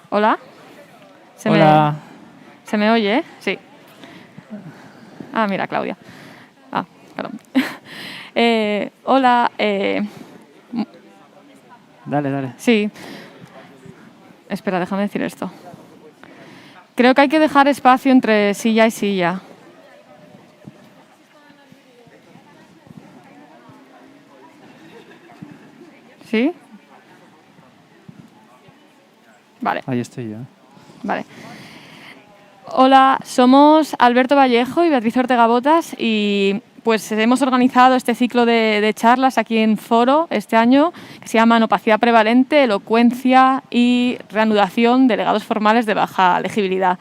Hola. Hola. ¿Se me oye? Sí. Ah, mira, Claudia. Ah, perdón. Hola. Dale. Sí. Espera, déjame decir esto. Creo que hay que dejar espacio entre silla y silla. ¿Sí? Vale. Ahí estoy yo. Vale. Hola, somos Alberto Vallejo y Beatriz Ortega Botas y pues hemos organizado este ciclo de charlas aquí en Foro este año que se llaman Opacidad Prevalente, Elocuencia y Reanudación de legados formales de baja legibilidad.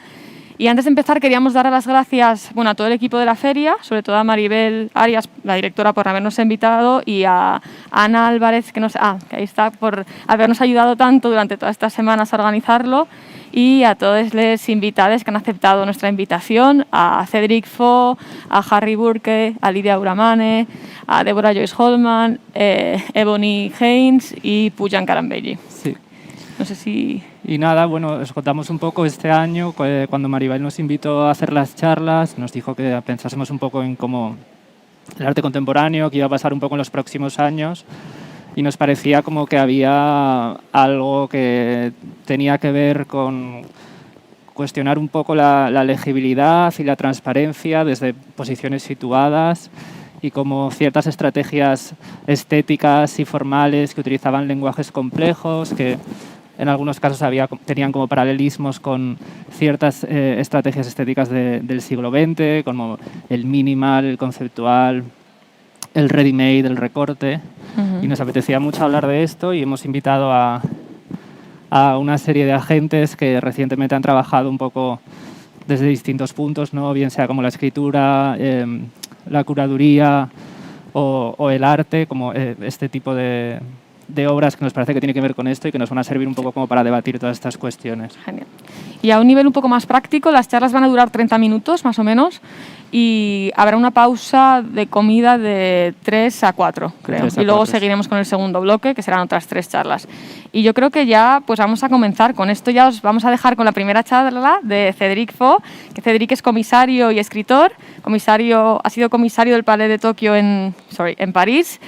Y antes de empezar queríamos dar las gracias a todo el equipo de la feria, sobre todo a Maribel Arias, la directora, por habernos invitado, y a Ana Álvarez, que ahí está, por habernos ayudado tanto durante todas estas semanas a organizarlo, y a todos los invitados que han aceptado nuestra invitación, a Cédric, Fauq, a Harry Burke, a Lidia Uramane, a Deborah Joyce Holman, Ebony L y Pujan Karambeigi. Sí. No sé si... Y nada, bueno, os contamos un poco este año, cuando Maribel nos invitó a hacer las charlas, nos dijo que pensásemos un poco en cómo el arte contemporáneo, que iba a pasar un poco en los próximos años, y nos parecía como que había algo que tenía que ver con cuestionar un poco la legibilidad y la transparencia desde posiciones situadas, y como ciertas estrategias estéticas y formales que utilizaban lenguajes complejos, que en algunos casos tenían como paralelismos con ciertas estrategias estéticas del siglo XX, como el minimal, el conceptual, el ready-made, el recorte. Y nos apetecía mucho hablar de esto y hemos invitado a una serie de agentes que recientemente han trabajado un poco desde distintos puntos, ¿no? Bien sea como la escritura, la curaduría o el arte, como este tipo de obras que nos parece que tiene que ver con esto y que nos van a servir un poco como para debatir todas estas cuestiones. Genial. Y a un nivel un poco más práctico, las charlas van a durar 30 minutos más o menos y habrá una pausa de comida de 3 a 4, creo. Y luego seguiremos con el segundo bloque, que serán otras 3 charlas. Y yo creo que ya pues vamos a comenzar. Con esto ya os vamos a dejar con la primera charla de Cédric Fauq, que Cédric es comisario y escritor. Ha sido comisario del Palais de Tokio en París.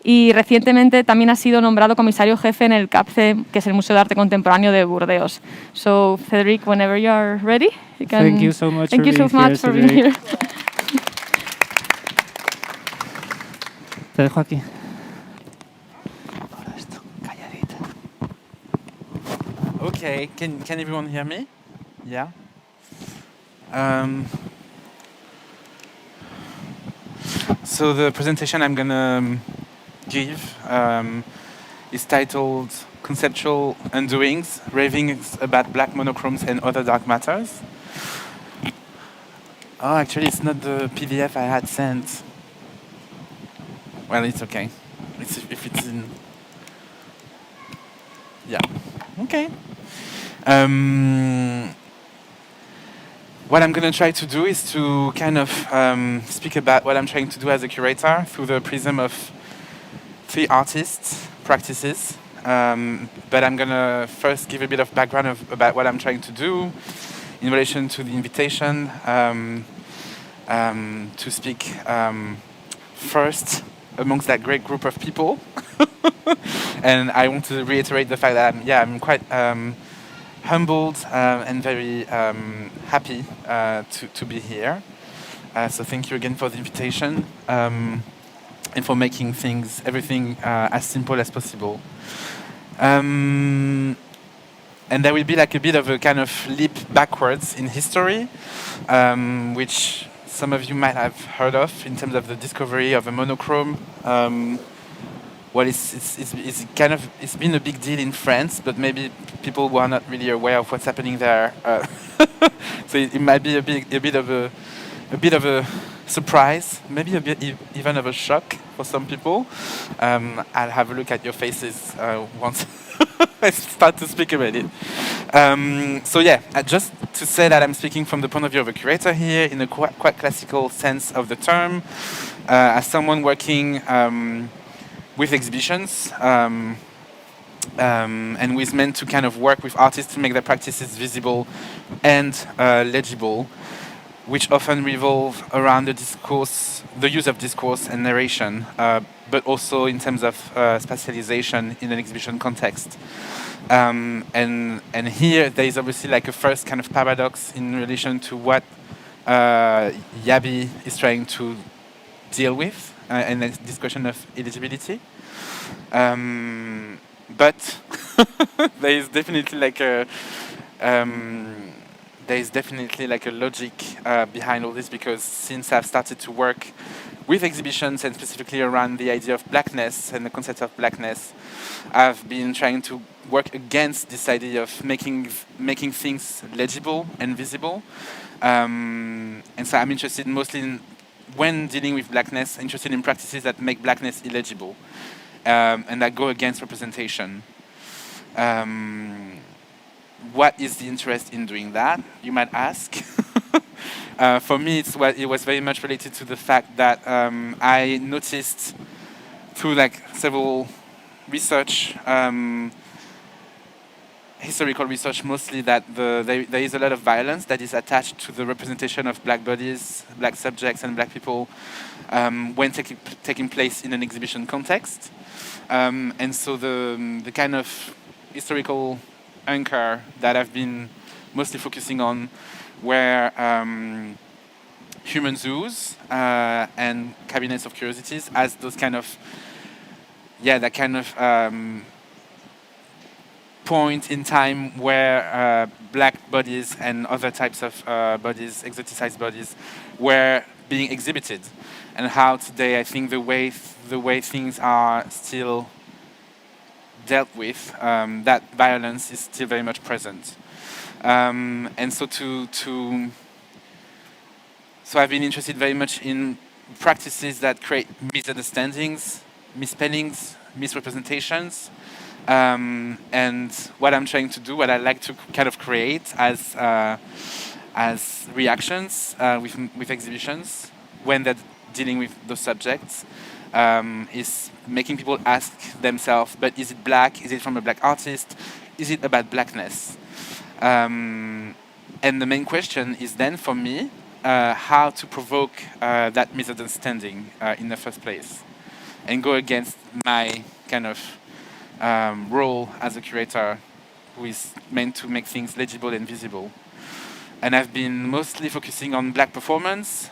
Y recientemente también ha sido nombrado comisario jefe en el CAPCE, que es el Museo de Arte Contemporáneo de Burdeos. So, Cédric, whenever you are ready, you can... Thank you so much for being here. Te dejo aquí. Ahora esto, calladita. Okay, can everyone hear me? Yeah. So the presentation I'm gonna give is titled Conceptual Undoings, Ravings about Black Monochromes and Other Dark Matters. Oh, actually it's not the PDF I had sent. Well, it's okay. If it's in... Yeah, okay. What I'm going to try to do is to kind of speak about what I'm trying to do as a curator through the prism of 3 artists' practices. But I'm going to first give a bit of background about what I'm trying to do in relation to the invitation to speak first amongst that great group of people. And I want to reiterate the fact that I'm quite humbled and very happy to be here. So thank you again for the invitation and for making everything as simple as possible. And there will be like a bit of a kind of leap backwards in history, which some of you might have heard of in terms of the discovery of a monochrome. Well, it's been a big deal in France, but maybe people who are not really aware of what's happening there. So it might be a bit of a surprise, maybe a bit even of a shock for some people. I'll have a look at your faces once I start to speak about it. So yeah, just to say that I'm speaking from the point of view of a curator here, in a quite classical sense of the term, as someone working with exhibitions, and who is meant to kind of work with artists to make their practices visible and legible, which often revolve around the discourse, the use of discourse and narration, but also in terms of spatialization in an exhibition context. And here there is obviously like a first kind of paradox in relation to what Yaby is trying to deal with in this question of eligibility. But there is definitely like a logic behind all this, because since I've started to work with exhibitions and specifically around the idea of blackness and the concept of blackness, I've been trying to work against this idea of making things legible and visible. And so I'm interested mostly in, when dealing with blackness, interested in practices that make blackness illegible and that go against representation. What is the interest in doing that, you might ask? For me, it was very much related to the fact that I noticed through like several research, historical research mostly, that there is a lot of violence that is attached to the representation of black bodies, black subjects, and black people when taking place in an exhibition context. And so the kind of historical anchor that I've been mostly focusing on were human zoos and cabinets of curiosities as those kind of, that kind of point in time where black bodies and other types of bodies, exoticized bodies, were being exhibited, and how today I think the way things are still dealt with, that violence is still very much present. And so so I've been interested very much in practices that create misunderstandings, misspellings, misrepresentations, and what I'm trying to do, what I like to kind of create as reactions with exhibitions when they're dealing with those subjects, is making people ask themselves, but is it black? Is it from a black artist? Is it about blackness? And the main question is then, for me, how to provoke that misunderstanding in the first place and go against my kind of role as a curator who is meant to make things legible and visible. And I've been mostly focusing on black performance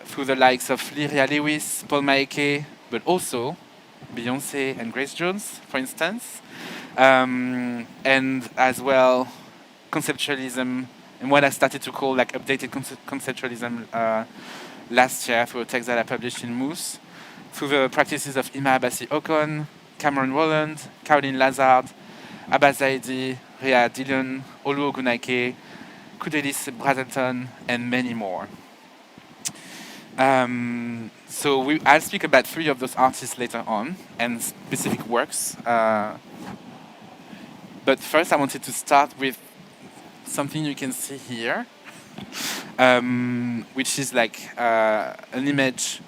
through the likes of Lyria Lewis, Paul Maeke, but also Beyoncé and Grace Jones, for instance. And as well, conceptualism, and what I started to call like updated conceptualism last year through a text that I published in Musée, through the practices of Ima Abassi Okon, Cameron Rowland, Caroline Lazard, Abba Zaidi, Ria Dillon, Olu Ogunaike, Kudelis Brazelton, and many more. So I'll speak about 3 of those artists later on, and specific works. But first I wanted to start with something you can see here, which is like an image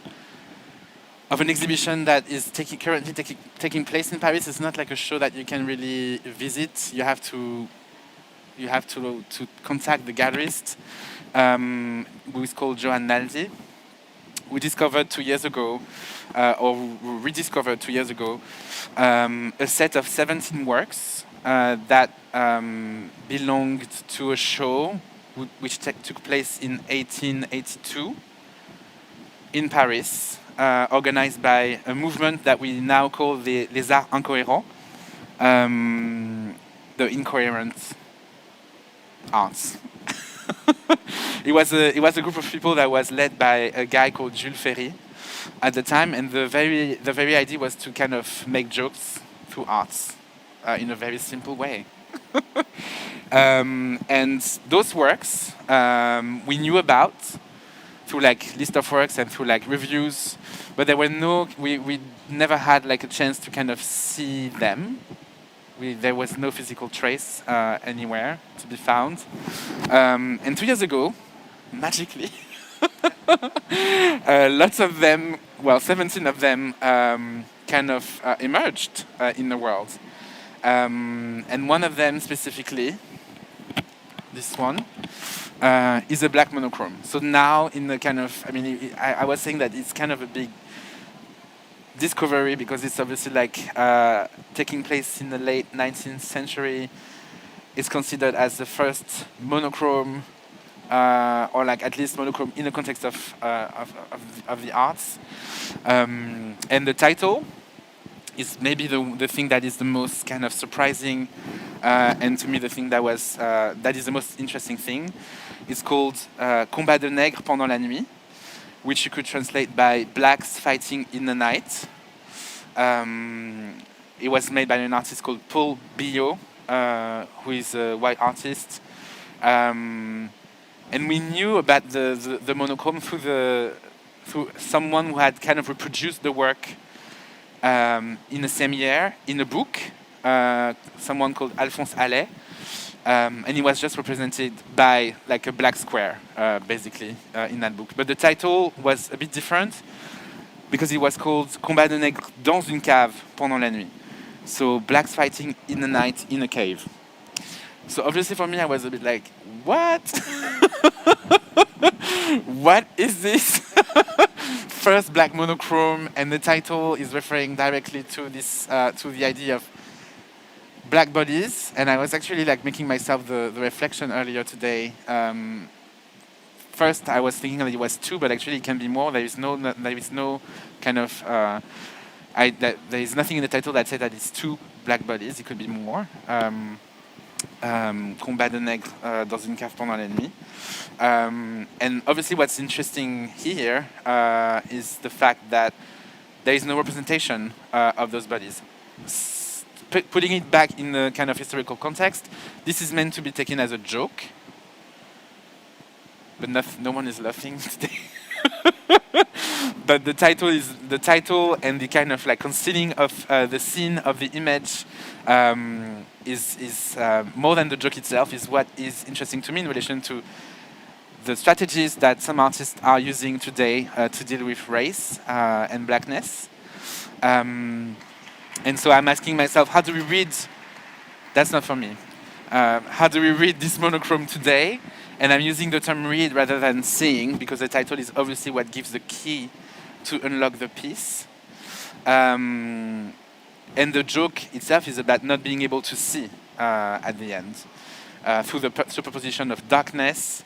of an exhibition that is currently taking place in Paris. It's not like a show that you can really visit. You have to contact the gallerist, who is called Johan Naldi. We discovered 2 years ago, or rediscovered 2 years ago, a set of 17 works that belonged to a show which took place in 1882 in Paris, organized by a movement that we now call les arts incohérents, the incoherent arts. It was a group of people that was led by a guy called Jules Ferry at the time, and the very idea was to kind of make jokes through arts in a very simple way. And those works we knew about through like list of works and through like reviews, but there were we never had like a chance to kind of see them. There was no physical trace anywhere to be found. And 2 years ago, magically, lots of them, 17 of them, kind of emerged in the world. And one of them specifically, this one, is a black monochrome. So now in the kind of, I was saying that it's kind of a big discovery because it's obviously like taking place in the late 19th century. It's considered as the first monochrome, or like at least monochrome in the context of the arts. And the title is maybe the thing that is the most kind of surprising, and to me the thing that is the most interesting thing. It's called Combat de Nègres pendant la nuit, which you could translate by Blacks Fighting in the Night. It was made by an artist called Paul Billot, who is a white artist. And we knew about the monochrome through someone who had kind of reproduced the work in the same year in a book, someone called Alphonse Allais. And he was just represented by like a black square, basically, in that book. But the title was a bit different because it was called Combat de Nègres dans une cave pendant la nuit. So blacks fighting in the night in a cave. So obviously for me I was a bit like, what? What is this? First black monochrome, and the title is referring directly to this, to the idea of black bodies. And I was actually like making myself the reflection earlier today. First, I was thinking that it was 2, but actually it can be more. There is no kind of there is nothing in the title that says that it's 2 black bodies. It could be more. Combat de Nègres dans une cave pendant la nuit. And obviously, what's interesting here is the fact that there is no representation of those bodies. Putting it back in the kind of historical context, this is meant to be taken as a joke. But no one is laughing today. But the title and the kind of like concealing of the scene of the image is more than the joke itself, is what is interesting to me in relation to the strategies that some artists are using today to deal with race and blackness. And so I'm asking myself, how do we read? That's not for me. How do we read this monochrome today? And I'm using the term read rather than seeing, because the title is obviously what gives the key to unlock the piece. And the joke itself is about not being able to see at the end, through the superposition of darkness,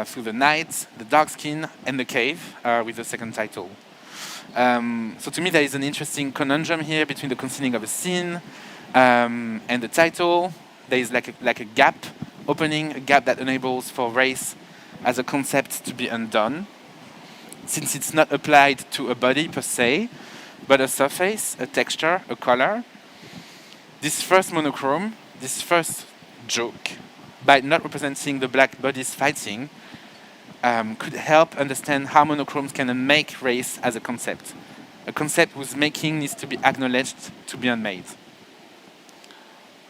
through the night, the dark skin, and the cave, with the second title. So to me there is an interesting conundrum here between the concealing of a scene and the title. There is like a gap, opening a gap that enables for race as a concept to be undone, since it's not applied to a body per se, but a surface, a texture, a color. This first monochrome, this first joke, by not representing the black bodies fighting, could help understand how monochromes can make race as a concept whose making needs to be acknowledged to be unmade.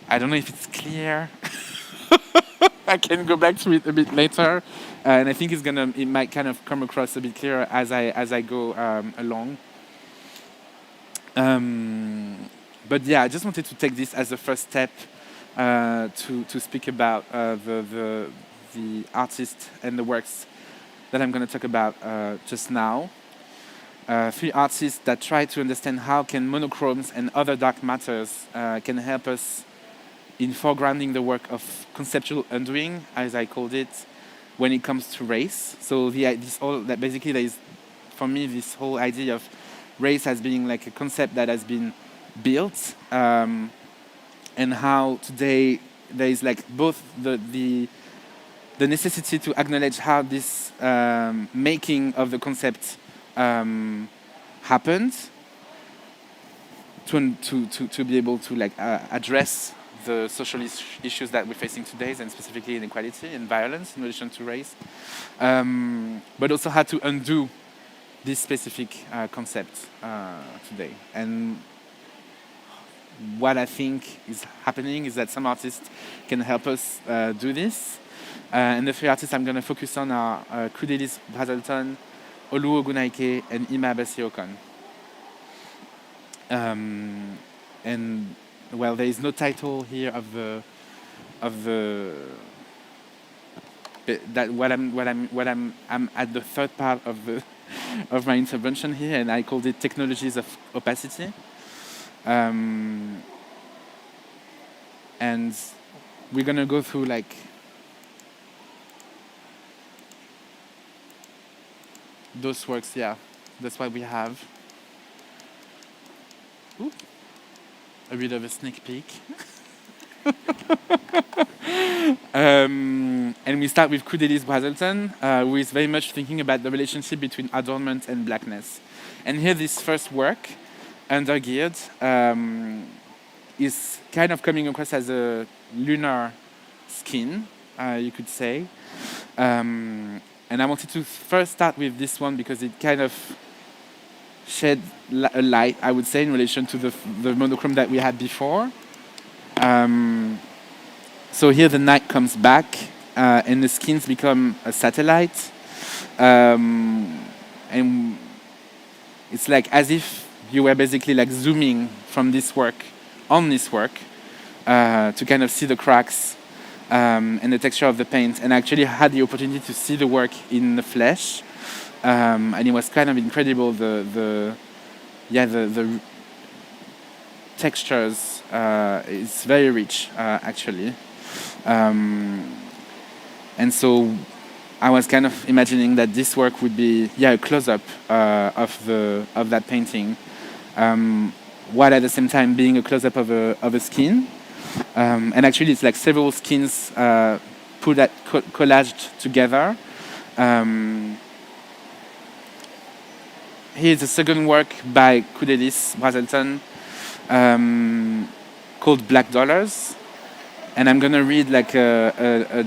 I don't know if it's clear. I can go back to it a bit later, and I think it might kind of come across a bit clearer as I go along. But yeah, I just wanted to take this as a first step to speak about the artist and the works that I'm going to talk about just now. 3 artists that try to understand how can monochromes and other dark matters can help us in foregrounding the work of conceptual undoing, as I called it, when it comes to race. So basically there is, for me, this whole idea of race as being like a concept that has been built, and how today there is like both the necessity to acknowledge how this making of the concept happened, to be able to like address the social issues that we're facing today, and specifically inequality and violence in relation to race, but also how to undo this specific concept today. And what I think is happening is that some artists can help us do this. And the three artists I'm going to focus on are Kudelis Brazelton, Olu Ogunaike, and Ima Abassi-Okon. And well, there is no title here of the that I'm at the third part of my intervention here, and I called it Technologies of Opacity. And we're gonna go through like those works. Yeah, that's what we have. Ooh. A bit of a sneak peek. And we start with Kudelis Brazelton, who is very much thinking about the relationship between adornment and blackness. And here this first work, Undergeared, is kind of coming across as a lunar skin, you could say. And I wanted to first start with this one because it kind of shed a light, I would say, in relation to the monochrome that we had before. So here the night comes back and the skins become a satellite. And it's like as if you were basically like zooming from this work on this work to kind of see the cracks and the texture of the paint. And I actually had the opportunity to see the work in the flesh. And it was kind of incredible. The textures is very rich actually, and so I was kind of imagining that this work would be a close-up of that painting, while at the same time being a close-up of a skin, and actually it's like several skins collaged together. Here's a second work by Kudelis Brazelton called Black Dollars. And I'm going to read like a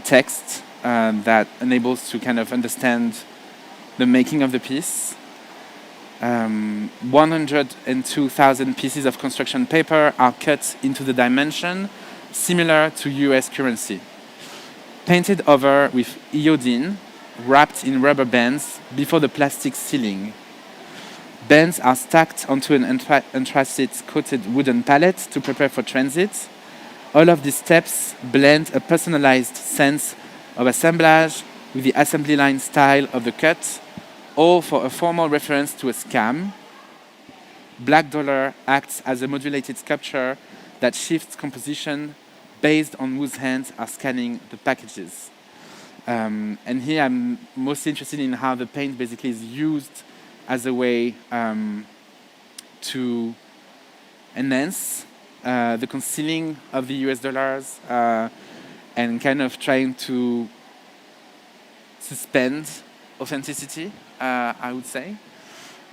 text that enables to kind of understand the making of the piece. 102,000 pieces of construction paper are cut into the dimension similar to US currency, painted over with iodine, wrapped in rubber bands before the plastic ceiling. Bands are stacked onto an anthracite-coated wooden pallet to prepare for transit. All of these steps blend a personalized sense of assemblage with the assembly line style of the cut, all for a formal reference to a scam. Black Dollar acts as a modulated sculpture that shifts composition based on whose hands are scanning the packages. And here I'm mostly interested in how the paint basically is used as a way to enhance the concealing of the US dollars and kind of trying to suspend authenticity, I would say.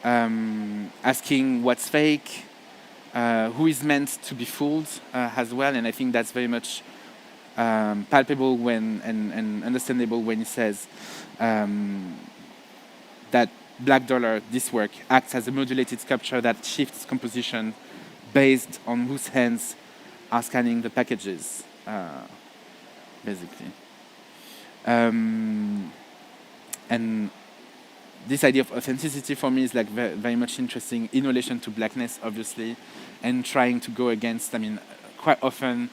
Asking what's fake, who is meant to be fooled as well, and I think that's very much palpable and understandable when he says that Black Dollar, this work, acts as a modulated sculpture that shifts composition based on whose hands are scanning the packages, basically. And this idea of authenticity for me is like very much interesting in relation to blackness, obviously, and trying to go against, quite often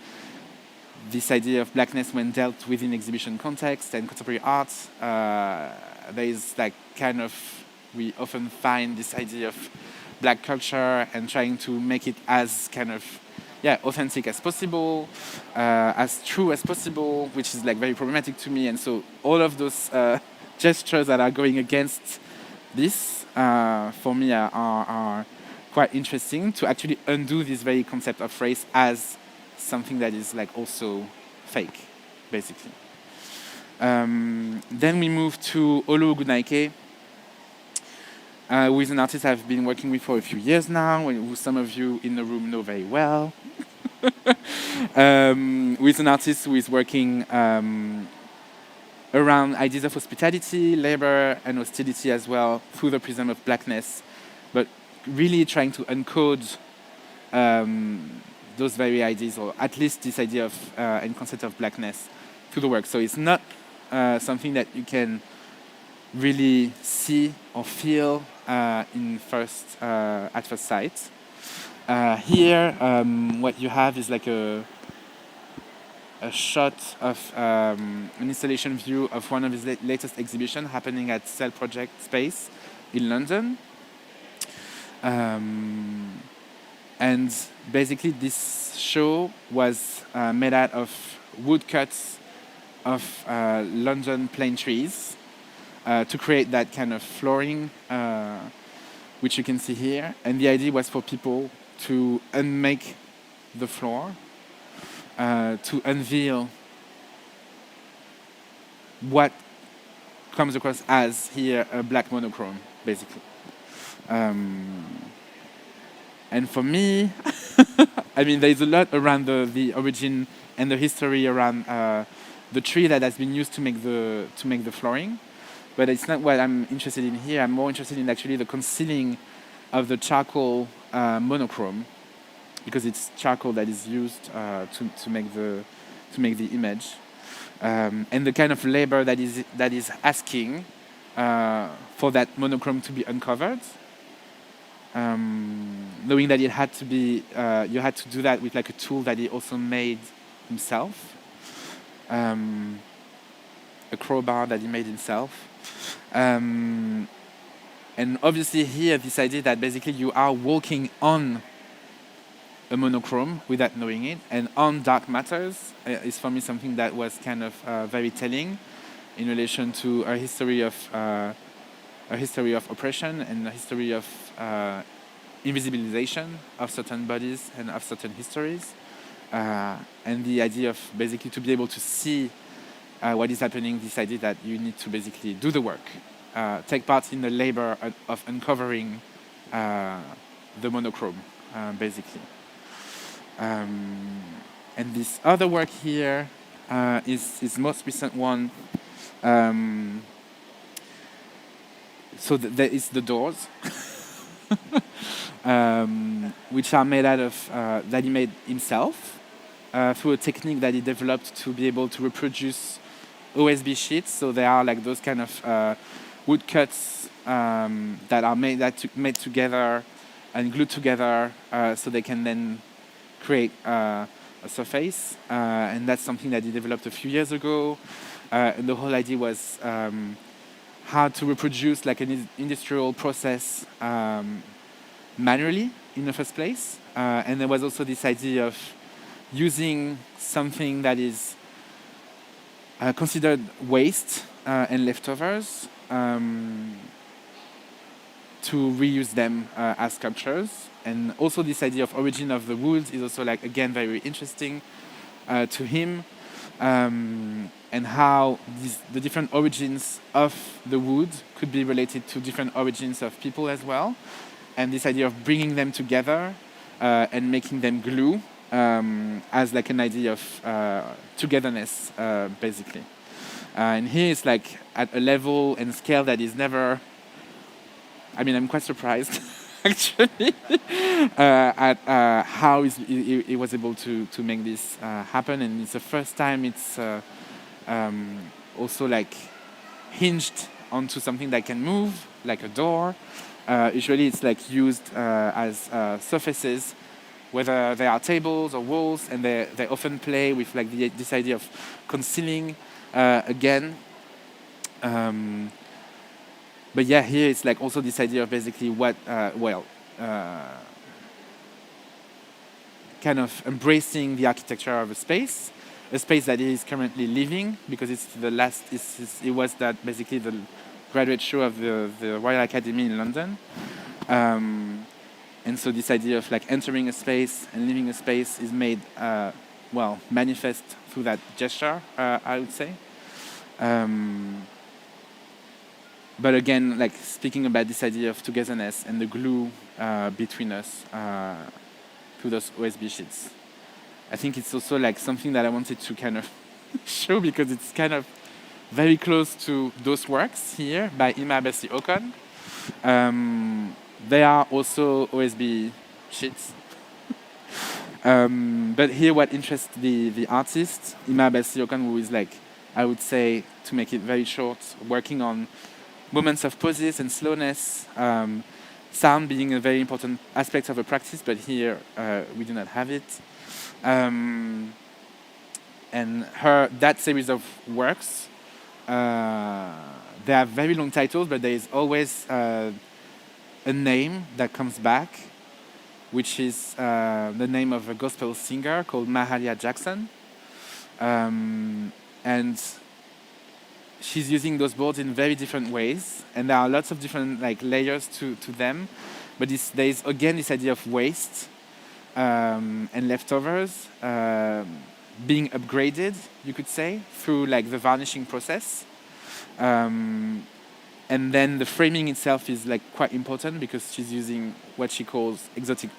this idea of blackness when dealt within exhibition context and contemporary art, there is like kind of, we often find this idea of black culture and trying to make it as kind of, authentic as possible, as true as possible, which is like very problematic to me. And so all of those gestures that are going against this, for me, are quite interesting to actually undo this very concept of race as something that is like also fake, basically. Then we move to Olu Ogunaike, who is an artist I've been working with for a few years now, who some of you in the room know very well. with an artist who is working around ideas of hospitality, labor, and hostility as well through the prism of blackness, but really trying to encode those very ideas, or at least this idea of and concept of blackness to the work. So it's not something that you can really see or feel at first sight. Here, what you have is like a shot of an installation view of one of his latest exhibition happening at Cell Project Space in London. And basically this show was made out of woodcuts of London plane trees to create that kind of flooring, which you can see here. And the idea was for people to unmake the floor, to unveil what comes across as here a black monochrome, basically. And for me, I mean, there's a lot around the origin and the history around the tree that has been used to make the flooring, but it's not what I'm interested in here. I'm more interested in actually the concealing of the charcoal monochrome, because it's charcoal that is used to make the image, and the kind of labor that is asking for that monochrome to be uncovered. Knowing that it had to be, you had to do that with like a tool that he also made himself, a crowbar that he made himself, and obviously here this idea that basically you are walking on a monochrome without knowing it, and on dark matters is for me something that was kind of very telling in relation to a history of oppression and a history of invisibilization of certain bodies and of certain histories, and the idea of basically to be able to see what is happening, this idea that you need to basically do the work, take part in the labor of uncovering the monochrome, basically. And this other work here is his most recent one. So there is the doors, which are made out of that he made himself through a technique that he developed to be able to reproduce OSB sheets. So they are like those kind of woodcuts that are made together and glued together, so they can then create a surface. And that's something that he developed a few years ago. And the whole idea was how to reproduce like an industrial process manually in the first place. And there was also this idea of using something that is considered waste and leftovers to reuse them as sculptures. And also this idea of origin of the wood is also like, again, very interesting to him. And how the different origins of the wood could be related to different origins of people as well. And this idea of bringing them together and making them glue as like an idea of togetherness, basically. And here it's like at a level and scale that is never, I mean, I'm quite surprised actually at how he was able to make this happen. And it's the first time it's also like hinged onto something that can move, like a door. Usually it's like used as surfaces, whether they are tables or walls, and they often play with like this idea of concealing again. But yeah, here it's like also this idea of basically what, kind of embracing the architecture of a space that he is currently living, because it's the last, it was that basically the graduate show of the Royal Academy in London. And so this idea of like entering a space and leaving a space is made, manifest through that gesture, I would say. But again, like speaking about this idea of togetherness and the glue between us through those OSB sheets. I think it's also like something that I wanted to kind of show because it's kind of very close to those works here by Ima Bessie Ocon. They are also OSB sheets. But here what interests the artist, Ima Bessie Ocon, who is like, I would say, to make it very short, working on moments of pauses and slowness, sound being a very important aspect of a practice, but here we do not have it. And that series of works, they have very long titles, but there is always a name that comes back, which is the name of a gospel singer called Mahalia Jackson. And she's using those boards in very different ways, and there are lots of different like layers to them. But there is again this idea of waste and leftovers being upgraded, you could say, through like the varnishing process. And then the framing itself is like quite important because she's using what she calls exotic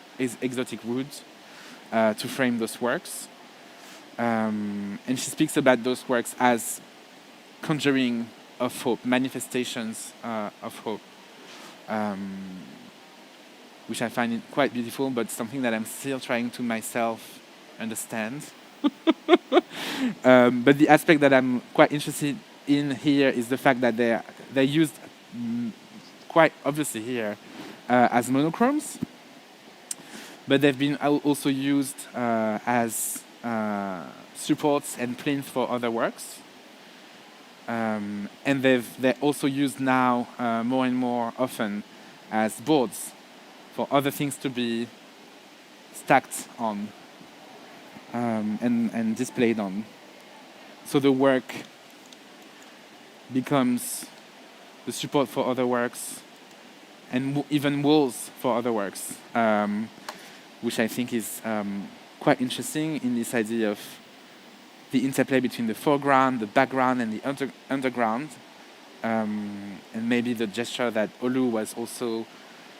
woods to frame those works. And she speaks about those works as conjuring of hope, manifestations of hope, which I find it quite beautiful, but something that I'm still trying to myself understand. But the aspect that I'm quite interested in here is the fact that they're used quite obviously here as monochromes, but they've been also used as supports and plinth for other works. And they're also used now more and more often as boards for other things to be stacked on and displayed on. So the work becomes the support for other works and even walls for other works, which I think is quite interesting in this idea of the interplay between the foreground, the background, and the underground, and maybe the gesture that Olu was also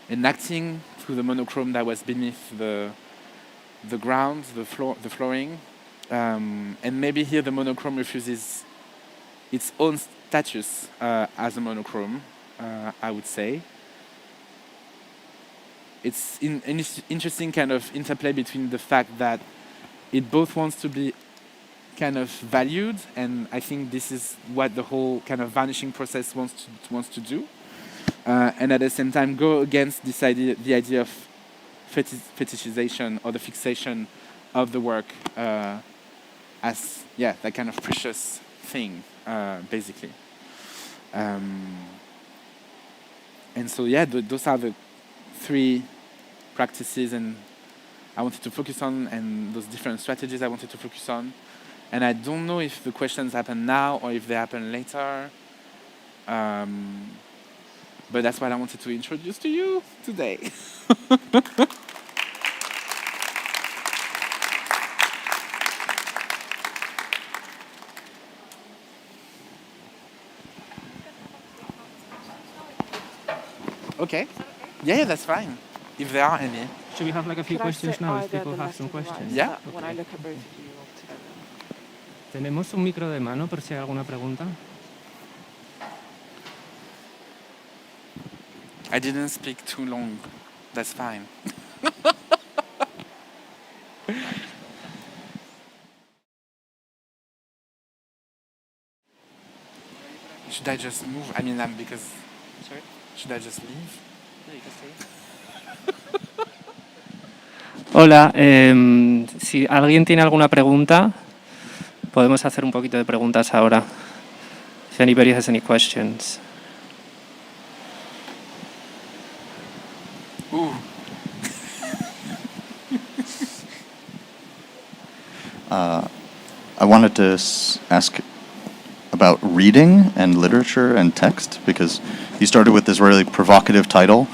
enacting through the monochrome that was beneath the ground, the flooring, and maybe here the monochrome refuses its own status as a monochrome, I would say. It's an interesting kind of interplay between the fact that it both wants to be kind of valued, and I think this is what the whole kind of vanishing process wants to do, and at the same time go against this idea, the idea of fetishization or the fixation of the work as that kind of precious thing, basically. And so those are the three practices and I wanted to focus on, and those different strategies I wanted to focus on. And I don't know if the questions happen now or if they happen later. But that's what I wanted to introduce to you today. Okay. Yeah, that's fine. If there are any. Should we have like a few questions now if people have some questions? Yeah. When I look at both of you all together. Tenemos un micro de mano por si hay alguna pregunta. I didn't speak too long. That's fine. Should I just move? I mean, because... Sorry? Should I just leave? No, you can stay. Hola, si alguien tiene alguna pregunta, podemos hacer un poquito de preguntas ahora. If anybody has any questions. Ooh. I wanted to ask about reading and literature and text, because you started with this really provocative title,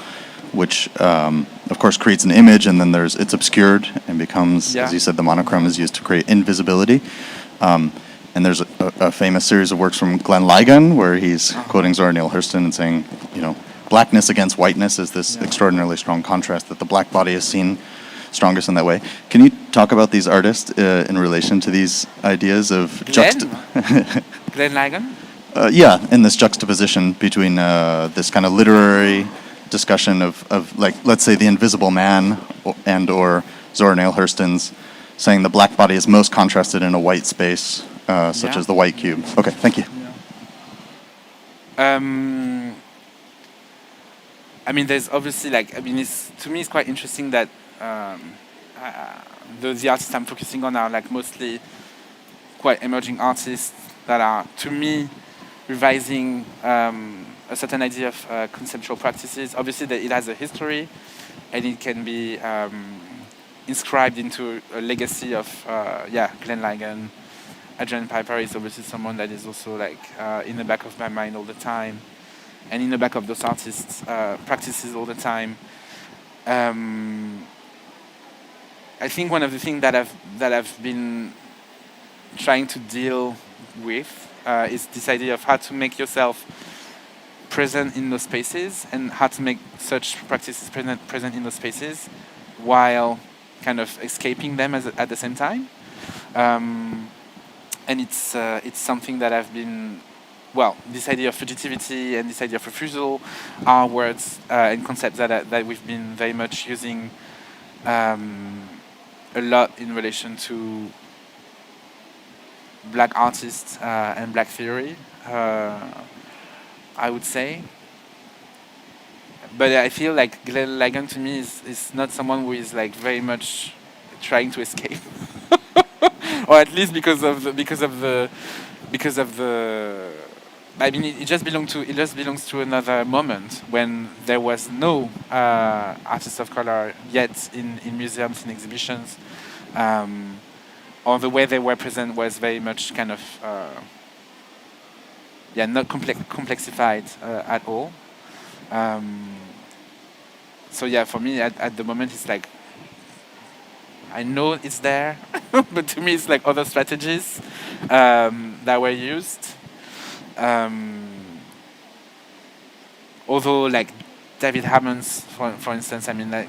which of course creates an image, and then it's obscured and becomes, as you said, the monochrome is used to create invisibility. And there's a famous series of works from Glenn Ligon where he's quoting Zora Neale Hurston and saying, blackness against whiteness is this extraordinarily strong contrast, that the black body is seen strongest in that way. Can you talk about these artists in relation to these ideas of Glenn Ligon? Yeah, in this juxtaposition between this kind of literary discussion of like, let's say, The Invisible Man and or Zora Neale Hurston's saying the black body is most contrasted in a white space, such as the white cube. Okay, thank you. I mean, there's obviously to me it's quite interesting that the artists I'm focusing on are like mostly quite emerging artists that are, to me, revising a certain idea of conceptual practices. Obviously, it has a history, and it can be inscribed into a legacy of Glenn Ligon. Adrian Piper is obviously someone that is also like in the back of my mind all the time, and in the back of those artists' practices all the time. I think one of the things that I've been trying to deal with is this idea of how to make yourself present in those spaces and how to make such practices present in those spaces while kind of escaping them at the same time. And it's something that I've been, this idea of fugitivity and this idea of refusal are words and concepts that we've been very much using a lot in relation to black artists and black theory, I would say. But I feel like Glenn Ligon to me is not someone who is like very much trying to escape, or at least because of the. I mean, it just belongs to another moment when there was no artists of color yet in museums, in exhibitions, or the way they were present was very much kind of not complexified at all. So yeah, for me at the moment it's like I know it's there, but to me it's like other strategies that were used. Although like David Hammond's, for instance, I mean, like,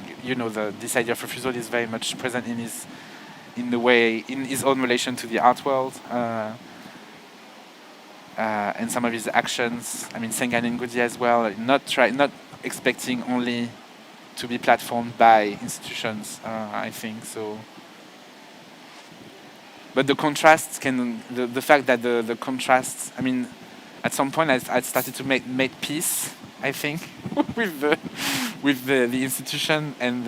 this idea of refusal is very much present in his own relation to the art world, and some of his actions. I mean, Sengan Ngudi as well, not expecting only to be platformed by institutions, I think so. But the contrasts the fact that the contrasts, I mean, at some point I started to make peace, I think, with the institution and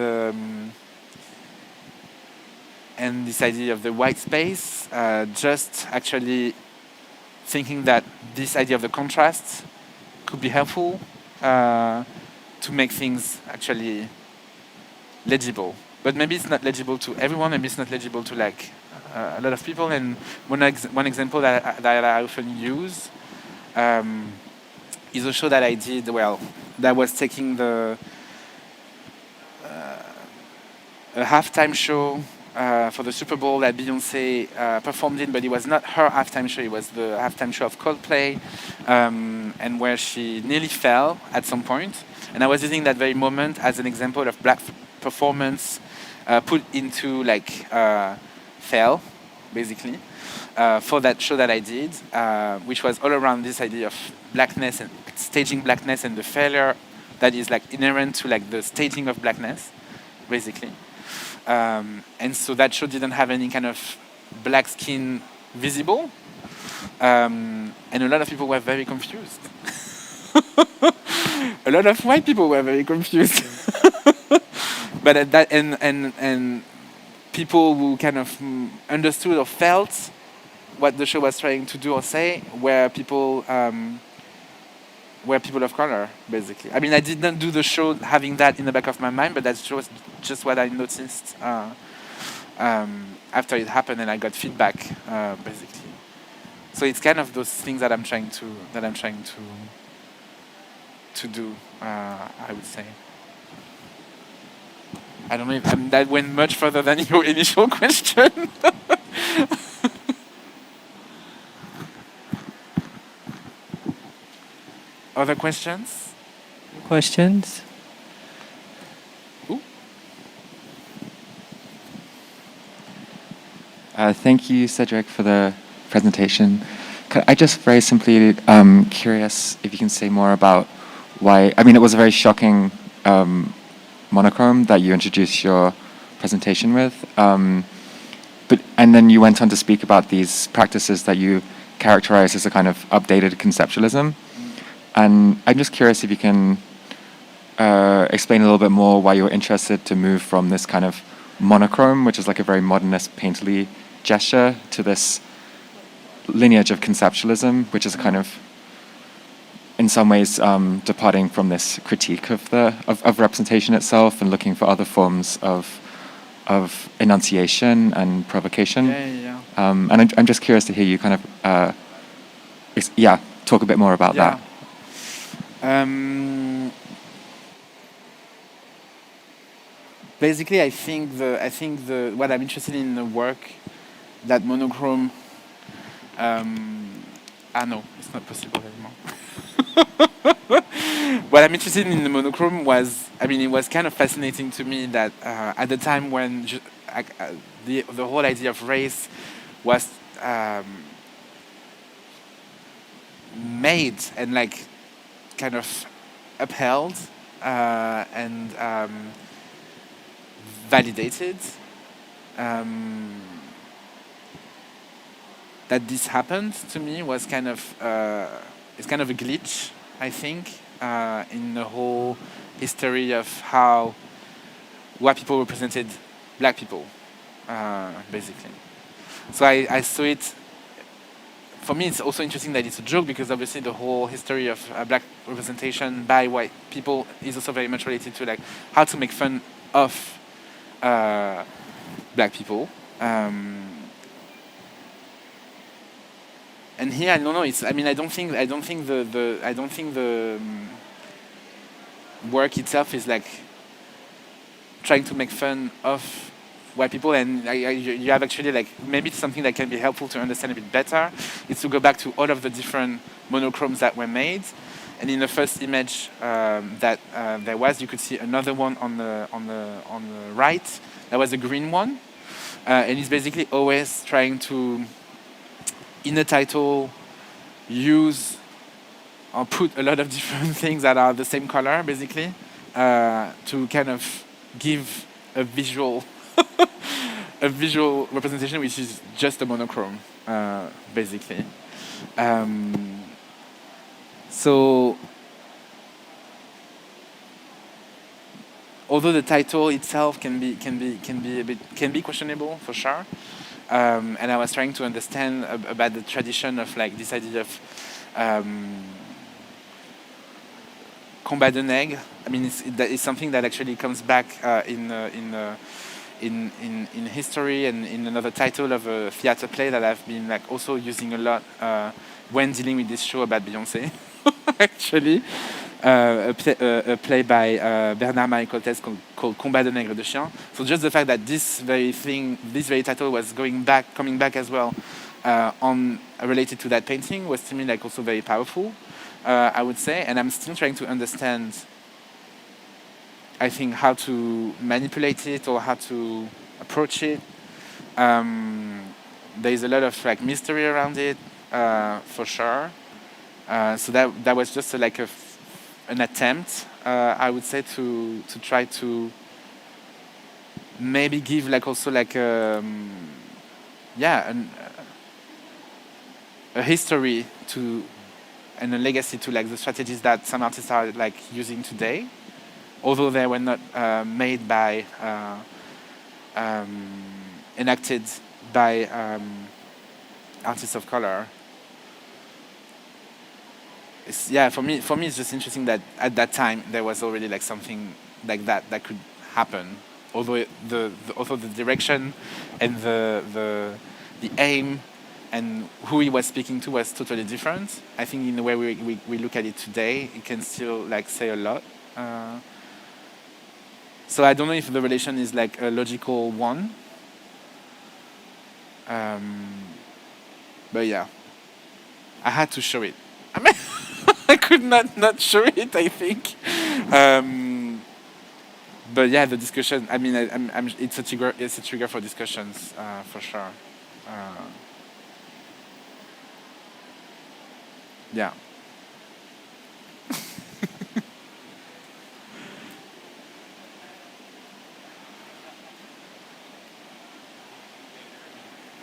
this idea of the white space, just actually thinking that this idea of the contrast could be helpful to make things actually legible. But maybe it's not legible to everyone, maybe it's not legible to like a lot of people. And one example that I often use is a show that I did, that was taking a halftime show for the Super Bowl that Beyoncé performed in, but it was not her halftime show, it was the halftime show of Coldplay, and where she nearly fell at some point. And I was using that very moment as an example of black performance put into like fail, basically, for that show that I did, which was all around this idea of blackness and staging blackness and the failure that is like inherent to like the staging of blackness, basically. And so that show didn't have any kind of black skin visible, and a lot of people were very confused. A lot of white people were very confused. But at that, and people who kind of understood or felt what the show was trying to do or say were people of color, basically. I mean, I did not do the show having that in the back of my mind, but that's just what I noticed after it happened, and I got feedback, basically. So it's kind of those things that I'm trying to do, I would say. I don't know if that went much further than your initial question. Other questions? Questions? Ooh. Thank you, Cédric, for the presentation. I just very simply curious if you can say more about why. I mean, it was a very shocking monochrome that you introduced your presentation with, and then you went on to speak about these practices that you characterize as a kind of updated conceptualism. And I'm just curious if you can explain a little bit more why you're interested to move from this kind of monochrome, which is like a very modernist, painterly gesture, to this lineage of conceptualism, which is kind of, in some ways, departing from this critique of representation itself and looking for other forms of enunciation and provocation. And I'm just curious to hear you kind of, talk a bit more about that. Basically, I think what I'm interested in the work that monochrome. No, it's not possible anymore. What I'm interested in the monochrome was, it was kind of fascinating to me that at the time when the whole idea of race was made and like kind of upheld and validated, that this happened to me was kind of it's kind of a glitch, I think, in the whole history of how white people represented black people, basically. So I saw it. For me, it's also interesting that it's a joke because obviously the whole history of black representation by white people is also very much related to like how to make fun of black people. And here I don't know. I don't think the work itself is like trying to make fun of white people, and you have actually like maybe it's something that can be helpful to understand a bit better. It's to go back to all of the different monochromes that were made, and in the first image that there was, you could see another one on the right. That was a green one, and it's basically always trying to, in the title, use or put a lot of different things that are the same color, basically, to kind of give a visual representation, which is just a monochrome, basically. So, although the title itself can be questionable for sure. And I was trying to understand about the tradition of like this idea of combat de nègre. It's something that actually comes back in history and in another title of a theater play that I've been like also using a lot when dealing with this show about Beyoncé. Actually, a play by Bernard-Marie Coltès called Combat de Nègre de Chien. So just the fact that this very title was coming back as well related to that painting was to me like also very powerful, I would say. And I'm still trying to understand, I think, how to manipulate it or how to approach it. There is a lot of like mystery around it, for sure. So that was just like an attempt, I would say, to try to maybe give like also like a history to and a legacy to like the strategies that some artists are like using today, although they were not made by enacted by artists of color. For me it's just interesting that at that time there was already like something like that could happen, although the direction and the aim and who he was speaking to was totally different. I think in the way we look at it today, it can still like say a lot. So I don't know if the relation is like a logical one. But yeah, I had to show it. I could not show it, I think. But yeah, the discussion. It's a trigger for discussions, for sure. Yeah.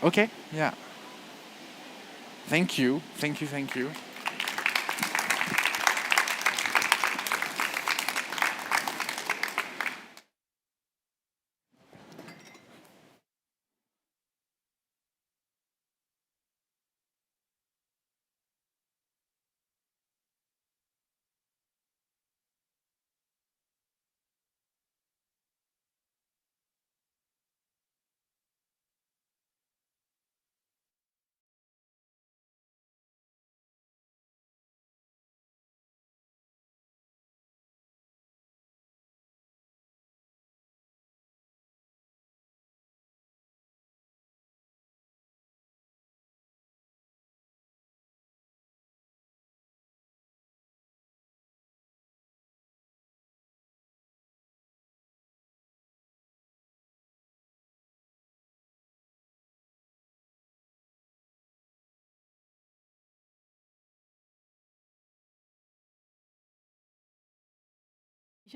Okay, yeah. Thank you, thank you, thank you.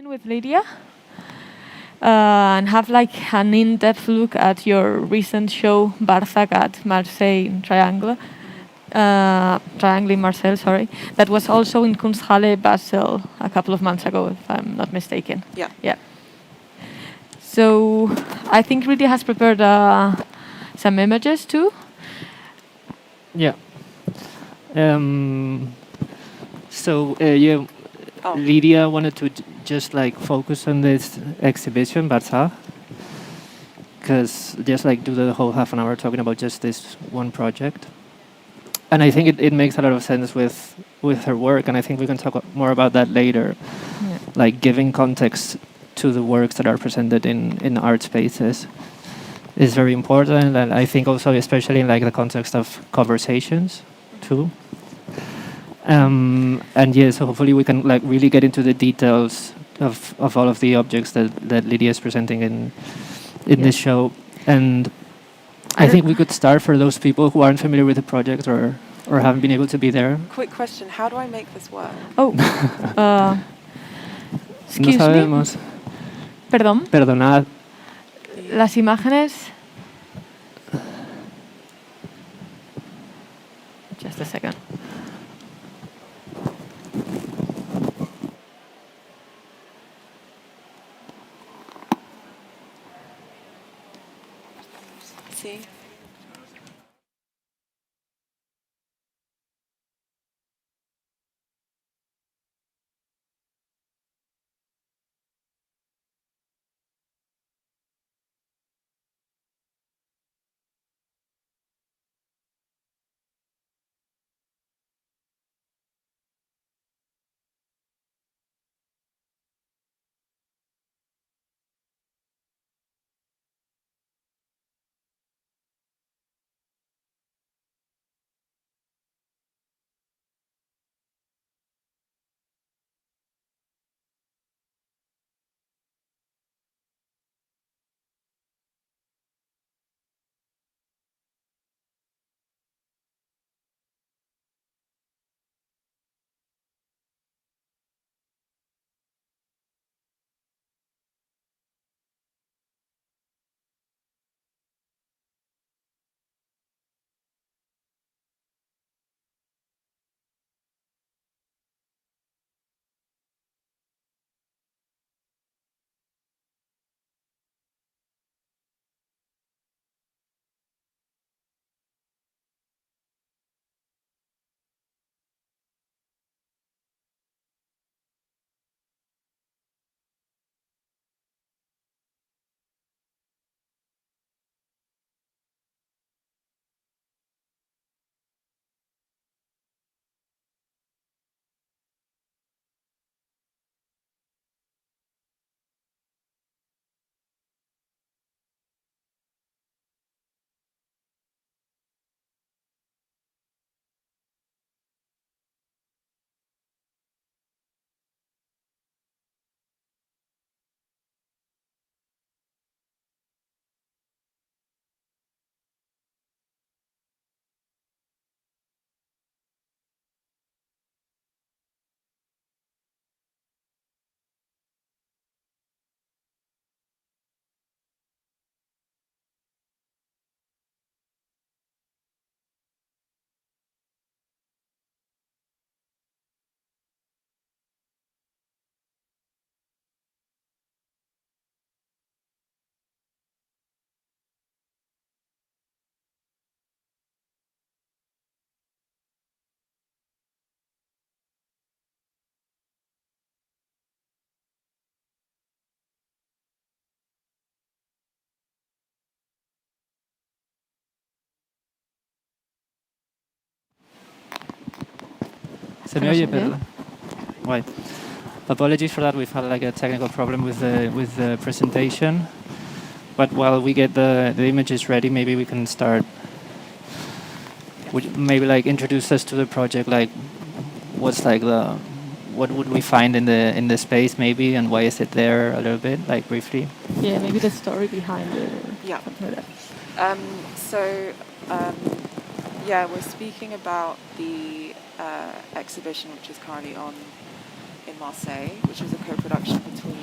With Lydia and have like an in-depth look at your recent show Barzac at Marseille in Triangle in Marseille, sorry, that was also in Kunsthalle Basel a couple of months ago, if I'm not mistaken. Yeah. So I think Lydia has prepared some images too. Yeah. So yeah, Oh. Lydia wanted to just like focus on this exhibition, Barça, because just like do the whole half an hour talking about just this one project. And I think it makes a lot of sense with her work, and I think we can talk more about that later. Yeah. Like giving context to the works that are presented in art spaces is very important, and I think also especially in like the context of conversations too. And yeah, so hopefully we can like really get into the details of all of the objects that Lydia is presenting in this show. And I think we could start for those people who aren't familiar with the project or haven't been able to be there. Quick question, how do I make this work? Oh, excuse No me. sabemos. Perdón. Perdonad. Las imágenes. Just a second. See? Se me oye, pero... Right. Apologies for that. We've had like a technical problem with the presentation. But while we get the images ready, maybe we can start. Would you maybe like introduce us to the project? Like, what's like what would we find in the space maybe, and why is it there a little bit, like briefly? Yeah, maybe the story behind it. Yeah. Something like that. Yeah, we're speaking about the exhibition which is currently on in Marseille, which is a co-production between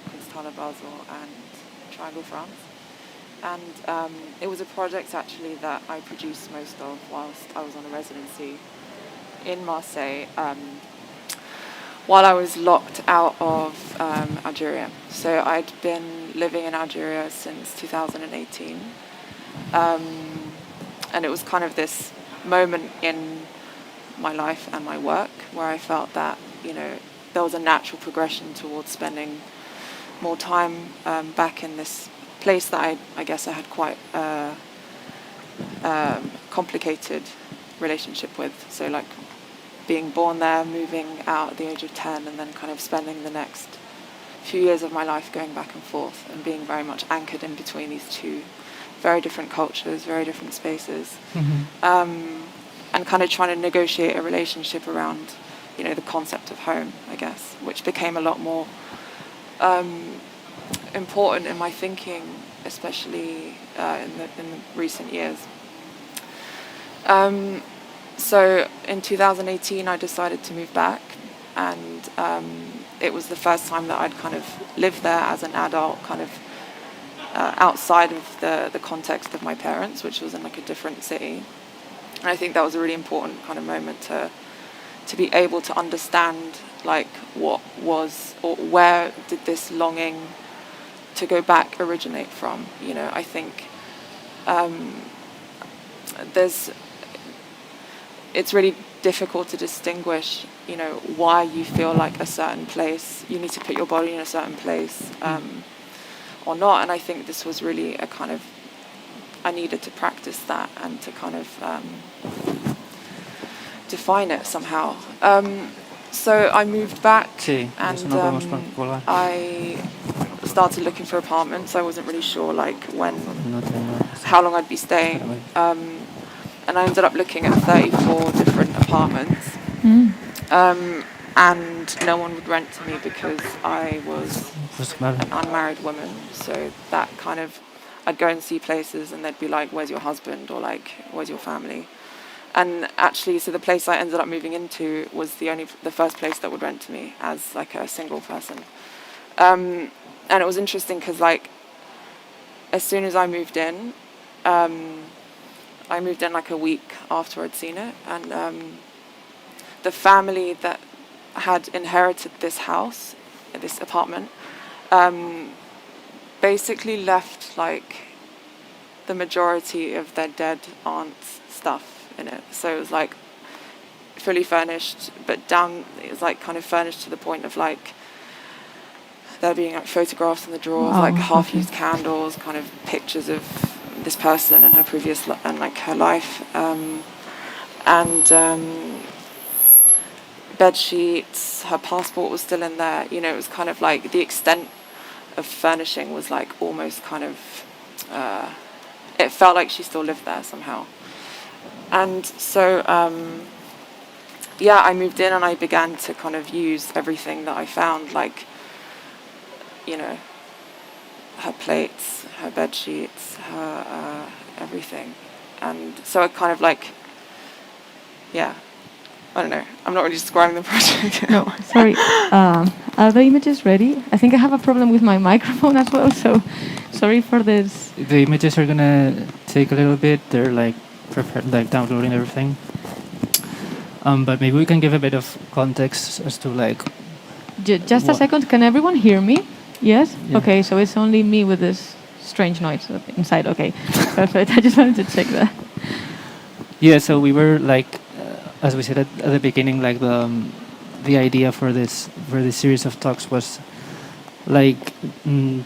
Kunsthalle Basel and Triangle France. And it was a project actually that I produced most of whilst I was on a residency in Marseille while I was locked out of Algeria. So I'd been living in Algeria since 2018. And it was kind of this moment in my life and my work where I felt that, there was a natural progression towards spending more time back in this place that I guess I had quite a complicated relationship with. So like being born there, moving out at the age of 10, and then kind of spending the next few years of my life going back and forth and being very much anchored in between these two very different cultures, very different spaces, and kind of trying to negotiate a relationship around, the concept of home, I guess, which became a lot more important in my thinking, especially in the recent years. So in 2018, I decided to move back, and it was the first time that I'd kind of lived there as an adult, kind of outside of the context of my parents, which was in like a different city. And I think that was a really important kind of moment to be able to understand like what was, or where did this longing to go back originate from. I think it's really difficult to distinguish, why you feel like a certain place, you need to put your body in a certain place, or not. And I think this was really a kind of, I needed to practice that and to kind of define it somehow. So I moved back and I started looking for apartments. I wasn't really sure like how long I'd be staying. And I ended up looking at 34 different apartments. And no one would rent to me because I was an unmarried woman. So that kind of, I'd go and see places and they'd be like, where's your husband? Or like, where's your family? And actually, so the place I ended up moving into was the first place that would rent to me as like a single person. And it was interesting because like, as soon as I moved in like a week after I'd seen it. And the family that had inherited this house, this apartment, basically left like the majority of their dead aunt's stuff in it. So it was like fully furnished, but it was like kind of furnished to the point of like there being like photographs in the drawers, like half-used candles, kind of pictures of this person and her previous and like her life, and bed sheets. Her passport was still in there. It was kind of like the extent of furnishing was like almost kind of. It felt like she still lived there somehow. And so, I moved in and I began to kind of use everything that I found, like, her plates, her bed sheets, her everything. And so I kind of like, I don't know. I'm not really describing the project. No, sorry. Are the images ready? I think I have a problem with my microphone as well, so sorry for this. The images are gonna take a little bit. They're like prepared, like downloading everything. But maybe we can give a bit of context as to like. Just a second. Can everyone hear me? Yes. Yeah. Okay. So it's only me with this strange noise inside. Okay. Perfect. I just wanted to check that. Yeah. So we were like. As we said at the beginning, like the idea for this series of talks was like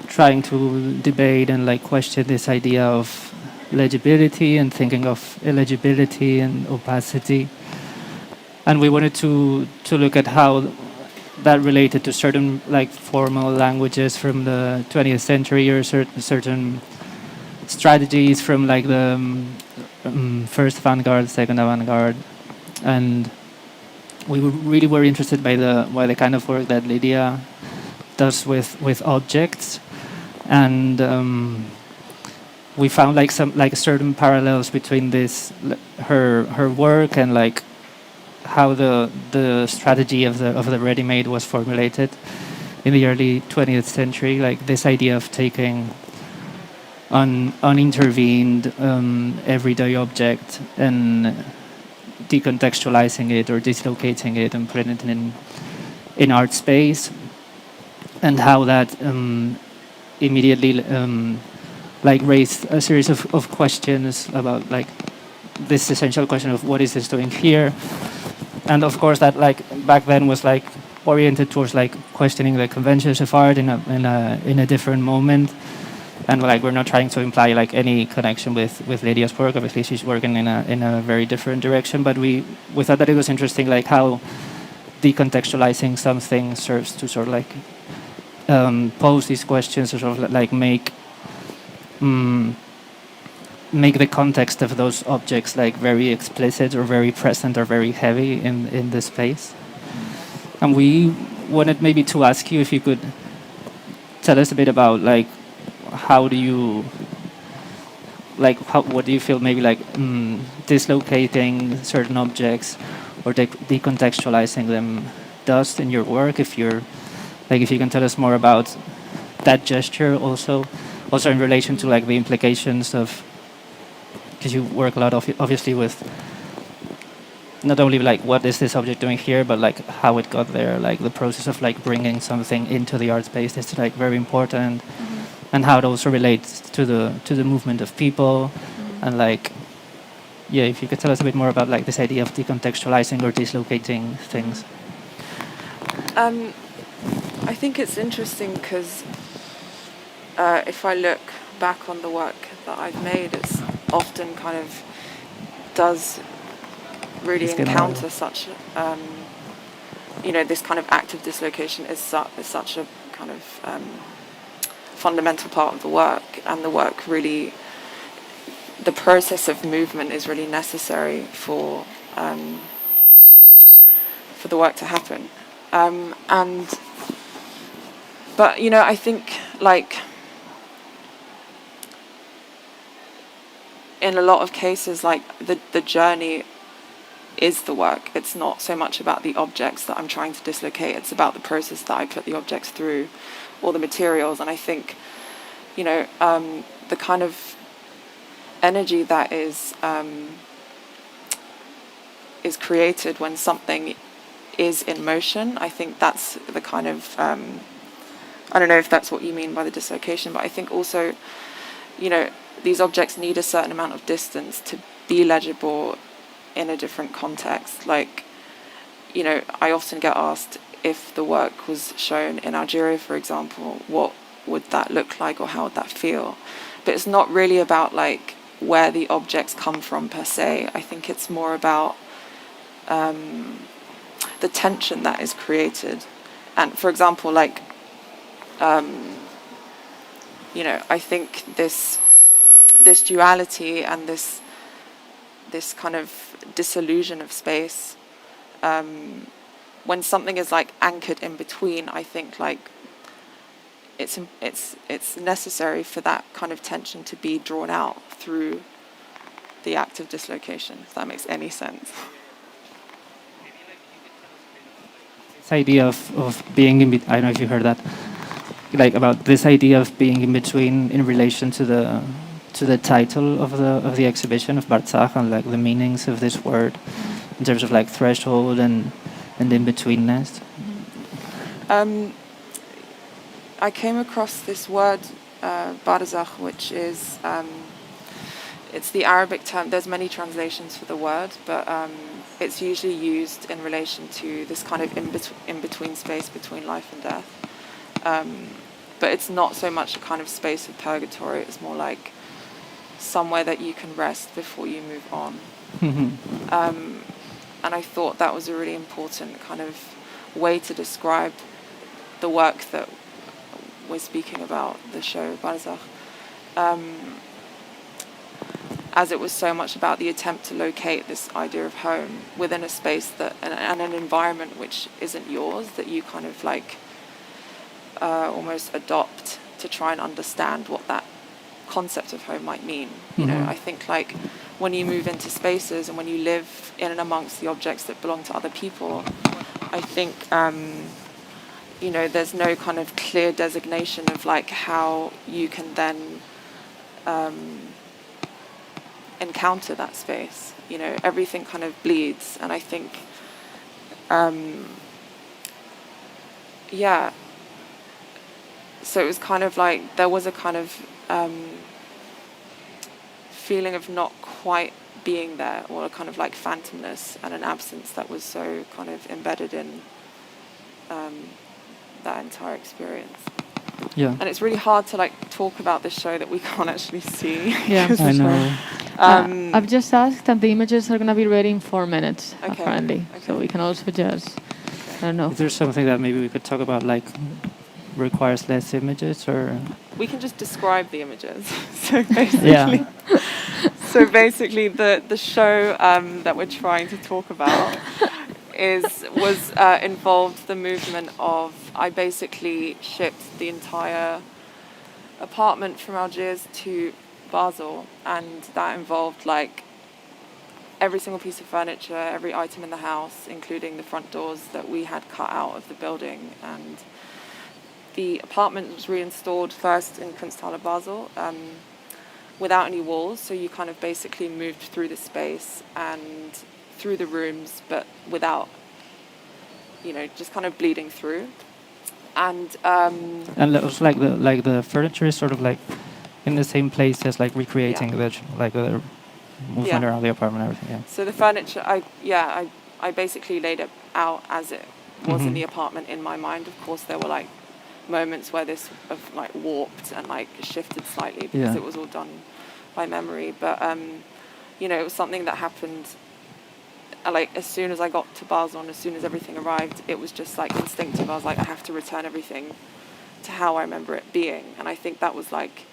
trying to debate and like question this idea of legibility and thinking of illegibility and opacity. and we wanted to look at how that related to certain like formal languages from the 20th century, or certain strategies from like the first avant-garde, second avant-garde, and we really were interested by the kind of work that Lydia does with objects, and we found like certain parallels between her work and like how the strategy of the ready-made was formulated in the early 20th century, like this idea of taking unintervened everyday object and decontextualizing it or dislocating it and putting it in art space, and how that immediately like raised a series of questions about like this essential question of what is this doing here. And of course that like back then was like oriented towards like questioning the conventions of art in a different moment. And like we're not trying to imply like any connection with Lydia's work. Obviously she's working in a very different direction, but we thought that it was interesting like how decontextualizing something serves to sort of like pose these questions, or sort of like make the context of those objects like very explicit or very present or very heavy in the space. And we wanted maybe to ask you if you could tell us a bit about like what do you feel maybe like dislocating certain objects or decontextualizing them does in your work, if you can tell us more about that gesture also in relation to like the implications of, because you work a lot obviously with not only like what is this object doing here, but like how it got there, like the process of like bringing something into the art space is like very important. And how it also relates to the movement of people, and like, yeah, if you could tell us a bit more about like this idea of decontextualizing or dislocating things. I think it's interesting because if I look back on the work that I've made, it's often kind of does really encounter such, this kind of active dislocation is such a kind of fundamental part of the work, and the work really, the process of movement is really necessary for the work to happen. But I think like in a lot of cases, like the journey is the work. It's not so much about the objects that I'm trying to dislocate, it's about the process that I put the objects through, or the materials. And I think, the kind of energy that is created when something is in motion, I think that's the kind of, I don't know if that's what you mean by the dislocation, but I think also, these objects need a certain amount of distance to be legible in a different context. Like, I often get asked, if the work was shown in Algeria, for example, what would that look like, or how would that feel? But it's not really about like where the objects come from per se. I think it's more about the tension that is created. And for example, like, I think this duality and this kind of disillusion of space, when something is like anchored in between, I think like it's necessary for that kind of tension to be drawn out through the act of dislocation, if that makes any sense. This idea of being in between, I don't know if you heard that, like about this idea of being in between in relation to the title of the exhibition of Barzag, and like the meanings of this word in terms of like threshold and in-betweenness. I came across this word, Barzag, which is, it's the Arabic term. There's many translations for the word, but it's usually used in relation to this kind of in-between space between life and death. But it's not so much a kind of space of purgatory. It's more like somewhere that you can rest before you move on. And I thought that was a really important kind of way to describe the work that we're speaking about, the show Balzac, as it was so much about the attempt to locate this idea of home within a space that and an environment which isn't yours, that you kind of like almost adopt to try and understand what that concept of home might mean. You know, I think like when you move into spaces and when you live in and amongst the objects that belong to other people, I think you know, there's no kind of clear designation of like how you can then encounter that space. You know, everything kind of bleeds, and I think yeah, so it was kind of like there was a kind of feeling of not quite being there, or a kind of like phantomness and an absence that was so kind of embedded in that entire experience. Yeah. And it's really hard to like talk about this show that we can't actually see. Yeah, I know. I've just asked, and the images are going to be ready in 4 minutes, Okay. apparently. So we can also just, I don't know. Is there something that maybe we could talk about, like requires less images, or? We can just describe the images. So basically, Yeah. so basically, the show that we're trying to talk about was involved the movement of, I basically shipped the entire apartment from Algiers to Basel, and that involved like every single piece of furniture, every item in the house, including the front doors that we had cut out of the building. And the apartment was reinstalled first in Kunsthalle Basel without any walls, so you kind of basically moved through the space and through the rooms, but without, you know, just kind of bleeding through. And it was like the furniture is sort of like in the same place as like recreating the movement around the apartment and everything. Yeah. So the furniture, I basically laid it out as it was in the apartment in my mind. Of course, there were like moments where this like warped and like shifted slightly because it was all done by memory. But you know, it was something that happened. Like as soon as I got to Basel and as soon as everything arrived, it was just like instinctive. I was like, I have to return everything to how I remember it being. And I think that was like,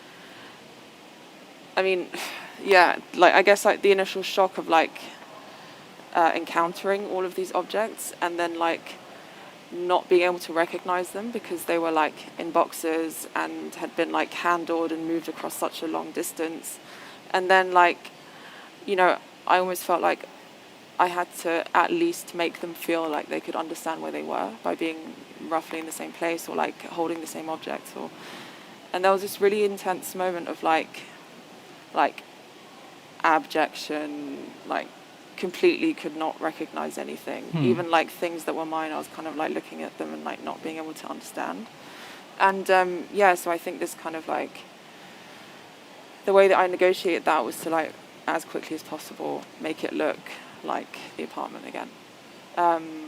I mean, yeah, like I guess like the initial shock of like encountering all of these objects and then like not being able to recognize them because they were like in boxes and had been like handled and moved across such a long distance. And then like, you know, I almost felt like I had to at least make them feel like they could understand where they were by being roughly in the same place or like holding the same objects. And there was this really intense moment of like abjection, like completely could not recognize anything. Even like things that were mine, I was kind of like looking at them and like not being able to understand. And so I think this kind of like, the way that I negotiated that was to like, as quickly as possible, make it look like the apartment again. And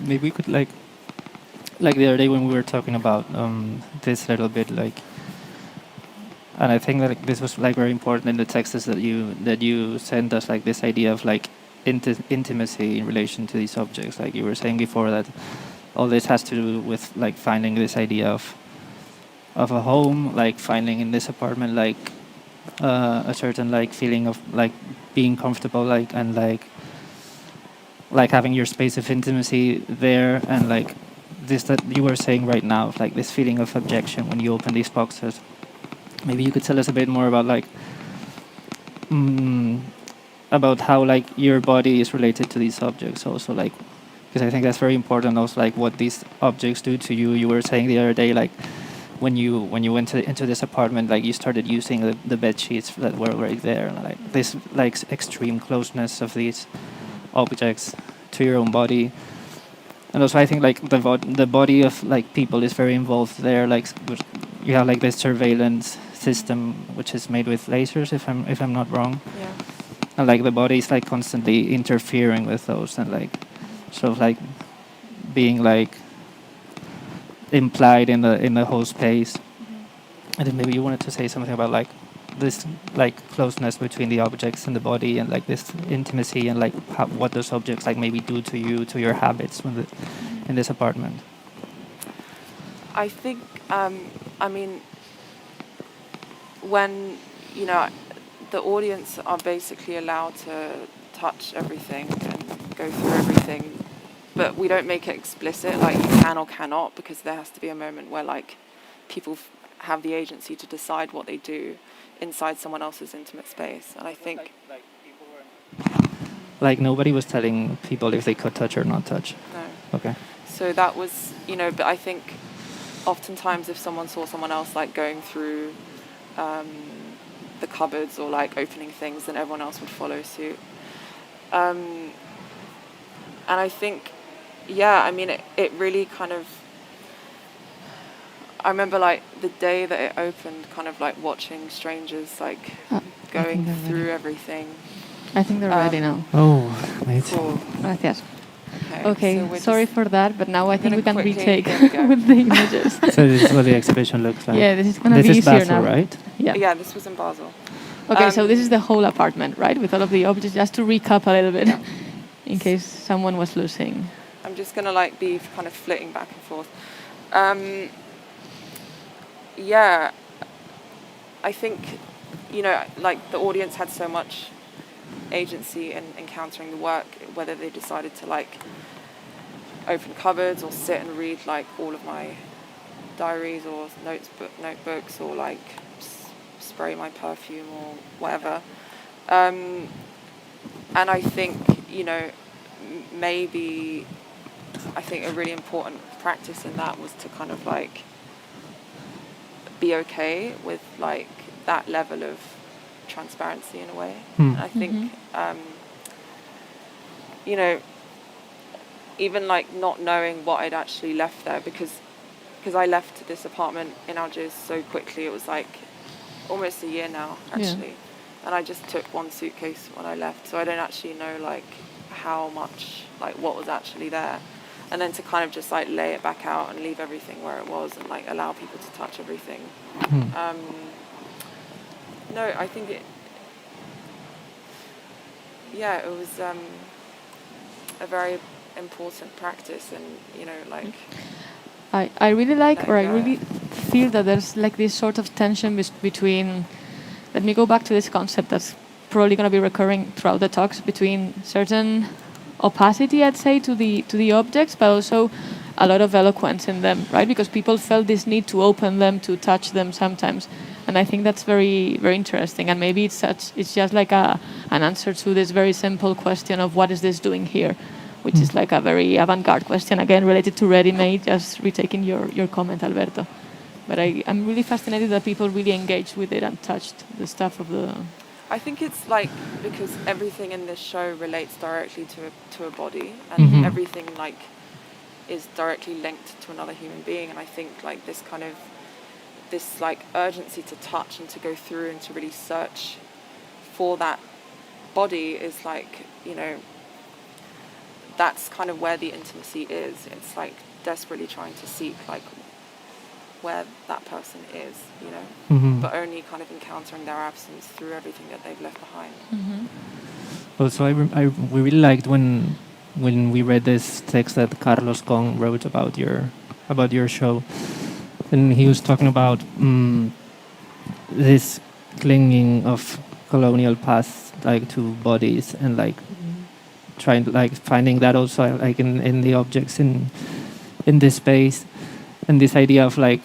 maybe we could like the other day when we were talking about this little bit, like, and I think that this was like very important in the texts that you sent us, like this idea of like intimacy in relation to these objects. Like you were saying before, that all this has to do with like finding this idea of a home, like finding in this apartment like a certain like feeling of like being comfortable, like, and like having your space of intimacy there, and like this that you were saying right now, like this feeling of abjection when you open these boxes. Maybe you could tell us a bit more about like about how like your body is related to these objects also, like, because I think that's very important also, like what these objects do to you. You were saying the other day, like when you went into this apartment, like you started using the bed sheets that were right there, and like this like extreme closeness of these objects to your own body. And also I think like the body of like people is very involved there. Like you have like this surveillance system which is made with lasers, if I'm not wrong. yeah. And like the body is like constantly interfering with those and like sort of like being like implied in the whole space. And then maybe you wanted to say something about like this like closeness between the objects and the body, and like this intimacy, and like what those objects like maybe do to you, to your habits in this apartment. I think, I mean, when, you know, the audience are basically allowed to touch everything and go through everything, but we don't make it explicit, like you can or cannot, because there has to be a moment where like people have the agency to decide what they do inside someone else's intimate space. And I think like nobody was telling people if they could touch or not touch. no. Okay. So that was, you know, but I think oftentimes if someone saw someone else like going through the cupboards or like opening things, then everyone else would follow suit. And I think, yeah, I mean, it really kind of, I remember like the day that it opened, kind of like watching strangers like going through everything. I think they're ready now. Oh, wait. Cool. Gracias. Okay, so Okay, sorry for that, but now I think we can quickly- retake there we go. with the images. So this is what the exhibition looks like. Yeah, this is going to This be is easier Basel, now. right? Yeah. Yeah, this was in Basel. Okay, so this is the whole apartment, right? With all of the objects, just to recap a little bit, in case someone was losing. I'm just going to like be kind of flitting back and forth. Yeah, I think, you know, like the audience had so much agency in encountering the work, whether they decided to like open cupboards or sit and read like all of my diaries or notebooks or like spray my perfume or whatever. And I think, you know, maybe I think a really important practice in that was to kind of like be okay with like that level of transparency in a way. And I think, you know, even like not knowing what I'd actually left there, because I left this apartment in Algiers so quickly, it was like almost a year now actually. And I just took one suitcase when I left, so I don't actually know like how much, like what was actually there. And then to kind of just like lay it back out and leave everything where it was and like allow people to touch everything. No, I think it was a very important practice, and you know, like I really like, or I Yeah. really feel that there's like this sort of tension between, let me go back to this concept that's probably going to be recurring throughout the talks, between certain opacity, I'd say, to the objects, but also a lot of eloquence in them, right? Because people felt this need to open them, to touch them sometimes. And I think that's very, very interesting. And maybe it's just like an answer to this very simple question of what is this doing here, which is like a very avant-garde question, again, related to ready-made, just retaking your comment, Alberto. But I'm really fascinated that people really engaged with it and touched the stuff of the... I think it's like because everything in this show relates directly to a body, and everything like is directly linked to another human being. And I think like this like urgency to touch and to go through and to really search for that body is like, you know, that's kind of where the intimacy is. It's like desperately trying to seek like where that person is, you know, but only kind of encountering their absence through everything that they've left behind. Also, we really liked when we read this text that Carlos Kong wrote about your show, and he was talking about this clinging of colonial past like to bodies, and like trying to like finding that also like in the objects in this space. And this idea of like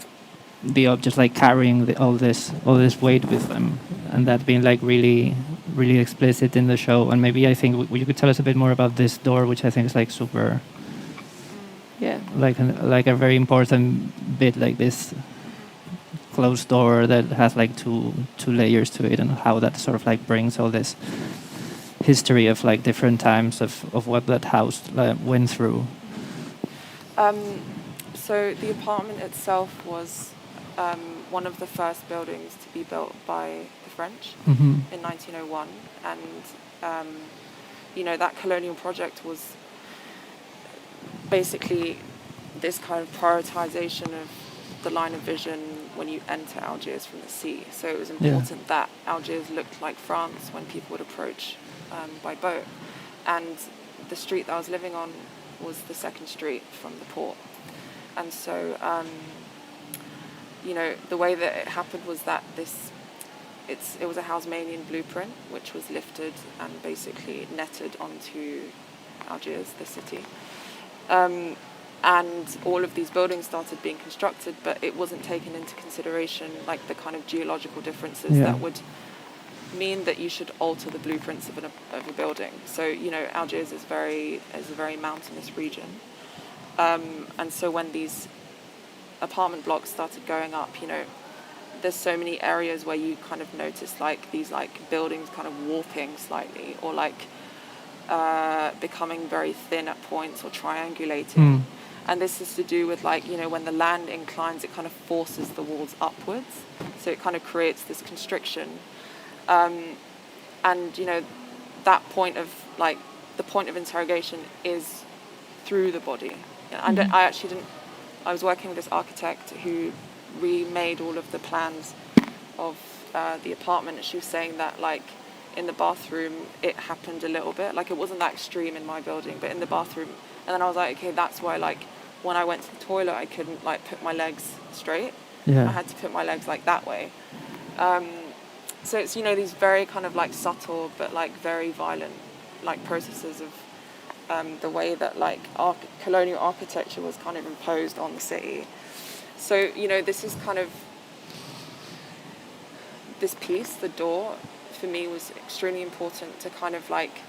the objects like carrying all this weight with them, and that being like really, really explicit in the show. And maybe I think you could tell us a bit more about this door, which I think is like super, like a very important bit, like this closed door that has like two layers to it, and how that sort of like brings all this history of like different times of what that house went through. So the apartment itself was one of the first buildings to be built by the French in 1901, and you know, that colonial project was basically this kind of prioritization of the line of vision when you enter Algiers from the sea. So it was important that Algiers looked like France when people would approach by boat. And the street that I was living on was the second street from the port. And so, the way that it happened was that it was a Haussmannian blueprint, which was lifted and basically netted onto Algiers, the city. And all of these buildings started being constructed, but it wasn't taken into consideration, like the kind of geological differences that would mean that you should alter the blueprints of a building. So, Algiers is a very mountainous region. And so when these apartment blocks started going up, there's so many areas where you kind of notice like these like buildings kind of warping slightly, or like becoming very thin at points or triangulating. And this is to do with like, when the land inclines, it kind of forces the walls upwards. So it kind of creates this constriction. And, that point of like, the point of interrogation is through the body. I was working with this architect who remade all of the plans of the apartment. And she was saying that like in the bathroom, it happened a little bit. Like it wasn't that extreme in my building, but in the bathroom. And then I was like, okay, that's why like when I went to the toilet, I couldn't like put my legs straight. I had to put my legs like that way. So it's, these very kind of like subtle, but like very violent like processes of the way that like colonial architecture was kind of imposed on the city. So, this is kind of, this piece, the door, for me was extremely important to kind of like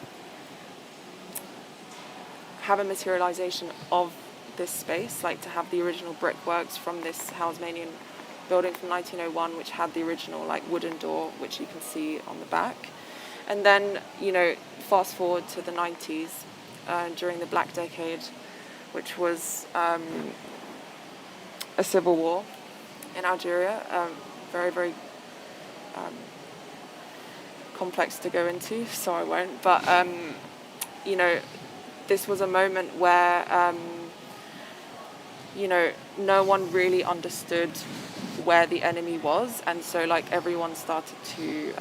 have a materialization of this space, like to have the original brickworks from this Haussmannian building from 1901, which had the original like wooden door, which you can see on the back. And then, fast forward to the 90s, during the Black Decade, which was a civil war in Algeria, very, very complex to go into, so I won't. But, this was a moment where, no one really understood where the enemy was. And so, like, everyone started to,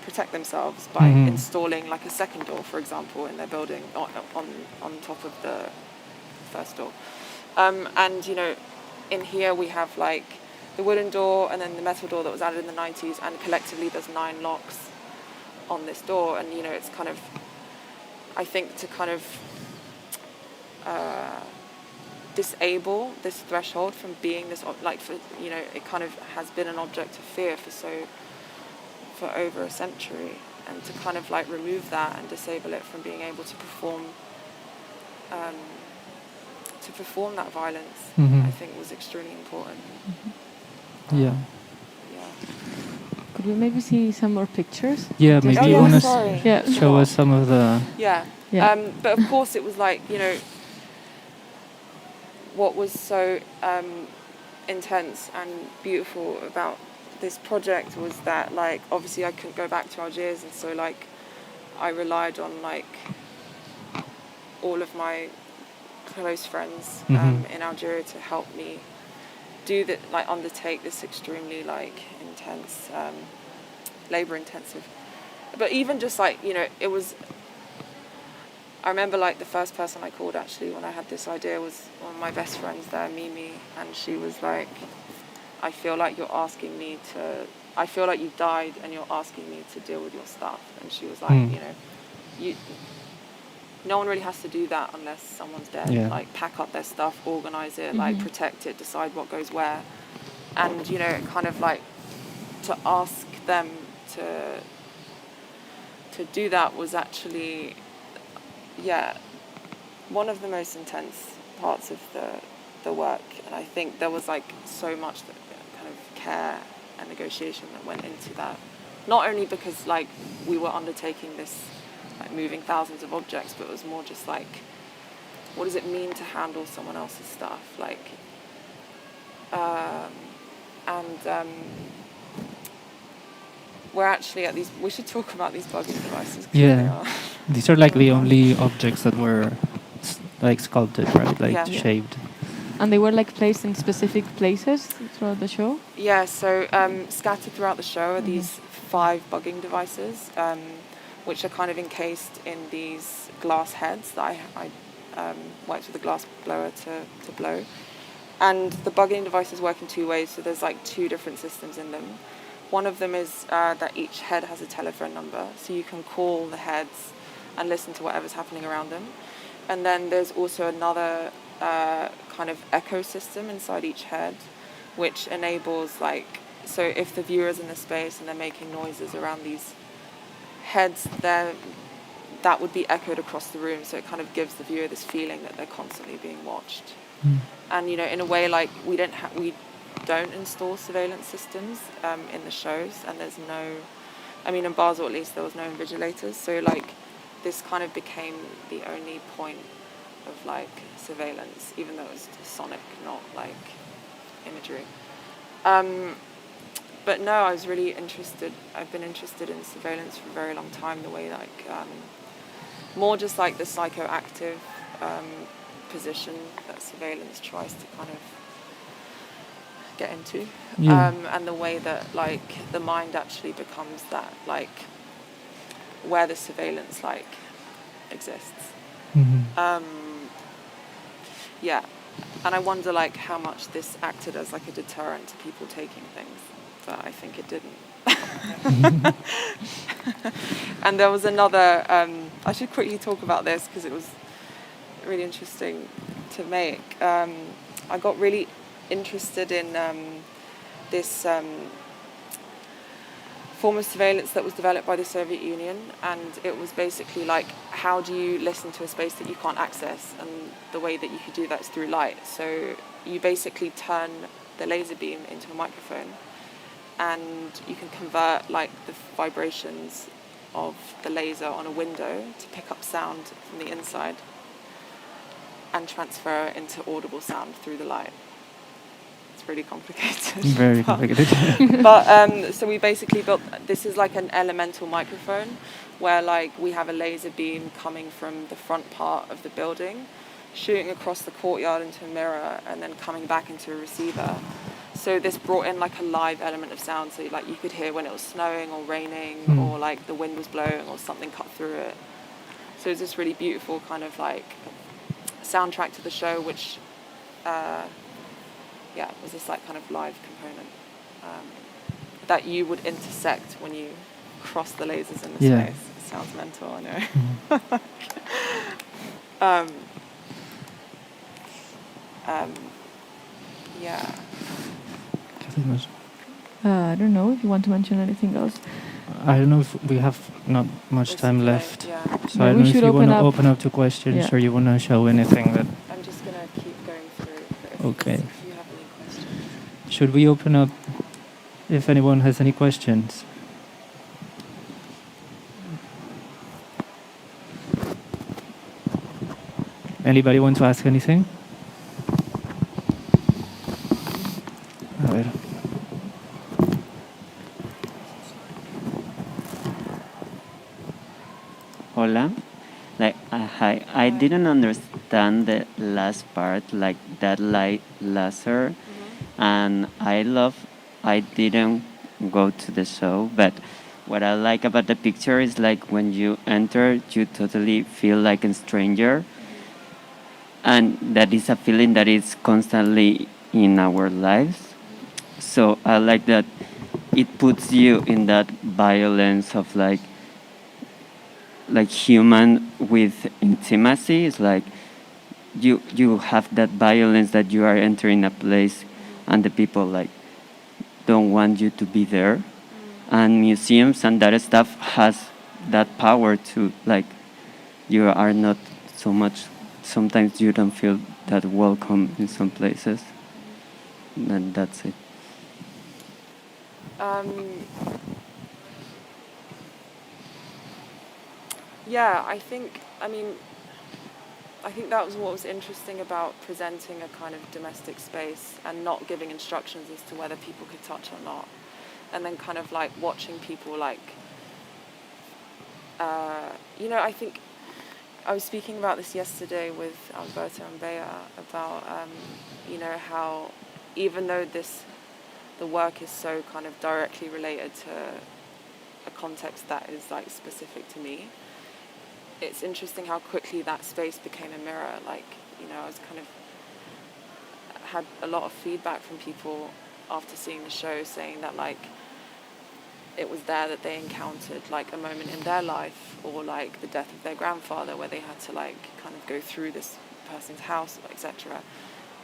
protect themselves by installing, like, a second door, for example, in their building on top of the first door. And, in here we have, like, the wooden door and then the metal door that was added in the 90s, and collectively there's 9 locks on this door. And, it's kind of, I think, to kind of disable this threshold from being this, like, for, it kind of has been an object of fear for over a century, and to kind of like remove that and disable it from being able to perform that violence, I think was extremely important. Could we maybe see some more pictures? Yeah, maybe you want to show us some of the... But of course it was like, what was so intense and beautiful about this project was that, like, obviously I couldn't go back to Algiers, and so, like, I relied on, like, all of my close friends in Algeria to help me do that, like, undertake this extremely, like, intense, labor-intensive. But even just, like, it was... I remember, like, the first person I called, actually, when I had this idea was one of my best friends there, Mimi, and she was like, I feel like you've died and you're asking me to deal with your stuff. And she was like, no one really has to do that unless someone's dead. Like, pack up their stuff, organize it, like, protect it, decide what goes where. And, kind of like, to ask them to do that was actually... one of the most intense parts of the work. And I think there was like so much that kind of care and negotiation that went into that. Not only because like we were undertaking this, like moving thousands of objects, but it was more just like, what does it mean to handle someone else's stuff? Like, we're actually at these, we should talk about these bugging devices. These are like the only objects that were like sculpted, right? Like shaped. And they were like placed in specific places throughout the show? Yeah, so scattered throughout the show are these 5 bugging devices, which are kind of encased in these glass heads that I worked with a glass blower to blow. And the bugging devices work in 2 ways, so there's like 2 different systems in them. One of them is that each head has a telephone number, so you can call the heads and listen to whatever's happening around them. And then there's also another kind of ecosystem inside each head, which enables like, so if the viewer's in the space and they're making noises around these heads, that would be echoed across the room, so it kind of gives the viewer this feeling that they're constantly being watched. And you know, in a way, like we don't install surveillance systems in the shows, and there's no, I mean in Basel at least there was no invigilators, so like this kind of became the only point of like surveillance, even though it was sonic, not like imagery. But no, I was really interested, I've been interested in surveillance for a very long time, the way like, more just like the psychoactive position that surveillance tries to kind of get into. And the way that like the mind actually becomes that like where the surveillance like exists. Yeah, and I wonder like how much this acted as like a deterrent to people taking things, but I think it didn't. And there was another, I should quickly talk about this because it was really interesting to make. I got really interested in this form of surveillance that was developed by the Soviet Union, and it was basically like, how do you listen to a space that you can't access? And the way that you could do that is through light. So you basically turn the laser beam into a microphone, and you can convert like the vibrations of the laser on a window to pick up sound from the inside and transfer it into audible sound through the light. It's really complicated. Very complicated. But so we basically built, this is like an elemental microphone where like we have a laser beam coming from the front part of the building, shooting across the courtyard into a mirror and then coming back into a receiver. So this brought in like a live element of sound, so like you could hear when it was snowing or raining or like the wind was blowing or something cut through it. So it's this really beautiful kind of like soundtrack to the show, which was this like kind of live component that you would intersect when you cross the lasers in the space. It sounds mental, I know. Yeah. I don't know if you want to mention anything else. I don't know if we have not much time left. Yeah. So I don't know if you want to open up to questions or you want to show anything that... I'm just going to keep going through. Okay. If you have any questions. Should we open up if anyone has any questions? Anybody want to ask anything? A ver. Hola. Hi. I didn't understand the last part, like that light laser. And I didn't go to the show, but what I like about the picture is like when you enter, you totally feel like a stranger. And that is a feeling that is constantly in our lives. So I like that it puts you in that violence of like human with intimacy. It's like you have that violence that you are entering a place and the people like don't want you to be there. And museums and that stuff has that power to like, you are not so much, sometimes you don't feel that welcome in some places. And that's it. Yeah, I think that was what was interesting about presenting a kind of domestic space and not giving instructions as to whether people could touch or not. And then kind of like watching people like, I think I was speaking about this yesterday with Alberto and Bea about, how even though the work is so kind of directly related to a context that is like specific to me, it's interesting how quickly that space became a mirror. Like, I was kind of had a lot of feedback from people after seeing the show saying that like it was there that they encountered like a moment in their life, or like the death of their grandfather where they had to like kind of go through this person's house, etc.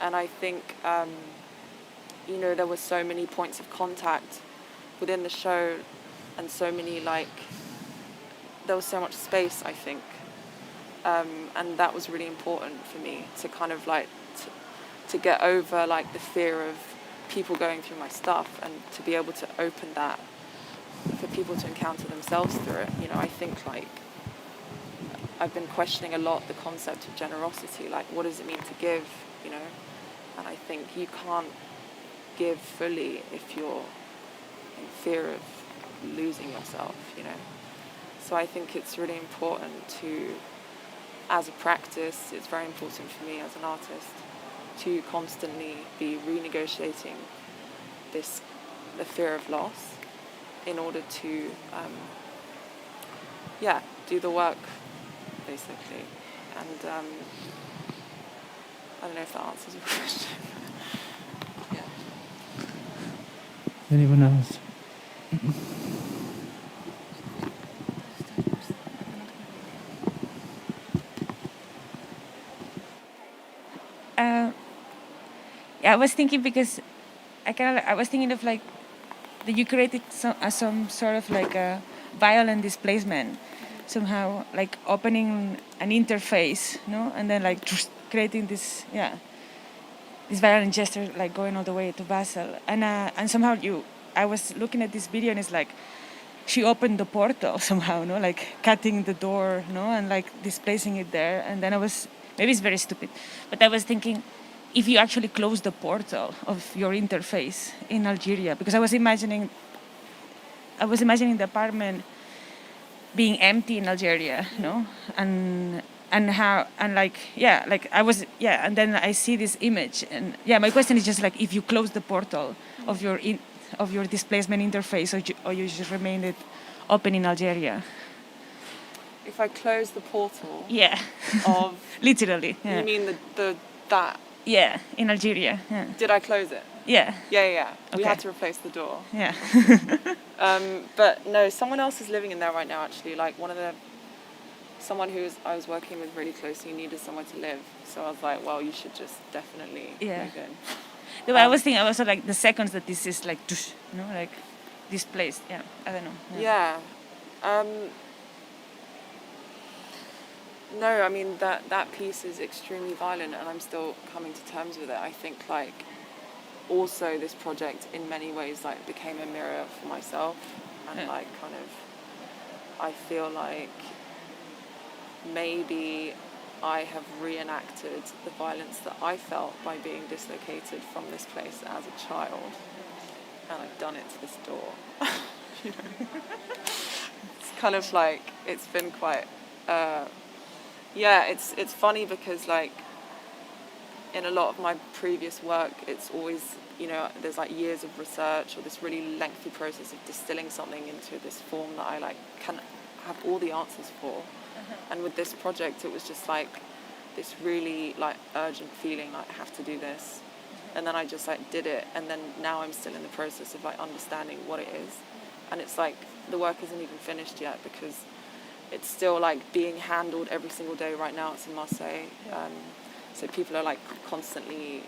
And I think there were so many points of contact within the show, and so many there was so much space, I think, and that was really important for me to kind of like to get over like the fear of people going through my stuff, and to be able to open that for people to encounter themselves through it. I think like I've been questioning a lot the concept of generosity, like what does it mean to give, and I think you can't give fully if you're in fear of losing yourself, So I think it's really important to, as a practice, it's very important for me as an artist to constantly be renegotiating the fear of loss in order to, do the work, basically. And I don't know if that answers your question. Yeah. Anyone else? I was thinking because I was thinking of like that you created some sort of like a violent displacement, somehow like opening an interface, and then like creating this violent gesture, like going all the way to Basel, and somehow I was looking at this video and it's like she opened the portal somehow, like cutting the door, and like displacing it there, and then maybe it's very stupid, but I was thinking, if you actually close the portal of your interface in Algeria, because I was imagining the apartment being empty in Algeria, and then I see this image, and my question is just like, if you close the portal of your displacement interface, or you just remain it open in Algeria. If I close the portal, of literally, you mean that? Yeah, in Algeria. Yeah. Did I close it? Yeah. Yeah. Okay. We had to replace the door. Yeah. But no, someone else is living in there right now, actually. Like someone who I was working with really closely needed somewhere to live. So I was like, well, you should just definitely move in. No, I was thinking also like the seconds that this is like, like displaced. Yeah, I don't know. Yeah. No, I mean, that piece is extremely violent, and I'm still coming to terms with it. I think, like, also this project in many ways, like, became a mirror for myself, and like, kind of, I feel like maybe I have reenacted the violence that I felt by being dislocated from this place as a child, and I've done it to this door. It's kind of like, it's been quite it's funny because like in a lot of my previous work, it's always, there's like years of research or this really lengthy process of distilling something into this form that I like can have all the answers for. And with this project, it was just like this really like urgent feeling like I have to do this. And then I just like did it, and then now I'm still in the process of like understanding what it is. And it's like the work isn't even finished yet because it's still like being handled every single day right now. It's in Marseille. So people are like constantly,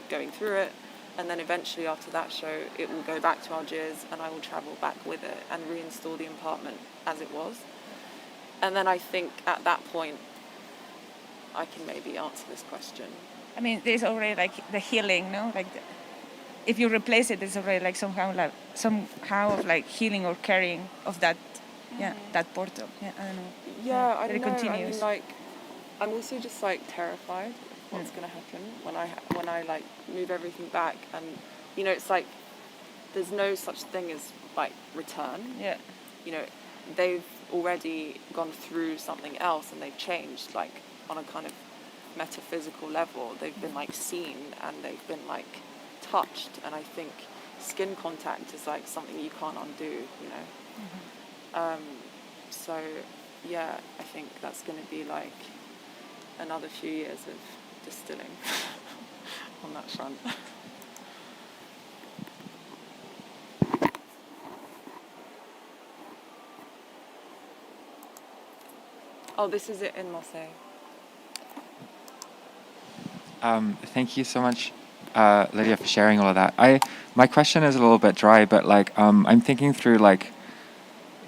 going through it. And then eventually after that show, it will go back to Algiers and I will travel back with it and reinstall the apartment as it was. And then I think at that point, I can maybe answer this question. I mean, there's already like the healing, no? Like if you replace it, there's already like somehow of like healing or carrying of that. Yeah, that portal. Yeah, I don't know. Yeah, I don't know. Continues. I mean, like, I'm also just like terrified of what's gonna happen when I like move everything back, and it's like there's no such thing as like return. Yeah. they've already gone through something else and they've changed, like on a kind of metaphysical level. They've been like seen and they've been like touched, and I think skin contact is like something you can't undo, you know. So yeah, I think that's going to be like another few years of distilling on that front. Oh, this is it in Musée. Thank you so much, Lydia, for sharing all of that. My question is a little bit dry, but like I'm thinking through like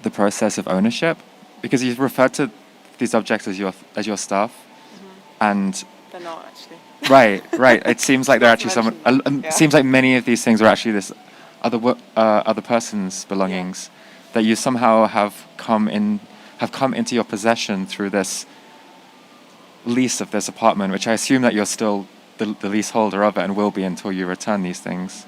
the process of ownership, because you've referred to these objects as your stuff, and They're not actually. Right. It seems like they're actually someone. It seems like many of these things are actually this other person's belongings that you somehow have come into your possession through this lease of this apartment, which I assume that you're still the leaseholder of it and will be until you return these things.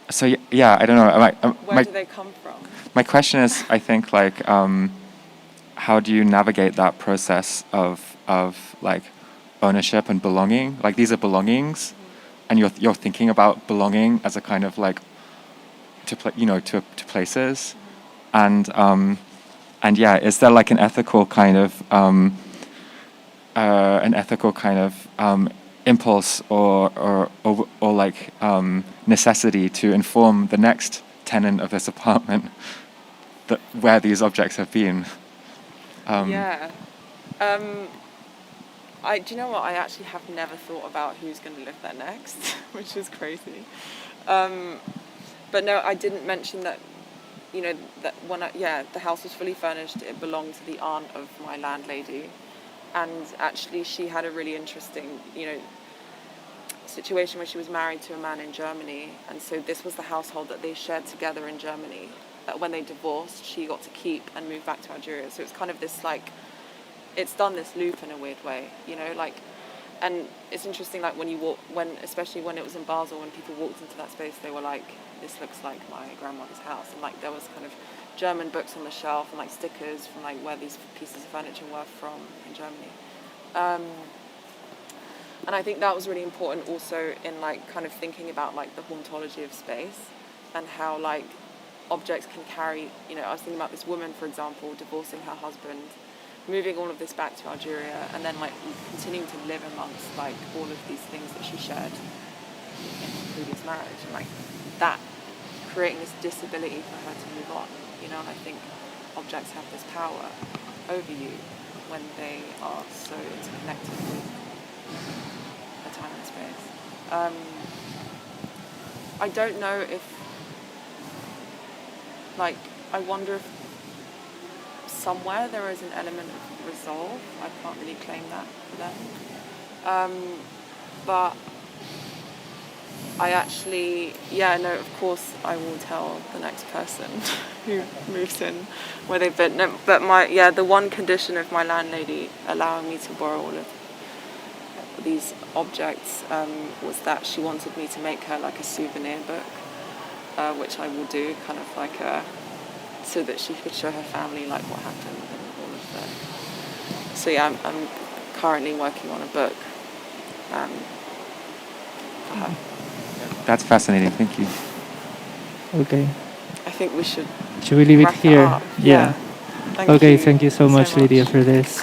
So yeah, I don't know. Where do they come from? My question is, I think, like, how do you navigate that process of like ownership and belonging? Like, these are belongings, and you're thinking about belonging as a kind of like to places, and yeah, is there like an ethical kind of impulse or like necessity to inform the next tenant of this apartment that where these objects have been? Do you know what? I actually have never thought about who's going to live there next, which is crazy. But no, I didn't mention that. You know, that when the house was fully furnished, it belonged to the aunt of my landlady, and actually she had a really interesting, situation where she was married to a man in Germany, and so this was the household that they shared together in Germany. That when they divorced, she got to keep and move back to Algeria. So it's kind of this like, it's done this loop in a weird way, and it's interesting, like especially when it was in Basel, when people walked into that space, they were like, this looks like my grandmother's house, and like there was kind of German books on the shelf and like stickers from like where these pieces of furniture were from in Germany. And I think that was really important also in like kind of thinking about like the hauntology of space and how like objects can carry, I was thinking about this woman, for example, divorcing her husband, moving all of this back to Algeria, and then like continuing to live amongst like all of these things that she shared in her previous marriage, and like that creating this disability for her to move on, and I think objects have this power over you when they are so interconnected with a time and space. I don't know if, like, I wonder if somewhere there is an element of resolve. I can't really claim that for them. But I actually, of course I will tell the next person who moves in where they've been. No, but the one condition of my landlady allowing me to borrow all of these objects was that she wanted me to make her like a souvenir book, which I will do, kind of like so that she could show her family like what happened and all of that. So yeah, I'm currently working on a book for her. That's fascinating. Thank you. Okay. I think we should. Should we leave it here? Yeah. Thank you so much, Lydia, for this.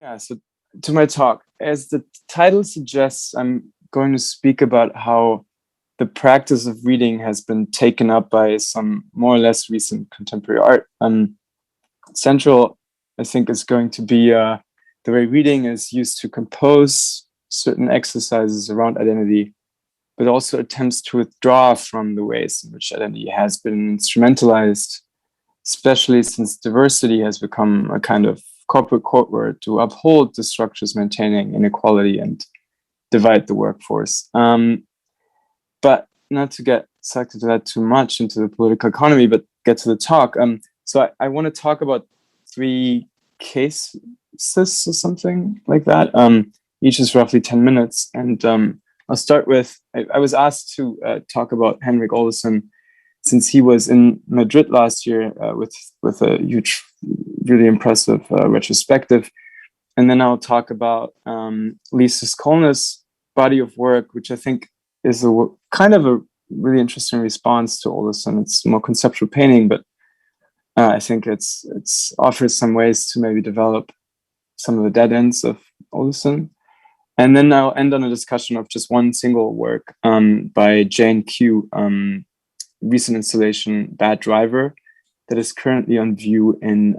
Yeah, so to my talk, as the title suggests, I'm going to speak about how the practice of reading has been taken up by some more or less recent contemporary art. Central, I think, is going to be the way reading is used to compose certain exercises around identity, but also attempts to withdraw from the ways in which identity has been instrumentalized, especially since diversity has become a kind of corporate code word to uphold the structures maintaining inequality and divide the workforce. But not to get sucked into that too much, into the political economy, but get to the talk. So I want to talk about 3 cases or something like that. Each is roughly 10 minutes. And I'll start with, I was asked to talk about Henrik Olesen, since he was in Madrid last year with a huge, really impressive retrospective. And then I'll talk about Lisa Skolna's body of work, which I think is a kind of a really interesting response to Olesen. It's more conceptual painting, but I think it's offers some ways to maybe develop some of the dead ends of Olesen. And then I'll end on a discussion of just one single work by Jane Q, recent installation Bad Driver, that is currently on view in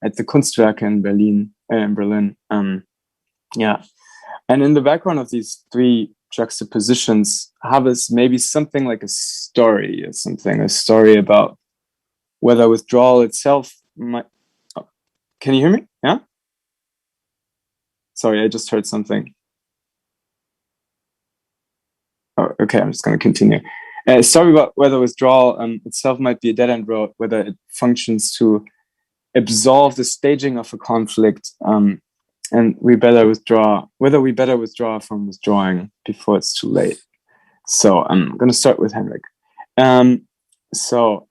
at the Kunstwerke in Berlin. Yeah, and in the background of these 3 juxtapositions, Habes maybe something like a story or something, a story about whether withdrawal itself might. Oh, can you hear me? Yeah. Sorry, I just heard something. Oh, okay, I'm just going to continue. Story about whether withdrawal itself might be a dead-end road, whether it functions to absolve the staging of a conflict, and whether we better withdraw from withdrawing before it's too late. So I'm going to start with Henrik. So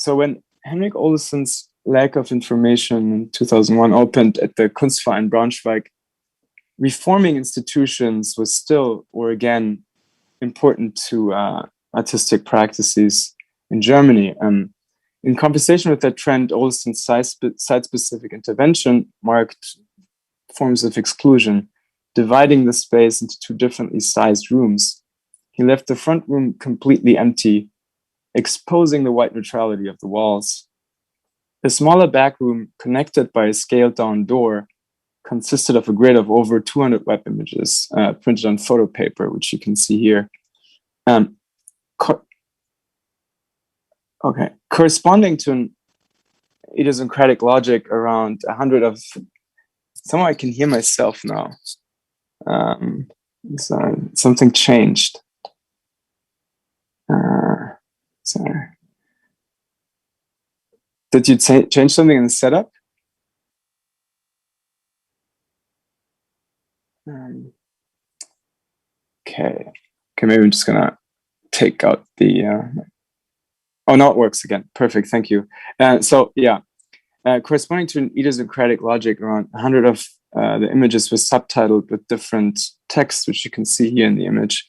when Henrik Olesen's Lack of Information in 2001 opened at the Kunstverein in Braunschweig, reforming institutions was still, or again, important to artistic practices in Germany. In conversation with that trend, Olesen's site-specific intervention marked forms of exclusion, dividing the space into 2 differently sized rooms. He left the front room completely empty, exposing the white neutrality of the walls. The smaller back room, connected by a scaled-down door, consisted of a grid of over 200 web images printed on photo paper, which you can see here. Corresponding to an idiosyncratic logic around 100 of. Somehow I can hear myself now. Sorry, something changed. Sorry. Did you change something in the setup? Okay, maybe I'm just gonna take out the. Oh, now it works again. Perfect, thank you. So yeah, corresponding to an idiosyncratic logic, around 100 of the images were subtitled with different texts, which you can see here in the image,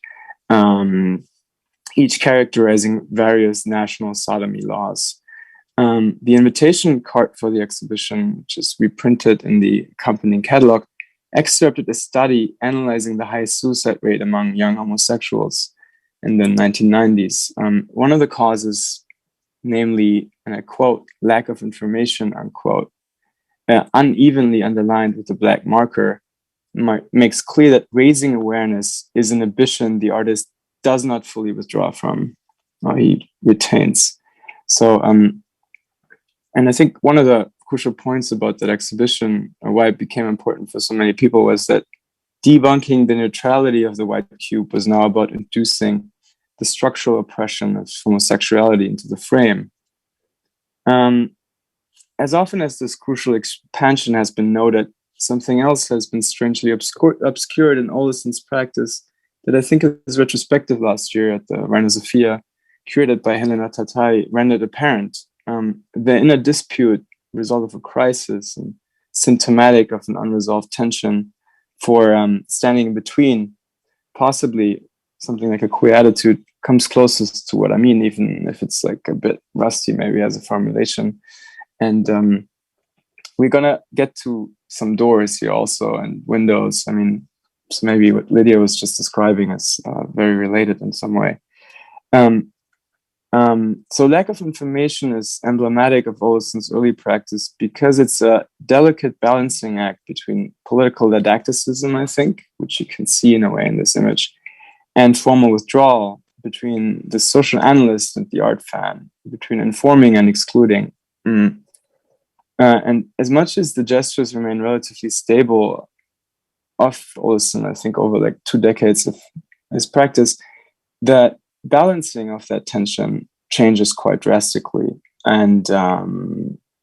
each characterizing various national sodomy laws. The invitation card for the exhibition, which is reprinted in the accompanying catalog, excerpted a study analyzing the high suicide rate among young homosexuals in the 1990s. One of the causes, namely, and I quote, lack of information, unquote, unevenly underlined with a black marker, makes clear that raising awareness is an ambition the artist does not fully withdraw from, or he retains. So, and I think one of the crucial points about that exhibition, or why it became important for so many people, was that debunking the neutrality of the white cube was now about inducing the structural oppression of homosexuality into the frame. As often as this crucial expansion has been noted, something else has been strangely obscured in Olesen's practice that I think his retrospective last year at the Reina Sofia, curated by Helena Tatai, rendered apparent. The inner dispute, result of a crisis and symptomatic of an unresolved tension, for standing in between, possibly something like a queer attitude, comes closest to what I mean, even if it's like a bit rusty maybe as a formulation. And we're gonna get to some doors here also and windows. I mean, so maybe what Lydia was just describing is very related in some way. So lack of information is emblematic of Oleson's early practice because it's a delicate balancing act between political didacticism, I think, which you can see in a way in this image, and formal withdrawal, between the social analyst and the art fan, between informing and excluding. And as much as the gestures remain relatively stable of Oleson, I think over like 2 decades of his practice, that balancing of that tension changes quite drastically and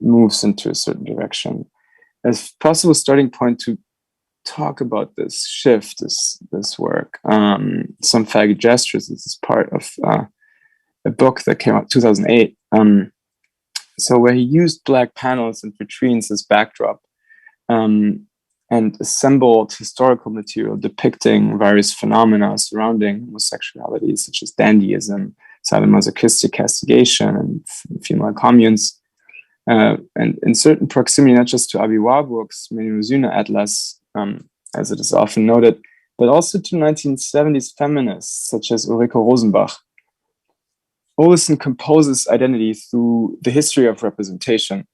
moves into a certain direction. As possible starting point to talk about this shift, this work, Some Faggot Gestures, this is part of a book that came out 2008. So where he used black panels and vitrines as backdrop, and assembled historical material depicting various phenomena surrounding homosexuality, such as dandyism, sadomasochistic castigation, and female communes. And in certain proximity, not just to Abi Warburg's Menüsüne Atlas, as it is often noted, but also to 1970s feminists, such as Ulrike Rosenbach. Oleson composes identity through the history of representation.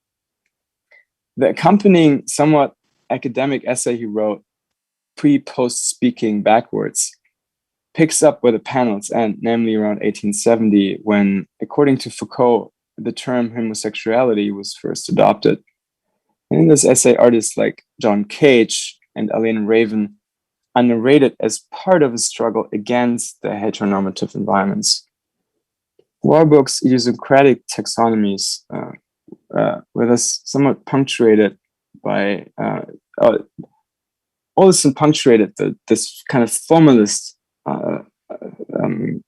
The accompanying, somewhat academic essay he wrote, Pre-Post Speaking Backwards, picks up where the panels end, namely around 1870, when, according to Foucault, the term homosexuality was first adopted. And in this essay, artists like John Cage and Alain Raven are narrated as part of a struggle against the heteronormative environments. Warburg's idiosyncratic taxonomies were thus somewhat punctuated by Oleson punctuated this kind of formalist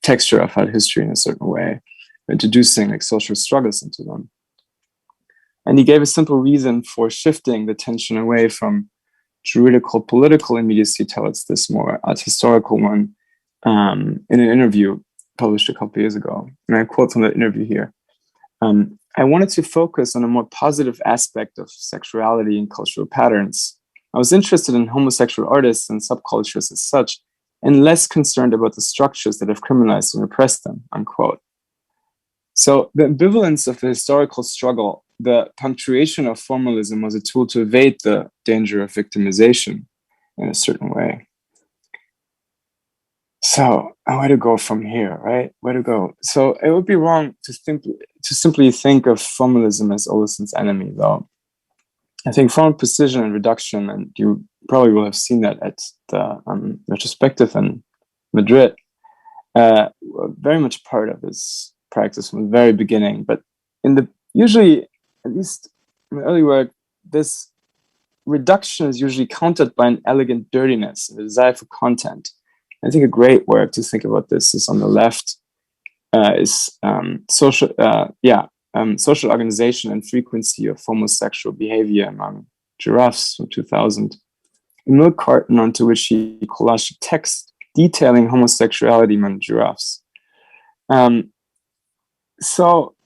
texture of art history in a certain way, introducing like social struggles into them. And he gave a simple reason for shifting the tension away from juridical political immediacy towards this more art historical one in an interview published a couple years ago. And I quote from that interview here. I wanted to focus on a more positive aspect of sexuality and cultural patterns. I was interested in homosexual artists and subcultures as such, and less concerned about the structures that have criminalized and repressed them, unquote. So the ambivalence of the historical struggle, the punctuation of formalism, was a tool to evade the danger of victimization in a certain way. So where to go from here, right? Where to go? So it would be wrong to simply think of formalism as Oleson's enemy, though. I think formal precision and reduction, and you probably will have seen that at the retrospective in Madrid, were very much part of his practice from the very beginning. But usually, at least in the early work, this reduction is usually countered by an elegant dirtiness, a desire for content. I think a great work to think about this is on the left, is social organization and frequency of homosexual behavior among giraffes from 2000. A milk carton onto which he collaged text detailing homosexuality among giraffes. So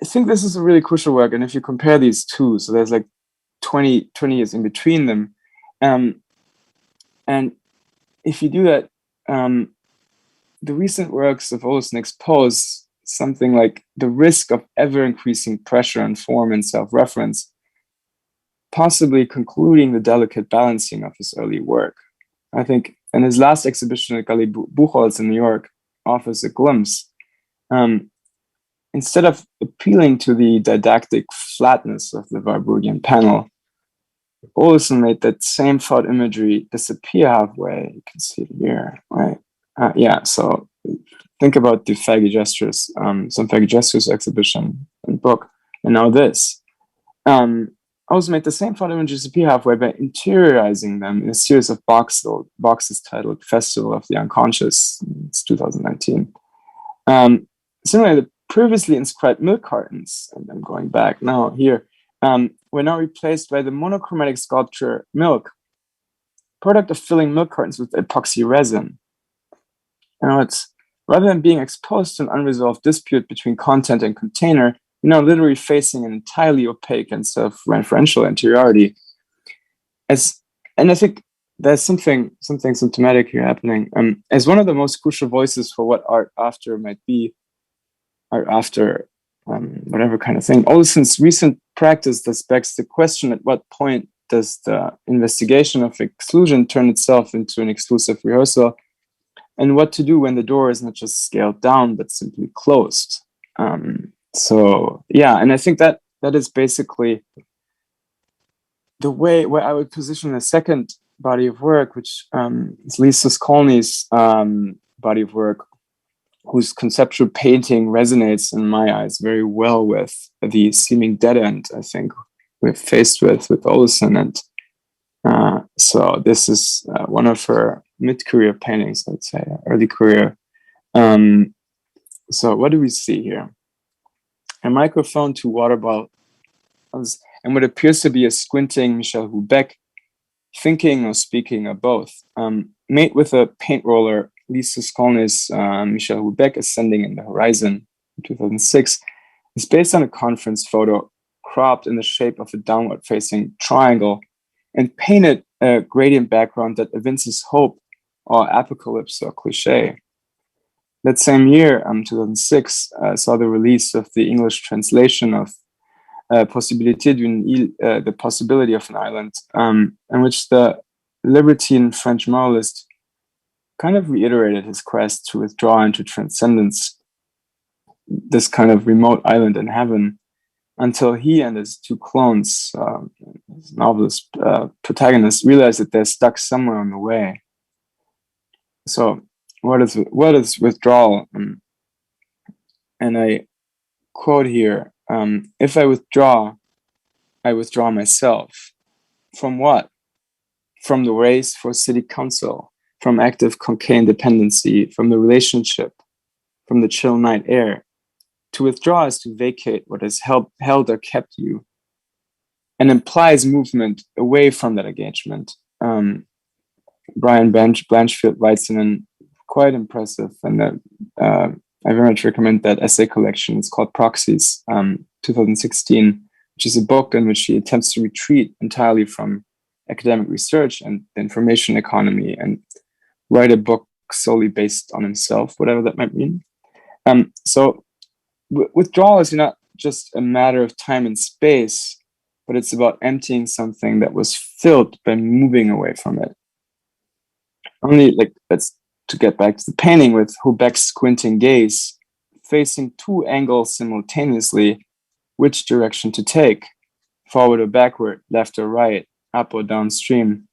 I think this is a really crucial work. And if you compare these two, so there's like 20 years in between them. And if you do that, the recent works of Oleson expose something like the risk of ever-increasing pressure on form and self-reference, possibly concluding the delicate balancing of his early work. I think in his last exhibition at Galerie Buchholz in New York offers a glimpse. Instead of appealing to the didactic flatness of the Warburgian panel, Oleson made that same thought imagery disappear halfway. You can see it here, right? So think about the Faggot Gestures, Some Faggot Gestures exhibition and book, and now this. Oleson made the same thought imagery disappear halfway by interiorizing them in a series of boxes titled Festival of the Unconscious. It's 2019. Similarly, the previously inscribed milk cartons, and I'm going back now here, were now replaced by the monochromatic sculpture Milk, product of filling milk cartons with epoxy resin. Rather than being exposed to an unresolved dispute between content and container, you're now literally facing an entirely opaque and self-referential interiority. and I think there's something symptomatic here happening. As one of the most crucial voices for what art after might be, art after whatever kind of thing, Olson's recent practice thus begs the question: at what point does the investigation of exclusion turn itself into an exclusive rehearsal? And what to do when the door is not just scaled down, but simply closed? So yeah, and I think that is basically the way where I would position the second body of work, which is Lisa Skolny's body of work, whose conceptual painting resonates in my eyes very well with the seeming dead end I think we're faced with Olson. And so this is one of her mid-career paintings, let's say, early career. So what do we see here? A microphone, two water bottles, and what appears to be a squinting Michel Houellebecq, thinking or speaking or both. Made with a paint roller, Lisa Skolny's Michel Houellebecq Ascending in the Horizon in 2006 is based on a conference photo cropped in the shape of a downward-facing triangle and painted a gradient background that evinces hope or apocalypse or cliche. That same year, 2006, saw the release of the English translation of Possibilité d'une île, the possibility of an island, in which the libertine French moralist kind of reiterated his quest to withdraw into transcendence, this kind of remote island in heaven, until he and his two clones, his novelist protagonists, realize that they're stuck somewhere on the way. So what is withdrawal? And I quote here, if I withdraw myself. From what? From the race for city council, from active cocaine dependency, from the relationship, from the chill night air. To withdraw is to vacate what has held or kept you, and implies movement away from that engagement. Brian Blanchfield writes in a quite impressive, and I very much recommend that essay collection. It's called Proxies, 2016, which is a book in which he attempts to retreat entirely from academic research and the information economy and write a book solely based on himself, whatever that might mean. So withdrawal is not just a matter of time and space, but it's about emptying something that was filled by moving away from it. That's to get back to the painting with Houellebecq's squinting gaze, facing two angles simultaneously, which direction to take, forward or backward, left or right, up or downstream.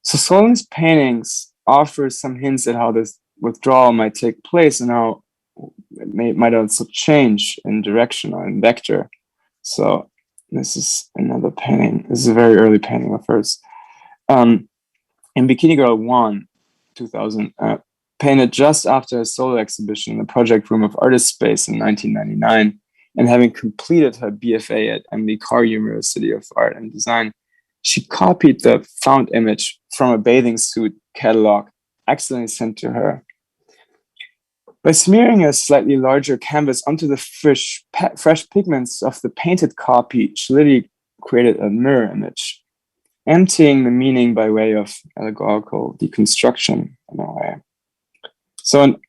So Skolny's paintings offer some hints at how this withdrawal might take place and how it might also change in direction or in vector. So this is another painting. This is a very early painting of hers. In Bikini Girl 1, 2000, painted just after a solo exhibition in the project room of Artist Space in 1999, and having completed her BFA at Emily Carr University of Art and Design, she copied the found image from a bathing suit catalog accidentally sent to her. By smearing a slightly larger canvas onto the fresh pigments of the painted copy, she literally created a mirror image, emptying the meaning by way of allegorical deconstruction in a way. So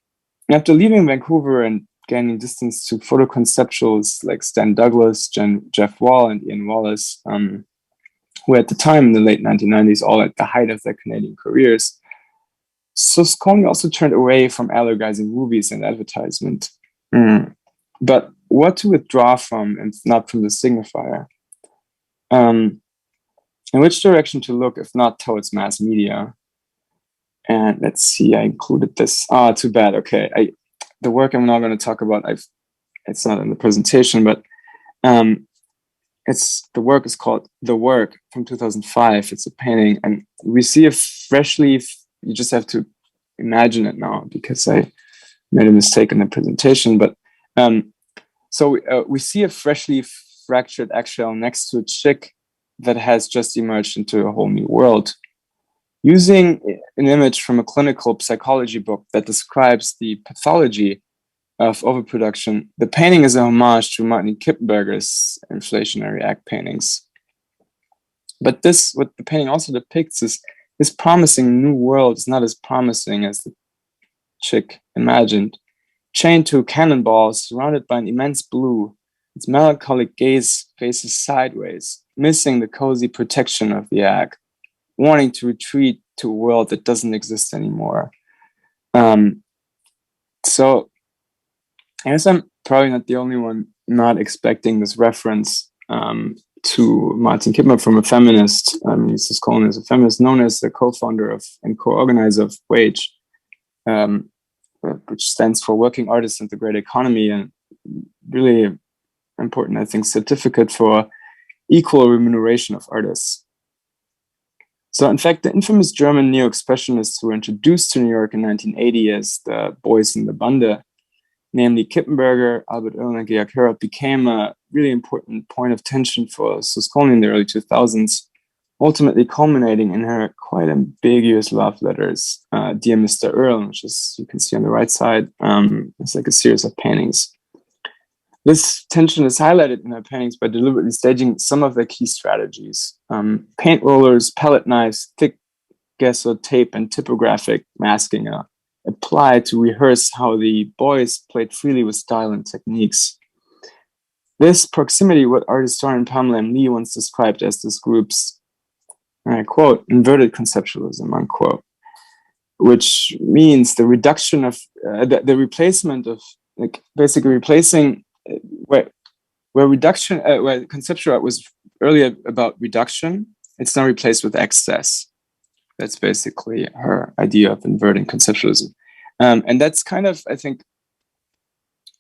after leaving Vancouver and gaining distance to photoconceptuals like Stan Douglas, Jeff Wall, and Ian Wallace, who at the time in the late 1990s, all at the height of their Canadian careers, so Skolny also turned away from allegorizing movies and advertisement. But what to withdraw from and not from the signifier? In which direction to look if not towards mass media? And let's see, I included this. Too bad. Okay, the work I'm now going to talk about, it's not in the presentation, but the work is called The Work from 2005. It's a painting, and we see a freshly. You just have to imagine it now because I made a mistake in the presentation. But so we see a freshly fractured eggshell next to a chick that has just emerged into a whole new world. Using an image from a clinical psychology book that describes the pathology of overproduction, the painting is a homage to Martin Kippenberger's Inflationary Act paintings. But this, what the painting also depicts, is this promising new world is not as promising as the chick imagined. Chained to cannonballs, surrounded by an immense blue, its melancholic gaze faces sideways, missing the cozy protection of the egg, wanting to retreat to a world that doesn't exist anymore. So I guess I'm probably not the only one not expecting this reference to Martin Kipper from a feminist. Mrs. Cohen is a feminist, known as the co-founder of and co-organizer of WAGE, which stands for Working Artists and the Great Economy, and really important, I think, certificate for equal remuneration of artists. So in fact, the infamous German neo-expressionists who were introduced to New York in 1980 as the boys in the Bande, namely Kippenberger, Albert Oehlen, and Georg Herold, became a really important point of tension for Suskolny in the early 2000s, ultimately culminating in her quite ambiguous love letters, Dear Mr. Earl, which is, you can see on the right side, it's like a series of paintings. This tension is highlighted in her paintings by deliberately staging some of their key strategies. Paint rollers, palette knives, thick gesso tape, and typographic masking are applied to rehearse how the boys played freely with style and techniques. This proximity, what art historian Pamela M. Lee once described as this group's, and I quote, inverted conceptualism, unquote, which means the reduction of, the replacement of, like, basically replacing where conceptual art was earlier about reduction, it's now replaced with excess. That's basically her idea of inverting conceptualism. And that's kind of, I think,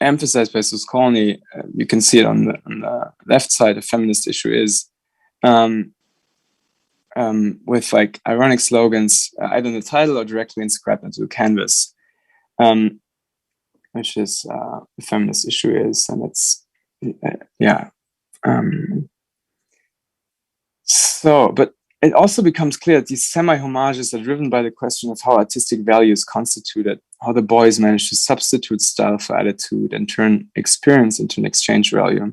emphasized by Suskolny. You can see it on the left side, a feminist issue is, with like ironic slogans, either in the title or directly inscribed into the canvas. Which is the feminist issue is, and it's so, but it also becomes clear that these semi-homages are driven by the question of how artistic value is constituted, how the boys manage to substitute style for attitude and turn experience into an exchange value.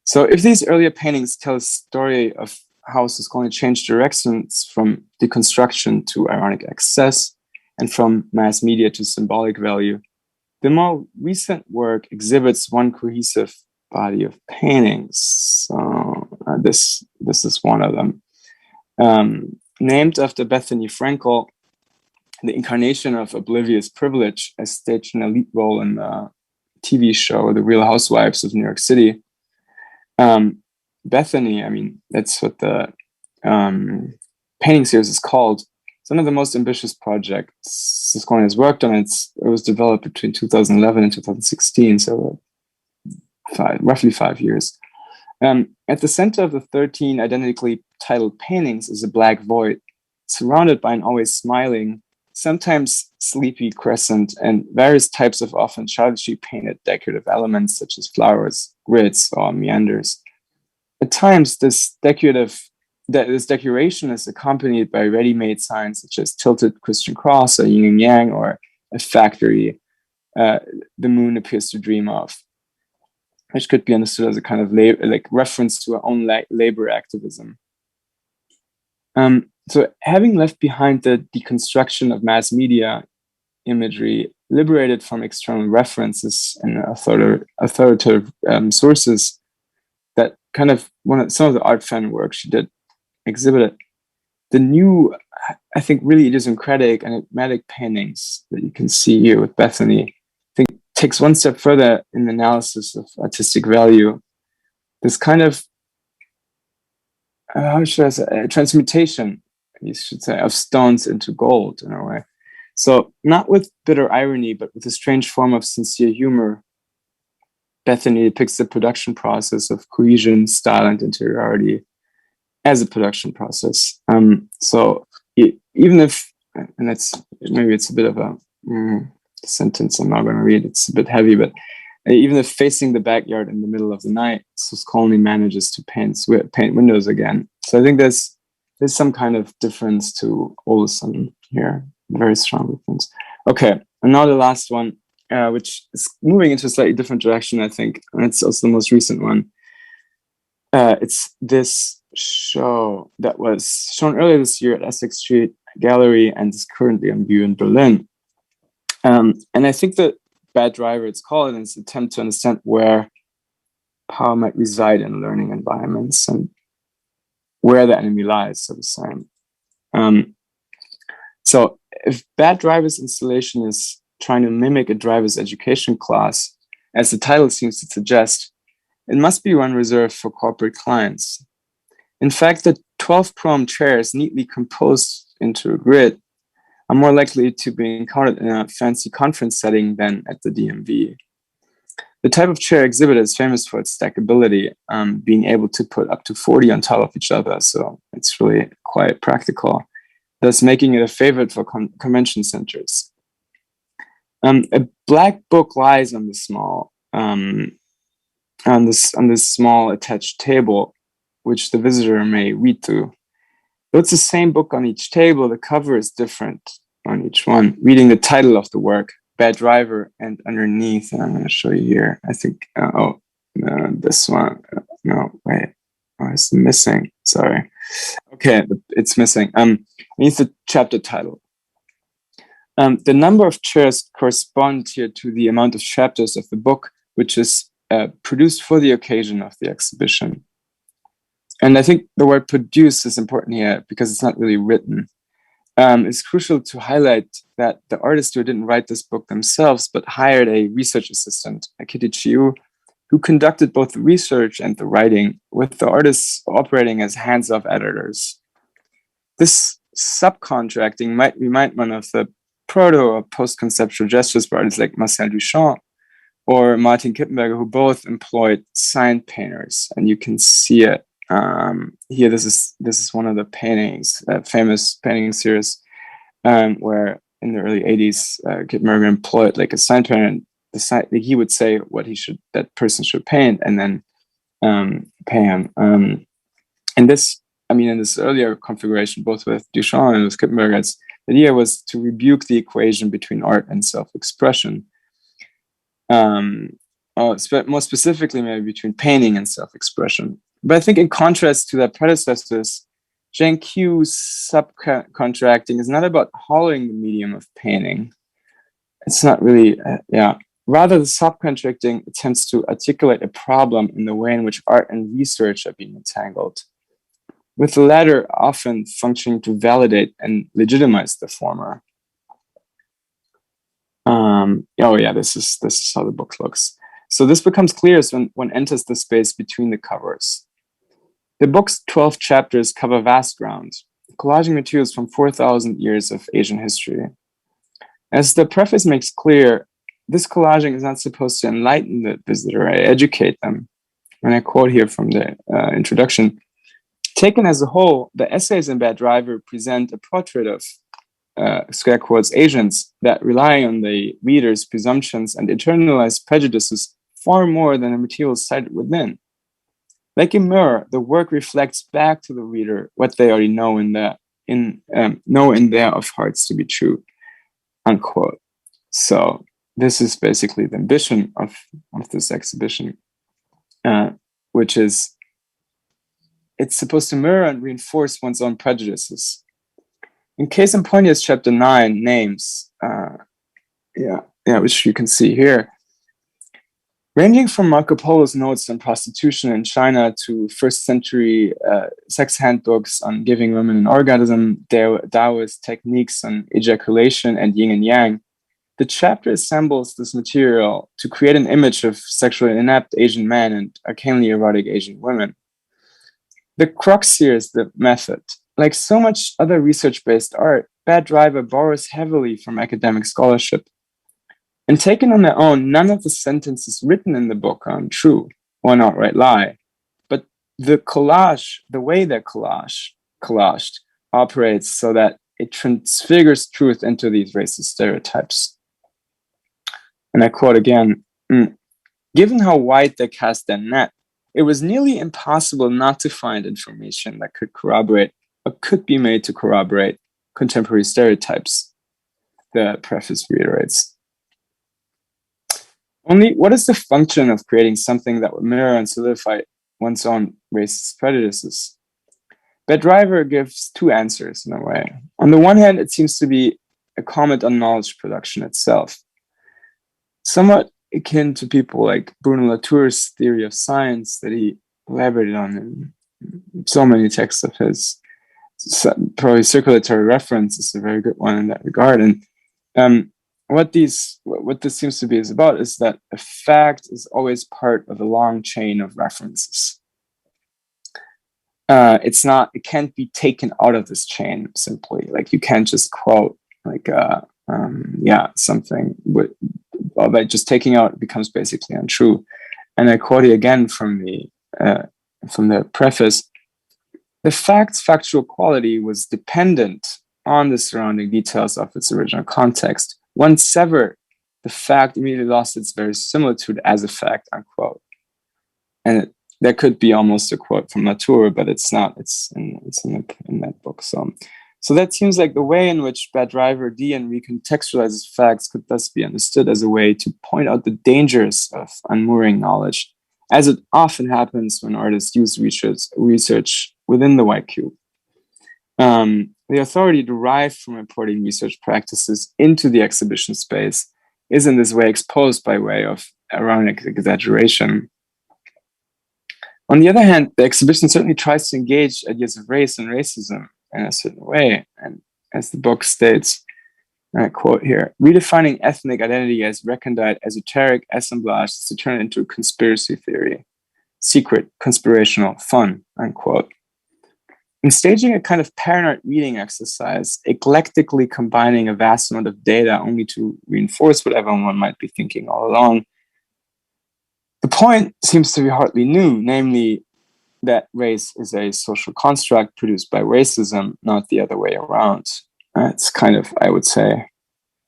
So if these earlier paintings tell a story of how Suskolny changed directions from deconstruction to ironic excess and from mass media to symbolic value, the more recent work exhibits one cohesive body of paintings. So this is one of them. Named after Bethany Frankel, the incarnation of oblivious privilege, as staged an elite role in the TV show The Real Housewives of New York City. Bethany, I mean, that's what the painting series is called. It's one of the most ambitious projects Suskolny has worked on. It was developed between 2011 and 2016, so roughly 5 years. At the center of the 13 identically titled paintings is a black void, surrounded by an always smiling, sometimes sleepy crescent and various types of often childishly painted decorative elements such as flowers, grids, or meanders. At times, this decoration is accompanied by ready-made signs such as tilted Christian cross, a yin and yang, or a factory the moon appears to dream of, which could be understood as a kind of reference to our own labor activism. So having left behind the deconstruction of mass media imagery, liberated from external references and authoritative sources, that kind of some of the art fan work she did exhibited the new, I think, really idiosyncratic and enigmatic paintings that you can see here with Bethany. I think takes one step further in the analysis of artistic value. This kind of, how should I say, transmutation, you should say, of stones into gold in a way. So not with bitter irony, but with a strange form of sincere humor, Bethany depicts the production process of cohesion, style, and interiority as a production process. So even if, and that's, maybe it's a bit of a sentence I'm not going to read, it's a bit heavy, but even if facing the backyard in the middle of the night, Suskolny manages to paint windows again. So I think there's some kind of difference to Olson here, very strong difference. Okay, and now the last one, which is moving into a slightly different direction, I think, and it's also the most recent one. It's this show that was shown earlier this year at Essex Street Gallery and is currently on view in Berlin. And I think that Bad Driver, it's called, in its attempt to understand where power might reside in learning environments and where the enemy lies, so to say. So if Bad Driver's installation is trying to mimic a driver's education class, as the title seems to suggest, it must be one reserved for corporate clients. In fact, the 12 chrome chairs neatly composed into a grid are more likely to be encountered in a fancy conference setting than at the DMV. The type of chair exhibited is famous for its stackability, being able to put up to 40 on top of each other, so it's really quite practical, thus making it a favorite for convention centers. A black book lies on the small, on this small attached table, which the visitor may read through. Though it's the same book on each table, the cover is different on each one, reading the title of the work, Bad Driver, and underneath, and I'm going to show you here, I think, this one, no, wait, oh, it's missing, sorry. Okay, it's missing. Underneath the chapter title. The number of chairs correspond here to the amount of chapters of the book, which is produced for the occasion of the exhibition. And I think the word produced is important here because it's not really written. It's crucial to highlight that the artists who didn't write this book themselves, but hired a research assistant, Kitty Chiu, who conducted both the research and the writing, with the artists operating as hands-off editors. This subcontracting might remind one of the proto or post-conceptual gestures by artists like Marcel Duchamp or Martin Kippenberger, who both employed sign painters, and you can see it. Here, this is one of the paintings, famous painting series, where in the early 80s, Kippenberger employed like a sign painter, and he would say what that person should paint, and then pay him. And this, in this earlier configuration, both with Duchamp and with Kippenberger, the idea was to rebuke the equation between art and self-expression. More specifically, maybe between painting and self-expression. But I think in contrast to their predecessors, Zhang Qiu's subcontracting is not about hollowing the medium of painting. It's not really, Rather, the subcontracting attempts to articulate a problem in the way in which art and research are being entangled, with the latter often functioning to validate and legitimize the former. This is how the book looks. So this becomes clear when one enters the space between the covers. The book's 12 chapters cover vast ground, collaging materials from 4,000 years of Asian history. As the preface makes clear, this collaging is not supposed to enlighten the visitor or educate them. And I quote here from the introduction, taken as a whole, the essays in Bad Driver present a portrait of scare quotes Asians that rely on the reader's presumptions and internalized prejudices far more than the materials cited within. Like a mirror, the work reflects back to the reader what they already know in their of hearts to be true, unquote. So this is basically the ambition of this exhibition, which is it's supposed to mirror and reinforce one's own prejudices. In case in point is chapter 9, names, which you can see here. Ranging from Marco Polo's notes on prostitution in China to first century sex handbooks on giving women an orgasm, Taoist techniques on ejaculation and yin and yang, the chapter assembles this material to create an image of sexually inept Asian men and arcanely erotic Asian women. The crux here is the method. Like so much other research-based art, Bad Driver borrows heavily from academic scholarship. And taken on their own, none of the sentences written in the book are untrue or an outright lie. But the collage, the way they're collaged, operates so that it transfigures truth into these racist stereotypes. And I quote again, given how wide they cast their net, it was nearly impossible not to find information that could corroborate or could be made to corroborate contemporary stereotypes, the preface reiterates. Only what is the function of creating something that would mirror and solidify one's own racist prejudices? Bad Driver gives two answers in a way. On the one hand, it seems to be a comment on knowledge production itself, somewhat akin to people like Bruno Latour's theory of science that he elaborated on in so many texts of his. Probably circulatory reference is a very good one in that regard. And what this seems to be is about is that a fact is always part of a long chain of references. It can't be taken out of this chain simply. Like you can't just quote like something by just taking out, it becomes basically untrue. And I quote it again from the preface. The fact's factual quality was dependent on the surrounding details of its original context. Once severed, the fact immediately lost its verisimilitude as a fact, unquote. And that could be almost a quote from Latour, but it's not. It's in that book. So that seems like the way in which Bad Driver D and recontextualizes facts could thus be understood as a way to point out the dangers of unmooring knowledge, as it often happens when artists use research within the white cube. The authority derived from importing research practices into the exhibition space is in this way exposed by way of ironic exaggeration. On the other hand, the exhibition certainly tries to engage ideas of race and racism in a certain way. And as the book states, and I quote here, redefining ethnic identity as recondite esoteric assemblage is to turn it into a conspiracy theory, secret, conspirational, fun, unquote. In staging a kind of paranoid reading exercise, eclectically combining a vast amount of data only to reinforce what everyone might be thinking all along, the point seems to be hardly new, namely that race is a social construct produced by racism, not the other way around. It's kind of, I would say,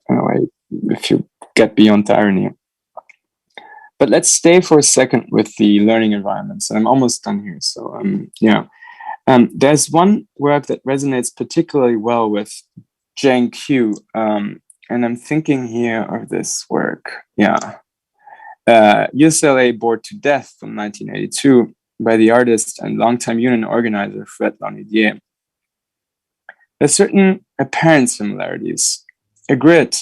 in a way, if you get beyond the irony. But let's stay for a second with the learning environments. I'm almost done here, so there's one work that resonates particularly well with Jane Q, and I'm thinking here of this work, UCLA Bored to Death from 1982 by the artist and longtime union organizer Fred Lanidier. There's certain apparent similarities, a grid,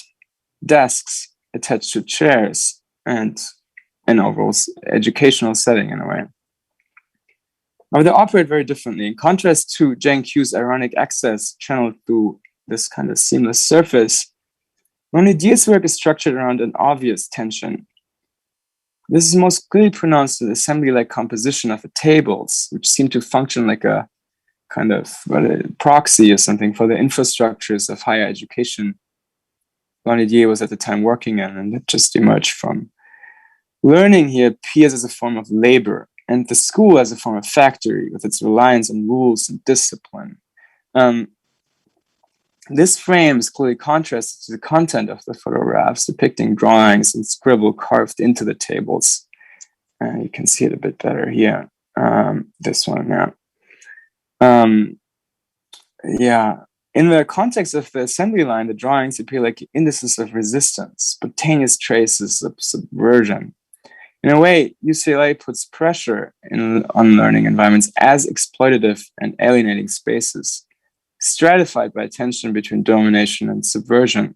desks attached to chairs, and an overall educational setting in a way. Now, they operate very differently. In contrast to Jane Q's ironic access channeled through this kind of seamless surface, Lanidier's work is structured around an obvious tension. This is most clearly pronounced in the assembly-like composition of the tables, which seem to function like a kind of a proxy or something for the infrastructures of higher education Lanidier was at the time working in, and it just emerged from. Learning here appears as a form of labor, and the school as a form of factory with its reliance on rules and discipline. This frame is clearly contrasted to the content of the photographs, depicting drawings and scribble carved into the tables. You can see it a bit better here. This one, In the context of the assembly line, the drawings appear like indices of resistance, spontaneous traces of subversion. In a way, UCLA puts pressure on learning environments as exploitative and alienating spaces, stratified by tension between domination and subversion.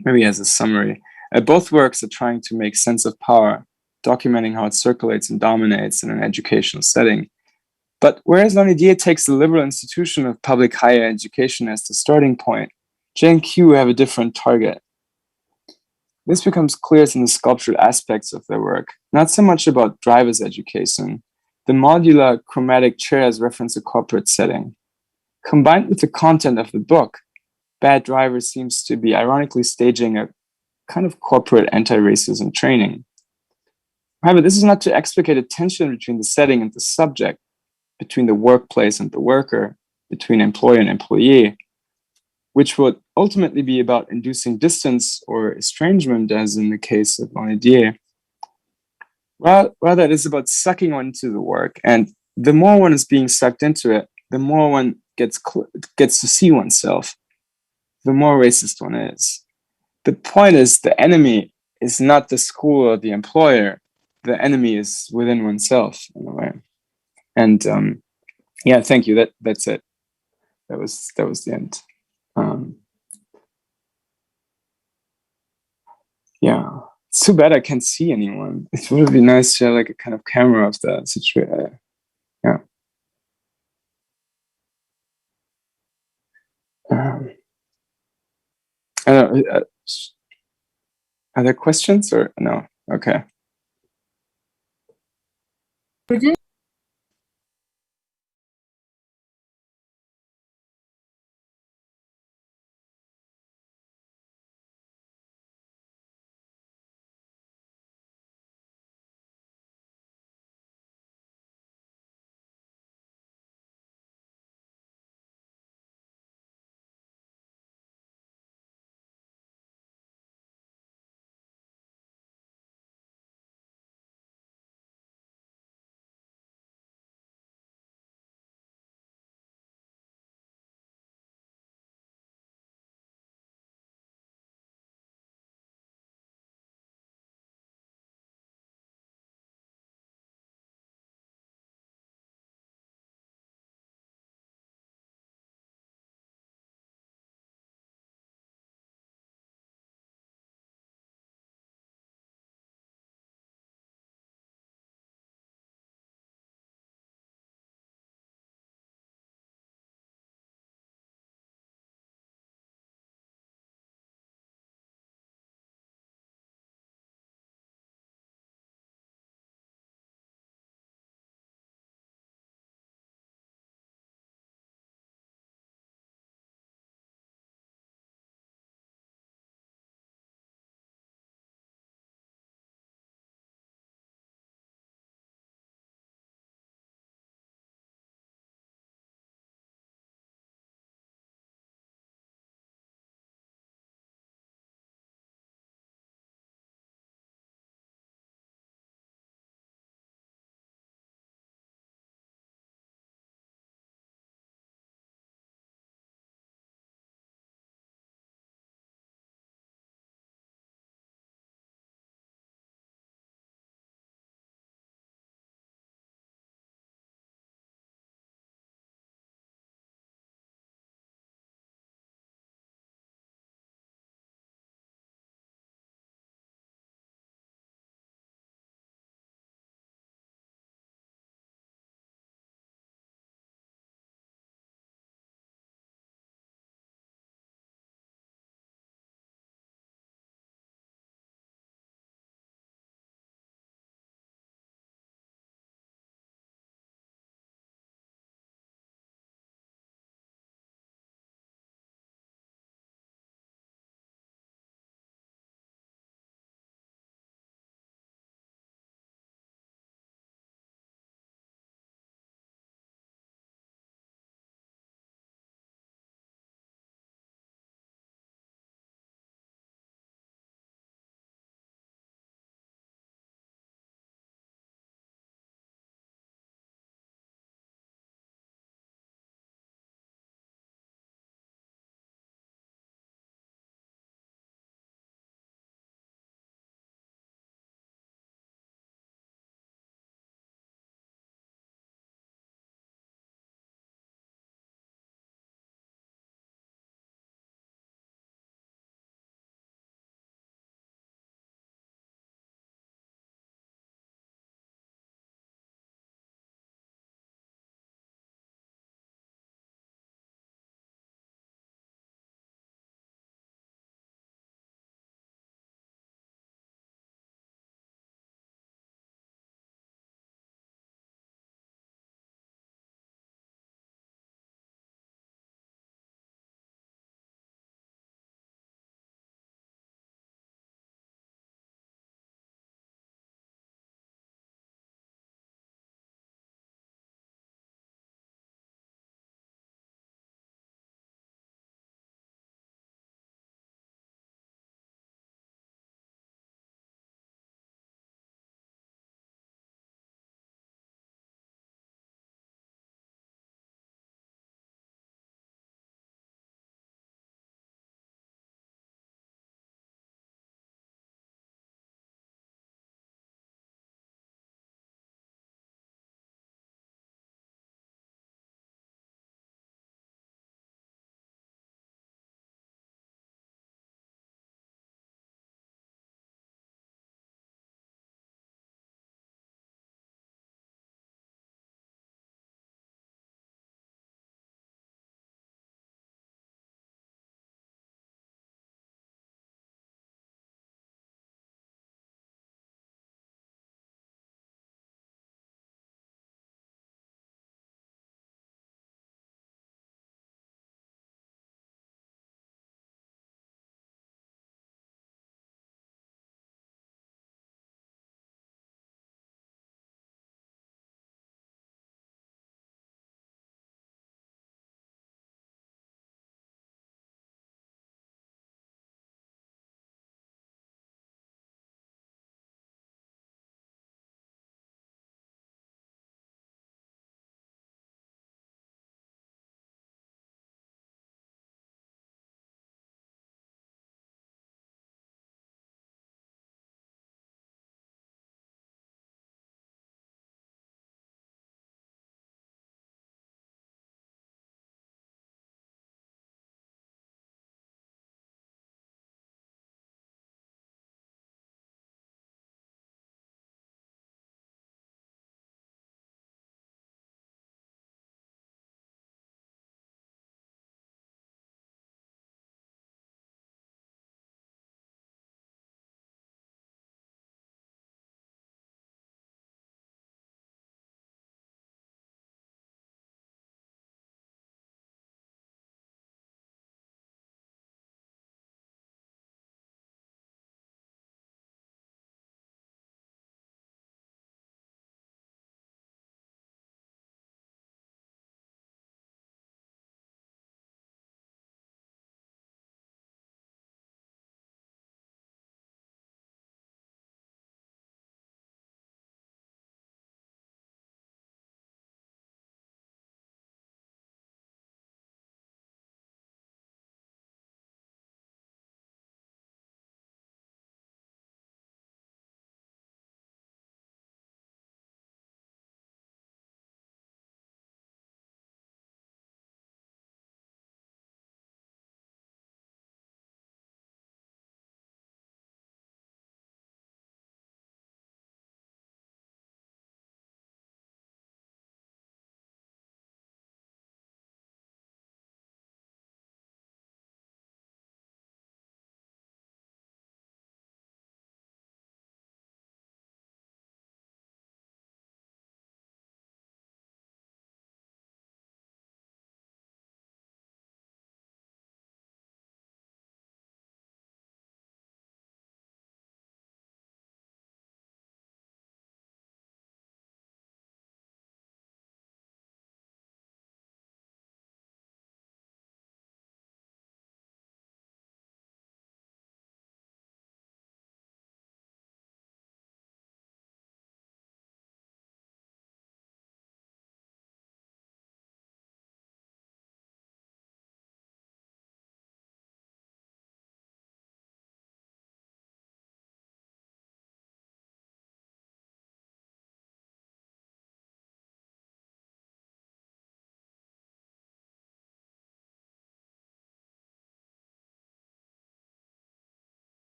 Maybe as a summary, both works are trying to make sense of power, documenting how it circulates and dominates in an educational setting. But whereas Lanidier takes the liberal institution of public higher education as the starting point, Jane Q have a different target. This becomes clear in the sculptural aspects of their work, not so much about driver's education. The modular chromatic chairs reference a corporate setting. Combined with the content of the book, Bad Driver seems to be ironically staging a kind of corporate anti-racism training. However, this is not to explicate a tension between the setting and the subject, between the workplace and the worker, between employer and employee, which would ultimately be about inducing distance or estrangement, as in the case of Lanidier. Rather, it is about sucking one into the work, and the more one is being sucked into it, the more one gets to see oneself, the more racist one is. The point is, the enemy is not the school or the employer. The enemy is within oneself, in a way. And Yeah, thank you. That's it. That was the end. Yeah, it's too bad I can't see anyone. It would be nice to have like a kind of camera of the situation. Yeah. I don't know, are there questions or no? Okay.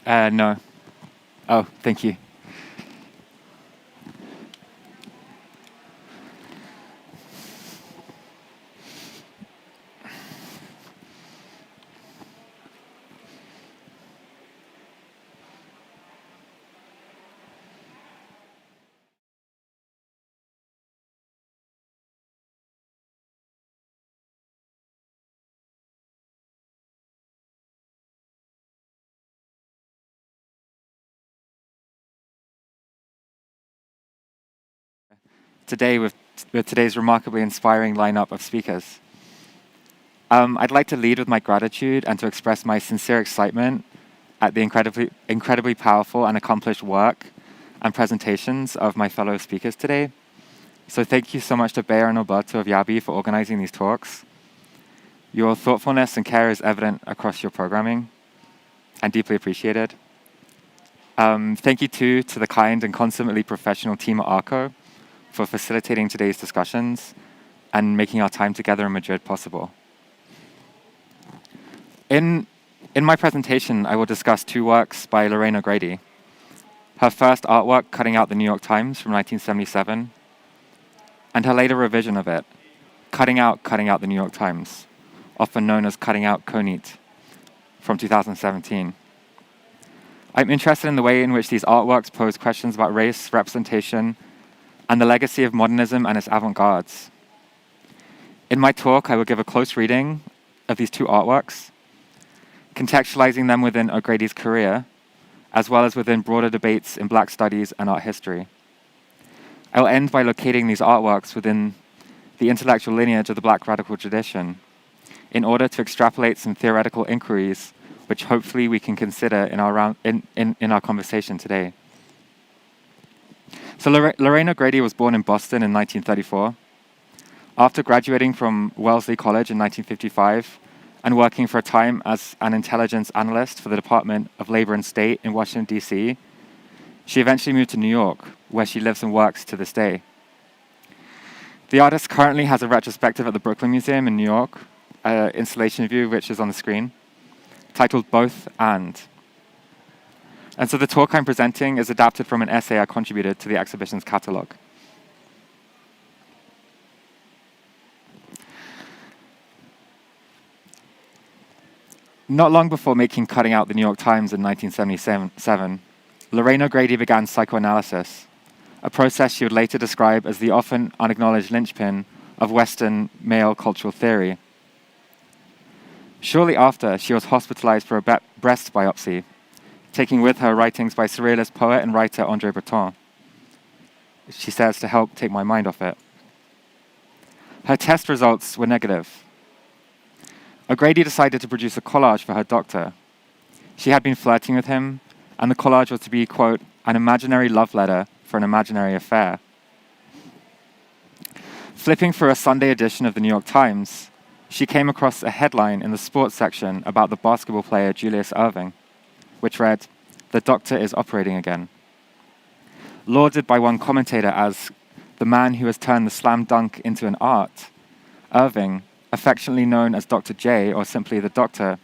No. Oh, thank you. Today with today's remarkably inspiring lineup of speakers. I'd like to lead with my gratitude and to express my sincere excitement at the incredibly powerful and accomplished work and presentations of my fellow speakers today. So thank you so much to Bea and Alberto of Yaby for organizing these talks. Your thoughtfulness and care is evident across your programming and deeply appreciated. Thank you too to the kind and consummately professional team at ARCO for facilitating today's discussions and making our time together in Madrid possible. In my presentation, I will discuss two works by Lorraine O'Grady. Her first artwork, Cutting Out the New York Times from 1977, and her later revision of it, Cutting Out the New York Times, often known as Cutting Out Konit, from 2017. I'm interested in the way in which these artworks pose questions about race, representation, and the legacy of modernism and its avant-gardes. In my talk, I will give a close reading of these two artworks, contextualizing them within O'Grady's career, as well as within broader debates in Black studies and art history. I will end by locating these artworks within the intellectual lineage of the Black radical tradition, in order to extrapolate some theoretical inquiries, which hopefully we can consider in our conversation today. So Lorraine O'Grady was born in Boston in 1934. After graduating from Wellesley College in 1955 and working for a time as an intelligence analyst for the Department of Labor and State in Washington, D.C., she eventually moved to New York, where she lives and works to this day. The artist currently has a retrospective at the Brooklyn Museum in New York, installation view which is on the screen, titled Both and. And so the talk I'm presenting is adapted from an essay I contributed to the exhibition's catalogue. Not long before making Cutting Out the New York Times in 1977, Lorraine O'Grady began psychoanalysis, a process she would later describe as the often unacknowledged linchpin of Western male cultural theory. Shortly after, she was hospitalized for a breast biopsy, taking with her writings by surrealist poet and writer André Breton, she says, to help take my mind off it. Her test results were negative. O'Grady decided to produce a collage for her doctor. She had been flirting with him, and the collage was to be, quote, an imaginary love letter for an imaginary affair. Flipping through a Sunday edition of the New York Times, she came across a headline in the sports section about the basketball player Julius Erving, which read, "The doctor is operating again." Lauded by one commentator as the man who has turned the slam dunk into an art, Erving, affectionately known as Dr. J, or simply the Doctor,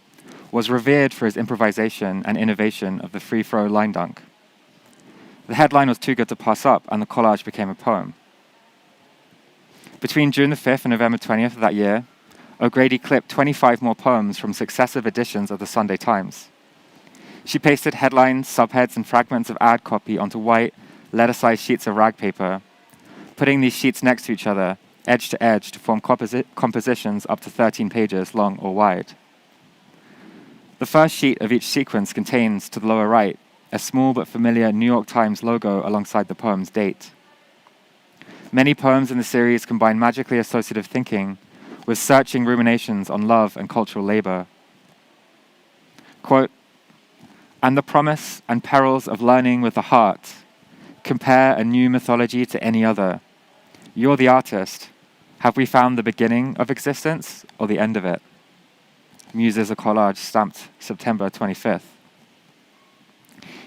was revered for his improvisation and innovation of the free throw line dunk. The headline was too good to pass up, and the collage became a poem. Between June the 5th and November 20th of that year, O'Grady clipped 25 more poems from successive editions of the Sunday Times. She pasted headlines, subheads, and fragments of ad copy onto white, letter-sized sheets of rag paper, putting these sheets next to each other, edge to edge, to form compositions up to 13 pages long or wide. The first sheet of each sequence contains, to the lower right, a small but familiar New York Times logo alongside the poem's date. Many poems in the series combine magically associative thinking with searching ruminations on love and cultural labor. Quote, "And the promise and perils of learning with the heart. Compare a new mythology to any other. You're the artist. Have we found the beginning of existence or the end of it?" Muses a collage stamped September 25th.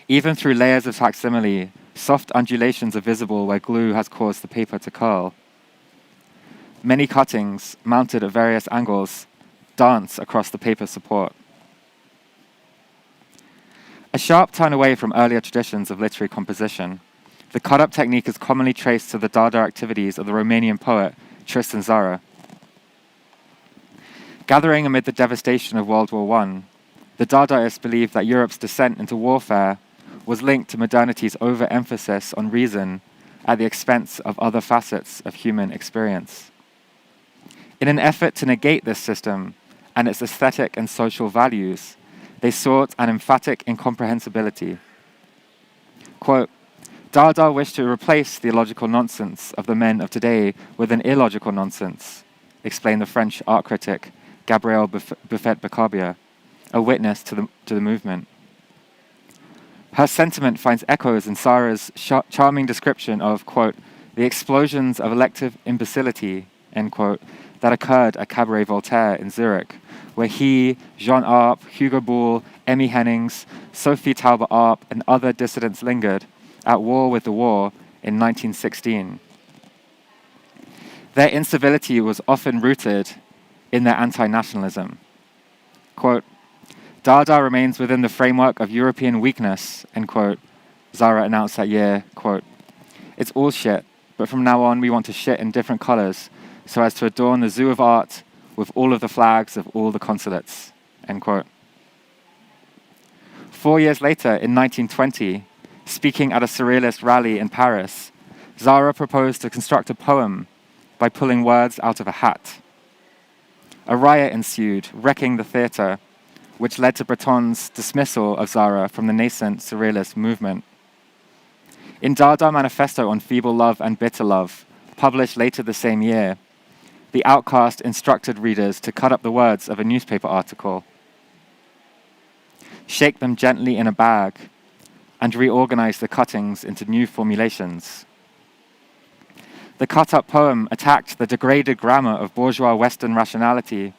Even through layers of facsimile, soft undulations are visible where glue has caused the paper to curl. Many cuttings, mounted at various angles, dance across the paper support. A sharp turn away from earlier traditions of literary composition, the cut-up technique is commonly traced to the Dada activities of the Romanian poet Tristan Tzara. Gathering amid the devastation of World War I, the Dadaists believed that Europe's descent into warfare was linked to modernity's overemphasis on reason at the expense of other facets of human experience. In an effort to negate this system and its aesthetic and social values, they sought an emphatic incomprehensibility. Quote, Dada wished to replace the illogical nonsense of the men of today with an illogical nonsense, explained the French art critic Gabrielle Buffet-Bacarbia, a witness to the movement. Her sentiment finds echoes in Tzara's charming description of, quote, the explosions of elective imbecility, end quote, that occurred at Cabaret Voltaire in Zurich, where he, Jean Arp, Hugo Boll, Emmy Hennings, Sophie Taube-Arp, and other dissidents lingered, at war with the war, in 1916. Their incivility was often rooted in their anti-nationalism. Quote, Dada remains within the framework of European weakness, end quote, Tzara announced that year, quote, it's all shit, but from now on we want to shit in different colors so as to adorn the zoo of art with all of the flags of all the consulates, end quote. 4 years later, in 1920, speaking at a surrealist rally in Paris, Tzara proposed to construct a poem by pulling words out of a hat. A riot ensued, wrecking the theatre, which led to Breton's dismissal of Tzara from the nascent surrealist movement. In Dada Manifesto on Feeble Love and Bitter Love, published later the same year, the outcast instructed readers to cut up the words of a newspaper article, shake them gently in a bag, and reorganize the cuttings into new formulations. The cut-up poem attacked the degraded grammar of bourgeois Western rationality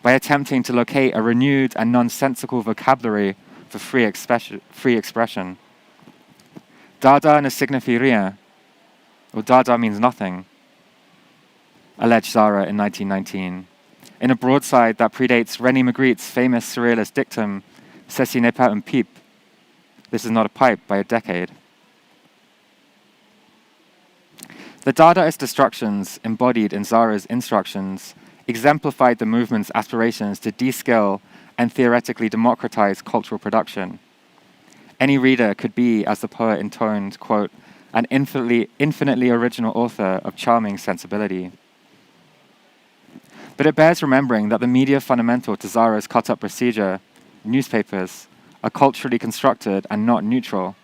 by attempting to locate a renewed and nonsensical vocabulary for free expression. Dada ne signifie rien, or Dada means nothing, alleged Tzara in 1919, in a broadside that predates René Magritte's famous surrealist dictum, Ceci n'est pas un pipe, this is not a pipe, by a decade. The Dadaist destructions embodied in Tzara's instructions exemplified the movement's aspirations to de-skill and theoretically democratize cultural production. Any reader could be, as the poet intoned, quote, an infinitely original author of charming sensibility. But it bears remembering that the media fundamental to Tzara's cut-up procedure, newspapers, are culturally constructed and not neutral.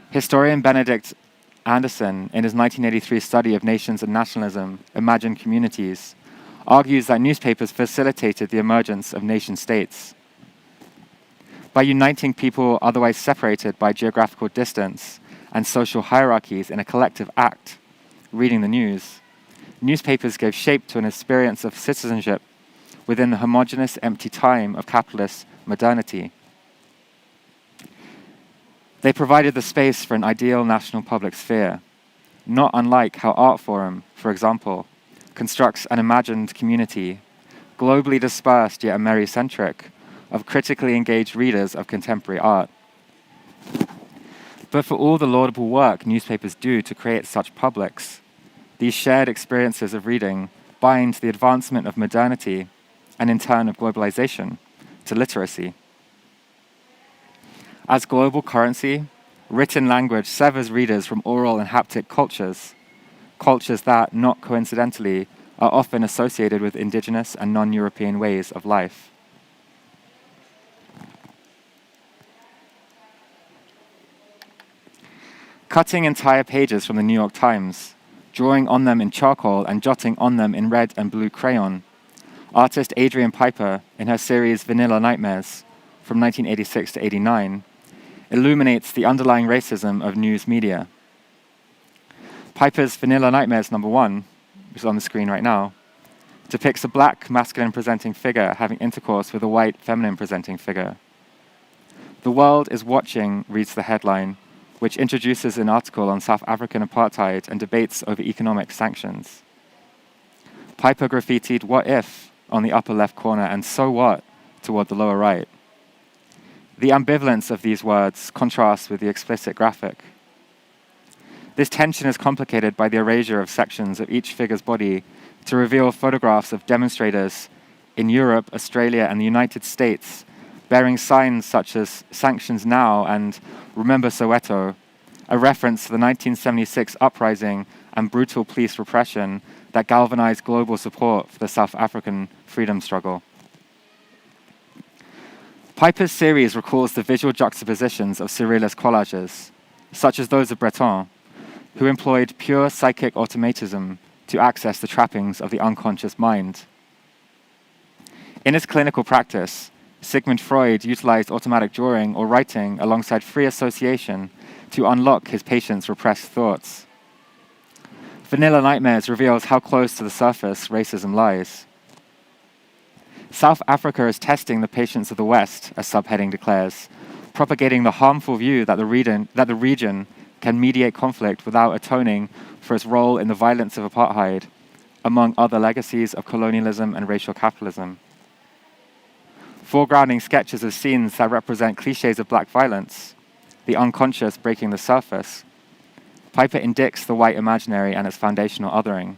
Historian Benedict Anderson, in his 1983 study of nations and nationalism, Imagined Communities, argues that newspapers facilitated the emergence of nation-states. By uniting people otherwise separated by geographical distance and social hierarchies in a collective act, reading the news, newspapers gave shape to an experience of citizenship within the homogeneous empty time of capitalist modernity. They provided the space for an ideal national public sphere, not unlike how Artforum, for example, constructs an imagined community, globally dispersed yet Americentric, of critically engaged readers of contemporary art. But for all the laudable work newspapers do to create such publics, these shared experiences of reading bind the advancement of modernity and in turn of globalization to literacy. As global currency, written language severs readers from oral and haptic cultures, cultures that, not coincidentally, are often associated with indigenous and non-European ways of life. Cutting entire pages from the New York Times, drawing on them in charcoal and jotting on them in red and blue crayon, artist Adrienne Piper, in her series Vanilla Nightmares, from 1986 to 89, illuminates the underlying racism of news media. Piper's Vanilla Nightmares #1, which is on the screen right now, depicts a black masculine-presenting figure having intercourse with a white feminine-presenting figure. The world is watching, reads the headline, which introduces an article on South African apartheid and debates over economic sanctions. Piper graffitied "What if" on the upper left corner and "So what" toward the lower right. The ambivalence of these words contrasts with the explicit graphic. This tension is complicated by the erasure of sections of each figure's body to reveal photographs of demonstrators in Europe, Australia, and the United States bearing signs such as Sanctions Now and Remember Soweto, a reference to the 1976 uprising and brutal police repression that galvanized global support for the South African freedom struggle. Piper's series recalls the visual juxtapositions of surrealist collages, such as those of Breton, who employed pure psychic automatism to access the trappings of the unconscious mind. In his clinical practice, Sigmund Freud utilized automatic drawing or writing alongside free association to unlock his patients' repressed thoughts. Vanilla Nightmares reveals how close to the surface racism lies. South Africa is testing the patience of the West, a subheading declares, propagating the harmful view that the region can mediate conflict without atoning for its role in the violence of apartheid, among other legacies of colonialism and racial capitalism. Foregrounding sketches of scenes that represent cliches of black violence, the unconscious breaking the surface, Piper indicts the white imaginary and its foundational othering.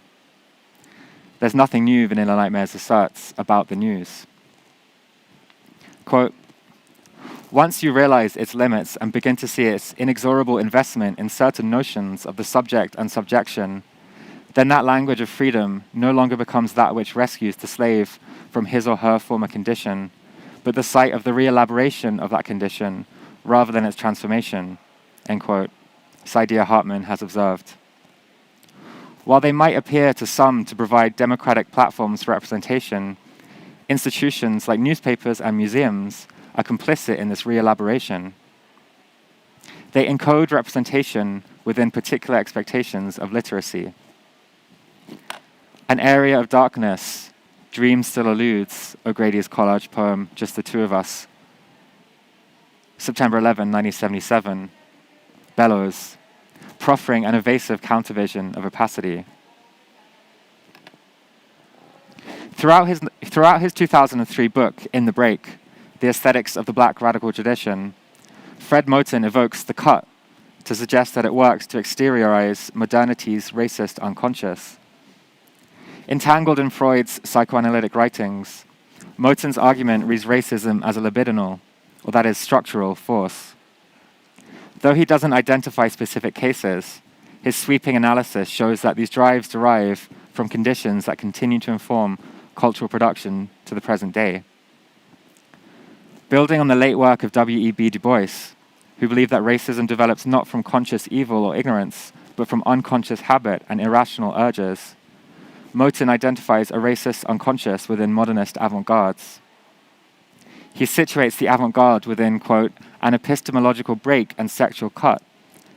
There's nothing new, Vanilla Nightmares asserts, about the news. Quote, once you realize its limits and begin to see its inexorable investment in certain notions of the subject and subjection, then that language of freedom no longer becomes that which rescues the slave from his or her former condition, but the site of the re-elaboration of that condition rather than its transformation, end quote, Saidiya Hartman has observed. While they might appear to some to provide democratic platforms for representation, institutions like newspapers and museums are complicit in this re-elaboration. They encode representation within particular expectations of literacy. An area of darkness, dream still eludes, O'Grady's collage poem, Just the Two of Us. September 11, 1977. Bellows, proffering an evasive countervision of opacity. Throughout his 2003 book, In the Break, The Aesthetics of the Black Radical Tradition, Fred Moten evokes the cut to suggest that it works to exteriorize modernity's racist unconscious. Entangled in Freud's psychoanalytic writings, Moten's argument reads racism as a libidinal, or that is structural, force. Though he doesn't identify specific cases, his sweeping analysis shows that these drives derive from conditions that continue to inform cultural production to the present day. Building on the late work of W.E.B. Du Bois, who believed that racism develops not from conscious evil or ignorance, but from unconscious habit and irrational urges, Moten identifies a racist unconscious within modernist avant-gardes. He situates the avant-garde within, quote, an epistemological break and sexual cut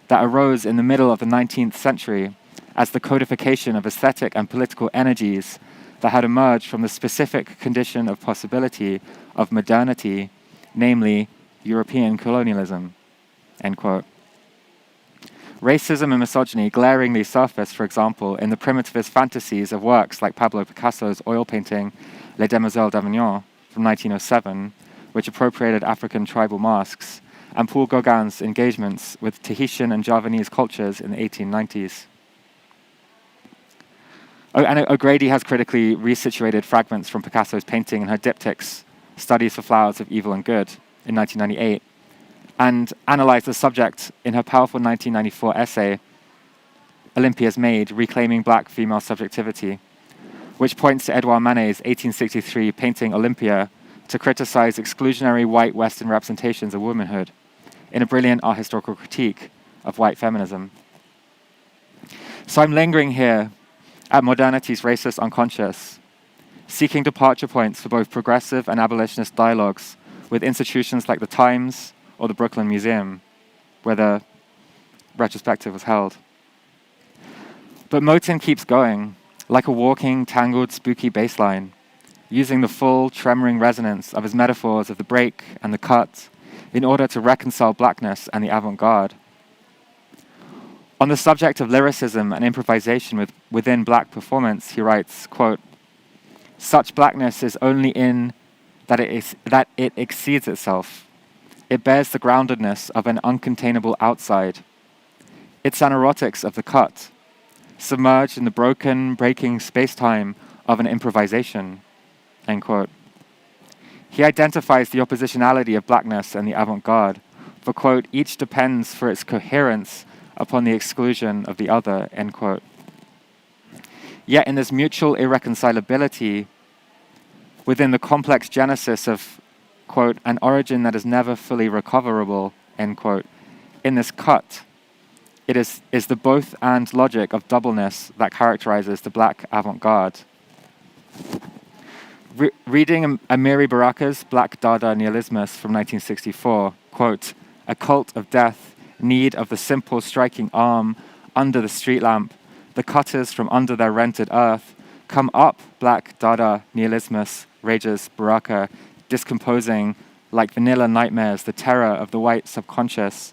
that arose in the middle of the 19th century as the codification of aesthetic and political energies that had emerged from the specific condition of possibility of modernity, namely European colonialism, end quote. Racism and misogyny glaringly surface, for example, in the primitivist fantasies of works like Pablo Picasso's oil painting Les Demoiselles d'Avignon from 1907, which appropriated African tribal masks, and Paul Gauguin's engagements with Tahitian and Javanese cultures in the 1890s. And O'Grady has critically resituated fragments from Picasso's painting in her diptychs, Studies for Flowers of Evil and Good, in 1998, and analyzed the subject in her powerful 1994 essay, Olympia's Maid, Reclaiming Black Female Subjectivity, which points to Edouard Manet's 1863 painting Olympia to criticize exclusionary white Western representations of womanhood in a brilliant art historical critique of white feminism. So I'm lingering here at modernity's racist unconscious, seeking departure points for both progressive and abolitionist dialogues with institutions like the Times or the Brooklyn Museum, where the retrospective was held. But Moten keeps going, like a walking, tangled, spooky bass line, using the full, tremoring resonance of his metaphors of the break and the cut in order to reconcile blackness and the avant-garde. On the subject of lyricism and improvisation within black performance, he writes, quote, such blackness is only in that it exceeds itself, It bears the groundedness of an uncontainable outside. It's an erotics of the cut, submerged in the broken, breaking space-time of an improvisation, end quote. He identifies the oppositionality of blackness and the avant-garde, for, quote, each depends for its coherence upon the exclusion of the other, end quote. Yet in this mutual irreconcilability, within the complex genesis of, quote, an origin that is never fully recoverable, end quote, in this cut, it is the both and logic of doubleness that characterizes the black avant-garde. Reading Amiri Baraka's Black Dada Nihilismus from 1964, quote, a cult of death, need of the simple striking arm under the street lamp, the cutters from under their rented earth, come up, Black Dada Nihilismus, rages Baraka, discomposing like vanilla nightmares the terror of the white subconscious.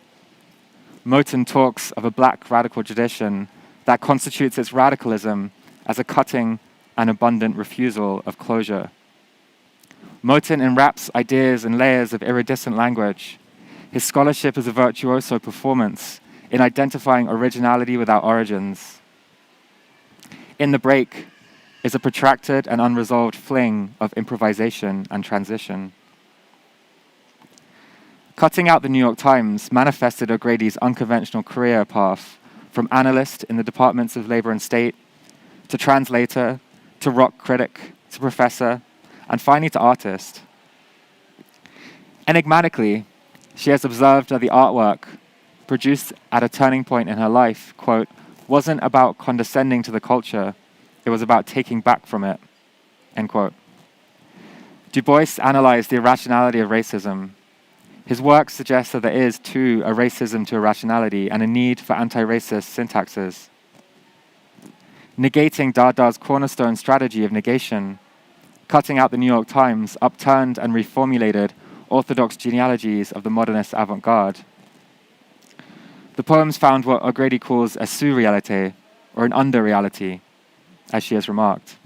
Moten talks of a black radical tradition that constitutes its radicalism as a cutting and abundant refusal of closure. Moten enwraps ideas in layers of iridescent language. His scholarship is a virtuoso performance in identifying originality without origins. In the break is a protracted and unresolved fling of improvisation and transition. Cutting Out the New York Times manifested O'Grady's unconventional career path from analyst in the departments of labor and state, to translator, to rock critic, to professor, and finally to artist. Enigmatically, she has observed that the artwork, produced at a turning point in her life, quote, wasn't about condescending to the culture, it was about taking back from it, end quote. Du Bois analyzed the irrationality of racism. His work suggests that there is, too, a racism to irrationality and a need for anti-racist syntaxes. Negating Dada's cornerstone strategy of negation, Cutting Out the New York Times upturned and reformulated orthodox genealogies of the modernist avant-garde. The poems found what O'Grady calls a sous-réalité, or an under-reality, as she has remarked.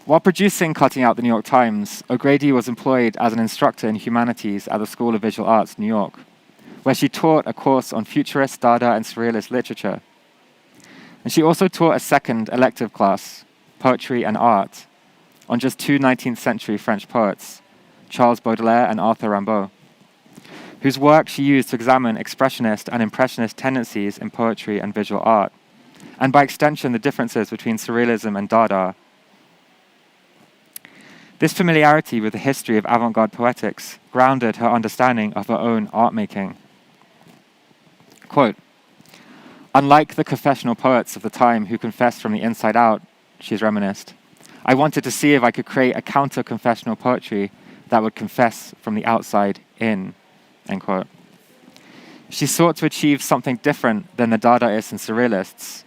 While producing Cutting Out the New York Times, O'Grady was employed as an instructor in humanities at the School of Visual Arts, New York, where she taught a course on futurist, Dada, and surrealist literature. And she also taught a second elective class, Poetry and Art, on just two 19th century French poets, Charles Baudelaire and Arthur Rimbaud, whose work she used to examine expressionist and impressionist tendencies in poetry and visual art, and by extension the differences between surrealism and Dada. This familiarity with the history of avant-garde poetics grounded her understanding of her own art-making. Quote, unlike the confessional poets of the time who confessed from the inside out, she's reminisced, I wanted to see if I could create a counter-confessional poetry that would confess from the outside in, end quote. She sought to achieve something different than the Dadaists and Surrealists,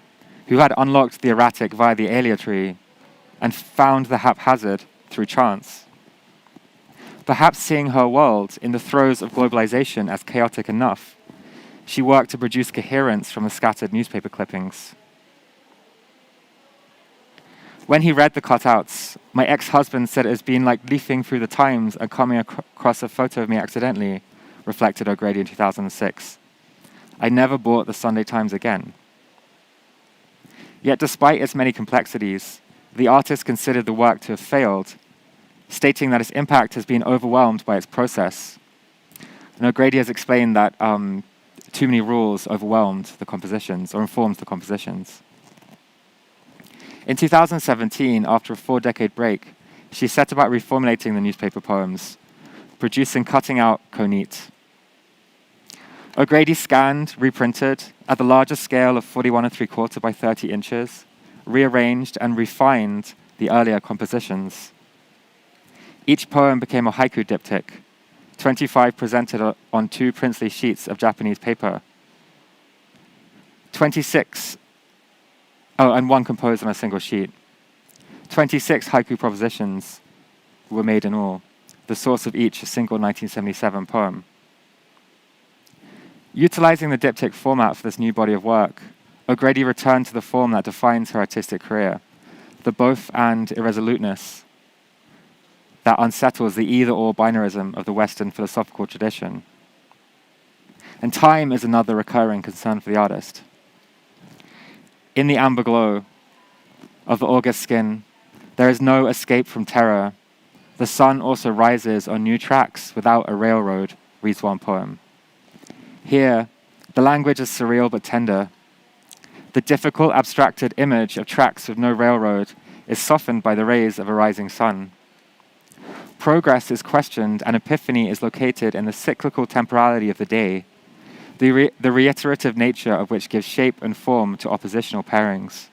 who had unlocked the erratic via the aleatory and found the haphazard through chance. Perhaps seeing her world in the throes of globalization as chaotic enough, she worked to produce coherence from the scattered newspaper clippings. When he read the cutouts, my ex-husband said it has been like leafing through the Times and coming across a photo of me accidentally, reflected O'Grady in 2006. I never bought the Sunday Times again. Yet despite its many complexities, the artist considered the work to have failed, stating that its impact has been overwhelmed by its process. And O'Grady has explained that too many rules overwhelmed the compositions, or informed the compositions. In 2017, after a 4-decade break, she set about reformulating the newspaper poems, producing Cutting Out Konit. O'Grady scanned, reprinted, at the largest scale of 41 3/4 by 30 inches, rearranged and refined the earlier compositions. Each poem became a haiku diptych, 25 presented on 2 princely sheets of Japanese paper. 26, and 1 composed on a single sheet. 26 haiku propositions were made in all, the source of each a single 1977 poem. Utilizing the diptych format for this new body of work, O'Grady returned to the form that defines her artistic career, the both and irresoluteness that unsettles the either-or binarism of the Western philosophical tradition. And time is another recurring concern for the artist. In the amber glow of the August skin, there is no escape from terror. The sun also rises on new tracks without a railroad, reads one poem. Here, the language is surreal but tender. The difficult abstracted image of tracks with no railroad is softened by the rays of a rising sun. Progress is questioned and epiphany is located in the cyclical temporality of the day, the reiterative nature of which gives shape and form to oppositional pairings.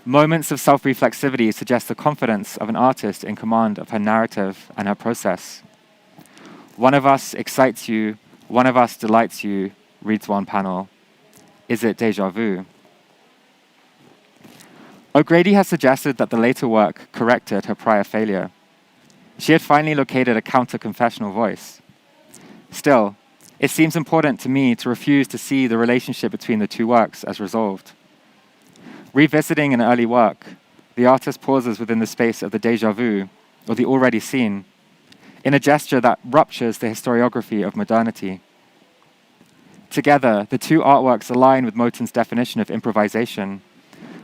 Moments of self-reflexivity suggest the confidence of an artist in command of her narrative and her process. One of us excites you, one of us delights you, reads one panel. Is it déjà vu? O'Grady has suggested that the later work corrected her prior failure. She had finally located a counter-confessional voice. Still, it seems important to me to refuse to see the relationship between the two works as resolved. Revisiting an early work, the artist pauses within the space of the déjà vu, or the already seen, in a gesture that ruptures the historiography of modernity. Together, the two artworks align with Moten's definition of improvisation,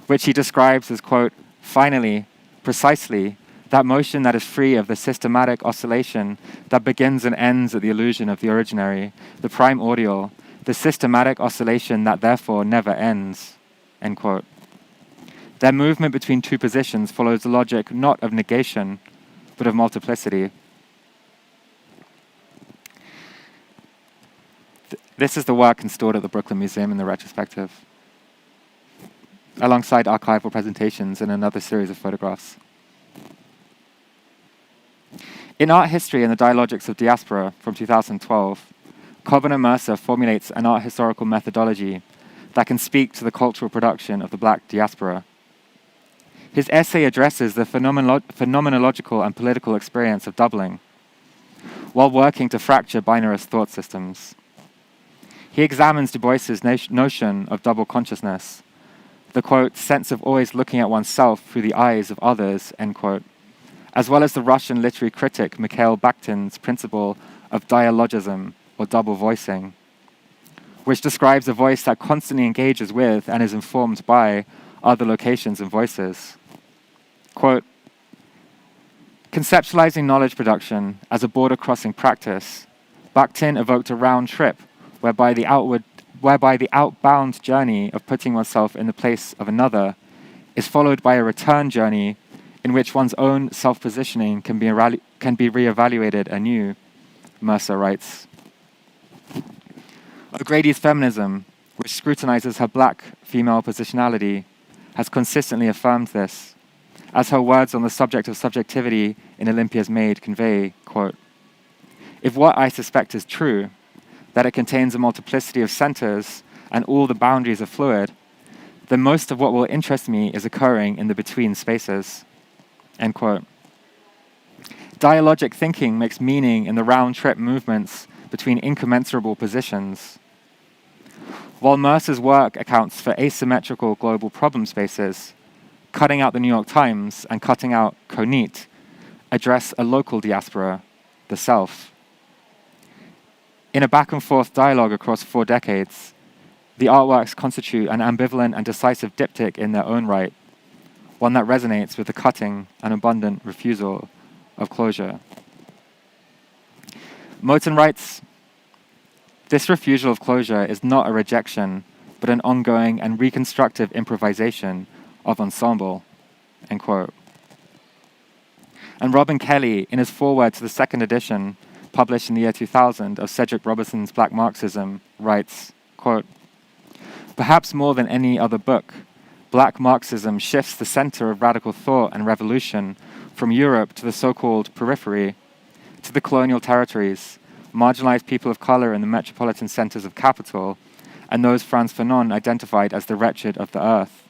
which he describes as, quote, finally, precisely, that motion that is free of the systematic oscillation that begins and ends at the illusion of the originary, the primordial, the systematic oscillation that therefore never ends, end quote. Their movement between two positions follows the logic not of negation, but of multiplicity. This is the work installed at the Brooklyn Museum in the retrospective, alongside archival presentations and another series of photographs. In Art History and the Dialogics of Diaspora from 2012, Kovana Mercer formulates an art historical methodology that can speak to the cultural production of the Black diaspora. His essay addresses the phenomenological and political experience of doubling, while working to fracture binarist thought systems. He examines Du Bois's notion of double consciousness, the, quote, sense of always looking at oneself through the eyes of others, end quote, as well as the Russian literary critic Mikhail Bakhtin's principle of dialogism, or double voicing, which describes a voice that constantly engages with and is informed by other locations and voices. Quote, conceptualizing knowledge production as a border-crossing practice, Bakhtin evoked a round trip whereby the outbound journey of putting oneself in the place of another is followed by a return journey in which one's own self-positioning can be re-evaluated anew, Mercer writes. O'Grady's feminism, which scrutinizes her Black female positionality, has consistently affirmed this, as her words on the subject of subjectivity in Olympia's Maid convey, quote, if what I suspect is true, that it contains a multiplicity of centers and all the boundaries are fluid, then most of what will interest me is occurring in the between spaces, end quote. Dialogic thinking makes meaning in the round-trip movements between incommensurable positions. While Mercer's work accounts for asymmetrical global problem spaces, Cutting Out the New York Times and Cutting Out Konit address a local diaspora, the self. In a back-and-forth dialogue across 4 decades, the artworks constitute an ambivalent and decisive diptych in their own right, one that resonates with the cutting and abundant refusal of closure. Moten writes, this refusal of closure is not a rejection, but an ongoing and reconstructive improvisation of ensemble, end quote. And Robin Kelly, in his foreword to the 2nd edition, published in the year 2000 of Cedric Robertson's Black Marxism, writes, quote, perhaps more than any other book, Black Marxism shifts the center of radical thought and revolution from Europe to the so-called periphery, to the colonial territories, marginalized people of color in the metropolitan centers of capital, and those Frantz Fanon identified as the wretched of the earth.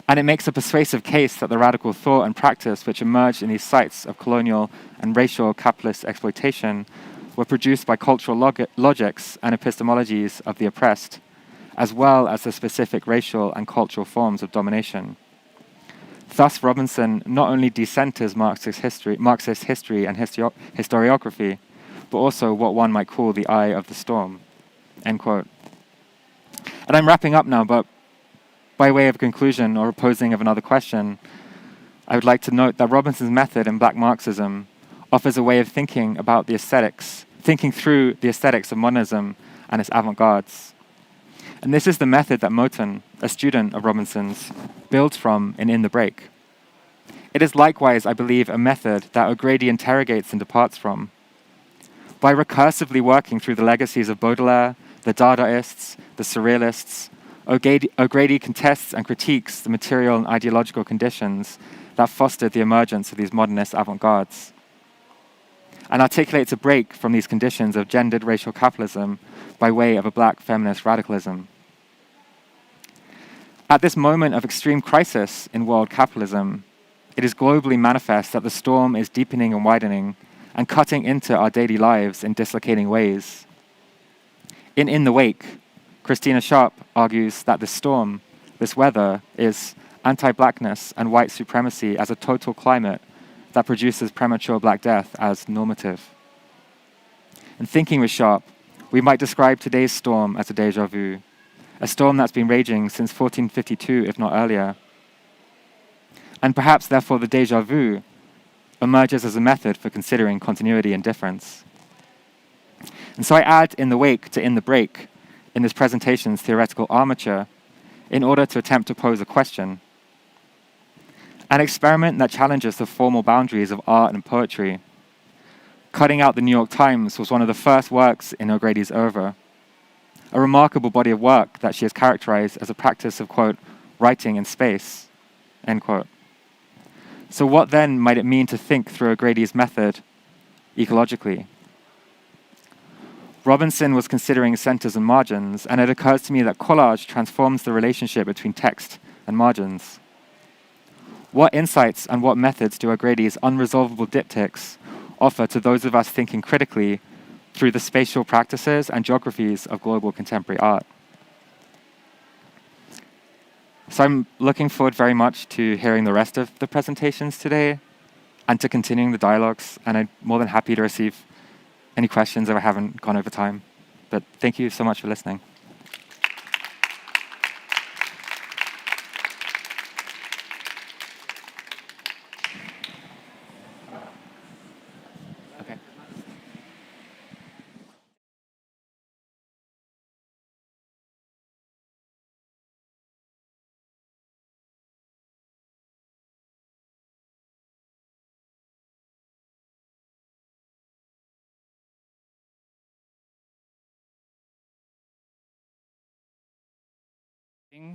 And it makes a persuasive case that the radical thought and practice which emerged in these sites of colonial and racial capitalist exploitation were produced by cultural logics and epistemologies of the oppressed, as well as the specific racial and cultural forms of domination. Thus, Robinson not only decenters Marxist history and historiography, but also what one might call the eye of the storm, end quote. And I'm wrapping up now, but by way of conclusion or posing of another question, I would like to note that Robinson's method in Black Marxism offers a way of thinking about the aesthetics, thinking through the aesthetics of modernism and its avant-gardes. And this is the method that Moten, a student of Robinson's, builds from in The Break. It is likewise, I believe, a method that O'Grady interrogates and departs from. By recursively working through the legacies of Baudelaire, the Dadaists, the Surrealists, O'Grady contests and critiques the material and ideological conditions that fostered the emergence of these modernist avant-gardes, and articulates a break from these conditions of gendered racial capitalism by way of a black feminist radicalism. At this moment of extreme crisis in world capitalism, it is globally manifest that the storm is deepening and widening and cutting into our daily lives in dislocating ways. In the Wake, Christina Sharp argues that this storm, this weather, is anti-blackness and white supremacy as a total climate that produces premature black death as normative. In thinking with Sharp, we might describe today's storm as a déjà vu, a storm that's been raging since 1452, if not earlier. And perhaps, therefore, the déjà vu emerges as a method for considering continuity and difference. And so I add In the Wake to In the Break in this presentation's theoretical armature in order to attempt to pose a question. An experiment that challenges the formal boundaries of art and poetry. Cutting Out the New York Times was one of the first works in O'Grady's oeuvre, a remarkable body of work that she has characterized as a practice of, quote, writing in space, end quote. So what then might it mean to think through O'Grady's method ecologically? Robinson was considering centers and margins, and it occurs to me that collage transforms the relationship between text and margins. What insights and what methods do O'Grady's unresolvable diptychs offer to those of us thinking critically through the spatial practices and geographies of global contemporary art? So I'm looking forward very much to hearing the rest of the presentations today and to continuing the dialogues, and I'm more than happy to receive any questions if I haven't gone over time. But thank you so much for listening.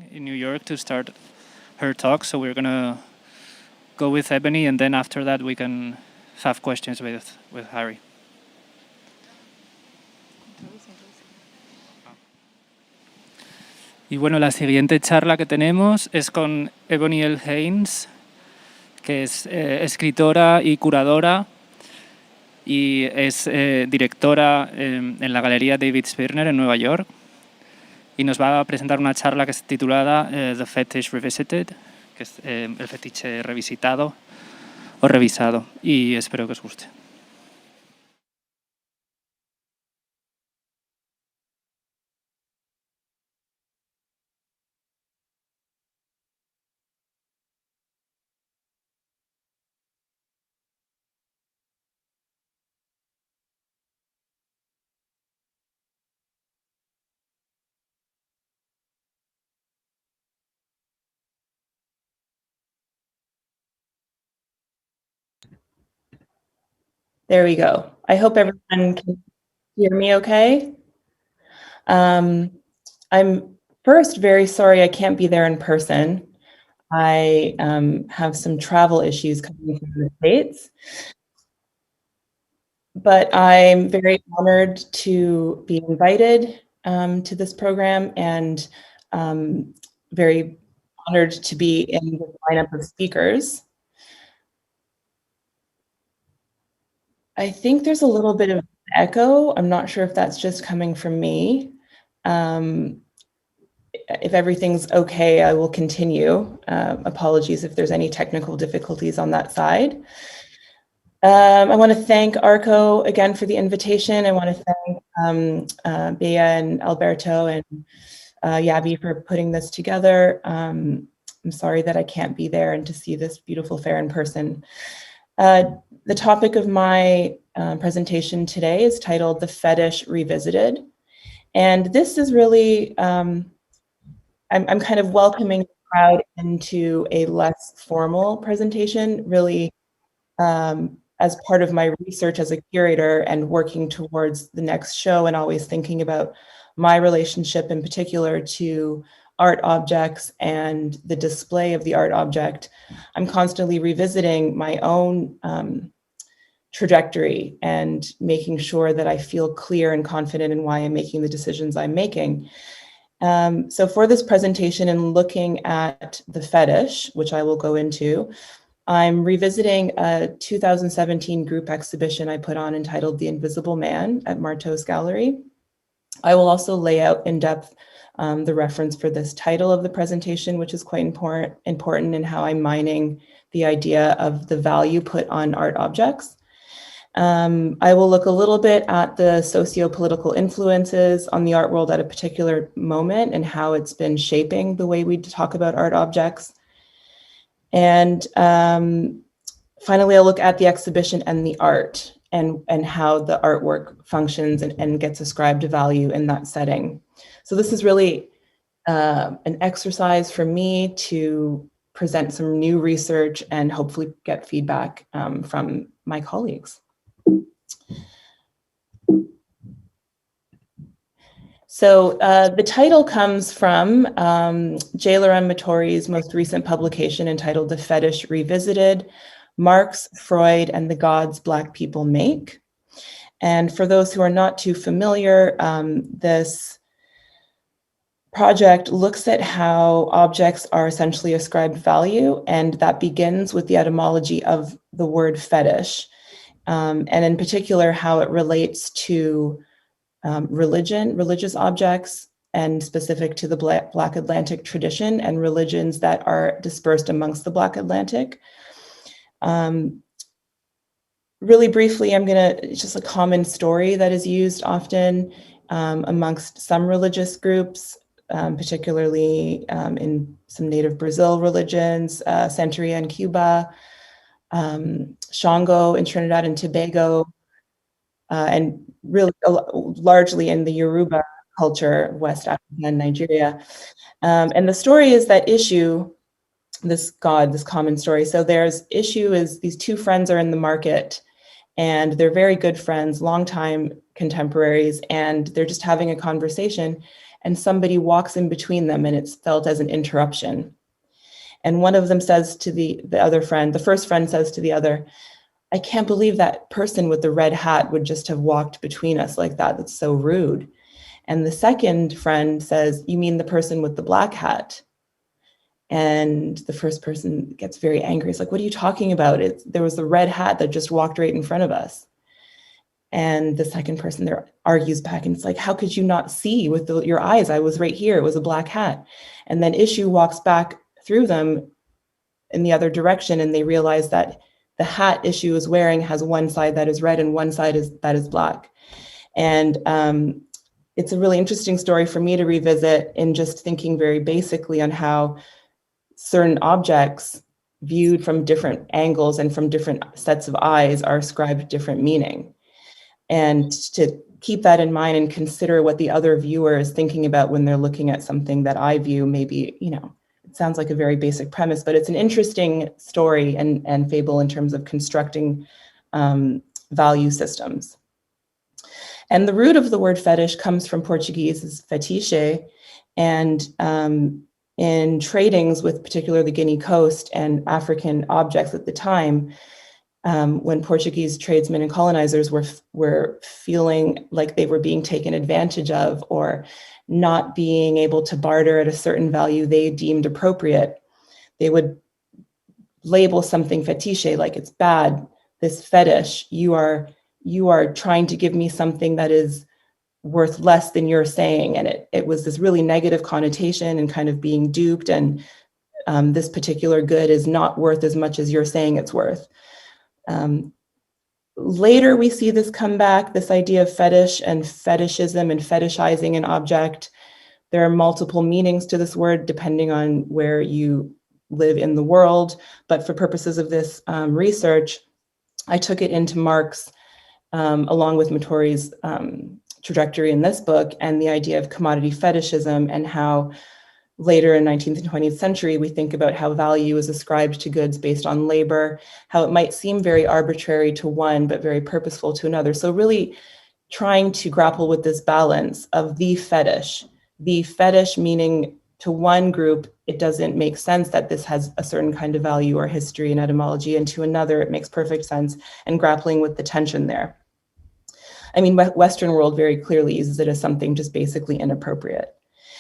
In New York to start her talk, so we're gonna go with Ebony, and then after that we can have questions with Harry. Y bueno, la siguiente charla que tenemos es con Ebony L. Haynes, que es escritora y curadora y es directora en la Galería David Zwirner en Nueva York. Y nos va a presentar una charla que es titulada The Fetish Revisited, que es el fetiche revisitado o revisado, y espero que os guste. There we go. I hope everyone can hear me okay. I'm first very sorry I can't be there in person. I have some travel issues coming from the States. But I'm very honored to be invited to this program, and very honored to be in the lineup of speakers. I think there's a little bit of echo. I'm not sure if that's just coming from me. if everything's okay, I will continue. Apologies if there's any technical difficulties on that side. I want to thank ARCO again for the invitation. I want to thank Bea and Alberto and Yaby for putting this together. I'm sorry that I can't be there and to see this beautiful fair in person. The topic of my presentation today is titled The Fetish Revisited. And this is really, I'm kind of welcoming the crowd into a less formal presentation, really as part of my research as a curator and working towards the next show and always thinking about my relationship in particular to art objects and the display of the art object. I'm constantly revisiting my own trajectory and making sure that I feel clear and confident in why I'm making the decisions I'm making. So for this presentation and looking at the fetish, which I will go into, I'm revisiting a 2017 group exhibition I put on entitled The Invisible Man at Marteau's Gallery. I will also lay out in depth the reference for this title of the presentation, which is quite important in how I'm mining the idea of the value put on art objects. I will look a little bit at the socio-political influences on the art world at a particular moment and how it's been shaping the way we talk about art objects. And finally, I'll look at the exhibition and the art and how the artwork functions and gets ascribed a value in that setting. So this is really an exercise for me to present some new research and hopefully get feedback from my colleagues. So the title comes from Yale University's most recent publication entitled The Fetish Revisited, Marx, Freud, and the Gods Black People Make. And for those who are not too familiar, this project looks at how objects are essentially ascribed value, and that begins with the etymology of the word fetish, and in particular how it relates to religious objects, and specific to the Black Atlantic tradition and religions that are dispersed amongst the Black Atlantic. Really briefly, it's just a common story that is used often amongst some religious groups, particularly in some native Brazil religions, Santeria in Cuba, Shango in Trinidad and Tobago, and really largely in the Yoruba culture, West Africa and Nigeria. And the story is that Ishu, this god, this common story. So there's Ishu is these two friends are in the market and they're very good friends, longtime contemporaries, and they're just having a conversation and somebody walks in between them and it's felt as an interruption. And one of them says to the other friend, the first friend says to the other, I can't believe that person with the red hat would just have walked between us like that. That's so rude. And the second friend says, you mean the person with the black hat? And the first person gets very angry. It's like, what are you talking about? There was the red hat that just walked right in front of us. And the second person there argues back and it's like, how could you not see with your eyes? I was right here. It was a black hat. And then Ishu walks back through them in the other direction and they realize that the hat Ishu is wearing has one side that is red and one side that is black. And it's a really interesting story for me to revisit in just thinking very basically on how certain objects viewed from different angles and from different sets of eyes are ascribed different meaning. And to keep that in mind and consider what the other viewer is thinking about when they're looking at something that I view, maybe, it sounds like a very basic premise, but it's an interesting story and fable in terms of constructing value systems. And the root of the word fetish comes from Portuguese as fetiche, and in tradings with particularly the Guinea coast and African objects at the time, when Portuguese tradesmen and colonizers were feeling like they were being taken advantage of or not being able to barter at a certain value they deemed appropriate, they would label something fetiche, like it's bad, this fetish, you are trying to give me something that is worth less than you're saying. And it was this really negative connotation and kind of being duped, and this particular good is not worth as much as you're saying it's worth. Later, we see this come back, this idea of fetish and fetishism and fetishizing an object. There are multiple meanings to this word depending on where you live in the world. But for purposes of this research, I took it into Marx along with Mottori's trajectory in this book, and the idea of commodity fetishism, and how later in 19th and 20th century, we think about how value is ascribed to goods based on labor, how it might seem very arbitrary to one, but very purposeful to another. So really trying to grapple with this balance of the fetish meaning to one group, it doesn't make sense that this has a certain kind of value or history and etymology, and to another, it makes perfect sense, and grappling with the tension there. I mean, Western world very clearly uses it as something just basically inappropriate.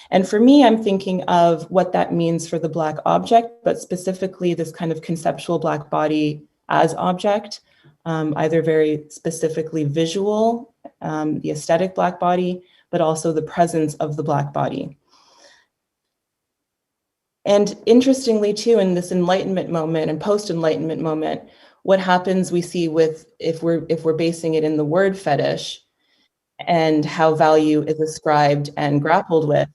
And for me, I'm thinking of what that means for the Black object, but specifically this kind of conceptual Black body as object, either very specifically visual, the aesthetic Black body, but also the presence of the Black body. And interestingly too, in this Enlightenment moment and post-Enlightenment moment, what happens we see with, if we're basing it in the word fetish and how value is ascribed and grappled with,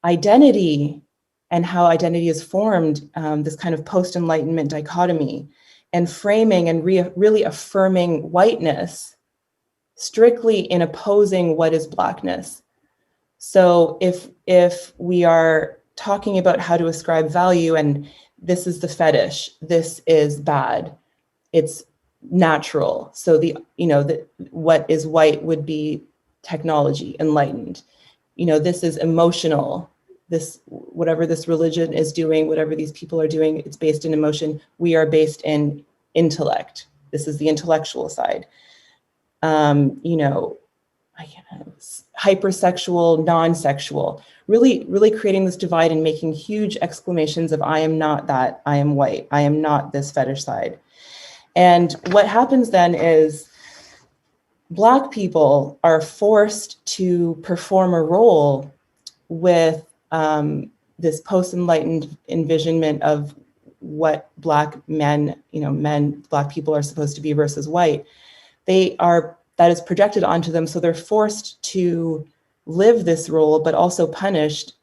identity and how identity is formed, this kind of post-Enlightenment dichotomy, and framing and really affirming whiteness strictly in opposing what is Blackness. So if we are talking about how to ascribe value, and this is the fetish, this is bad, it's natural. So what is white would be technology, enlightened. This is emotional. This, whatever this religion is doing, whatever these people are doing, it's based in emotion. We are based in intellect. This is the intellectual side. Hypersexual, non-sexual, really creating this divide and making huge exclamations of, I am not that, I am white, I am not this fetish side. And what happens then is Black people are forced to perform a role with this post-enlightened envisionment of what Black men, Black people are supposed to be versus white. That is projected onto them, so they're forced to live this role, but also punished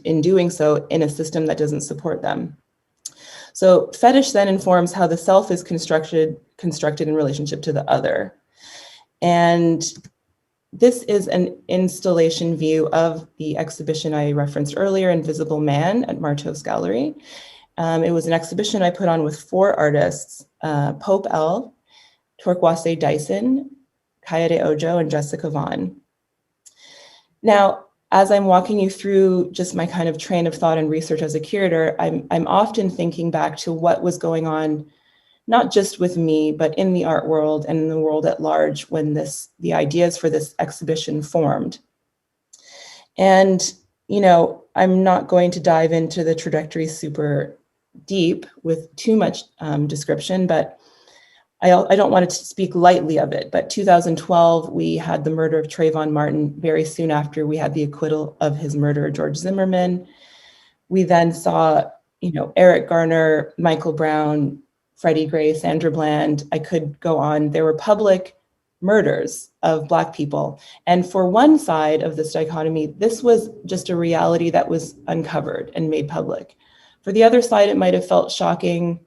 in doing so in a system that doesn't support them. So fetish then informs how the self is constructed in relationship to the other. And this is an installation view of the exhibition I referenced earlier, Invisible Man, at Martos Gallery. It was an exhibition I put on with 4 artists, Pope L, Torkwase Dyson, Kayode Ojo, and Jessica Vaughn. Now, as I'm walking you through just my kind of train of thought and research as a curator, I'm often thinking back to what was going on, not just with me, but in the art world and in the world at large when the ideas for this exhibition formed. And, I'm not going to dive into the trajectory super deep with too much description, but I don't want to speak lightly of it. But 2012, we had the murder of Trayvon Martin. Very soon after, we had the acquittal of his murderer, George Zimmerman. We then saw, Eric Garner, Michael Brown, Freddie Gray, Sandra Bland. I could go on. There were public murders of Black people. And for one side of this dichotomy, this was just a reality that was uncovered and made public. For the other side, it might have felt shocking.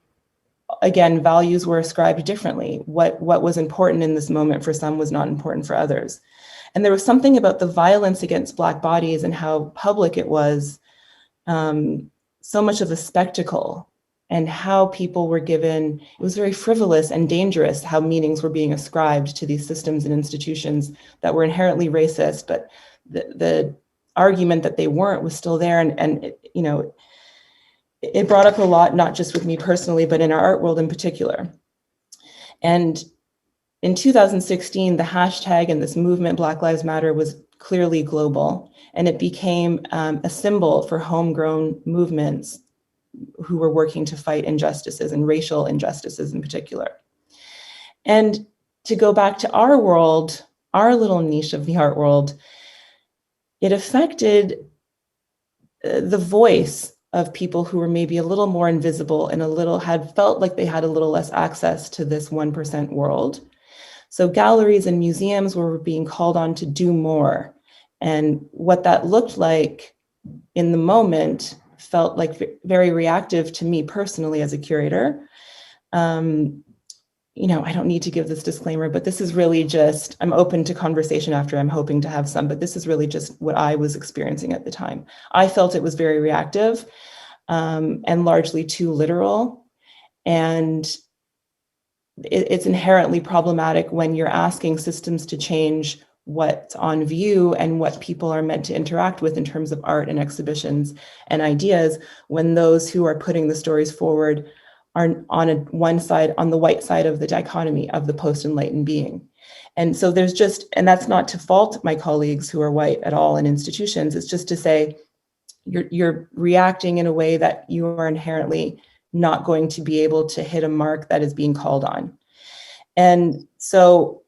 Again, values were ascribed differently. What was important in this moment for some was not important for others. And there was something about the violence against Black bodies and how public it was, so much of a spectacle, and how people were given, it was very frivolous and dangerous how meanings were being ascribed to these systems and institutions that were inherently racist, but the argument that they weren't was still there. And it brought up a lot, not just with me personally, but in our art world in particular. And in 2016, the hashtag and this movement, Black Lives Matter, was clearly global, and it became a symbol for homegrown movements who were working to fight injustices and racial injustices in particular. And to go back to our world, our little niche of the art world, it affected the voice of people who were maybe a little more invisible and had felt like they had a little less access to this 1% world. So galleries and museums were being called on to do more. And what that looked like in the moment felt like very reactive to me personally as a curator. I don't need to give this disclaimer, but this is really just, I'm open to conversation after, I'm hoping to have some, but this is really just what I was experiencing at the time. I felt it was very reactive and largely too literal. And it's inherently problematic when you're asking systems to change what's on view and what people are meant to interact with in terms of art and exhibitions and ideas, when those who are putting the stories forward are on the white side of the dichotomy of the post-enlightened being. And so and that's not to fault my colleagues who are white at all in institutions, it's just to say, you're reacting in a way that you are inherently not going to be able to hit a mark that is being called on. And so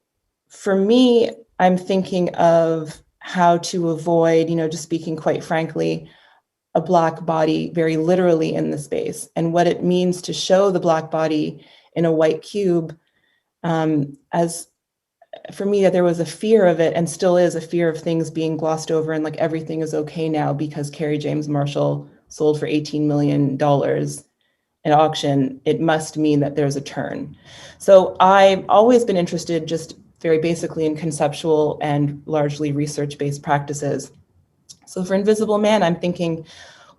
for me, I'm thinking of how to avoid, just speaking quite frankly, a Black body very literally in the space, and what it means to show the Black body in a white cube. As for me, there was a fear of it, and still is a fear of things being glossed over and like everything is okay now because Kerry James Marshall sold for $18 million at auction. It must mean that there's a turn. So I've always been interested just very basically in conceptual and largely research-based practices. So for Invisible Man, I'm thinking,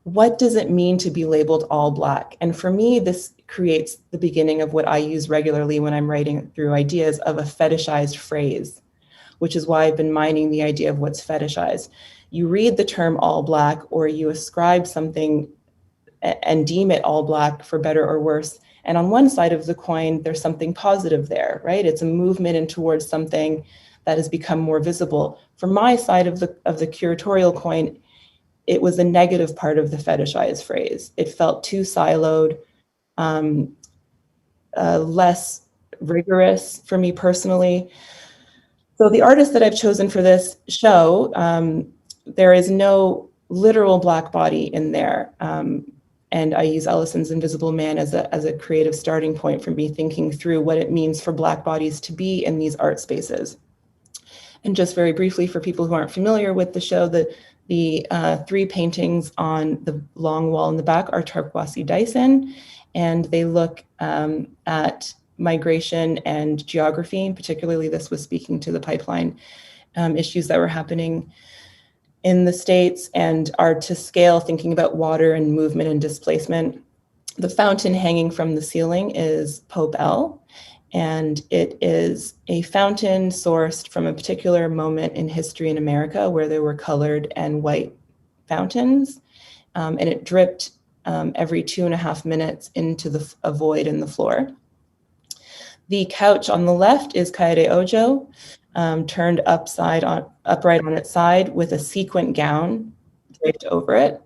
what does it mean to be labeled all Black? And for me, this creates the beginning of what I use regularly when I'm writing through ideas of a fetishized phrase, which is why I've been mining the idea of what's fetishized. You read the term all Black, or you ascribe something and deem it all Black for better or worse. And on one side of the coin, there's something positive there, right? It's a movement in towards something that has become more visible. From my side of the curatorial coin, it was a negative part of the fetishized phrase. It felt too siloed, less rigorous for me personally. So the artist that I've chosen for this show, there is no literal Black body in there. And I use Ellison's Invisible Man as a creative starting point for me thinking through what it means for Black bodies to be in these art spaces. And just very briefly, for people who aren't familiar with the show, the 3 paintings on the long wall in the back are Tarkwasi Dyson, and they look at migration and geography. And particularly, this was speaking to the pipeline issues that were happening in the States, and are to scale, thinking about water and movement and displacement. The fountain hanging from the ceiling is Pope L, and it is a fountain sourced from a particular moment in history in America where there were colored and white fountains, and it dripped every 2.5 minutes into a void in the floor. The couch on the left is Kaede Ojo, turned upright on its side with a sequin gown draped over it.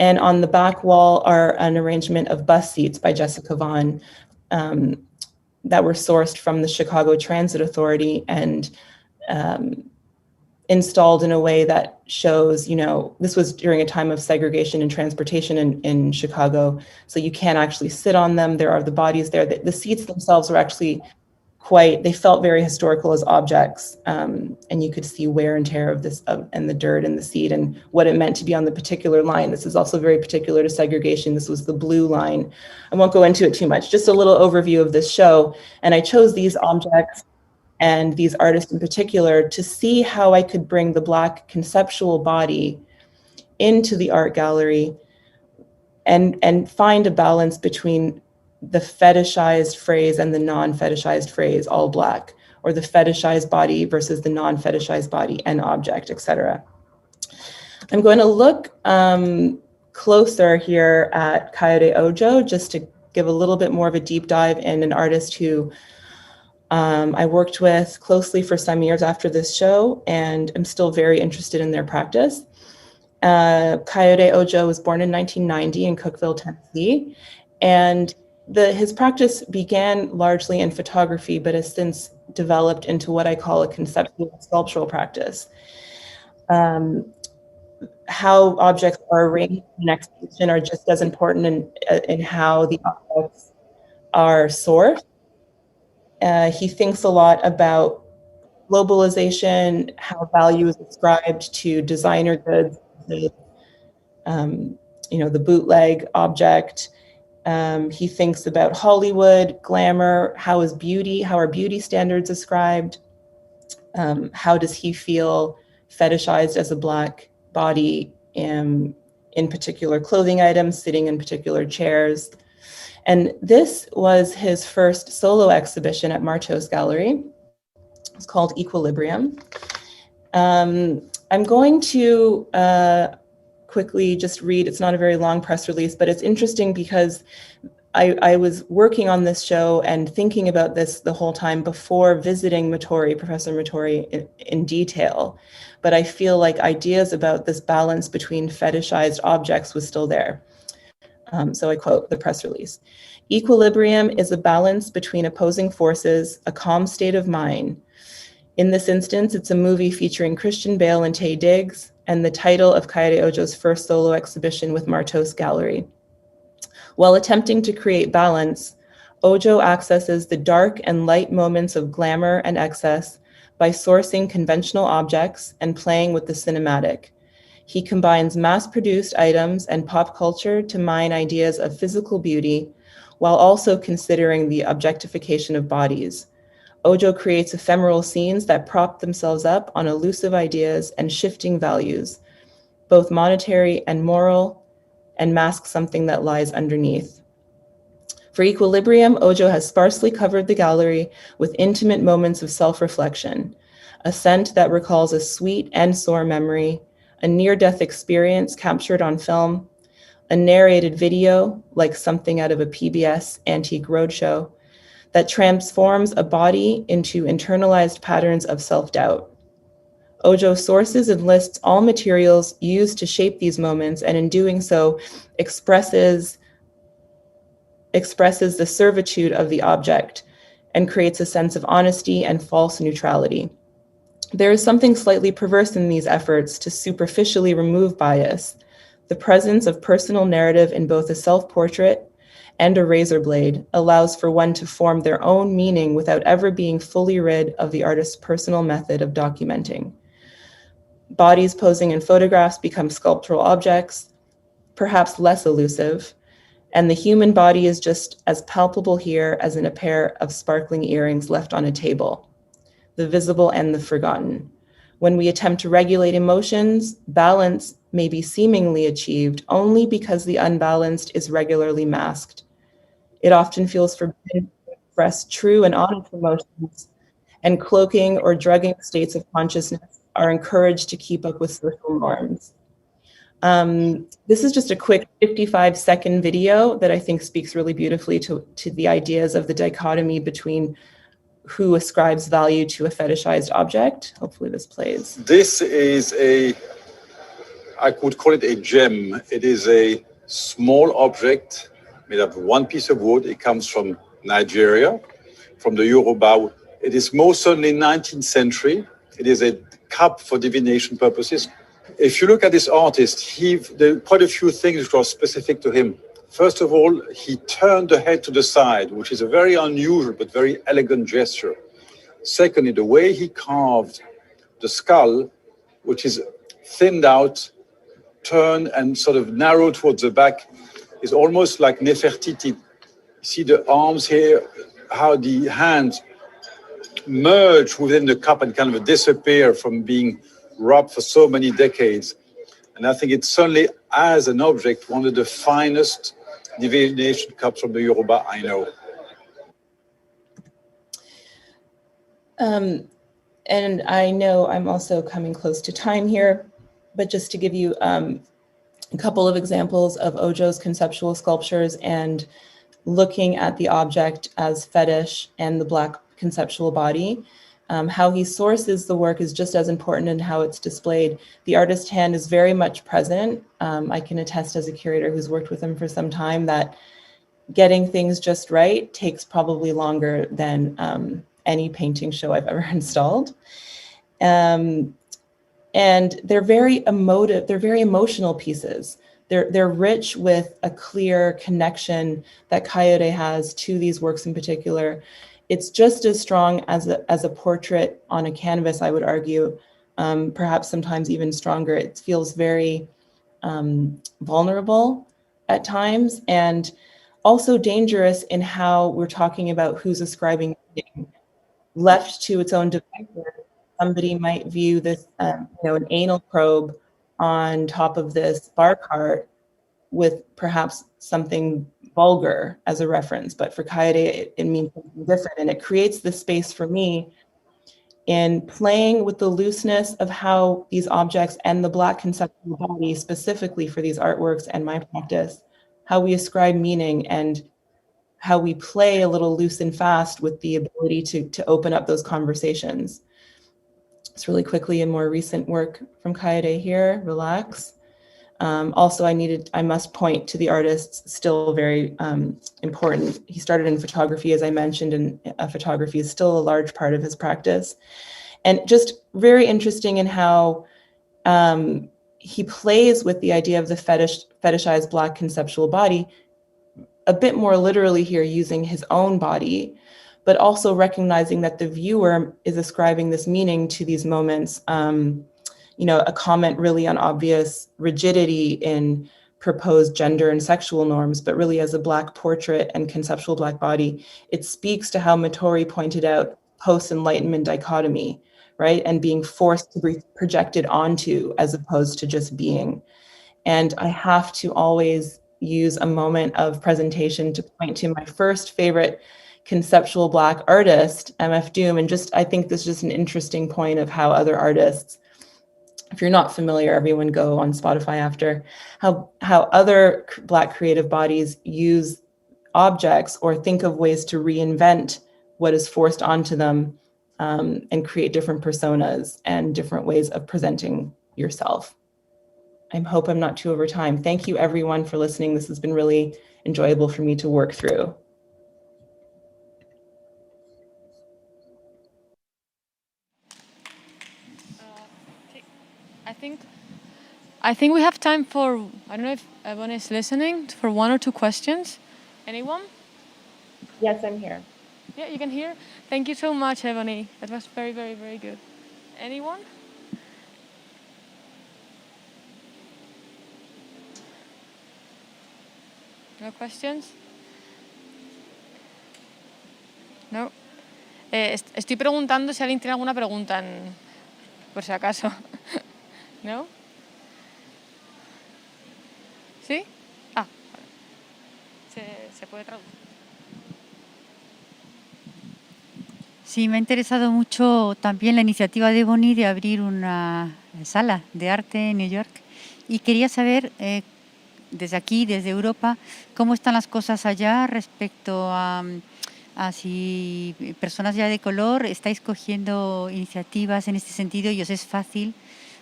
And on the back wall are an arrangement of bus seats by Jessica Vaughn that were sourced from the Chicago Transit Authority and installed in a way that shows, this was during a time of segregation and transportation in Chicago, so you can't actually sit on them. There are the bodies there. The seats themselves were actually they felt very historical as objects, and you could see wear and tear of this and the dirt in the seat and what it meant to be on the particular line. This is also very particular to segregation. This was the blue line. I won't go into it too much, just a little overview of this show. And I chose these objects and these artists in particular to see how I could bring the Black conceptual body into the art gallery and find a balance between the fetishized phrase and the non-fetishized phrase, all Black, or the fetishized body versus the non-fetishized body and object, etc. I'm going to look closer here at Kaede Ojo, just to give a little bit more of a deep dive in an artist who I worked with closely for some years after this show, and I'm still very interested in their practice. Kaede Ojo was born in 1990 in Cookeville, Tennessee, and his practice began largely in photography, but has since developed into what I call a conceptual sculptural practice. How objects are arranged in an exhibition are just as important in how the objects are sourced. He thinks a lot about globalization, how value is ascribed to designer goods, the bootleg object. He thinks about Hollywood, glamour, how are beauty standards ascribed? How does he feel fetishized as a Black body in particular clothing items, sitting in particular chairs? And this was his first solo exhibition at Marteau's Gallery. It's called Equilibrium. I'm going to quickly just read, it's not a very long press release, but it's interesting because I was working on this show and thinking about this the whole time before visiting Professor Mottori in detail. But I feel like ideas about this balance between fetishized objects was still there. So I quote the press release. Equilibrium is a balance between opposing forces, a calm state of mind. In this instance, it's a movie featuring Christian Bale and Taye Diggs, and the title of Kaede Ojo's first solo exhibition with Marteau's Gallery. While attempting to create balance, Ojo accesses the dark and light moments of glamour and excess by sourcing conventional objects and playing with the cinematic. He combines mass-produced items and pop culture to mine ideas of physical beauty, while also considering the objectification of bodies. Ojo creates ephemeral scenes that prop themselves up on elusive ideas and shifting values, both monetary and moral, and mask something that lies underneath. For Equilibrium, Ojo has sparsely covered the gallery with intimate moments of self-reflection, a scent that recalls a sweet and sore memory, a near-death experience captured on film, a narrated video, like something out of a PBS antique roadshow, that transforms a body into internalized patterns of self-doubt. Ojo sources and lists all materials used to shape these moments, and in doing so, expresses the servitude of the object and creates a sense of honesty and false neutrality. There is something slightly perverse in these efforts to superficially remove bias, the presence of personal narrative in both a self-portrait and a razor blade allows for one to form their own meaning without ever being fully rid of the artist's personal method of documenting. Bodies posing in photographs become sculptural objects, perhaps less elusive, and the human body is just as palpable here as in a pair of sparkling earrings left on a table, the visible and the forgotten. When we attempt to regulate emotions, balance may be seemingly achieved only because the unbalanced is regularly masked. It often feels forbidden to express true and honest emotions, and cloaking or drugging states of consciousness are encouraged to keep up with social norms. This is just a quick 55-second video that I think speaks really beautifully to the ideas of the dichotomy between who ascribes value to a fetishized object. Hopefully this plays. This is I could call it a gem. It is a small object made of one piece of wood. It comes from Nigeria, from the Yoruba. It is most certainly 19th century. It is a cup for divination purposes. If you look at this artist, there are quite a few things which are specific to him. First of all, he turned the head to the side, which is a very unusual but very elegant gesture. Secondly, the way he carved the skull, which is thinned out, turned and sort of narrowed towards the back, is almost like Nefertiti. You see the arms here, how the hands merge within the cup and kind of disappear from being rubbed for so many decades. And I think it's certainly, as an object, one of the finest divination cups from the Yoruba I know. And I know I'm also coming close to time here, but just to give you a couple of examples of Ojo's conceptual sculptures and looking at the object as fetish and the Black conceptual body. How he sources the work is just as important in how it's displayed. The artist hand is very much present. I can attest as a curator who's worked with him for some time that getting things just right takes probably longer than any painting show I've ever installed. And they're very emotive, they're very emotional pieces. They're rich with a clear connection that Coyote has to these works in particular. It's just as strong as a portrait on a canvas, I would argue, perhaps sometimes even stronger. It feels very vulnerable at times, and also dangerous in how we're talking about who's ascribing meaning. Left to its own devices, somebody might view this, an anal probe on top of this bar cart with perhaps something vulgar as a reference, but for Coyote, it means something different, and it creates the space for me in playing with the looseness of how these objects and the Black conceptual body, specifically for these artworks and my practice, how we ascribe meaning and how we play a little loose and fast with the ability to open up those conversations. It's really quickly in more recent work from Coyote here, Relax. Also, I must point to the artist's still very important. He started in photography, as I mentioned, and photography is still a large part of his practice. And just very interesting in how he plays with the idea of the fetishized Black conceptual body, a bit more literally here, using his own body, but also recognizing that the viewer is ascribing this meaning to these moments. A comment really on obvious rigidity in proposed gender and sexual norms, but really as a Black portrait and conceptual Black body, it speaks to how Matori pointed out post-Enlightenment dichotomy, right? And being forced to be projected onto as opposed to just being. And I have to always use a moment of presentation to point to my first favorite conceptual Black artist, MF Doom. And I think this is just an interesting point of how other artists, if you're not familiar, everyone go on Spotify after, how other Black creative bodies use objects or think of ways to reinvent what is forced onto them and create different personas and different ways of presenting yourself. I hope I'm not too over time. Thank you everyone for listening. This has been really enjoyable for me to work through. I think we have time for, I don't know if everyone is listening, for one or two questions. Anyone? Yes, I'm here. Yeah, you can hear. Thank you so much, Ebony. That was very, very, very good. Anyone? No questions? No. Estoy preguntando si alguien tiene alguna pregunta, por si acaso. ¿No? ¿Sí? Ah, vale. ¿Se puede traducir? Sí, me ha interesado mucho también la iniciativa de Ebony de abrir una sala de arte en New York. Y quería saber, desde aquí, desde Europa, cómo están las cosas allá respecto a si personas ya de color estáis cogiendo iniciativas en este sentido y os es fácil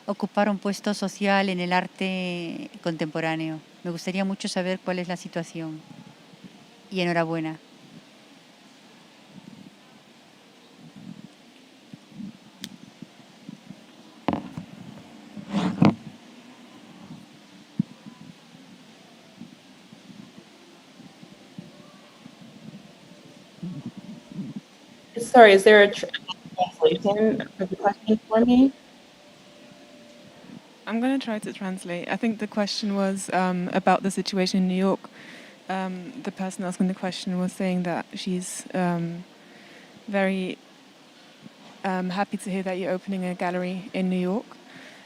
ocupar un puesto social en el arte contemporáneo. Me gustaría mucho saber cuál es la situación. Y enhorabuena. Sorry, is there a translation of the question for me? I'm going to try to translate. I think the question was about the situation in New York. The person asking the question was saying that she's very happy to hear that you're opening a gallery in New York.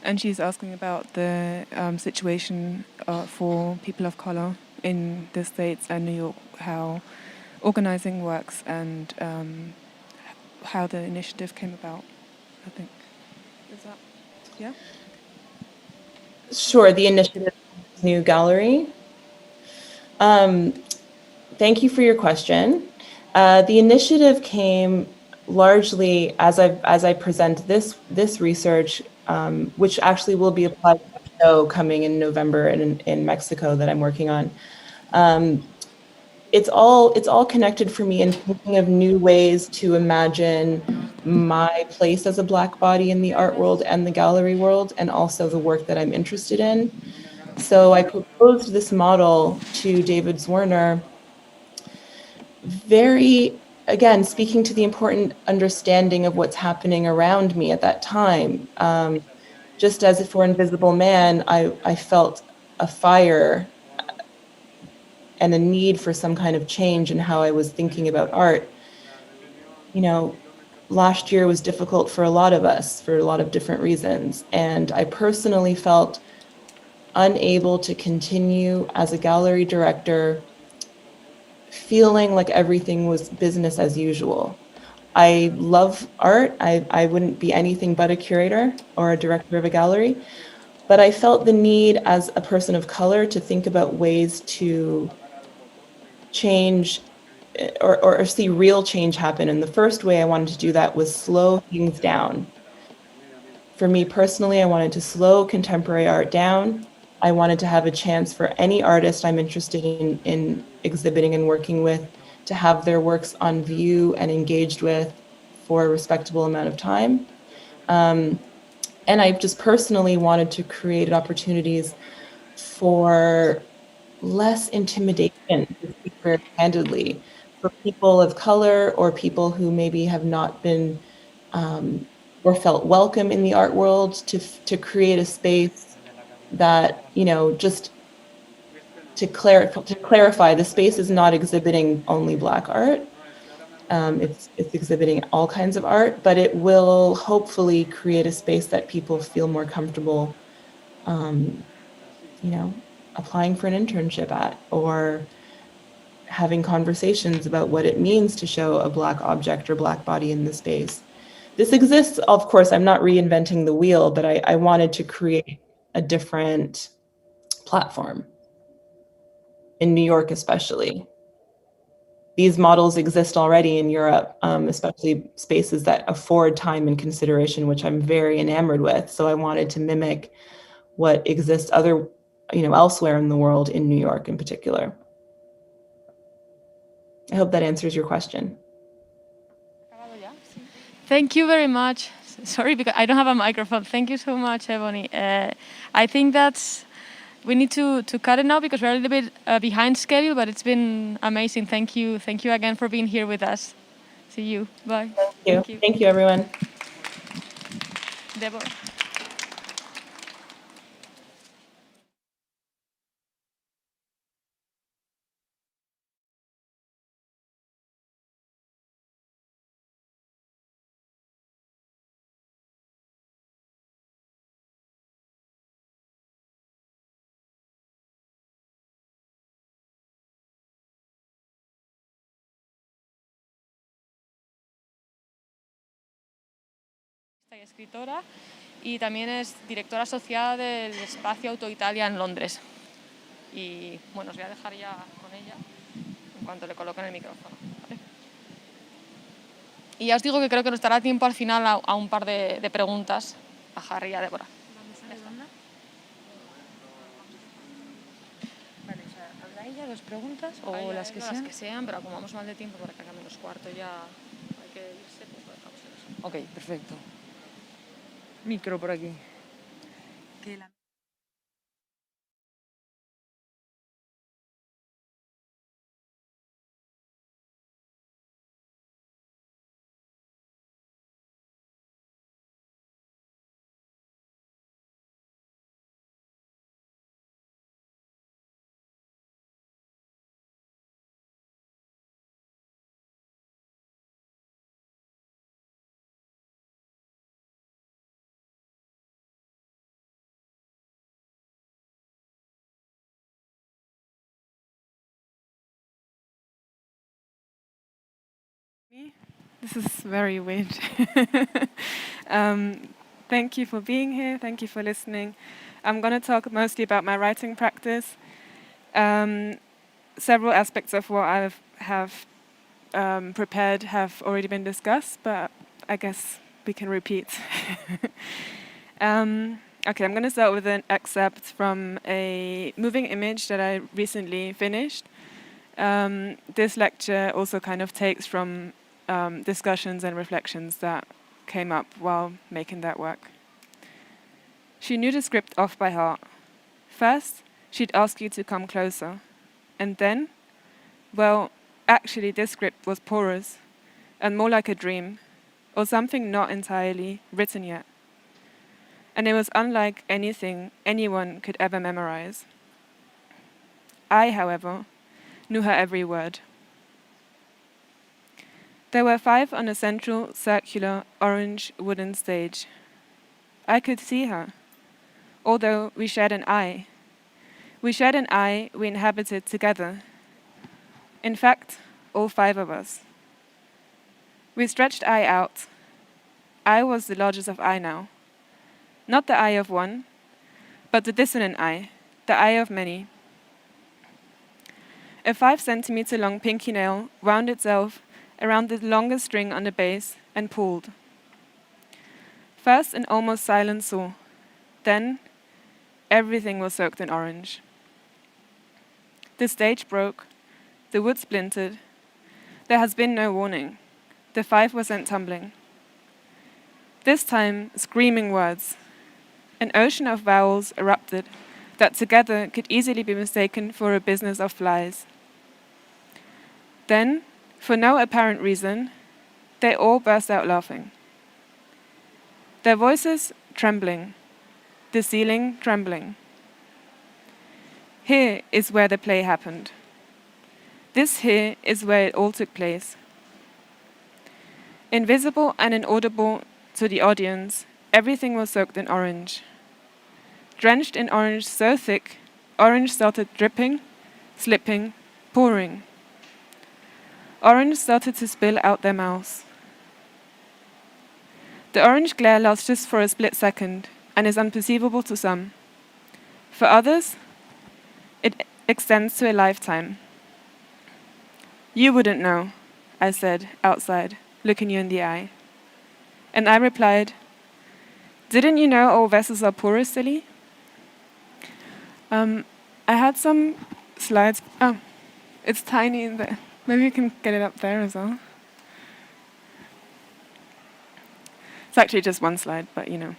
And she's asking about the situation for people of color in the States and New York, how organizing works and how the initiative came about, I think. Is that, yeah? Sure, the initiative New Gallery. Thank you for your question. The initiative came largely as I present this research, which actually will be applied to a show coming in November in Mexico that I'm working on. it's all connected for me in thinking of new ways to imagine my place as a Black body in the art world and the gallery world, and also the work that I'm interested in. So I proposed this model to David Zwirner, again, speaking to the important understanding of what's happening around me at that time. Just as for Invisible Man, I felt a fire and a need for some kind of change in how I was thinking about art. You know, last year was difficult for a lot of us for a lot of different reasons. And I personally felt unable to continue as a gallery director, feeling like everything was business as usual. I love art. I wouldn't be anything but a curator or a director of a gallery, but I felt the need as a person of color to think about ways to change or see real change happen. And the first way I wanted to do that was slow things down. For me personally, I wanted to slow contemporary art down. I wanted to have a chance for any artist I'm interested in exhibiting and working with to have their works on view and engaged with for a respectable amount of time. And I just personally wanted to create opportunities for less intimidation, to speak very candidly, for people of color or people who maybe have not been or felt welcome in the art world, to create a space that, you know, just to clarify, the space is not exhibiting only Black art. It's exhibiting all kinds of art, but it will hopefully create a space that people feel more comfortable, you know, applying for an internship at, or having conversations about what it means to show a Black object or Black body in the space. This exists, of course, I'm not reinventing the wheel, but I wanted to create a different platform in New York, especially. These models exist already in Europe, especially spaces that afford time and consideration, which I'm very enamored with. So I wanted to mimic what exists elsewhere in the world, in New York in particular. I hope that answers your question. Thank you very much. Sorry, because I don't have a microphone. Thank you so much, Ebony. I think we need to cut it now because we're a little bit behind schedule, but it's been amazing. Thank you. Thank you again for being here with us. See you. Bye. Thank you. Thank you, everyone. Deborah. Y escritora, y también es directora asociada del espacio Auto Italia en Londres. Y bueno, os voy a dejar ya con ella en cuanto le coloquen el micrófono. ¿Vale? Y ya os digo que creo que nos dará tiempo al final a un par de preguntas a Harry y a Deborah. Vale, o sea, ¿habla ella dos preguntas o las que sean? Las que sean, pero como vamos mal de tiempo para que hagamos los cuartos ya hay que irse, pues lo dejamos en eso. Ok, perfecto. Micro por aquí. This is very weird. Thank you for being here. Thank you for listening. I'm going to talk mostly about my writing practice. Several aspects of what I have prepared have already been discussed, but I guess we can repeat. Okay, I'm going to start with an excerpt from a moving image that I recently finished. This lecture also kind of takes from discussions and reflections that came up while making that work. She knew the script off by heart. First, she'd ask you to come closer. And then, well, actually this script was porous and more like a dream, or something not entirely written yet. And it was unlike anything anyone could ever memorize. I, however, knew her every word. There were 5 on a central, circular, orange wooden stage. I could see her, although we shared an eye. We shared an eye we inhabited together. In fact, all 5 of us. We stretched eye out. I was the largest of eye now. Not the eye of one, but the dissonant eye, the eye of many. A 5-centimeter long pinky nail wound itself around the longest string on the base and pulled. First an almost silent saw, then everything was soaked in orange. The stage broke, the wood splintered. There has been no warning. The 5 were sent tumbling. This time, screaming words. An ocean of vowels erupted that together could easily be mistaken for a business of flies. Then, for no apparent reason, they all burst out laughing. Their voices trembling, the ceiling trembling. Here is where the play happened. This here is where it all took place. Invisible and inaudible to the audience, everything was soaked in orange. Drenched in orange so thick, orange started dripping, slipping, pouring. Orange started to spill out their mouths. The orange glare lasts just for a split second and is unperceivable to some. For others, it extends to a lifetime. You wouldn't know, I said, outside, looking you in the eye. And I replied, didn't you know all vessels are porous, silly? I had some slides. Oh, it's tiny in there. Maybe you can get it up there as well. It's actually just one slide, but you know.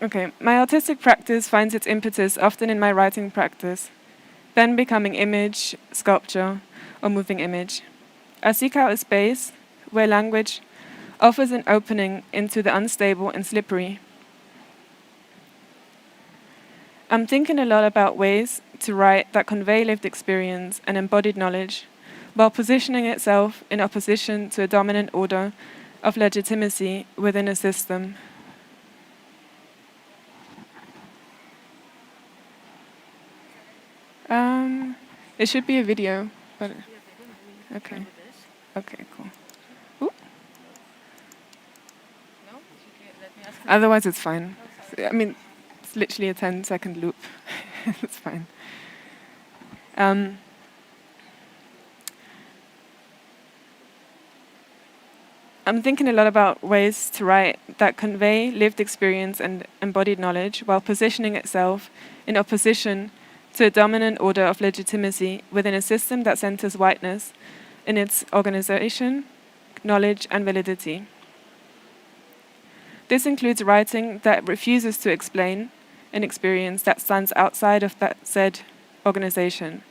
Okay, my artistic practice finds its impetus often in my writing practice, then becoming image, sculpture, or moving image. I seek out a space where language offers an opening into the unstable and slippery. I'm thinking a lot about ways to write that convey lived experience and embodied knowledge, while positioning itself in opposition to a dominant order of legitimacy within a system. It should be a video, but okay. Okay, cool. Ooh. Otherwise, it's fine. I mean, it's literally a 10-second loop. It's fine. I'm thinking a lot about ways to write that convey lived experience and embodied knowledge while positioning itself in opposition to a dominant order of legitimacy within a system that centers whiteness in its organization, knowledge, and validity. This includes writing that refuses to explain an experience that stands outside of that said organization,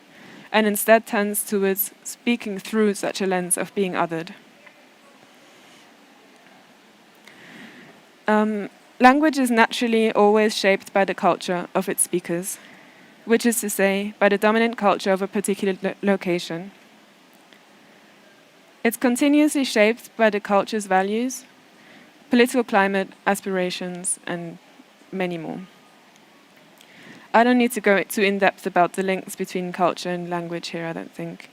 and instead turns towards speaking through such a lens of being othered. Language is naturally always shaped by the culture of its speakers, which is to say, by the dominant culture of a particular location. It's continuously shaped by the culture's values, political climate, aspirations, and many more. I don't need to go too in-depth about the links between culture and language here, I don't think.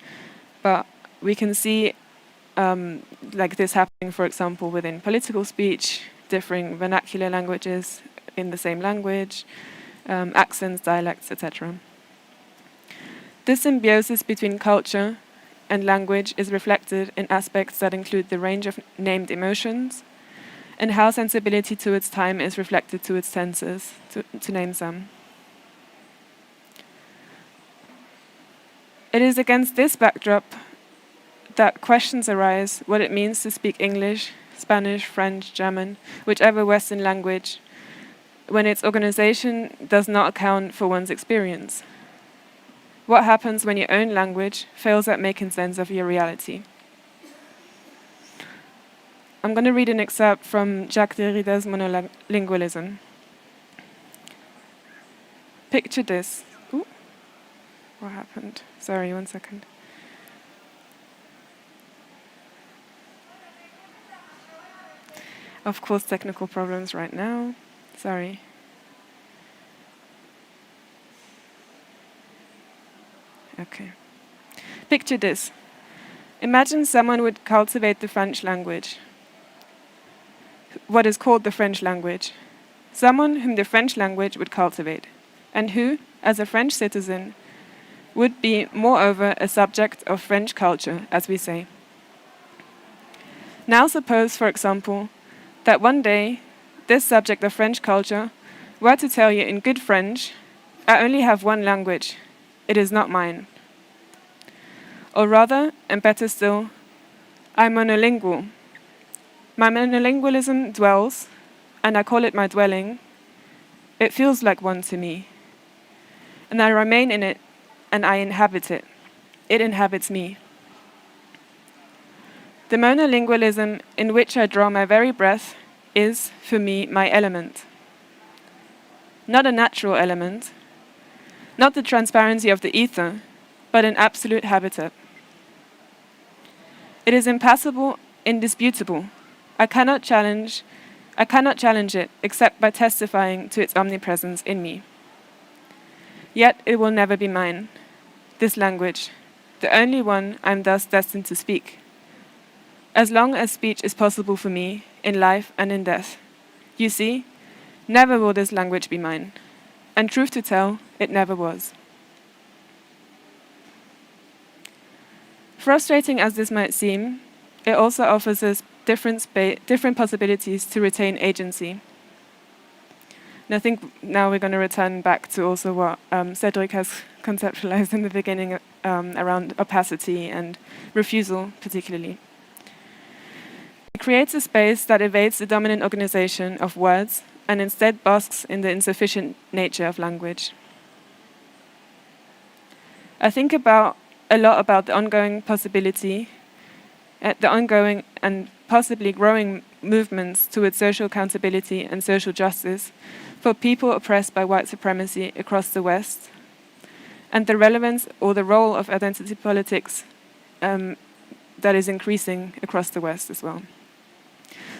But we can see like this happening, for example, within political speech, differing vernacular languages in the same language, accents, dialects, etc. This symbiosis between culture and language is reflected in aspects that include the range of named emotions and how sensibility to its time is reflected to its senses, to name some. It is against this backdrop that questions arise what it means to speak English, Spanish, French, German, whichever Western language, when its organization does not account for one's experience. What happens when your own language fails at making sense of your reality? I'm going to read an excerpt from Jacques Derrida's Monolingualism. Picture this. Ooh, what happened? Sorry, 1 second. Of course, technical problems right now. Sorry. Okay. Picture this. Imagine someone would cultivate the French language. What is called the French language. Someone whom the French language would cultivate, and who, as a French citizen, would be, moreover, a subject of French culture, as we say. Now suppose, for example, that one day this subject of French culture were to tell you in good French, I only have one language, it is not mine. Or rather, and better still, I'm monolingual. My monolingualism dwells, and I call it my dwelling. It feels like one to me. And I remain in it, and I inhabit it. It inhabits me. The monolingualism in which I draw my very breath is, for me, my element. Not a natural element, not the transparency of the ether, but an absolute habitat. It is impassable, indisputable. I cannot challenge it except by testifying to its omnipresence in me. Yet it will never be mine, this language, the only one I am thus destined to speak. As long as speech is possible for me, in life and in death. You see, never will this language be mine. And truth to tell, it never was. Frustrating as this might seem, it also offers us different possibilities to retain agency. And I think now we're going to return back to also what Cédric has conceptualized in the beginning around opacity and refusal particularly. It creates a space that evades the dominant organization of words and instead basks in the insufficient nature of language. I think a lot about the ongoing possibility, the ongoing and possibly growing movements towards social accountability and social justice for people oppressed by white supremacy across the West, and the relevance or the role of identity politics that is increasing across the West as well.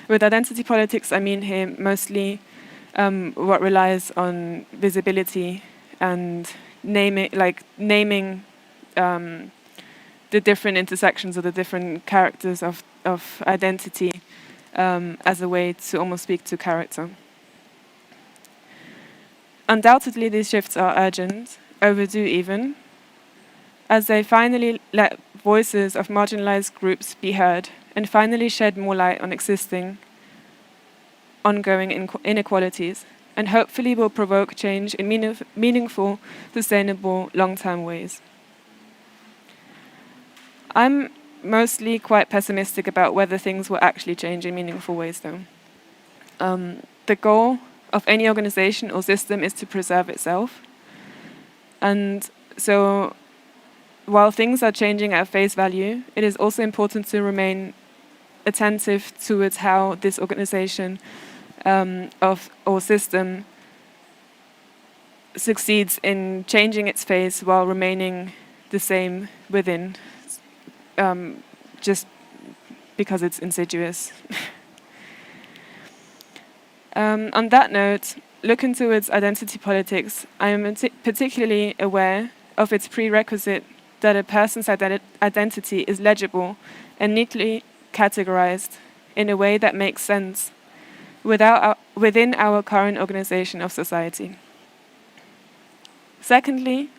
With identity politics, I mean here mostly what relies on visibility and naming the different intersections or the different characters of identity as a way to almost speak to character. Undoubtedly, these shifts are urgent, overdue even, as they finally let voices of marginalized groups be heard and finally shed more light on existing, ongoing inequalities, and hopefully will provoke change in meaningful, sustainable, long-term ways. I'm mostly quite pessimistic about whether things will actually change in meaningful ways, though. The goal of any organization or system is to preserve itself. And so while things are changing at face value, it is also important to remain attentive towards how this organization or system succeeds in changing its face while remaining the same within, just because it's insidious. On that note, looking towards identity politics, I am particularly aware of its prerequisite that a person's identity is legible and neatly categorized in a way that makes sense within our current organization of society. Secondly,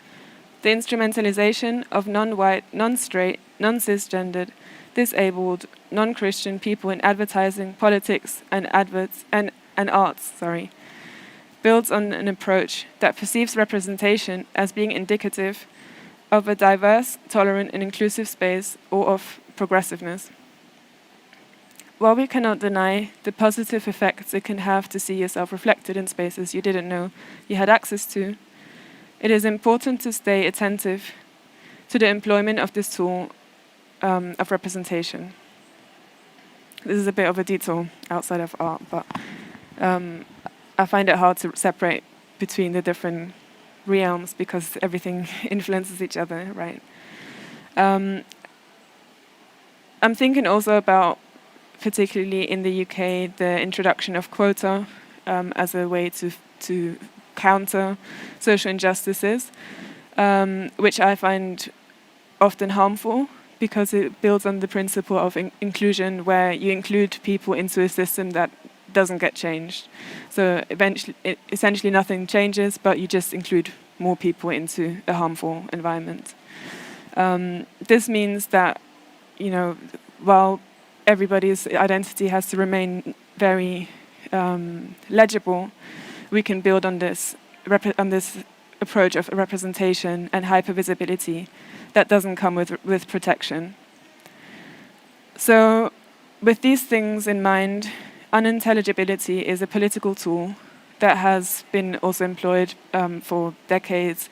the instrumentalization of non-white, non-straight, non-cisgendered, disabled, non-Christian people in advertising, politics, and arts, builds on an approach that perceives representation as being indicative of a diverse, tolerant and inclusive space, or of progressiveness. While we cannot deny the positive effects it can have to see yourself reflected in spaces you didn't know you had access to, it is important to stay attentive to the employment of this tool of representation. This is a bit of a detour outside of art, but I find it hard to separate between the different realms because everything influences each other, right? I'm thinking also about, particularly in the UK, the introduction of quota as a way to counter social injustices, which I find often harmful because it builds on the principle of inclusion, where you include people into a system that doesn't get changed. So essentially nothing changes, but you just include more people into a harmful environment. This means that, you know, while everybody's identity has to remain very legible, we can build on this approach of representation and hypervisibility that doesn't come with protection. So with these things in mind, unintelligibility is a political tool that has been also employed for decades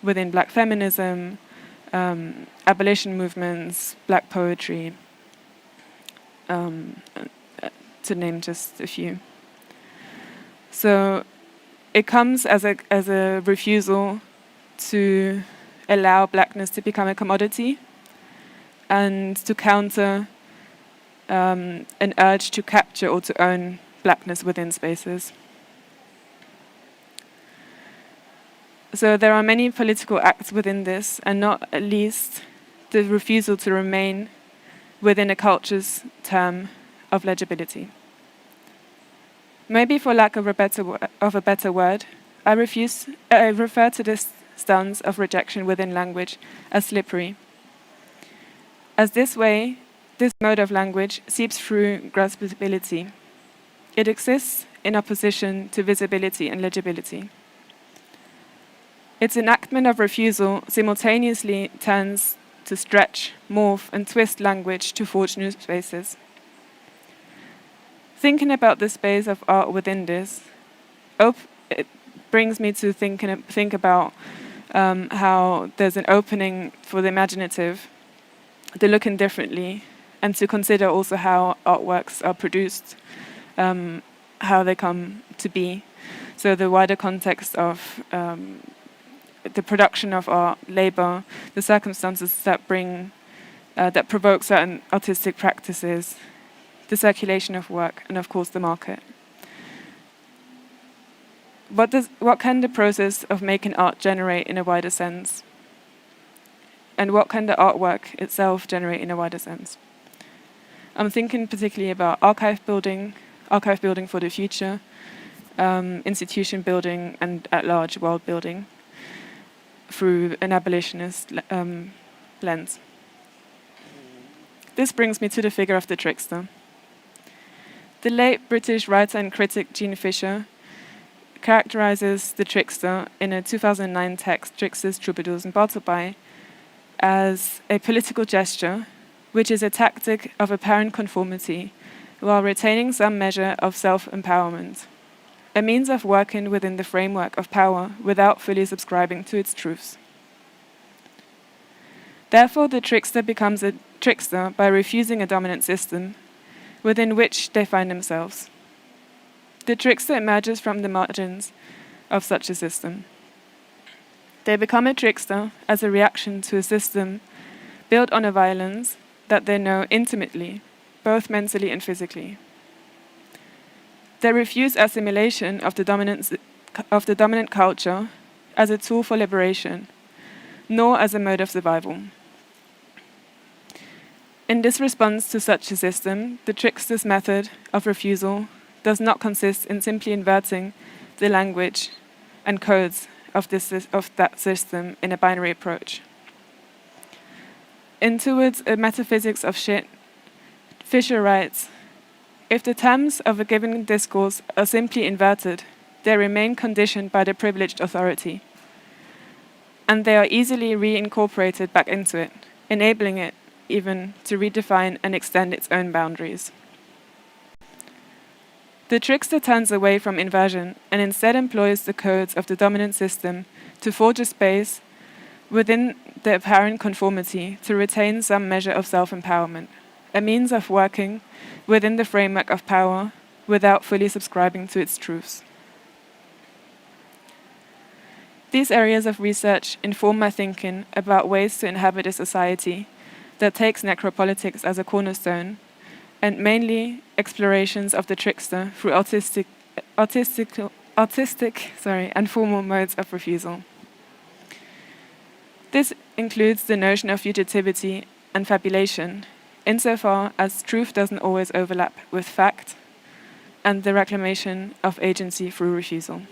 within Black feminism, abolition movements, Black poetry, to name just a few. So it comes as a refusal to allow Blackness to become a commodity and to counter an urge to capture or to own Blackness within spaces. So there are many political acts within this, and not at least the refusal to remain within a culture's term of legibility. Maybe for lack of a better word, I refer to this stance of rejection within language as slippery. As this mode of language seeps through graspability. It exists in opposition to visibility and legibility. Its enactment of refusal simultaneously turns to stretch, morph, and twist language to forge new spaces. Thinking about the space of art within this, it brings me to think about how there's an opening for the imaginative, the looking differently, and to consider also how artworks are produced, how they come to be. So the wider context of the production of art, labor, the circumstances that provoke certain artistic practices, the circulation of work, and of course the market. What can the process of making art generate in a wider sense? And what can the artwork itself generate in a wider sense? I'm thinking particularly about archive building for the future, institution building, and at large world building through an abolitionist lens. This brings me to the figure of the trickster. The late British writer and critic Jean Fisher characterizes the trickster in a 2009 text, Tricksters, Troubadours and Bartleby, as a political gesture, which is a tactic of apparent conformity while retaining some measure of self-empowerment, a means of working within the framework of power without fully subscribing to its truths. Therefore, the trickster becomes a trickster by refusing a dominant system within which they find themselves. The trickster emerges from the margins of such a system. They become a trickster as a reaction to a system built on a violence that they know intimately, both mentally and physically. They refuse assimilation of the dominant culture as a tool for liberation, nor as a mode of survival. In this response to such a system, the trickster's method of refusal does not consist in simply inverting the language and codes of that system in a binary approach. In Towards a Metaphysics of Shit, Fisher writes, if the terms of a given discourse are simply inverted, they remain conditioned by the privileged authority. and they are easily reincorporated back into it, enabling it even to redefine and extend its own boundaries. The trickster turns away from inversion and instead employs the codes of the dominant system to forge a space within the apparent conformity to retain some measure of self-empowerment, a means of working within the framework of power without fully subscribing to its truths. These areas of research inform my thinking about ways to inhabit a society that takes necropolitics as a cornerstone, and mainly explorations of the trickster through artistic and formal modes of refusal. This includes the notion of fugitivity and fabulation, insofar as truth doesn't always overlap with fact, and the reclamation of agency through refusal.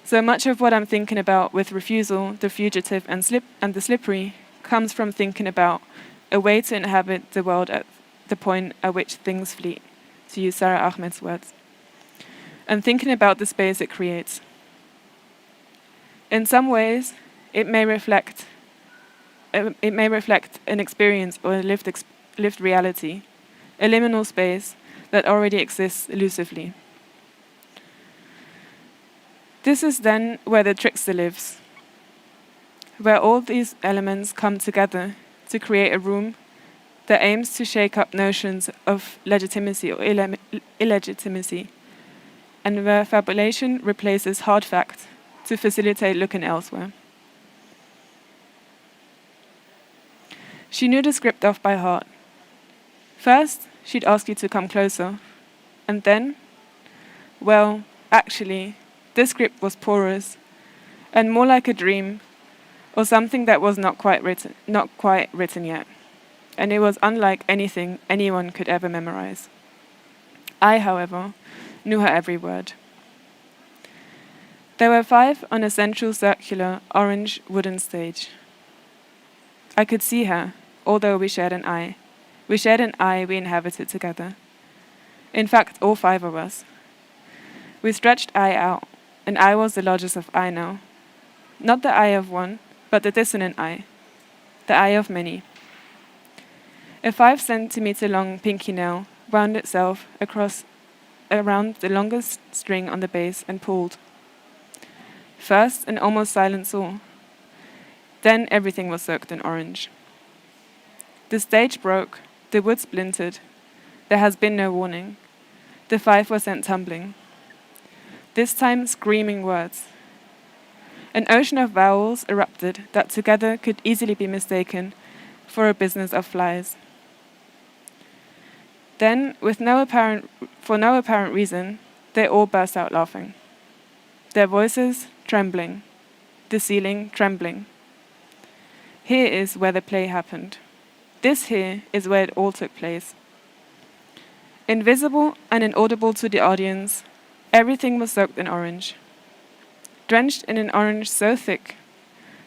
So much of what I'm thinking about with refusal, the fugitive, and the slippery comes from thinking about a way to inhabit the world at the point at which things flee, to use Sarah Ahmed's words, and thinking about the space it creates. In some ways, it may reflect an experience or a lived reality, a liminal space that already exists elusively. This is then where the trickster lives, where all these elements come together to create a room that aims to shake up notions of legitimacy or illegitimacy, and where fabulation replaces hard fact to facilitate looking elsewhere. She knew the script off by heart. First, she'd ask you to come closer, and then, well, actually, this script was porous, and more like a dream, or something that was not quite written yet, and it was unlike anything anyone could ever memorize. I, however, knew her every word. There were 5 on a central circular orange wooden stage. I could see her, although we shared an eye. We shared an eye we inhabited together. In fact, all 5 of us. We stretched eye out, and I was the largest of eye now. Not the eye of one, but the dissonant eye, the eye of many. A 5-centimeter long pinky nail wound itself around the longest string on the base and pulled. First, an almost silent saw. Then everything was soaked in orange. The stage broke, the wood splintered. There has been no warning. The 5 were sent tumbling. This time screaming words. An ocean of vowels erupted that together could easily be mistaken for a business of flies. Then, for no apparent reason, they all burst out laughing. Their voices trembling, the ceiling trembling. Here is where the play happened. This here is where it all took place. Invisible and inaudible to the audience, everything was soaked in orange. Drenched in an orange so thick,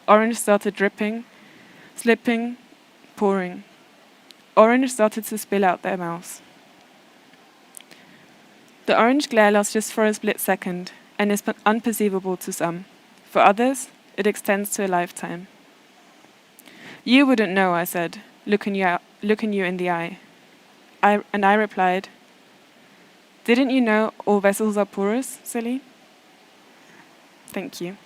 orange started dripping, slipping, pouring. Orange started to spill out their mouths. The orange glare lasts just for a split second and is unperceivable to some. For others, it extends to a lifetime. You wouldn't know, I said, looking you in the eye. I replied, didn't you know all vessels are porous, silly? Thank you.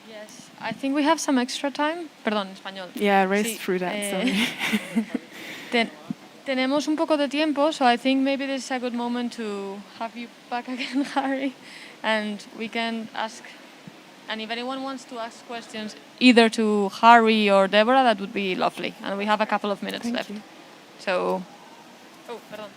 Yes, I think we have some extra time. Perdón, español. Yeah, I raced through that, sorry. Tenemos un poco de tiempo, so I think maybe this is a good moment to have you back again, Harry, and we can ask. And if anyone wants to ask questions either to Harry or Deborah, that would be lovely. And we have a couple of minutes left. You. So, oh, perdón.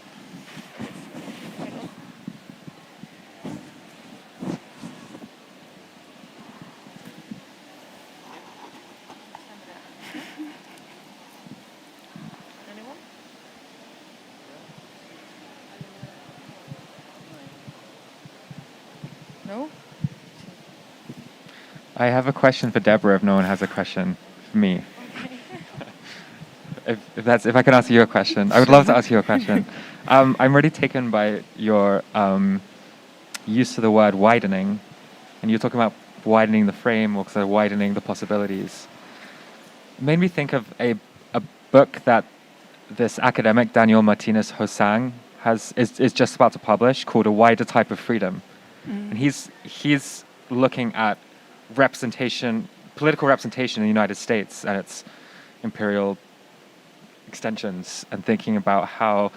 Anyone? No? I have a question for Deborah if no one has a question for me. If I can ask you a question. I would love to ask you a question. I'm really taken by your use of the word widening, and you're talking about widening the frame or widening the possibilities. It made me think of a book that this academic, Daniel Martinez Hosang, is just about to publish, called A Wider Type of Freedom. And he's looking at political representation in the United States and its imperial extensions, and thinking about how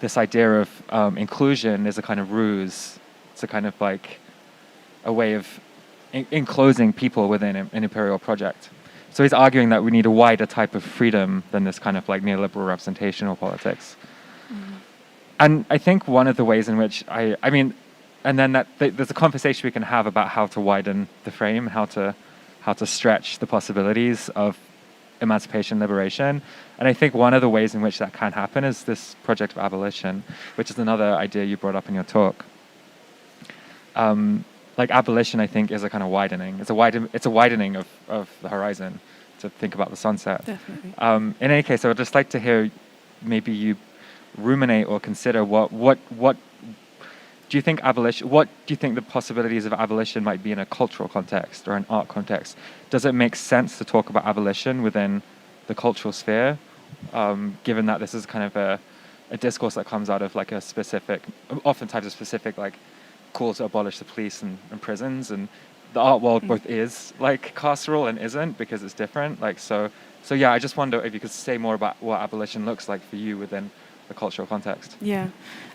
this idea of inclusion is a kind of ruse. It's a kind of like a way of enclosing people within an imperial project. So he's arguing that we need a wider type of freedom than this kind of like neoliberal representational politics. And I think one of the ways in which there's a conversation we can have about how to widen the frame, how to stretch the possibilities of emancipation and liberation. And I think one of the ways in which that can happen is this project of abolition, which is another idea you brought up in your talk. Like abolition, I think, is a kind of widening. It's a widening of the horizon to think about the sunset. Definitely. In any case, I would just like to hear maybe you ruminate or consider what do you think abolition? What do you think the possibilities of abolition might be in a cultural context or an art context? Does it make sense to talk about abolition within the cultural sphere, given that this is kind of a discourse that comes out of like a specific, oftentimes a specific like call to abolish the police and prisons, and the art world both is like carceral and isn't, because it's different. Like so yeah. I just wonder if you could say more about what abolition looks like for you within the cultural context. Yeah.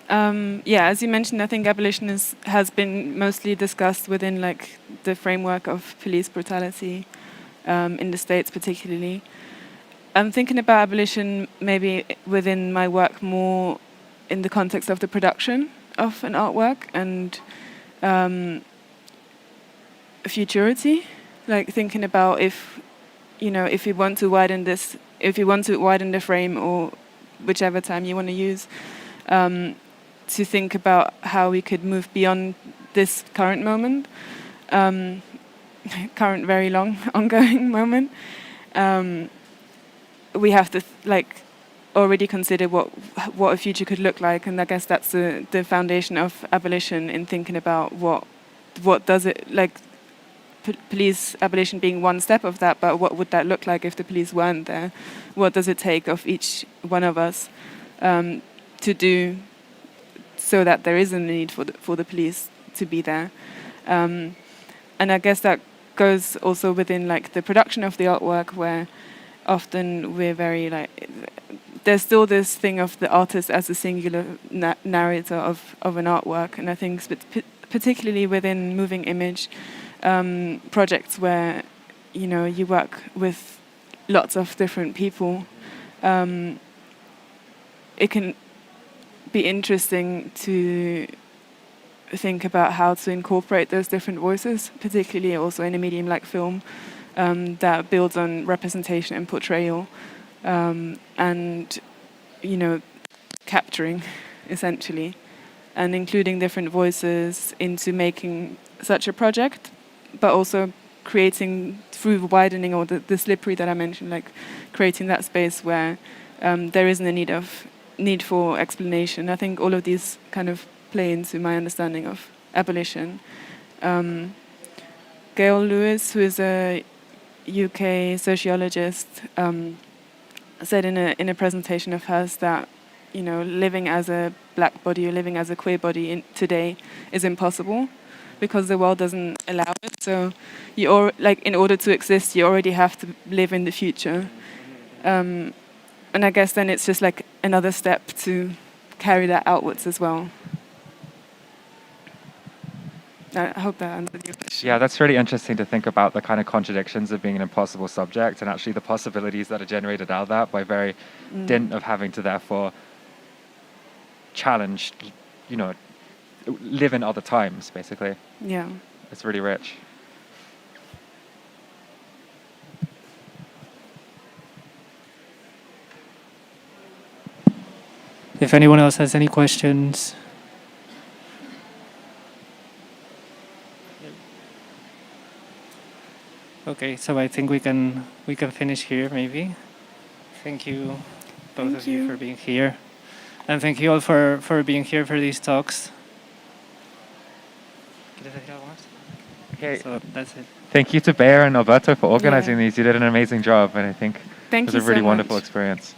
As you mentioned, I think abolition has been mostly discussed within like the framework of police brutality in the States particularly. I'm thinking about abolition maybe within my work more in the context of the production of an artwork and futurity, like thinking about if you want to widen the frame or whichever term you want to use, to think about how we could move beyond this current moment, current very long ongoing moment. We have to already consider what a future could look like, and I guess that's the foundation of abolition, in thinking about what does it like. Police abolition being one step of that, but what would that look like if the police weren't there? What does it take of each one of us to do so that there is a need for the police to be there? And I guess that goes also within like the production of the artwork, where often we're very there's still this thing of the artist as a singular narrator of an artwork, and I think particularly within moving image projects where you work with lots of different people, it can be interesting to think about how to incorporate those different voices, particularly also in a medium like film that builds on representation and portrayal, and capturing essentially, and including different voices into making such a project, but also creating through the widening or the slippery that I mentioned, like creating that space where there isn't a need for explanation. I think all of these kind of play into my understanding of abolition. Gail Lewis, who is a UK sociologist, said in a presentation of hers that living as a black body or living as a queer body today is impossible, because the world doesn't allow it. So in order to exist, you already have to live in the future. And I guess then it's just like another step to carry that outwards as well. I hope that answered your question. Yeah, that's really interesting to think about the kind of contradictions of being an impossible subject, and actually the possibilities that are generated out of that by very dint of having to therefore challenge, live in other times, basically. Yeah. It's really rich. If anyone else has any questions. Okay, so I think we can finish here maybe. Thank you, both of you, for being here. And thank you all for being here for these talks. Okay. So that's it. Thank you to Bear and Alberto for organizing these. You did an amazing job, and I think it was a really wonderful experience.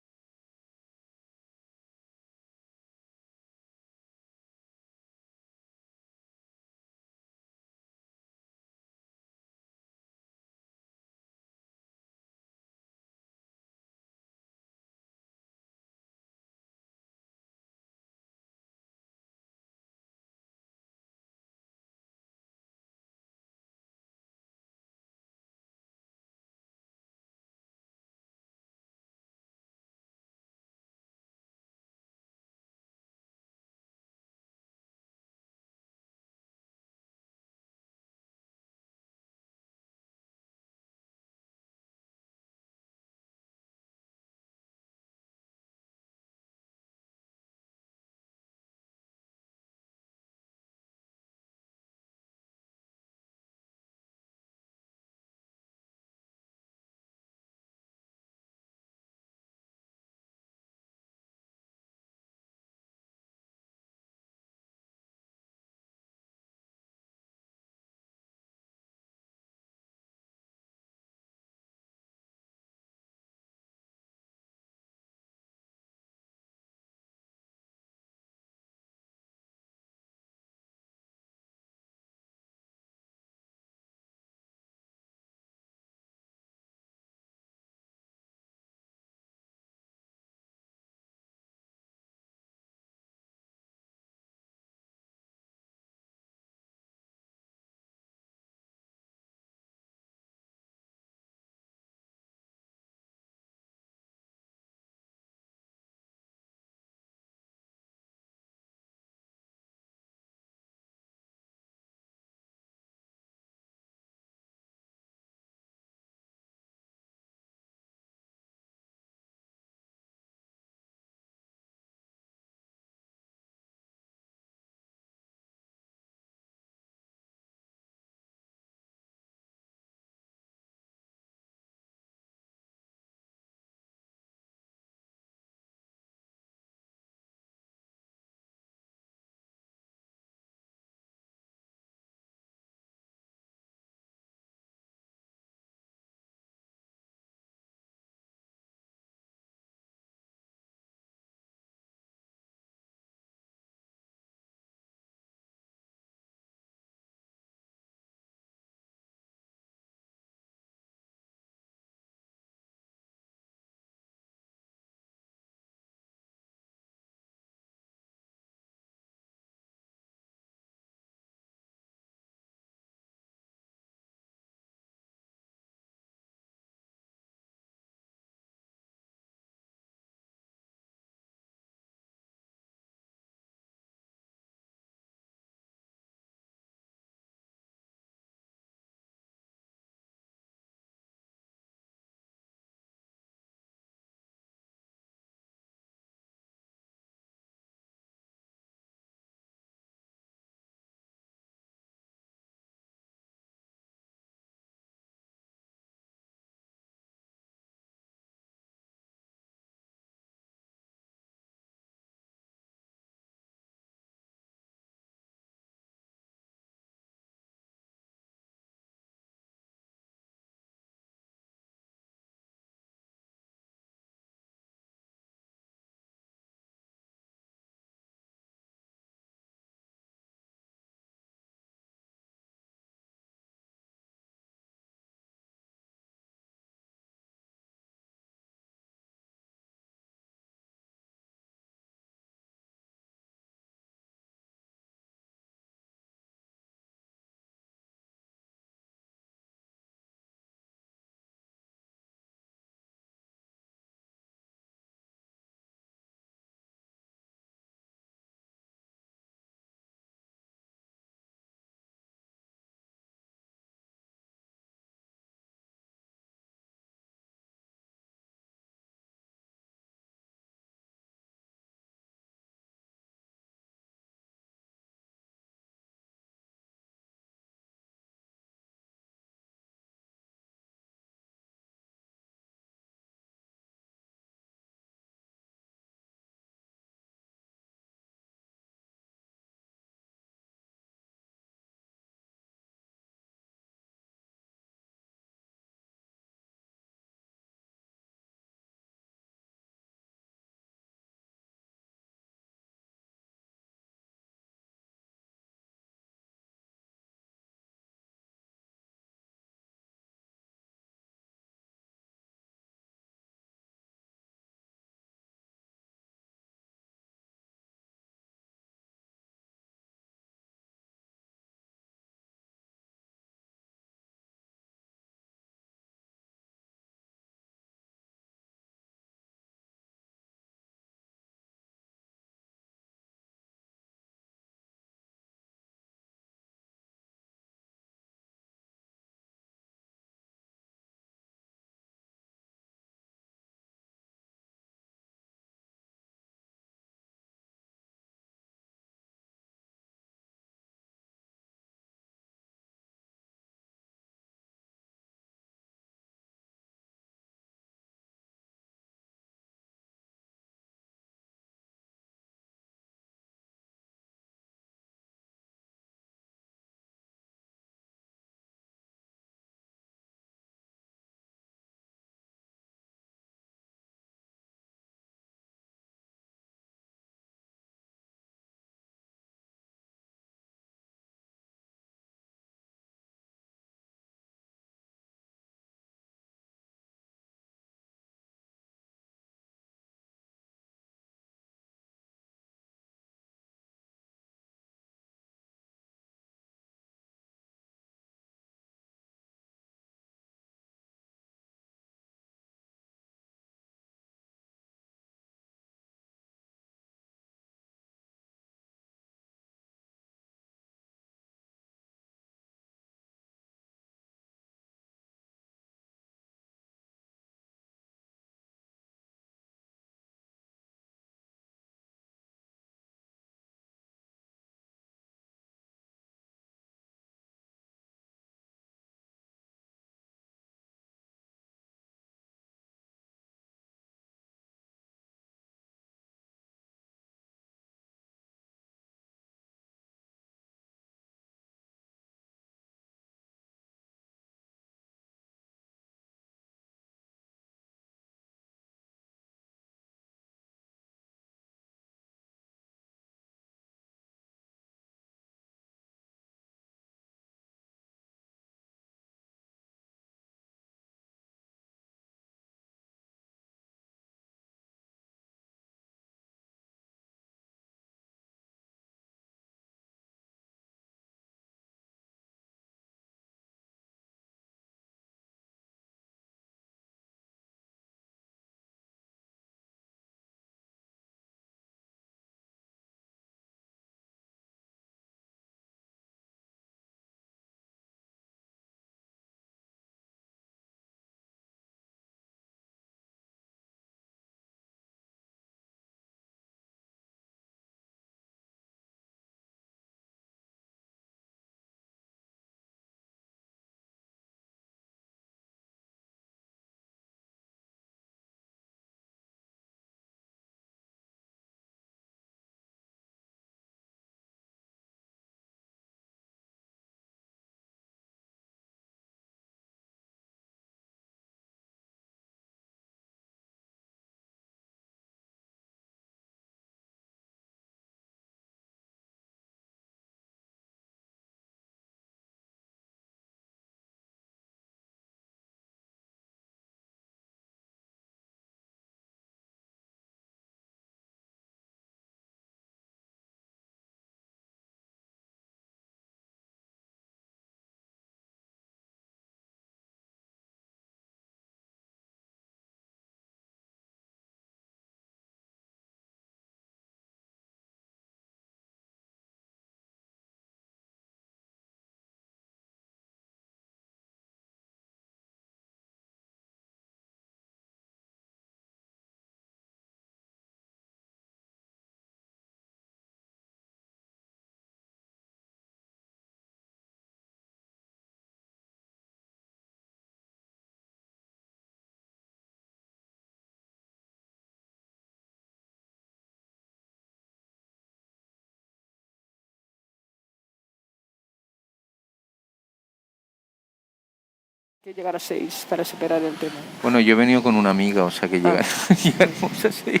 que llegar a 6 para superar el tema. Bueno, yo he venido con una amiga, o sea que llegaremos a 6.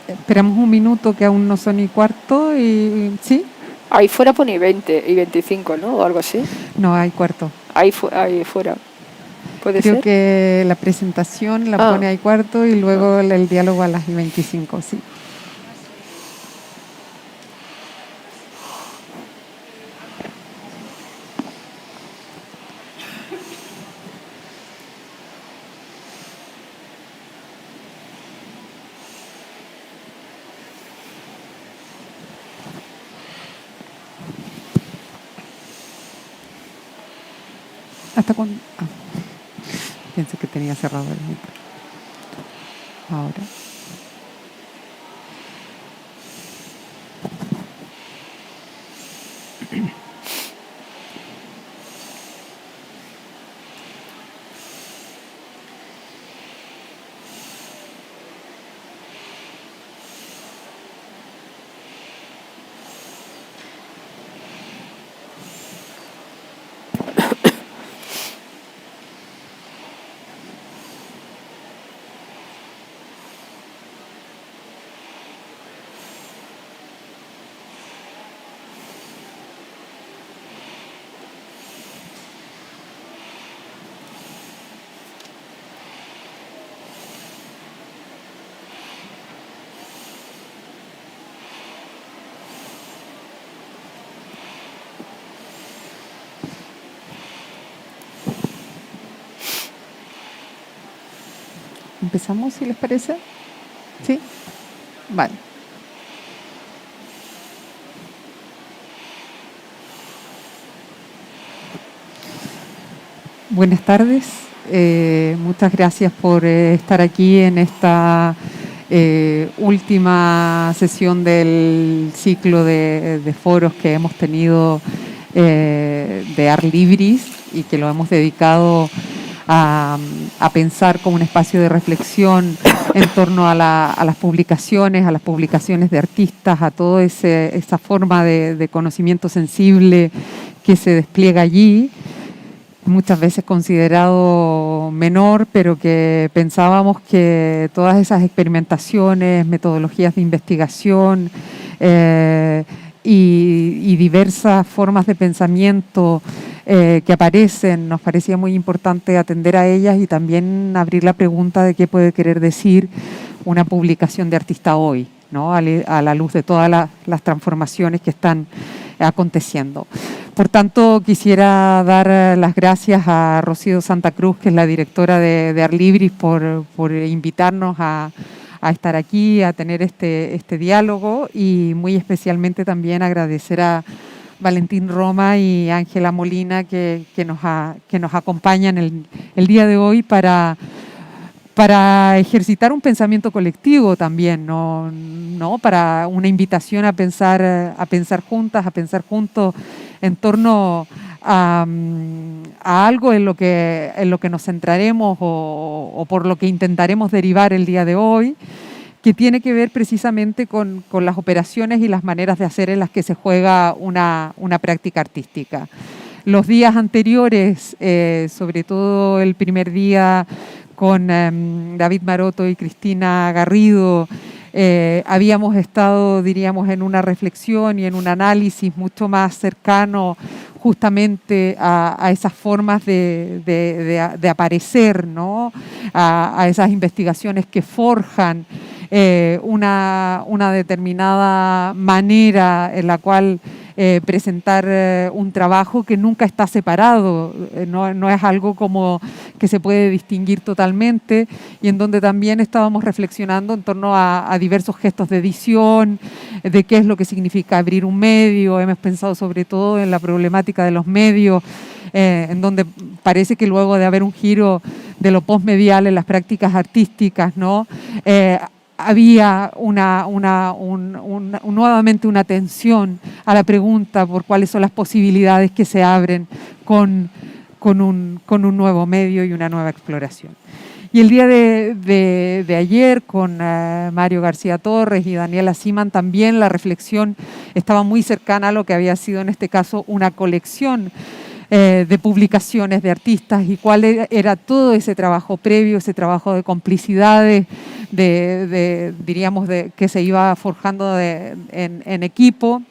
Esperamos un minuto, que aún no son y cuarto, y ¿sí? Ahí fuera pone 20 y 25, ¿no? O algo así. No, hay cuarto. Ahí fuera. ¿Puede Creo ser? que la presentación la pone ahí cuarto y luego el diálogo a las 25, sí. ¿Hasta cuándo? Pensé que tenía cerrado el micro. Ahora. ¿Empezamos, si les parece? ¿Sí? Vale. Buenas tardes. Muchas gracias por estar aquí en esta última sesión del ciclo de foros que hemos tenido de Art Libris y que lo hemos dedicado a pensar como un espacio de reflexión en torno a las publicaciones de artistas, a toda esa forma de conocimiento sensible que se despliega allí, muchas veces considerado menor, pero que pensábamos que todas esas experimentaciones, metodologías de investigación y diversas formas de pensamiento que aparecen, nos parecía muy importante atender a ellas y también abrir la pregunta de qué puede querer decir una publicación de artista hoy, ¿no? A la luz de todas las transformaciones que están aconteciendo. Por tanto, quisiera dar las gracias a Rocío Santa Cruz, que es la directora de Art Libris, por invitarnos a estar aquí, a tener este diálogo, y muy especialmente también agradecer a Valentín Roma y Ángela Molina que nos acompañan el día de hoy para ejercitar un pensamiento colectivo también, ¿no? Para una invitación a pensar juntas, a pensar juntos en torno a algo en lo que nos centraremos o por lo que intentaremos derivar el día de hoy, que tiene que ver precisamente con las operaciones y las maneras de hacer en las que se juega una práctica artística. Los días anteriores, sobre todo el primer día con David Maroto y Cristina Garrido, habíamos estado, diríamos, en una reflexión y en un análisis mucho más cercano justamente a esas formas de aparecer, ¿no? A esas investigaciones que forjan una determinada manera en la cual presentar un trabajo que nunca está separado, no es algo como que se puede distinguir totalmente, y en donde también estábamos reflexionando en torno a diversos gestos de edición, de qué es lo que significa abrir un medio. Hemos pensado sobre todo en la problemática de los medios, en donde parece que luego de haber un giro de lo postmedial en las prácticas artísticas, ¿no? Había nuevamente una atención a la pregunta por cuáles son las posibilidades que se abren con un nuevo medio y una nueva exploración. Y el día de ayer con Mario García Torres y Daniela Siman también la reflexión estaba muy cercana a lo que había sido en este caso una colección de publicaciones de artistas y cuál era todo ese trabajo previo, ese trabajo de complicidades, diríamos, que se iba forjando en equipo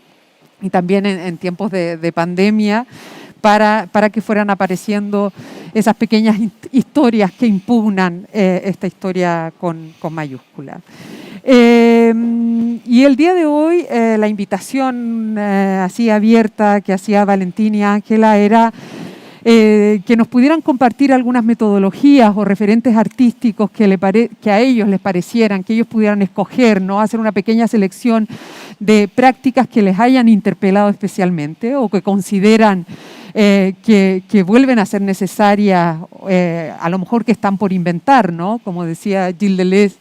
y también en tiempos de pandemia, para que fueran apareciendo esas pequeñas historias que impugnan esta historia con mayúscula. Y el día de hoy la invitación así abierta que hacía Valentín y Ángela era que nos pudieran compartir algunas metodologías o referentes artísticos que a ellos les parecieran, que ellos pudieran escoger, ¿no? Hacer una pequeña selección de prácticas que les hayan interpelado especialmente o que consideran que vuelven a ser necesarias, a lo mejor que están por inventar, ¿no? Como decía Gilles Deleuze,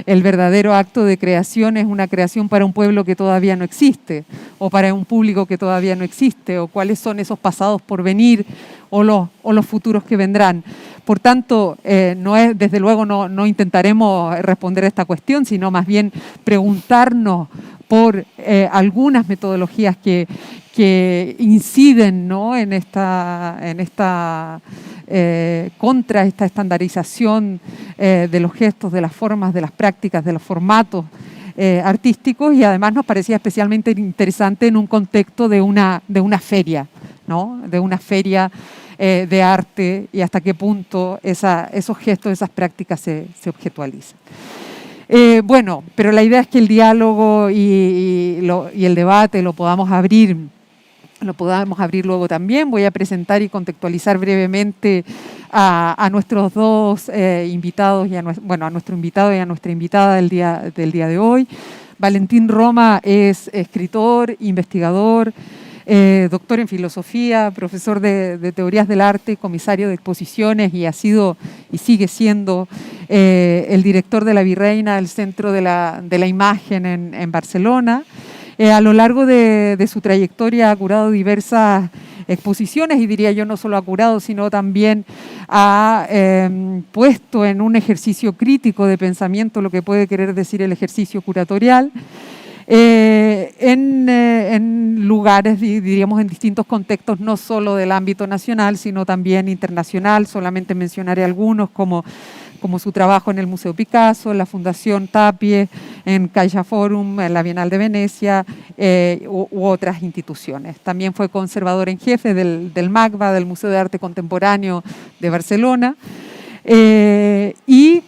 el verdadero acto de creación es una creación para un pueblo que todavía no existe, o para un público que todavía no existe, o cuáles son esos pasados por venir, o los futuros que vendrán. Por tanto, desde luego no intentaremos responder a esta cuestión, sino más bien preguntarnos por algunas metodologías que inciden, ¿no? contra esta estandarización de los gestos, de las formas, de las prácticas, de los formatos artísticos, y además nos parecía especialmente interesante en un contexto de una feria, ¿no? De una feria de arte, y hasta qué punto esos gestos, esas prácticas se objetualizan. Bueno, pero la idea es que el diálogo y el debate lo podamos abrir luego también. Voy a presentar y contextualizar brevemente a nuestros dos invitados, a nuestro invitado y a nuestra invitada del día de hoy. Valentín Roma es escritor, investigador, doctor en filosofía, profesor de teorías del arte, comisario de exposiciones, y ha sido y sigue siendo el director de la Virreina, el Centro de la Imagen en Barcelona. A lo largo de su trayectoria ha curado diversas exposiciones, y diría yo no solo ha curado, sino también ha puesto en un ejercicio crítico de pensamiento lo que puede querer decir el ejercicio curatorial, en lugares, diríamos, en distintos contextos, no solo del ámbito nacional, sino también internacional. Solamente mencionaré algunos, como su trabajo en el Museo Picasso, en la Fundación Tapie, en CaixaForum, en la Bienal de Venecia u otras instituciones. También fue conservador en jefe del MACBA, del Museo de Arte Contemporáneo de Barcelona, y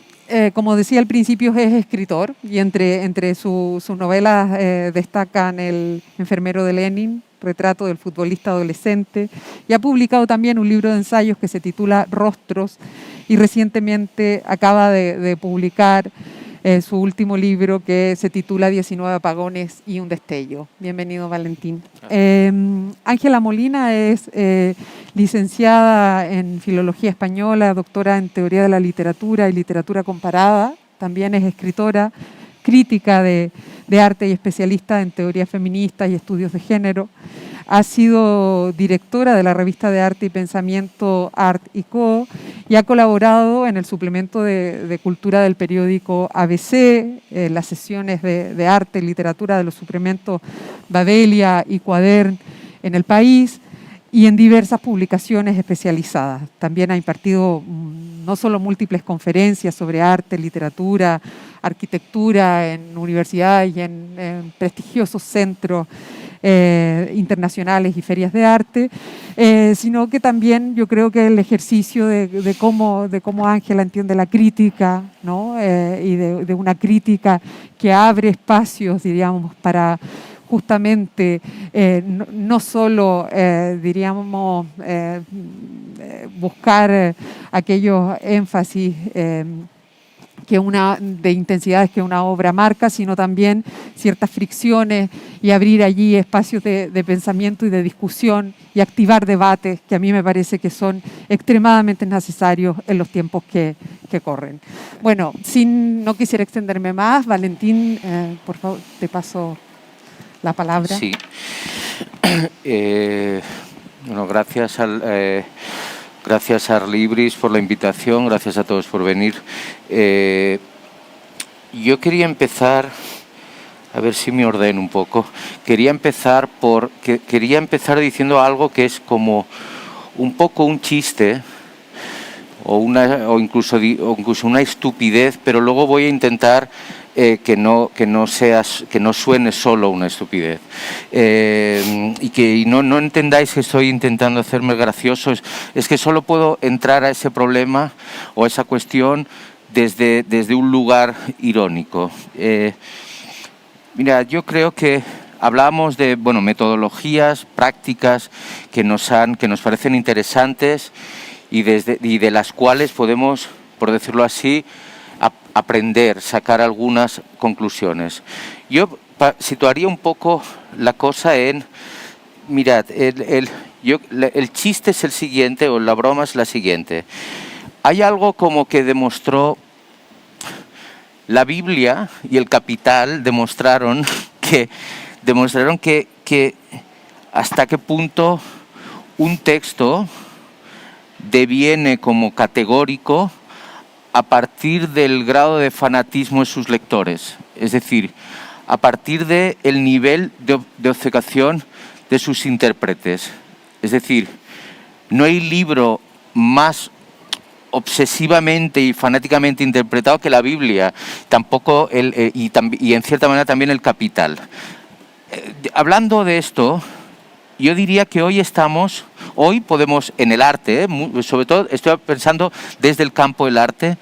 como decía al principio, es escritor, y entre sus novelas destacan El enfermero de Lenin, Retrato del futbolista adolescente, y ha publicado también un libro de ensayos que se titula Rostros, y recientemente acaba de publicar su último libro, que se titula 19 apagones y un destello. Bienvenido, Valentín. Ángela Molina es licenciada en Filología Española, doctora en Teoría de la Literatura y Literatura Comparada. También es escritora, crítica de arte y especialista en teoría feminista y estudios de género. Ha sido directora de la revista de arte y pensamiento Art y Co, y ha colaborado en el suplemento de cultura del periódico ABC, las sesiones de arte y literatura de los suplementos Babelia y Quadern en El País, y en diversas publicaciones especializadas. También ha impartido no solo múltiples conferencias sobre arte, literatura, arquitectura en universidades y en prestigiosos centros internacionales y ferias de arte, sino que también yo creo que el ejercicio de cómo Ángela entiende la crítica, ¿no? Y de una crítica que abre espacios, diríamos, para justamente no solo, diríamos, buscar aquellos énfasis de intensidades que una obra marca, sino también ciertas fricciones, y abrir allí espacios de pensamiento y de discusión, y activar debates que a mí me parece que son extremadamente necesarios en los tiempos que corren. Bueno, no quisiera extenderme más. Valentín, por favor, te paso la palabra. Sí. Bueno, gracias Gracias a Arlibris por la invitación, gracias a todos por venir. Yo quería empezar, a ver si me ordeno un poco, quería empezar diciendo algo que es como un poco un chiste o incluso una estupidez, pero luego voy a intentar que no suene solo una estupidez y que no entendáis que estoy intentando hacerme gracioso, es que solo puedo entrar a ese problema o a esa cuestión desde un lugar irónico. Mira, yo creo que hablamos de metodologías, prácticas que nos parecen interesantes y de las cuales podemos, por decirlo así, aprender, sacar algunas conclusiones. Yo situaría un poco la cosa en, mirad, el chiste es el siguiente, o la broma es la siguiente. Hay algo como que demostró la Biblia y el Capital demostraron que hasta qué punto un texto deviene como categórico a partir del grado de fanatismo de sus lectores, es decir, a partir del nivel de obcecación de sus intérpretes. Es decir, no hay libro más obsesivamente y fanáticamente interpretado que la Biblia, tampoco y en cierta manera también el Capital. Hablando de esto, yo diría que hoy podemos en el arte, sobre todo estoy pensando desde el campo del arte,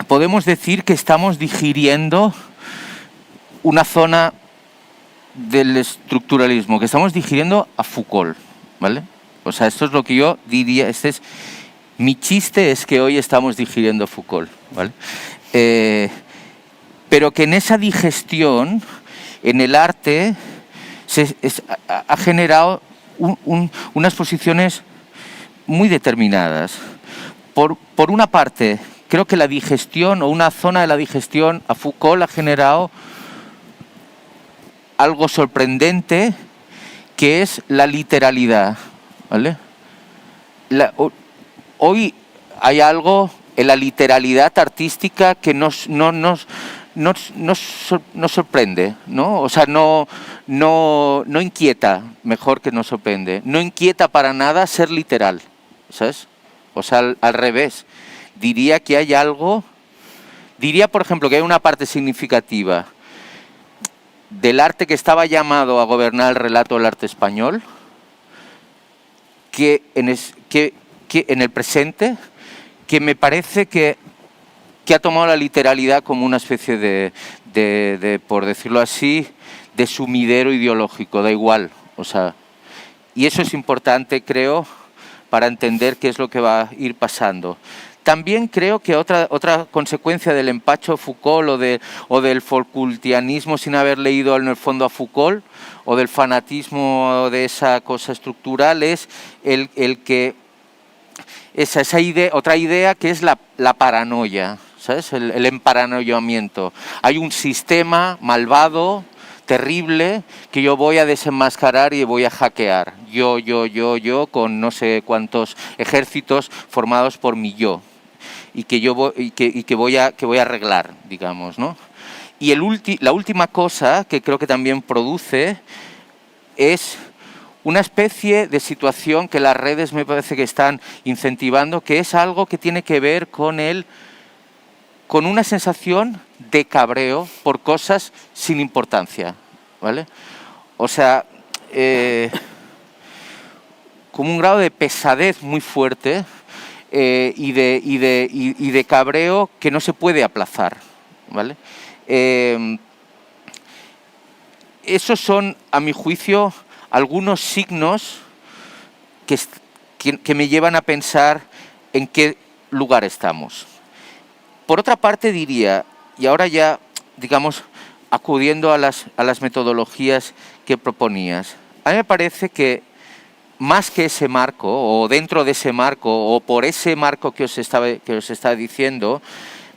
podemos decir que estamos digiriendo una zona del estructuralismo, que estamos digiriendo a Foucault, ¿vale? O sea, esto es lo que yo diría, mi chiste es que hoy estamos digiriendo a Foucault, ¿vale? Pero que en esa digestión, en el arte, ha generado unas posiciones muy determinadas. Por una parte, creo que la digestión o una zona de la digestión a Foucault ha generado algo sorprendente, que es la literalidad, ¿vale? Hoy hay algo en la literalidad artística que nos sorprende, ¿no? O sea, no inquieta, mejor que nos sorprende. No inquieta para nada ser literal, ¿sabes? O sea, al revés. Diría que hay algo... Diría, por ejemplo, que hay una parte significativa del arte que estaba llamado a gobernar el relato del arte español, que en el presente, que me parece que ha tomado la literalidad como una especie de, por decirlo así, de sumidero ideológico, da igual. O sea, y eso es importante, creo, para entender qué es lo que va a ir pasando. También creo que otra consecuencia del empacho Foucault o del foucaultianismo sin haber leído en el fondo a Foucault, o del fanatismo de esa cosa estructural, es el que esa idea, otra idea que es la paranoia, ¿sabes? El emparanoiamiento. Hay un sistema malvado, terrible, que yo voy a desenmascarar y voy a hackear. Yo, con no sé cuántos ejércitos formados por mi yo. Y que voy a arreglar, digamos, ¿no? Y la última cosa que creo que también produce es una especie de situación que las redes me parece que están incentivando, que es algo que tiene que ver con una sensación de cabreo por cosas sin importancia, ¿vale? O sea, como un grado de pesadez muy fuerte y de cabreo que no se puede aplazar, ¿vale? Esos son, a mi juicio, algunos signos que me llevan a pensar en qué lugar estamos. Por otra parte diría, y ahora ya, digamos, acudiendo a las metodologías que proponías, a mí me parece que más que ese marco, o dentro de ese marco, o por ese marco que os estaba diciendo,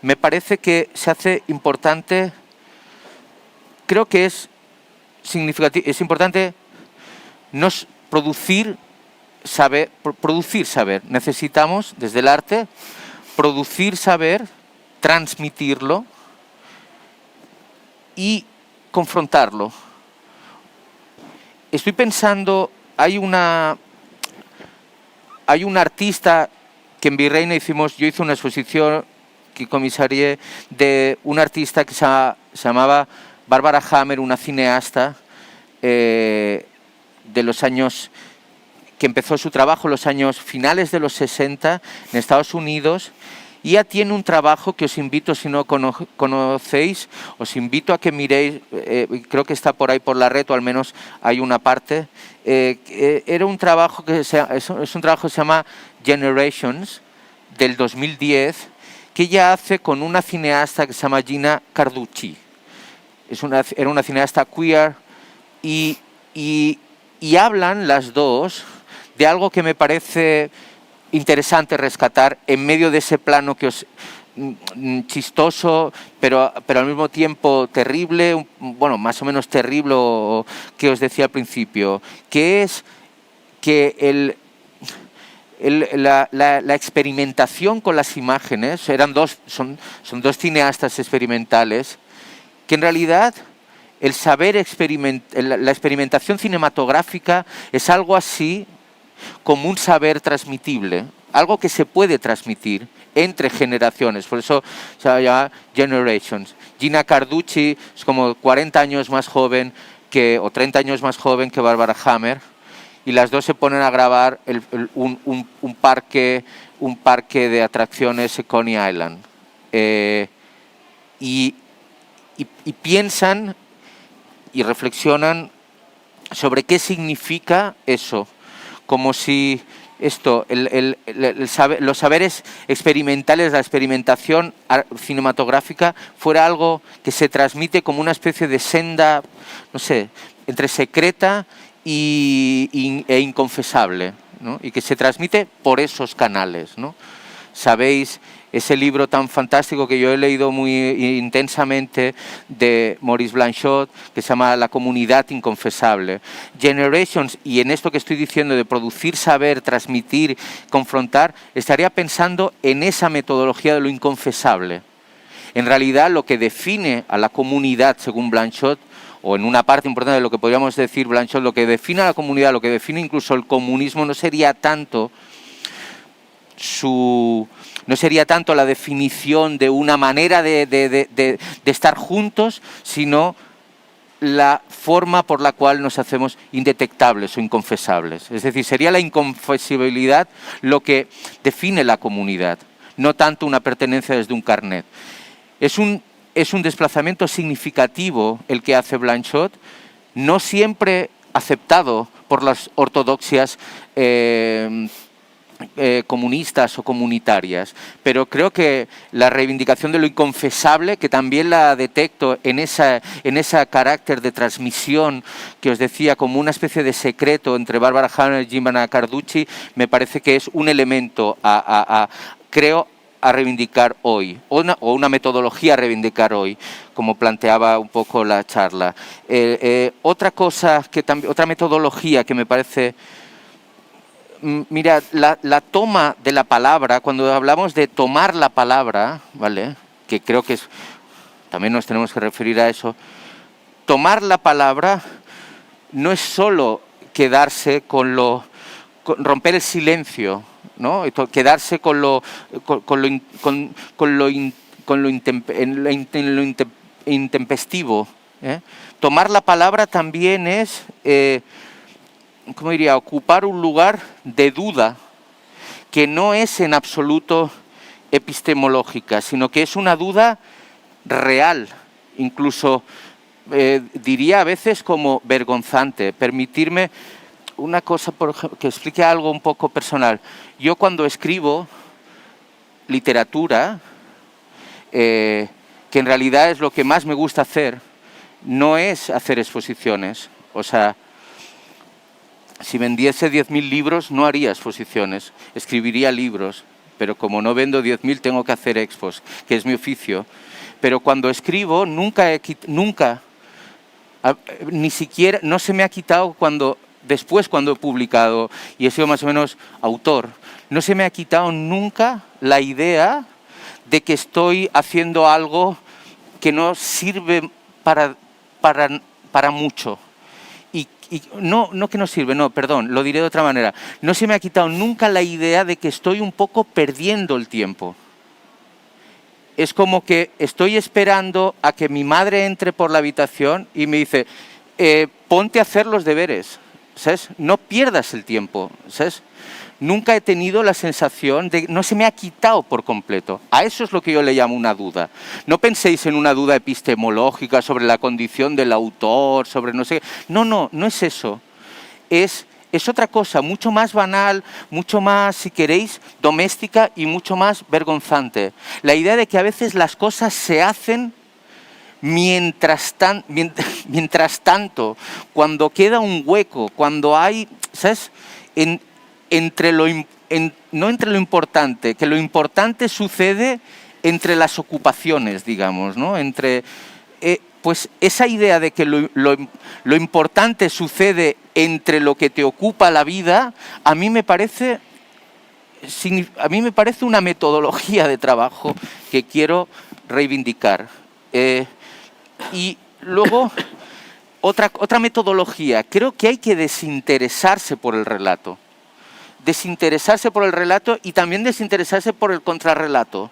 me parece que se hace importante, creo que es significativo, es importante producir saber, producir saber. Necesitamos, desde el arte, producir saber, transmitirlo y confrontarlo. Estoy pensando, hay un artista que en Virreina yo hice una exposición que comisarié de un artista que se llamaba Barbara Hammer, una cineasta de los años, que empezó su trabajo en los años finales de los 60 en Estados Unidos. Y ella tiene un trabajo que os invito, si no conocéis, os invito a que miréis, creo que está por ahí por la red, o al menos hay una parte. Era un trabajo es un trabajo que se llama Generations, del 2010, que ella hace con una cineasta que se llama Gina Carducci. Era una cineasta queer y hablan las dos de algo que me parece interesante rescatar en medio de ese plano que chistoso, pero al mismo tiempo terrible, bueno, más o menos terrible, que os decía al principio, que es que la experimentación con las imágenes, son dos cineastas experimentales, que en realidad la experimentación cinematográfica es algo así como un saber transmitible, algo que se puede transmitir entre generaciones, por eso se llama Generations. Gina Carducci es como 40 años más joven o 30 años más joven que Barbara Hammer, y las dos se ponen a grabar un parque de atracciones en Coney Island. Y piensan y reflexionan sobre qué significa eso, como si los saberes experimentales, la experimentación cinematográfica fuera algo que se transmite como una especie de senda, no sé, entre secreta e inconfesable, ¿no? Y que se transmite por esos canales, ¿no? Sabéis ese libro tan fantástico que yo he leído muy intensamente de Maurice Blanchot, que se llama La comunidad inconfesable. Generations, y en esto que estoy diciendo de producir saber, transmitir, confrontar, estaría pensando en esa metodología de lo inconfesable. En realidad lo que define a la comunidad, según Blanchot, o en una parte importante de lo que podríamos decir Blanchot, lo que define a la comunidad, lo que define incluso el comunismo, no sería tanto la definición de una manera de estar juntos, sino la forma por la cual nos hacemos indetectables o inconfesables. Es decir, sería la inconfesibilidad lo que define la comunidad, no tanto una pertenencia desde un carnet. Es un desplazamiento significativo el que hace Blanchot, no siempre aceptado por las ortodoxias comunistas o comunitarias, pero creo que la reivindicación de lo inconfesable, que también la detecto en ese carácter de transmisión que os decía, como una especie de secreto entre Barbara Hammer y Gina Carducci, me parece que es un elemento creo a reivindicar hoy, o una metodología a reivindicar hoy, como planteaba un poco la charla. Otra metodología que me parece... Mira, la toma de la palabra, cuando hablamos de tomar la palabra, ¿vale? Que creo que también nos tenemos que referir a eso. Tomar la palabra no es solo quedarse romper el silencio, ¿no? Quedarse con lo intempestivo, ¿eh? Tomar la palabra también es... ¿cómo diría?, ocupar un lugar de duda que no es en absoluto epistemológica, sino que es una duda real, incluso diría a veces como vergonzante. Permitirme una cosa, por ejemplo, que explique algo un poco personal. Yo cuando escribo literatura, que en realidad es lo que más me gusta hacer, no es hacer exposiciones, o sea... Si vendiese 10.000 libros, no haría exposiciones, escribiría libros, pero como no vendo 10.000, tengo que hacer expos, que es mi oficio. Pero cuando escribo, nunca, ni siquiera, no se me ha quitado cuando después cuando he publicado y he sido más o menos autor, no se me ha quitado nunca la idea de que estoy haciendo algo que no sirve para mucho. Y no que no sirve, no, perdón, lo diré de otra manera. No se me ha quitado nunca la idea de que estoy un poco perdiendo el tiempo. Es como que estoy esperando a que mi madre entre por la habitación y me dice, ponte a hacer los deberes, ¿sabes? No pierdas el tiempo, ¿sabes? Nunca he tenido la sensación de... No se me ha quitado por completo. A eso es lo que yo le llamo una duda. No penséis en una duda epistemológica sobre la condición del autor, sobre no sé... No es eso. Es otra cosa, mucho más banal, mucho más, si queréis, doméstica y mucho más vergonzante. La idea de que a veces las cosas se hacen mientras tanto, cuando queda un hueco, cuando hay, ¿sabes? No entre lo importante, que lo importante sucede entre las ocupaciones, digamos, ¿no? Pues esa idea de que lo importante sucede entre lo que te ocupa la vida, a mí me parece una metodología de trabajo que quiero reivindicar. Y luego, otra metodología, creo que hay que desinteresarse por el relato. Desinteresarse por el relato y también desinteresarse por el contrarrelato.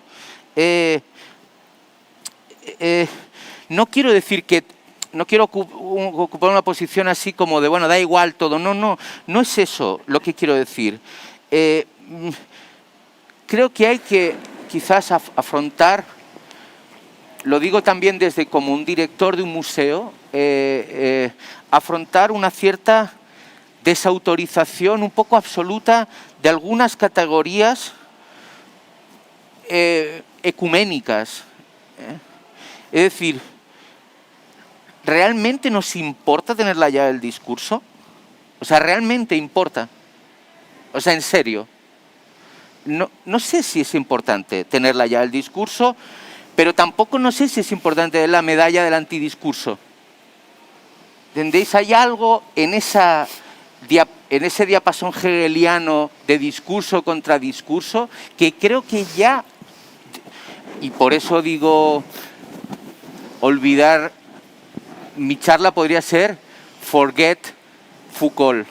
No quiero decir que... No quiero ocupar una posición así como de, bueno, da igual todo. No es eso lo que quiero decir. Creo que hay que quizás afrontar, lo digo también desde como un director de un museo, afrontar una cierta desautorización un poco absoluta de algunas categorías ecuménicas. Es decir, ¿realmente nos importa tener la llave del discurso? O sea, ¿realmente importa? O sea, en serio. No sé si es importante tener la llave del discurso, pero tampoco no sé si es importante tener la medalla del antidiscurso. ¿Entendéis? Hay algo en ese diapasón hegeliano de discurso contra discurso que creo que ya, y por eso digo, olvidar, mi charla podría ser Forget Foucault,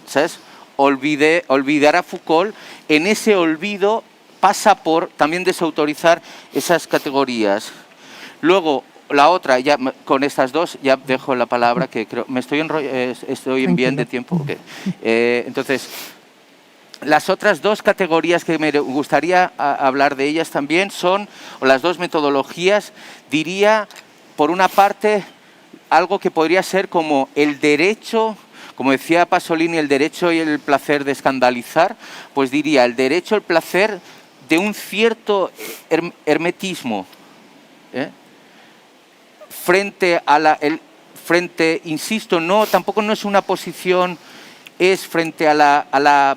¿sabes? Olvidar a Foucault, en ese olvido pasa por también desautorizar esas categorías. Luego, la otra, ya con estas dos, ya dejo la palabra, que creo, estoy en bien de tiempo. Okay. Entonces, las otras dos categorías que me gustaría hablar de ellas también son, o las dos metodologías, diría, por una parte, algo que podría ser como el derecho, como decía Pasolini, el derecho y el placer de escandalizar, pues diría el derecho, el placer de un cierto hermetismo, frente a insisto, tampoco no es una posición, es frente a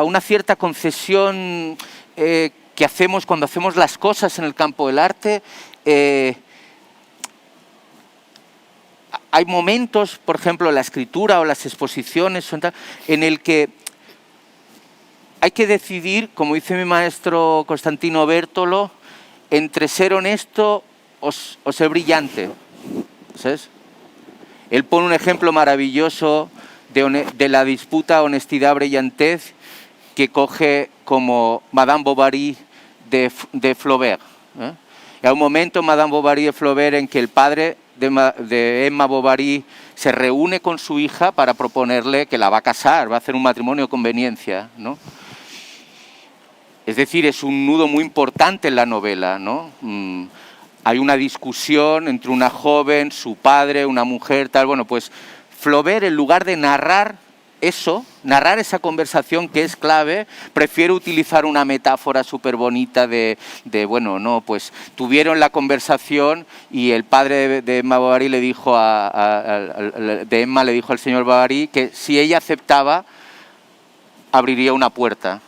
una cierta concesión que hacemos cuando hacemos las cosas en el campo del arte. Hay momentos, por ejemplo, la escritura o las exposiciones, en el que hay que decidir, como dice mi maestro Constantino Bértolo, entre ser honesto o ser brillante. ¿Sabes? Él pone un ejemplo maravilloso de la disputa honestidad-brillantez que coge como Madame Bovary de Flaubert. Hay un momento en Madame Bovary de Flaubert en que el padre de Emma Bovary se reúne con su hija para proponerle que la va a casar, va a hacer un matrimonio de conveniencia, ¿no? Es decir, es un nudo muy importante en la novela, ¿no? Hay una discusión entre una joven, su padre, una mujer, tal. Bueno, pues Flaubert, en lugar de narrar eso, narrar esa conversación que es clave, prefiere utilizar una metáfora súper bonita de, bueno, no, pues tuvieron la conversación y el padre de Emma Bovary le dijo Emma le dijo al señor Bovary que si ella aceptaba, abriría una puerta,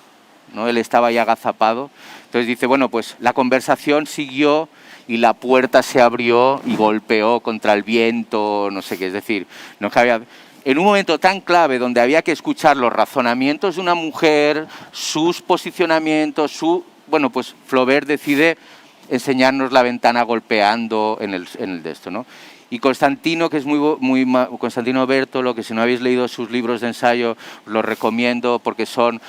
¿no? Él estaba ya agazapado. Entonces dice, bueno, pues la conversación siguió y la puerta se abrió y golpeó contra el viento, no sé qué, es decir, no que había... en un momento tan clave donde había que escuchar los razonamientos de una mujer, sus posicionamientos, bueno, pues Flaubert decide enseñarnos la ventana golpeando en el de esto, ¿no? Y Constantino, que es Constantino Bertolo, que si no habéis leído sus libros de ensayo, los recomiendo porque son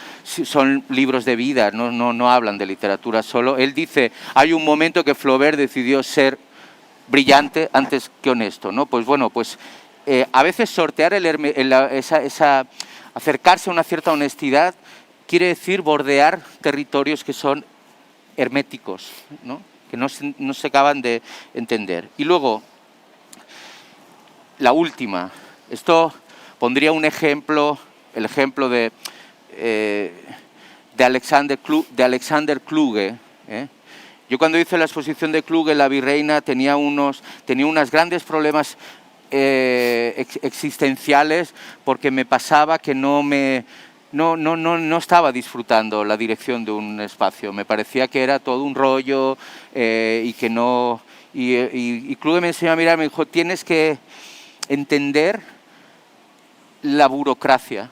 libros de vida, no hablan de literatura solo. Él dice, hay un momento que Flaubert decidió ser brillante antes que honesto, ¿no? Pues bueno, pues a veces sortear acercarse a una cierta honestidad quiere decir bordear territorios que son herméticos, ¿no? Que no se acaban de entender. Y luego, la última, esto pondría un ejemplo, el ejemplo de Alexander Kluge. Yo cuando hice la exposición de Kluge, La Virreina, tenía unos grandes problemas existenciales porque me pasaba que no estaba disfrutando la dirección de un espacio. Me parecía que era todo un rollo y que no... Y Kluge me enseñó a mirar, me dijo, tienes que entender la burocracia.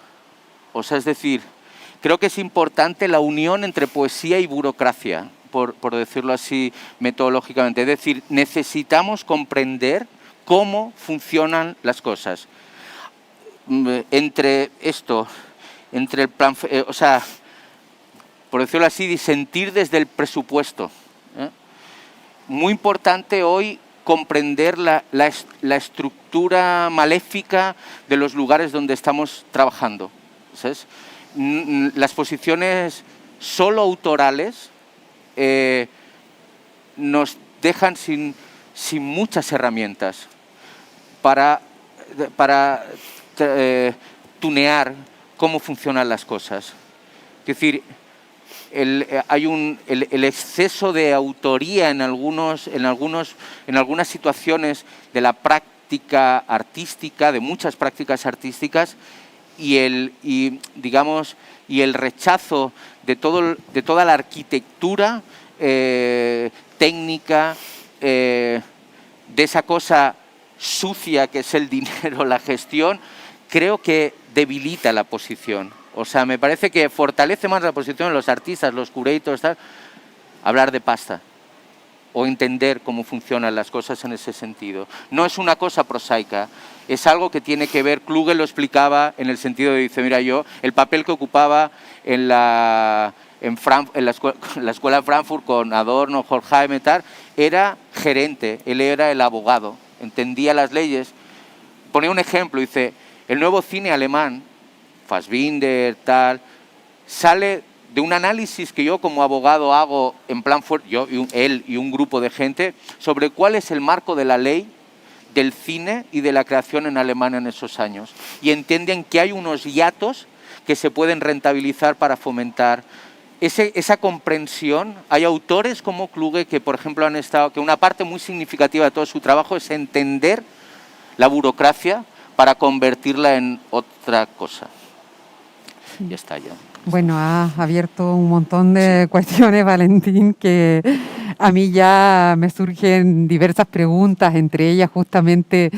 O sea, es decir, creo que es importante la unión entre poesía y burocracia, por decirlo así metodológicamente. Es decir, necesitamos comprender cómo funcionan las cosas. Entre el plan, o sea, por decirlo así, disentir desde el presupuesto. Muy importante hoy comprender la estructura maléfica de los lugares donde estamos trabajando. ¿Sabes? Las posiciones solo autorales nos dejan sin muchas herramientas para tunear cómo funcionan las cosas. Es decir, el exceso de autoría en algunas situaciones de la práctica artística, de muchas prácticas artísticas, y el rechazo de toda la arquitectura técnica, de esa cosa sucia que es el dinero, la gestión, creo que debilita la posición. O sea, me parece que fortalece más la posición de los artistas, los curators, hablar de pasta o entender cómo funcionan las cosas en ese sentido. No es una cosa prosaica, es algo que tiene que ver, Kluge lo explicaba en el sentido de, dice, mira, yo, el papel que ocupaba en la escuela de Frankfurt con Adorno, Horkheimer y tal, era gerente, él era el abogado, entendía las leyes. Ponía un ejemplo, dice, el nuevo cine alemán, Fassbinder, tal, sale de un análisis que yo como abogado hago en plan fuerte, yo y él y un grupo de gente, sobre cuál es el marco de la ley del cine y de la creación en Alemania en esos años. Y entienden que hay unos hiatos que se pueden rentabilizar para fomentar esa comprensión. Hay autores como Kluge que, por ejemplo, han estado, que una parte muy significativa de todo su trabajo es entender la burocracia para convertirla en otra cosa. Ya está ya. Bueno, ha abierto un montón de cuestiones, Valentín, que a mí ya me surgen diversas preguntas, entre ellas justamente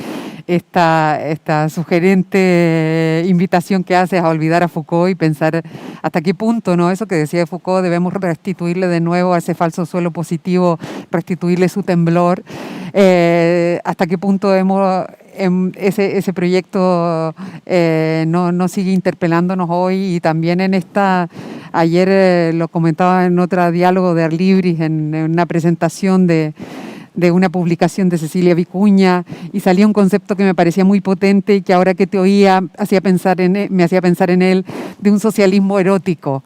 esta sugerente invitación que haces a olvidar a Foucault y pensar hasta qué punto, ¿no? Eso que decía Foucault, debemos restituirle de nuevo a ese falso suelo positivo, restituirle su temblor. Hasta qué punto ese proyecto no sigue interpelándonos hoy, y también en ayer lo comentaba en otro diálogo de Arlibris, en una presentación de una publicación de Cecilia Vicuña, y salía un concepto que me parecía muy potente y que ahora que te oía me hacía pensar en él, de un socialismo erótico,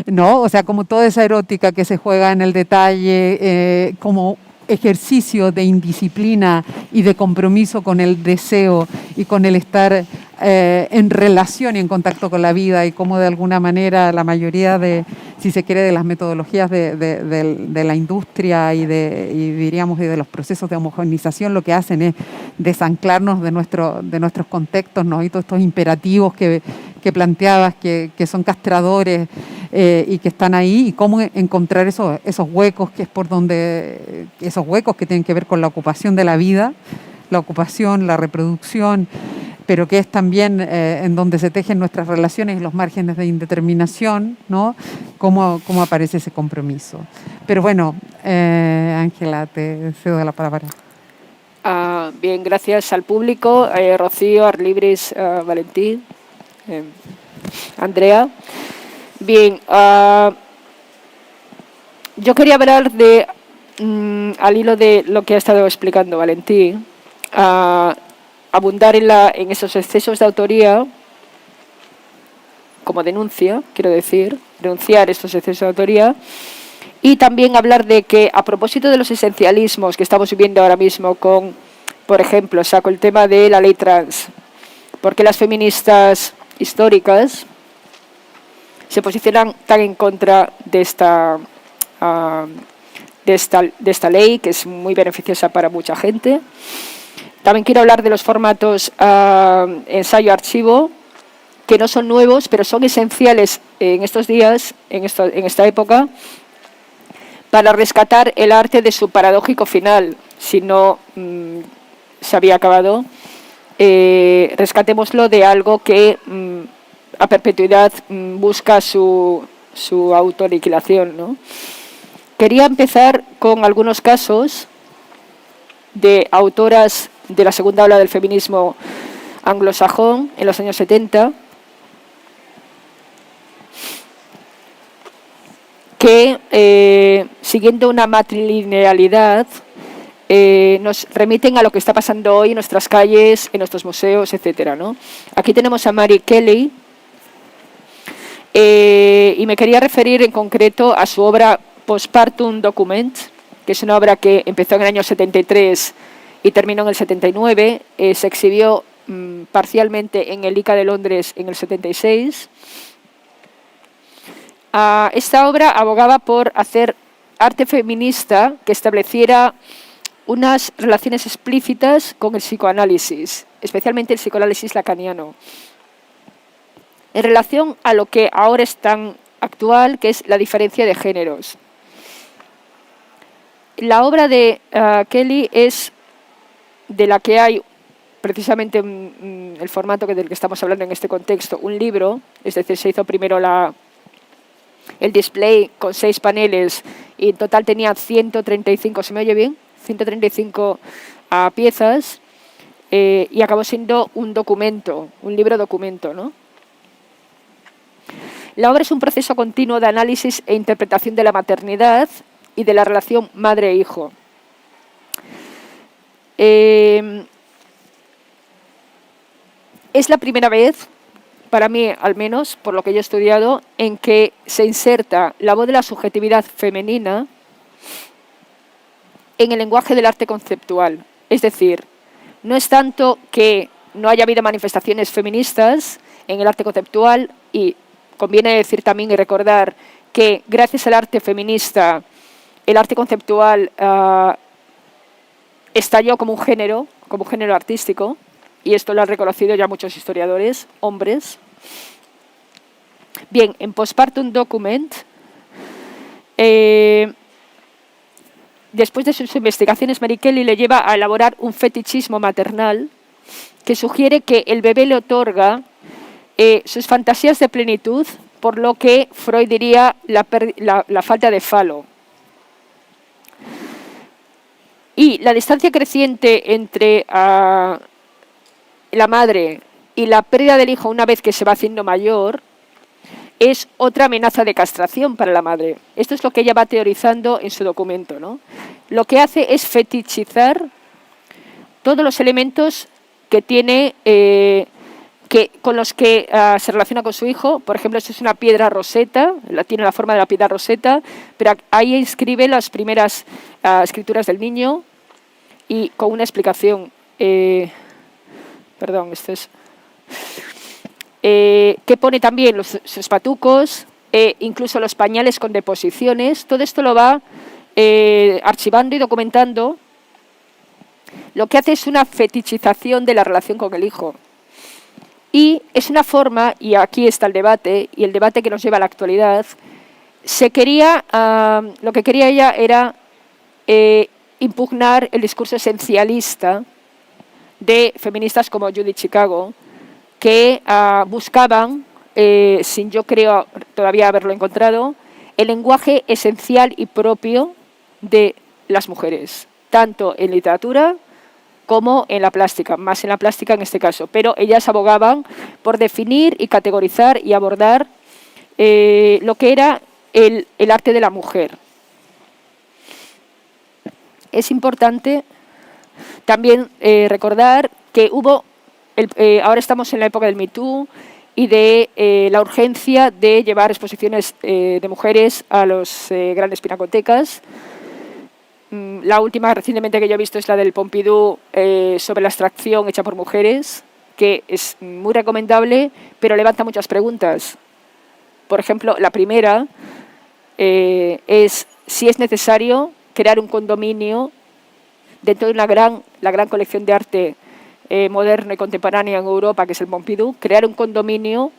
¿no? O sea, como toda esa erótica que se juega en el detalle, como ejercicio de indisciplina y de compromiso con el deseo y con el estar en relación y en contacto con la vida, y cómo de alguna manera la mayoría de, si se quiere, de las metodologías de la industria y de los procesos de homogeneización lo que hacen es desanclarnos de nuestros contextos, ¿no? Y todos estos imperativos que planteabas que son castradores y que están ahí, y cómo encontrar esos huecos esos huecos que tienen que ver con la ocupación de la vida, la ocupación, la reproducción, pero que es también en donde se tejen nuestras relaciones y los márgenes de indeterminación, ¿no? Cómo aparece ese compromiso. Pero bueno, Ángela, te cedo la palabra. Bien, gracias al público, Rocío, Arlibris, Valentín, Andrea. Bien, yo quería hablar de, al hilo de lo que ha estado explicando Valentín, abundar en esos excesos de autoría, como denuncia, quiero decir, denunciar estos excesos de autoría, y también hablar de que, a propósito de los esencialismos que estamos viviendo ahora mismo con, por ejemplo, saco el tema de la ley trans, porque las feministas históricas se posicionan tan en contra de esta ley, que es muy beneficiosa para mucha gente. También quiero hablar de los formatos ensayo-archivo, que no son nuevos, pero son esenciales en estos días, en esta época, para rescatar el arte de su paradójico final. Si no se había acabado, rescatémoslo de algo que a perpetuidad busca su autoaniquilación, ¿no? Quería empezar con algunos casos de autoras de la segunda ola del feminismo anglosajón en los años 70, que, siguiendo una matrilinealidad, nos remiten a lo que está pasando hoy en nuestras calles, en nuestros museos, etcétera, ¿no? Aquí tenemos a Mary Kelly, y me quería referir en concreto a su obra Postpartum Document, que es una obra que empezó en el año 73 y terminó en el 79, se exhibió parcialmente en el ICA de Londres en el 76. Esta obra abogaba por hacer arte feminista que estableciera unas relaciones explícitas con el psicoanálisis, especialmente el psicoanálisis lacaniano, en relación a lo que ahora es tan actual, que es la diferencia de géneros. La obra de Kelly es de la que hay precisamente el formato del que estamos hablando en este contexto, un libro, es decir, se hizo primero el display con 6 paneles y en total tenía 135, ¿se me oye bien? 135 piezas, y acabó siendo un documento, un libro documento, ¿no? La obra es un proceso continuo de análisis e interpretación de la maternidad y de la relación madre-hijo. Es la primera vez, para mí al menos, por lo que yo he estudiado, en que se inserta la voz de la subjetividad femenina en el lenguaje del arte conceptual. Es decir, no es tanto que no haya habido manifestaciones feministas en el arte conceptual, y conviene decir también y recordar que gracias al arte feminista, el arte conceptual estalló como un género artístico, y esto lo han reconocido ya muchos historiadores, hombres. Bien, en Postpartum Document, después de sus investigaciones, Mary Kelly le lleva a elaborar un fetichismo maternal que sugiere que el bebé le otorga sus fantasías de plenitud, por lo que Freud diría la falta de falo. Y la distancia creciente entre la madre y la pérdida del hijo una vez que se va haciendo mayor es otra amenaza de castración para la madre. Esto es lo que ella va teorizando en su documento, ¿no? Lo que hace es fetichizar todos los elementos que tiene, con los que se relaciona con su hijo. Por ejemplo, esto es una piedra roseta, tiene la forma de la piedra roseta, pero ahí inscribe las primeras escrituras del niño y con una explicación. Perdón, esto es... que pone también sus patucos, incluso los pañales con deposiciones. Todo esto lo va archivando y documentando. Lo que hace es una fetichización de la relación con el hijo. Y es una forma, y aquí está el debate, y el debate que nos lleva a la actualidad, lo que quería ella era impugnar el discurso esencialista de feministas como Judith Chicago, que buscaban, sin yo creo todavía haberlo encontrado, el lenguaje esencial y propio de las mujeres, tanto en literatura como en la plástica, más en la plástica en este caso. Pero ellas abogaban por definir y categorizar y abordar lo que era el arte de la mujer. Es importante también recordar que hubo, ahora estamos en la época del Me Too y de la urgencia de llevar exposiciones de mujeres a las grandes pinacotecas. La última recientemente que yo he visto es la del Pompidou sobre la abstracción hecha por mujeres, que es muy recomendable, pero levanta muchas preguntas. Por ejemplo, la primera es si es necesario crear un condominio dentro de la gran colección de arte moderno y contemporáneo en Europa, que es el Pompidou, crear un condominio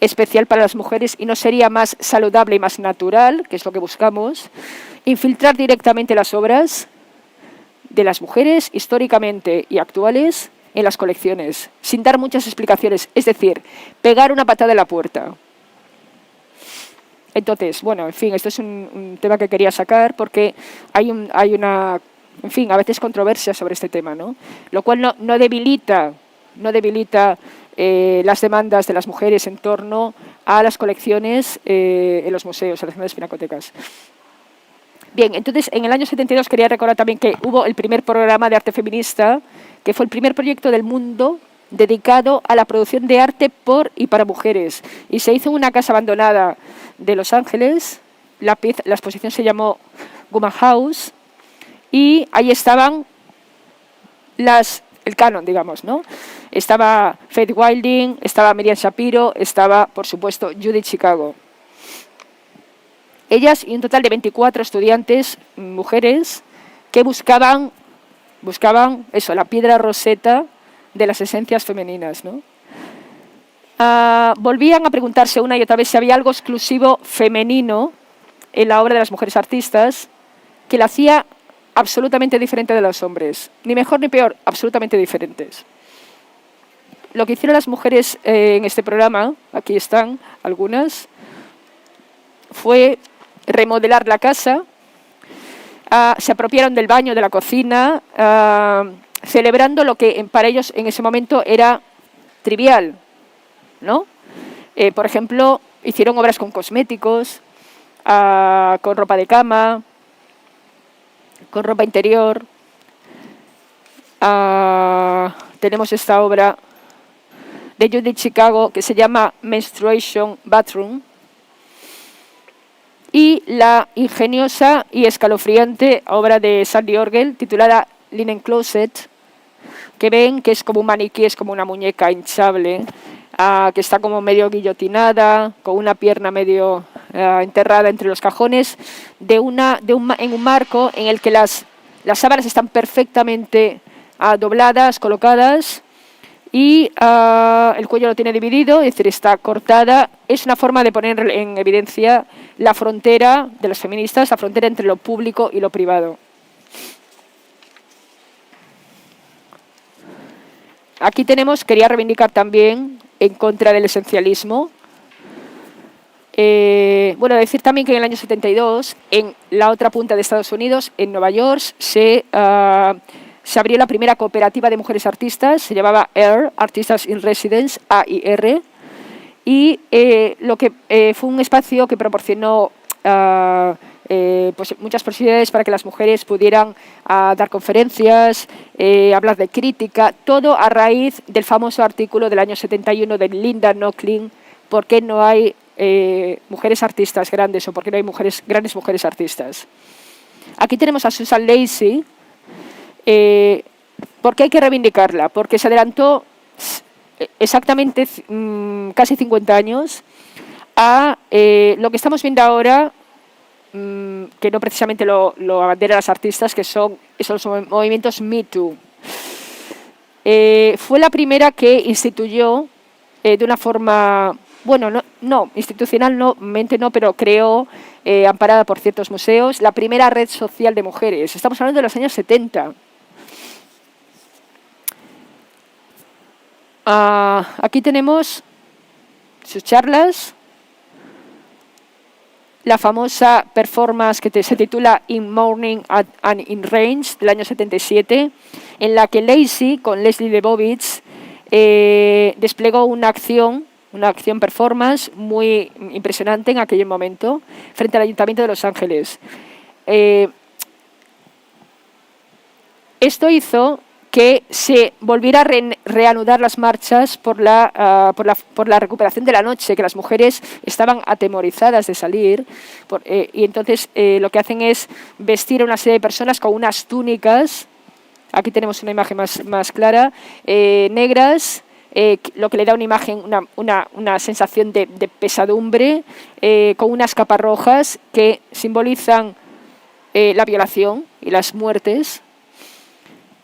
especial para las mujeres, y no sería más saludable y más natural, que es lo que buscamos, infiltrar directamente las obras de las mujeres históricamente y actuales en las colecciones, sin dar muchas explicaciones, es decir, pegar una patada en la puerta. Entonces, bueno, en fin, esto es un tema que quería sacar porque hay una, en fin, a veces controversia sobre este tema, ¿no? Lo cual no debilita las demandas de las mujeres en torno a las colecciones en los museos, en las grandes pinacotecas. Bien, entonces en el año 72 quería recordar también que hubo el primer programa de arte feminista, que fue el primer proyecto del mundo dedicado a la producción de arte por y para mujeres. Y se hizo en una casa abandonada de Los Ángeles. La exposición se llamó Woman House y ahí estaban el canon, digamos, ¿no? Estaba Faith Wilding, estaba Miriam Shapiro, estaba, por supuesto, Judith Chicago. Ellas y un total de 24 estudiantes, mujeres, que buscaban eso, la piedra roseta de las esencias femeninas, ¿no? Volvían a preguntarse una y otra vez si había algo exclusivo femenino en la obra de las mujeres artistas que la hacía absolutamente diferente de los hombres. Ni mejor ni peor, absolutamente diferentes. Lo que hicieron las mujeres en este programa, aquí están algunas, fue remodelar la casa, se apropiaron del baño, de la cocina, celebrando lo que para ellos en ese momento era trivial, ¿no? Por ejemplo, hicieron obras con cosméticos, con ropa de cama, con ropa interior. Tenemos esta obra de Judith Chicago que se llama Menstruation Bathroom, y la ingeniosa y escalofriante obra de Sandy Orgel titulada Linen Closet, que ven que es como un maniquí, es como una muñeca hinchable, que está como medio guillotinada, con una pierna medio enterrada entre los cajones, en un marco en el que las sábanas están perfectamente dobladas, colocadas, y el cuello lo tiene dividido, es decir, está cortada. Es una forma de poner en evidencia la frontera de las feministas, la frontera entre lo público y lo privado. Aquí quería reivindicar también en contra del esencialismo. Bueno, decir también que en el año 72, en la otra punta de Estados Unidos, en Nueva York, se abrió la primera cooperativa de mujeres artistas, se llamaba AIR, Artistas in Residence, AIR, y fue un espacio que proporcionó pues muchas posibilidades para que las mujeres pudieran dar conferencias, hablar de crítica, todo a raíz del famoso artículo del año 71 de Linda Nochlin, ¿por qué no hay mujeres artistas grandes o por qué no hay grandes mujeres artistas? Aquí tenemos a Susan Lacey. ¿Por qué hay que reivindicarla? Porque se adelantó exactamente casi 50 años a lo que estamos viendo ahora, que no precisamente lo abanderan las artistas, que son esos movimientos Me Too. Fue la primera que instituyó de una forma, bueno, no institucionalmente no, pero creó, amparada por ciertos museos, la primera red social de mujeres. Estamos hablando de los años 70. Aquí tenemos sus charlas, la famosa performance que se titula In Morning and in Range del año 77, en la que Lacey con Leslie Lebovitz desplegó una acción performance muy impresionante en aquel momento frente al Ayuntamiento de Los Ángeles. Esto hizo que se volviera a reanudar las marchas por la recuperación de la noche, que las mujeres estaban atemorizadas de salir, y entonces lo que hacen es vestir a una serie de personas con unas túnicas, aquí tenemos una imagen más clara, negras, lo que le da una imagen, una sensación de pesadumbre, con unas capas rojas que simbolizan la violación y las muertes.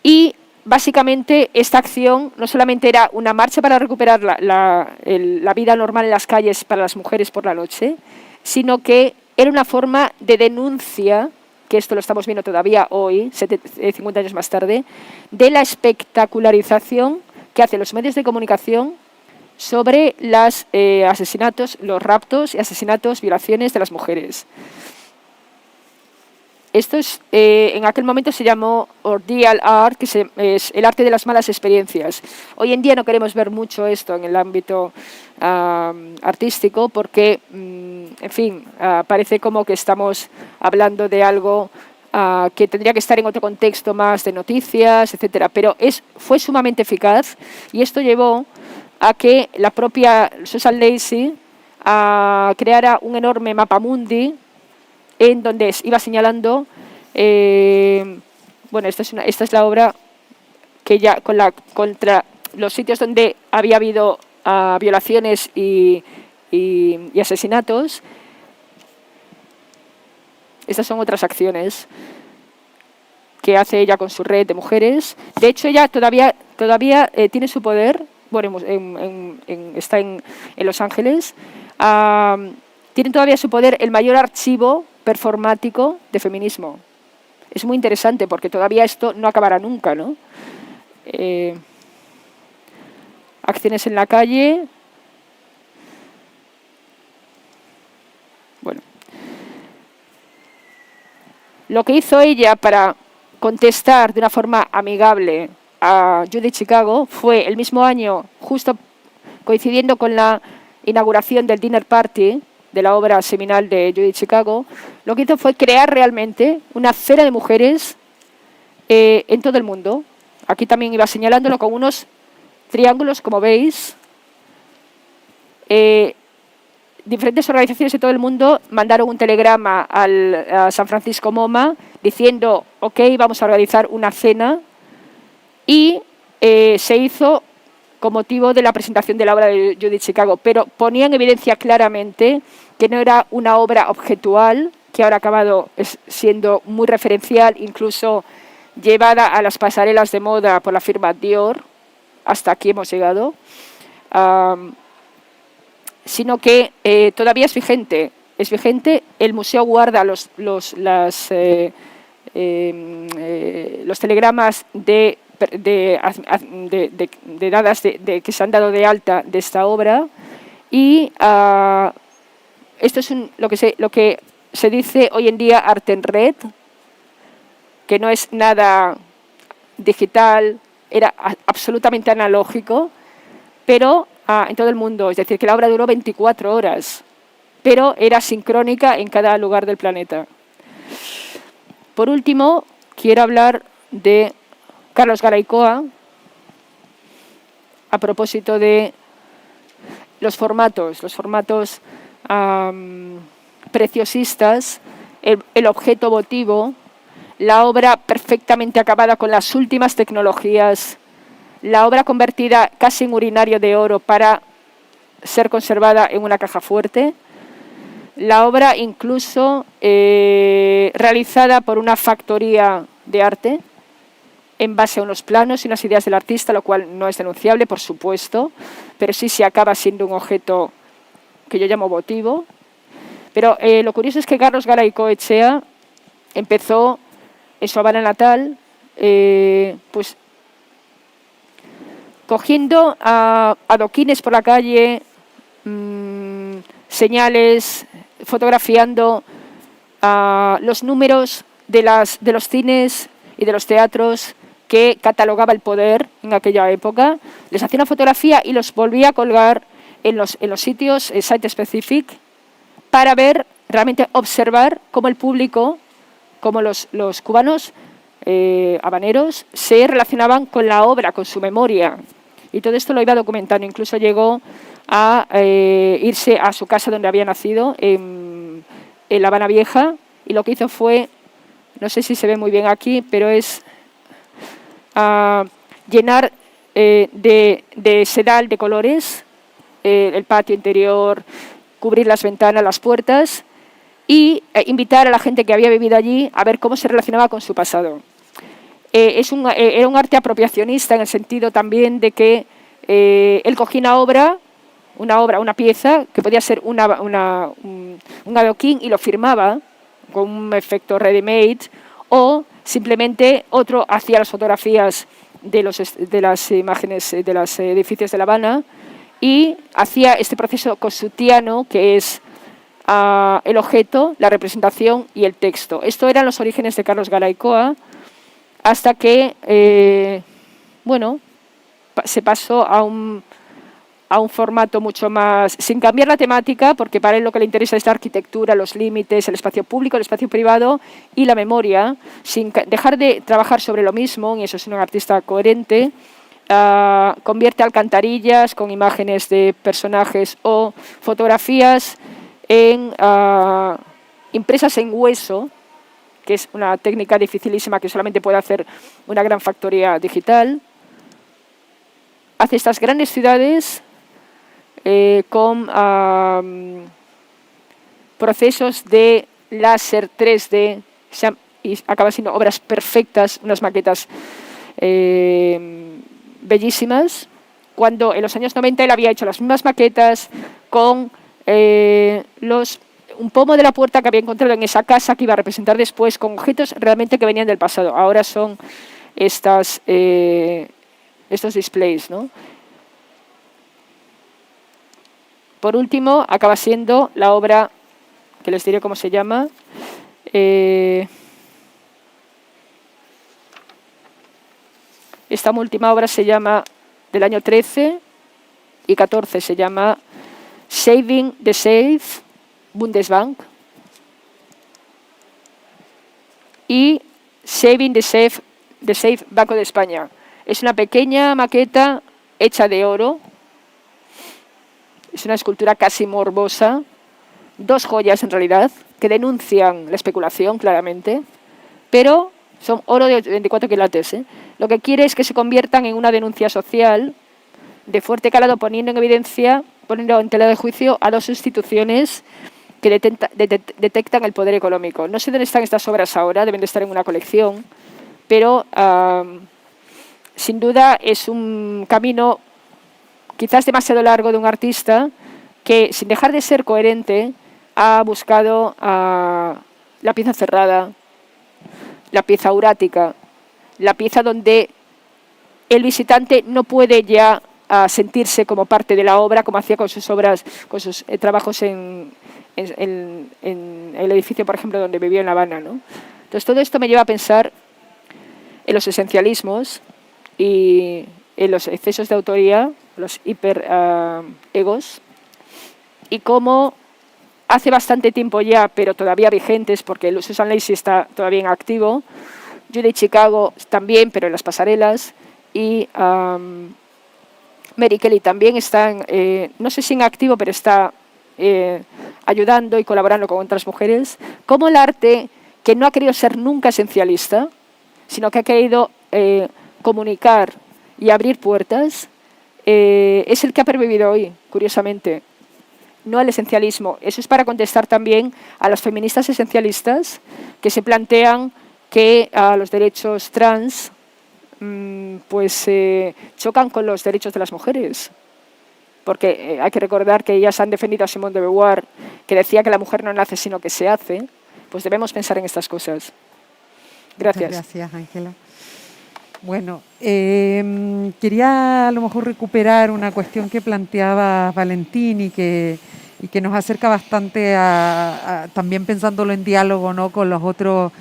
Y básicamente esta acción no solamente era una marcha para recuperar la vida normal en las calles para las mujeres por la noche, sino que era una forma de denuncia, que esto lo estamos viendo todavía hoy, 50 años más tarde, de la espectacularización que hacen los medios de comunicación sobre los asesinatos, los raptos y asesinatos, violaciones de las mujeres. Esto en aquel momento se llamó Ortega Art, que es el arte de las malas experiencias. Hoy en día no queremos ver mucho esto en el ámbito artístico porque, en fin, parece como que estamos hablando de algo que tendría que estar en otro contexto más de noticias, etcétera. Pero fue sumamente eficaz y esto llevó a que la propia Susan Lacey creara un enorme mapamundi en donde iba señalando, bueno, esta es la obra que ya contra los sitios donde había habido violaciones y asesinatos. Estas son otras acciones que hace ella con su red de mujeres. De hecho, ella todavía tiene su poder, bueno, está en Los Ángeles, tiene todavía su poder el mayor archivo performático de feminismo. Es muy interesante porque todavía esto no acabará nunca, ¿no? Acciones en la calle. Bueno. Lo que hizo ella para contestar de una forma amigable a Judith Chicago fue el mismo año, justo coincidiendo con la inauguración del dinner party de la obra seminal de Judith Chicago, lo que hizo fue crear realmente una cena de mujeres en todo el mundo. Aquí también iba señalándolo con unos triángulos, como veis. Diferentes organizaciones de todo el mundo mandaron un telegrama a San Francisco MoMA diciendo, ok, vamos a organizar una cena, y se hizo con motivo de la presentación de la obra de Judith Chicago, pero ponía en evidencia claramente que no era una obra objetual, que ahora ha acabado siendo muy referencial, incluso llevada a las pasarelas de moda por la firma Dior, hasta aquí hemos llegado, sino que todavía es vigente. El museo guarda los telegramas de dadas que se han dado de alta de esta obra, y esto es lo que se dice hoy en día arte en red, que no es nada digital, era absolutamente analógico, pero en todo el mundo, es decir, que la obra duró 24 horas, pero era sincrónica en cada lugar del planeta. Por último, quiero hablar de Carlos Garaycoa, a propósito de los formatos preciosistas, el objeto votivo, la obra perfectamente acabada con las últimas tecnologías, la obra convertida casi en urinario de oro para ser conservada en una caja fuerte, la obra incluso realizada por una factoría de arte, en base a unos planos y unas ideas del artista, lo cual no es denunciable, por supuesto, pero sí se acaba siendo un objeto que yo llamo votivo. Pero lo curioso es que Carlos Garaycoa empezó en su Habana natal, pues cogiendo adoquines por la calle, señales, fotografiando los números de los cines y de los teatros que catalogaba el poder en aquella época. Les hacía una fotografía y los volvía a colgar en los sitios site specific para ver, realmente observar cómo el público, cómo los cubanos habaneros se relacionaban con la obra, con su memoria. Y todo esto lo iba documentando. Incluso llegó a irse a su casa donde había nacido, en La Habana Vieja, y lo que hizo fue, no sé si se ve muy bien aquí, pero es llenar de sedal de colores el patio interior, cubrir las ventanas, las puertas, y invitar a la gente que había vivido allí a ver cómo se relacionaba con su pasado. Era un arte apropiacionista en el sentido también de que él cogía una pieza que podía ser un adoquín y lo firmaba con un efecto ready-made, o simplemente otro hacía las fotografías de las imágenes de los edificios de La Habana y hacía este proceso cosutiano que es el objeto, la representación y el texto. Esto eran los orígenes de Carlos Garaycoa, hasta que se pasó a un formato mucho más, sin cambiar la temática, porque para él lo que le interesa es la arquitectura, los límites, el espacio público, el espacio privado y la memoria, sin dejar de trabajar sobre lo mismo, y eso es un artista coherente. Convierte alcantarillas con imágenes de personajes o fotografías en impresas en hueso, que es una técnica dificilísima que solamente puede hacer una gran factoría digital. Hace estas grandes ciudades con procesos de láser 3D y acaba siendo obras perfectas, unas maquetas bellísimas, cuando en los años 90 él había hecho las mismas maquetas con un pomo de la puerta que había encontrado en esa casa que iba a representar después con objetos realmente que venían del pasado. Ahora son estos displays, ¿no? Por último, acaba siendo la obra, que les diré cómo se llama, esta última obra se llama, del año 13 y 14, se llama Saving the Safe, Bundesbank, y Saving the Safe Banco de España. Es una pequeña maqueta hecha de oro, es una escultura casi morbosa, dos joyas en realidad, que denuncian la especulación claramente, pero son oro de 24 quilates. Lo que quiere es que se conviertan en una denuncia social de fuerte calado, poniendo en evidencia, poniendo en tela de juicio a dos instituciones que detectan el poder económico. No sé dónde están estas obras ahora, deben de estar en una colección, pero sin duda es un camino quizás demasiado largo de un artista que, sin dejar de ser coherente, ha buscado la pieza cerrada, la pieza aurática, la pieza donde el visitante no puede ya sentirse como parte de la obra, como hacía con sus obras, con sus trabajos en el edificio, por ejemplo, donde vivió en La Habana, ¿no? Entonces, todo esto me lleva a pensar en los esencialismos y en los excesos de autoría, los hiper-egos, y cómo hace bastante tiempo ya, pero todavía vigentes, porque Susan Lacy está todavía en activo, Judy Chicago también, pero en las pasarelas, y Mary Kelly también está, no sé si en activo, pero está ayudando y colaborando con otras mujeres, como el arte, que no ha querido ser nunca esencialista, sino que ha querido comunicar y abrir puertas, es el que ha pervivido hoy, curiosamente, no el esencialismo. Eso es para contestar también a las feministas esencialistas que se plantean que los derechos trans chocan con los derechos de las mujeres. Porque hay que recordar que ellas han defendido a Simone de Beauvoir, que decía que la mujer no nace sino que se hace. Pues debemos pensar en estas cosas. Gracias. Muchas gracias, Ángela. Bueno, quería a lo mejor recuperar una cuestión que planteaba Valentín y que nos acerca bastante también pensándolo en diálogo, ¿no?, con los otros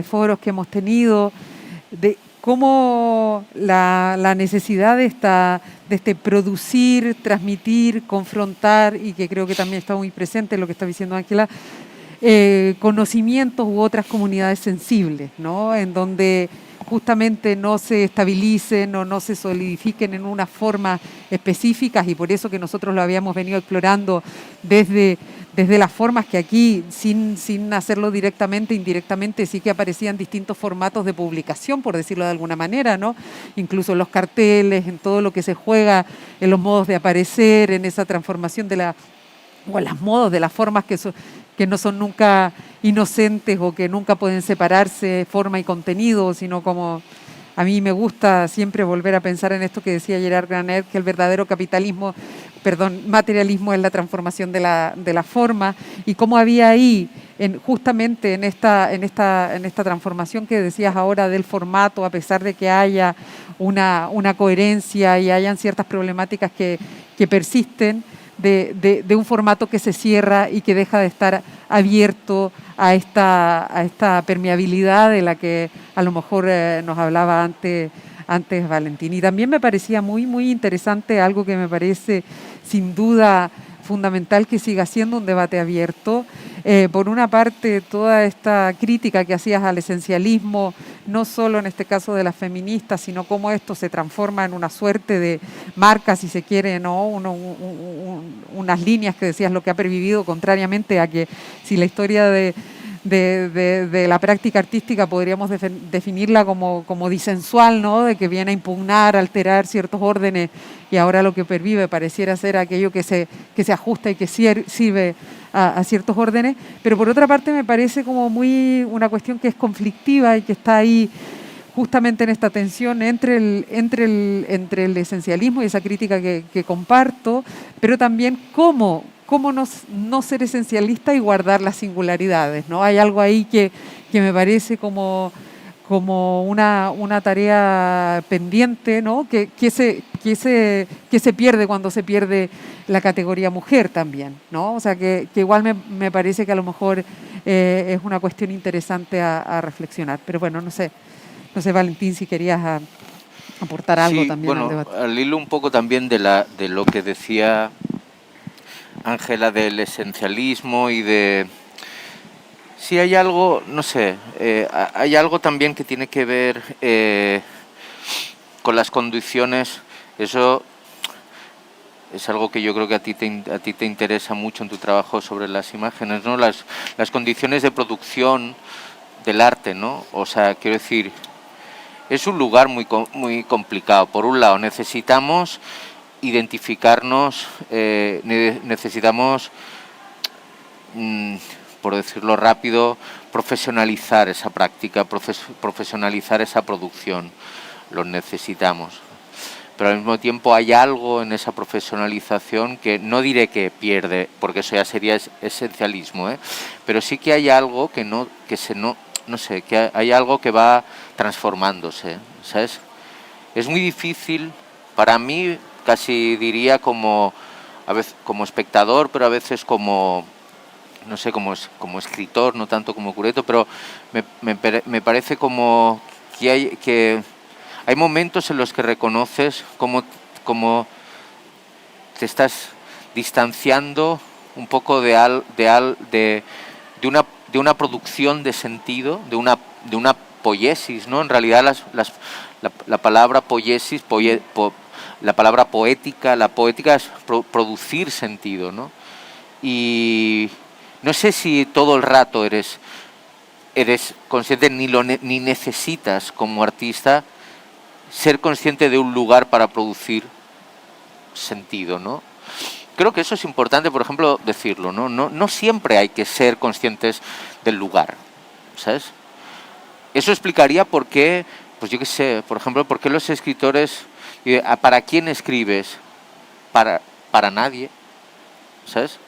foros que hemos tenido, de cómo la necesidad de este producir, transmitir, confrontar, y que creo que también está muy presente en lo que está diciendo Ángela, conocimientos u otras comunidades sensibles, ¿no?, en donde justamente no se estabilicen o no se solidifiquen en unas formas específicas, y por eso que nosotros lo habíamos venido explorando desde las formas que aquí, sin hacerlo directamente, indirectamente, sí que aparecían distintos formatos de publicación, por decirlo de alguna manera, ¿no? Incluso en los carteles, en todo lo que se juega, en los modos de aparecer, en esa transformación o en los modos de las formas que no son nunca inocentes o que nunca pueden separarse forma y contenido, sino como a mí me gusta siempre volver a pensar en esto que decía Gerard Graner, que el verdadero materialismo es la transformación de la forma, y cómo había ahí, justamente en esta transformación que decías ahora del formato, a pesar de que haya una coherencia y hayan ciertas problemáticas que persisten, de un formato que se cierra y que deja de estar abierto a esta permeabilidad de la que a lo mejor nos hablaba antes Valentín. Y también me parecía muy, muy interesante algo que me parece sin duda fundamental que siga siendo un debate abierto. Por una parte, toda esta crítica que hacías al esencialismo, no solo en este caso de las feministas, sino cómo esto se transforma en una suerte de marca, si se quiere, ¿no? Unas líneas que decías, lo que ha pervivido, contrariamente a que si la historia de la práctica artística podríamos definirla como disensual, ¿no?, de que viene a impugnar, alterar ciertos órdenes, y ahora lo que pervive pareciera ser aquello que se ajusta y que sirve a ciertos órdenes. Pero por otra parte me parece como muy una cuestión que es conflictiva y que está ahí justamente en esta tensión entre el esencialismo y esa crítica que comparto, pero también cómo no ser esencialista y guardar las singularidades, ¿no? Hay algo ahí que me parece como una tarea pendiente, ¿no?, que se pierde cuando se pierde la categoría mujer también, ¿no? O sea, que igual me parece que a lo mejor es una cuestión interesante a reflexionar. Pero bueno, no sé, Valentín, si querías aportar algo también al debate. Al hilo un poco también de lo que decía Ángela del esencialismo y de... Sí, hay algo, no sé, hay algo también que tiene que ver con las condiciones. Eso es algo que yo creo que a ti te interesa mucho en tu trabajo sobre las imágenes, ¿no? Las condiciones de producción del arte, ¿no? O sea, quiero decir, es un lugar muy complicado. Por un lado, necesitamos identificarnos, necesitamos, por decirlo rápido, profesionalizar esa práctica, profesionalizar esa producción. Los necesitamos. Pero al mismo tiempo hay algo en esa profesionalización que no diré que pierde, porque eso ya sería esencialismo, pero sí que hay algo que que hay algo que va transformándose, ¿sabes? Es muy difícil para mí, casi diría a veces como espectador, pero a veces como escritor, no tanto como curator, pero me parece como que hay momentos en los que reconoces cómo te estás distanciando un poco de una producción de sentido, de una poiesis, ¿no? En realidad la palabra poiesis, la palabra poética, la poética es producir sentido, ¿no? Y no sé si todo el rato eres consciente ni necesitas como artista ser consciente de un lugar para producir sentido, ¿no? Creo que eso es importante, por ejemplo, decirlo, ¿no? No siempre hay que ser conscientes del lugar, ¿sabes? Eso explicaría por qué, pues yo qué sé, por ejemplo, por qué los escritores, ¿para quién escribes? Para nadie, ¿sabes?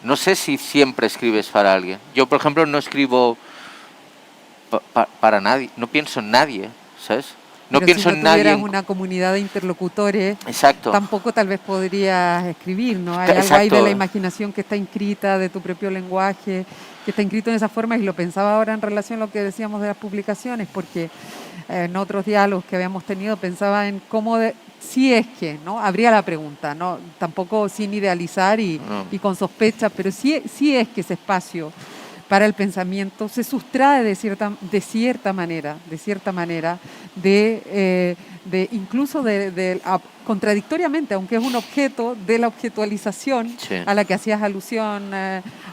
No sé si siempre escribes para alguien. Yo, por ejemplo, no escribo para nadie, no pienso en nadie, ¿sabes? No Pero pienso si en no nadie. tuvieras una comunidad de interlocutores, Exacto. tampoco tal vez podrías escribir, ¿no? Hay algo ahí de la imaginación que está inscrita, de tu propio lenguaje, que está inscrito en esa forma, y lo pensaba ahora en relación a lo que decíamos de las publicaciones, porque en otros diálogos que habíamos tenido pensaba en cómo, si es que, ¿no? Habría la pregunta, ¿no? Tampoco sin idealizar y con sospechas, pero si es que ese espacio para el pensamiento se sustrae de cierta manera, incluso contradictoriamente, aunque es un objeto, de la objetualización a la que hacías alusión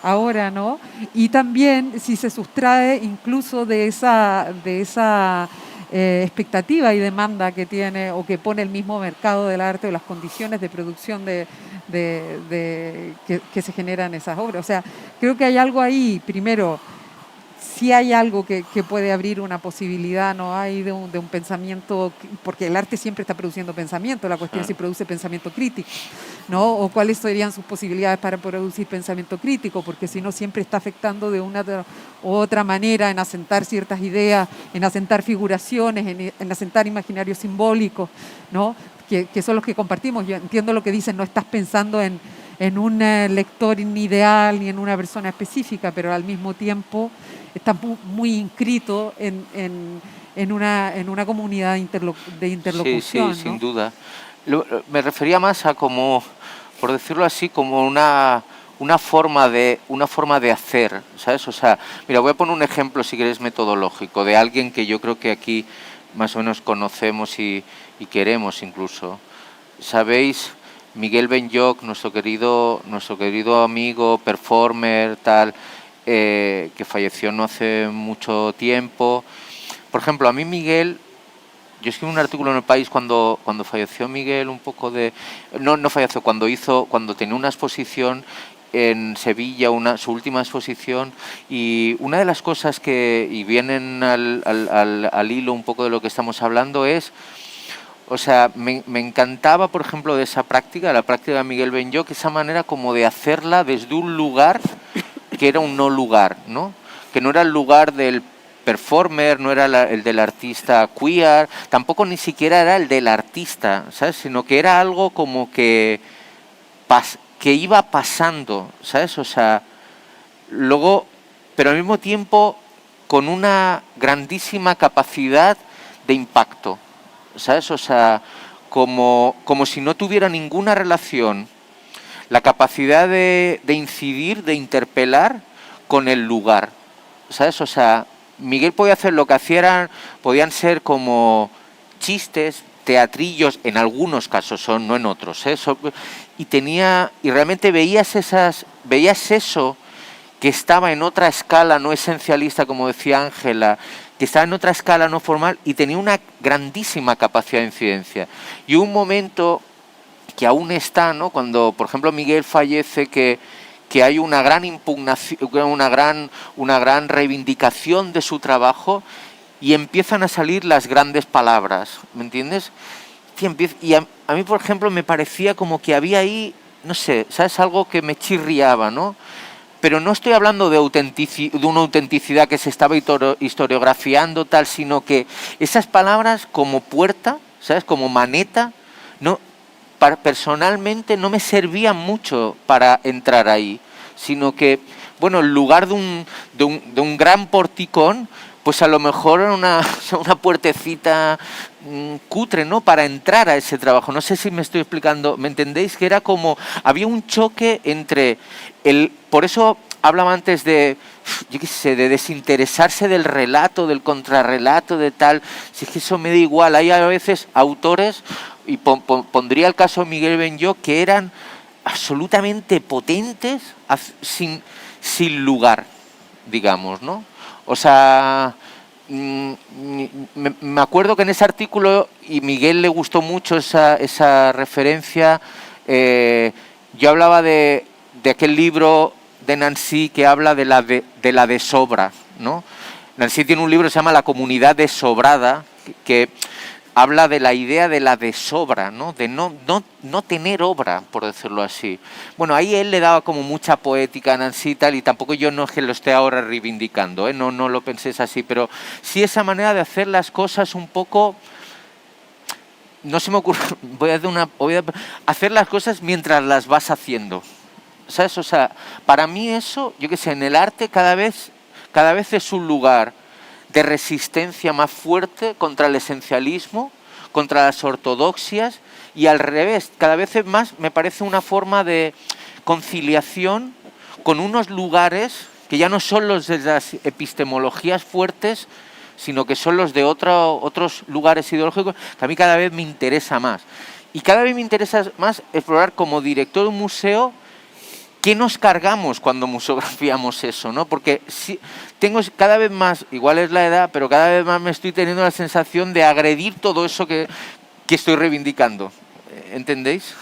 ahora, ¿no? Y también si se sustrae incluso de esa expectativa y demanda que tiene o que pone el mismo mercado del arte o las condiciones de producción que se generan esas obras. O sea, creo que hay algo ahí, primero, sí hay algo que puede abrir una posibilidad, ¿no? Hay de un pensamiento, porque el arte siempre está produciendo pensamiento, la cuestión es si produce pensamiento crítico, ¿no? O cuáles serían sus posibilidades para producir pensamiento crítico, porque si no siempre está afectando de una u otra manera en asentar ciertas ideas, en asentar figuraciones, en asentar imaginarios simbólicos, ¿no? Que son los que compartimos. Yo entiendo lo que dicen, no estás pensando en un lector ideal ni en una persona específica, pero al mismo tiempo está muy inscrito en una comunidad de interlocución. Sí, ¿no? sin duda. Me refería más a como, por decirlo así, como una forma de hacer, ¿sabes? O sea, mira, voy a poner un ejemplo, si queréis, metodológico, de alguien que yo creo que aquí más o menos conocemos y queremos incluso. ¿Sabéis? Miguel Benlloch, nuestro querido amigo, performer, tal, que falleció no hace mucho tiempo. Por ejemplo, a mí Miguel, yo escribí un artículo en El País cuando falleció Miguel, un poco de... No falleció, cuando tenía una exposición en Sevilla, su última exposición, y una de las cosas y vienen al hilo un poco de lo que estamos hablando es... O sea, me encantaba, por ejemplo, de esa práctica, la práctica de Miguel Benlloch, esa manera como de hacerla desde un lugar que era un no lugar, ¿no? Que no era el lugar del performer, no era el del artista queer, tampoco ni siquiera era el del artista, ¿sabes? Sino que era algo como que iba pasando, ¿sabes? O sea, luego, pero al mismo tiempo con una grandísima capacidad de impacto, ¿sabes? O sea, como si no tuviera ninguna relación la capacidad de incidir, de interpelar con el lugar, ¿sabes? O sea, Miguel podía hacer lo que hacían, podían ser como chistes, teatrillos, en algunos casos no en otros, ¿eh? Y realmente veías eso que estaba en otra escala no esencialista, como decía Ángela, que estaba en otra escala no formal y tenía una grandísima capacidad de incidencia. Y un momento que aún está, ¿no? Cuando, por ejemplo, Miguel fallece, que hay una gran impugnación, una gran reivindicación de su trabajo y empiezan a salir las grandes palabras, ¿me entiendes? Y a mí, por ejemplo, me parecía como que había ahí, no sé, ¿sabes? Algo que me chirriaba, ¿no? Pero no estoy hablando de una autenticidad que se estaba historiografiando, tal, sino que esas palabras como puerta, ¿sabes? Como maneta, no, personalmente no me servían mucho para entrar ahí, sino que, bueno, en lugar de un gran porticón, pues a lo mejor era una puertecita cutre, ¿no? Para entrar a ese trabajo. No sé si me estoy explicando, ¿me entendéis? Que era como, había un choque entre por eso hablaba antes de desinteresarse del relato, del contrarrelato, de tal. Si es que eso me da igual. Hay a veces autores, y pondría el caso de Miguel Benlloch, que eran absolutamente potentes sin lugar, digamos, ¿no? O sea, me acuerdo que en ese artículo, y Miguel le gustó mucho esa referencia, yo hablaba de aquel libro de Nancy que habla de la desobra, ¿no? Nancy tiene un libro que se llama La comunidad desobrada, que habla de la idea de la desobra, ¿no? De no tener obra, por decirlo así. Bueno, ahí él le daba como mucha poética a Nancy y tal, y tampoco yo no es que lo esté ahora reivindicando, no lo penséis así, pero sí esa manera de hacer las cosas un poco... No se me ocurre, voy a hacer las cosas mientras las vas haciendo, ¿sabes? O sea, para mí eso, yo qué sé, en el arte cada vez es un lugar de resistencia más fuerte contra el esencialismo, contra las ortodoxias, y al revés, cada vez es más, me parece una forma de conciliación con unos lugares que ya no son los de las epistemologías fuertes, sino que son los de otros lugares ideológicos, que a mí cada vez me interesa más. Y cada vez me interesa más explorar como director de un museo qué nos cargamos cuando museografiamos eso, ¿no? Porque si, tengo cada vez más, igual es la edad, pero cada vez más me estoy teniendo la sensación de agredir todo eso que estoy reivindicando. ¿Entendéis?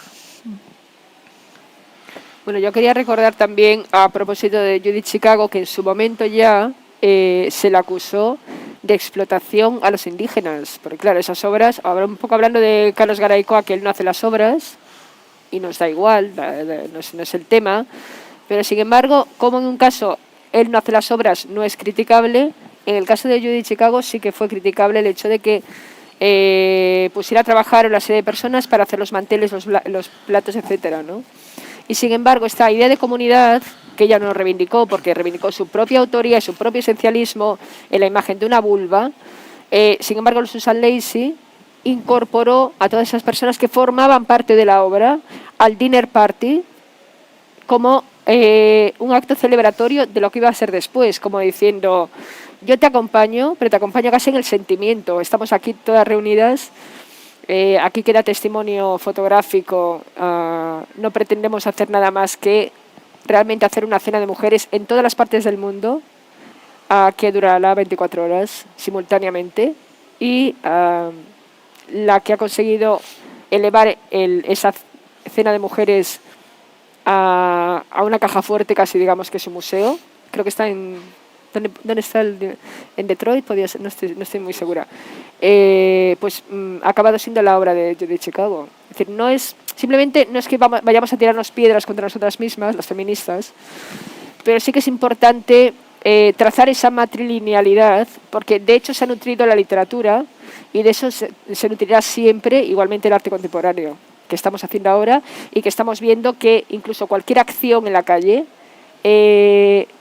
Bueno, yo quería recordar también, a propósito de Judith Chicago, que en su momento ya se le acusó de explotación a los indígenas, porque claro, esas obras, ahora un poco hablando de Carlos Garaycoa, que él no hace las obras, y nos da igual, no es el tema, pero sin embargo, como en un caso él no hace las obras, no es criticable, en el caso de Judith Chicago sí que fue criticable el hecho de que pusiera a trabajar a una serie de personas para hacer los manteles, los platos, etcétera, ¿no? Y sin embargo, esta idea de comunidad, que ella no reivindicó, porque reivindicó su propia autoría y su propio esencialismo en la imagen de una vulva, sin embargo, Susan Lacy incorporó a todas esas personas que formaban parte de la obra al dinner party como un acto celebratorio de lo que iba a ser después, como diciendo, yo te acompaño, pero te acompaño casi en el sentimiento, estamos aquí todas reunidas. Aquí queda testimonio fotográfico, no pretendemos hacer nada más que realmente hacer una cena de mujeres en todas las partes del mundo que durará 24 horas simultáneamente, y la que ha conseguido elevar esa cena de mujeres a una caja fuerte casi, digamos que es un museo, creo que está en... ¿Dónde está en Detroit? Podría ser, no estoy muy segura. Pues ha acabado siendo la obra de Chicago. Es decir, simplemente no es que vayamos a tirarnos piedras contra nosotras mismas, las feministas, pero sí que es importante trazar esa matrilinealidad, porque de hecho se ha nutrido la literatura y de eso se nutrirá siempre igualmente el arte contemporáneo, que estamos haciendo ahora y que estamos viendo que incluso cualquier acción en la calle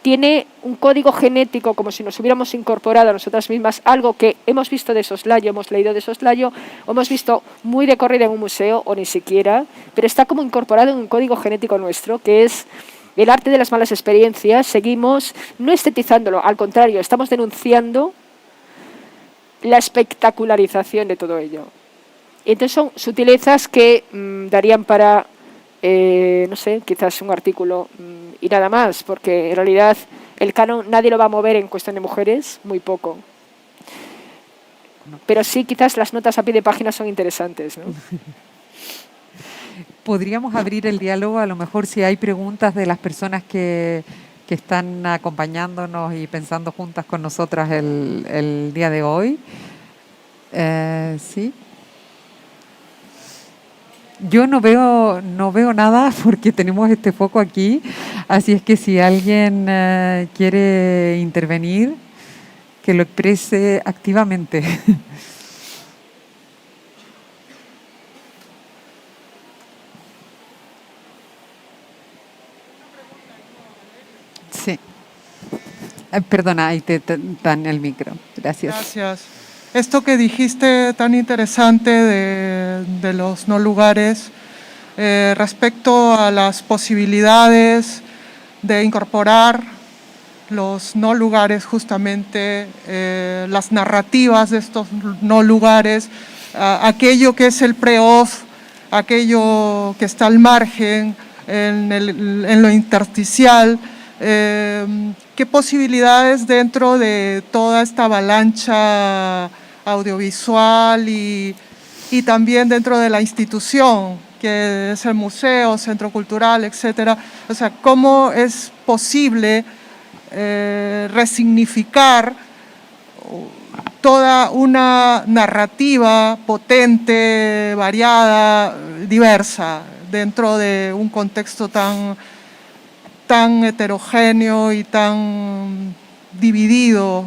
tiene un código genético, como si nos hubiéramos incorporado a nosotras mismas, algo que hemos visto de soslayo, hemos leído de soslayo, o hemos visto muy de corrida en un museo, o ni siquiera, pero está como incorporado en un código genético nuestro, que es el arte de las malas experiencias. Seguimos no estetizándolo, al contrario, estamos denunciando la espectacularización de todo ello. Y entonces son sutilezas que darían para... no sé, quizás un artículo y nada más, porque en realidad el canon nadie lo va a mover en cuestión de mujeres, muy poco. Pero sí, quizás las notas a pie de página son interesantes, ¿no? Podríamos abrir el diálogo, a lo mejor si hay preguntas de las personas que están acompañándonos y pensando juntas con nosotras el día de hoy. ¿Sí? Yo no veo nada porque tenemos este foco aquí, así es que si alguien quiere intervenir, que lo exprese activamente. Sí. Perdona, ahí te dan el micro. Gracias. Gracias. Esto que dijiste tan interesante de los no lugares, respecto a las posibilidades de incorporar los no lugares, justamente las narrativas de estos no lugares, aquello que es el pre-off, aquello que está al margen, en lo intersticial. ¿Qué posibilidades dentro de toda esta avalancha audiovisual y también dentro de la institución, que es el museo, centro cultural, etcétera? O sea, ¿cómo es posible resignificar toda una narrativa potente, variada, diversa, dentro de un contexto tan heterogéneo y tan dividido,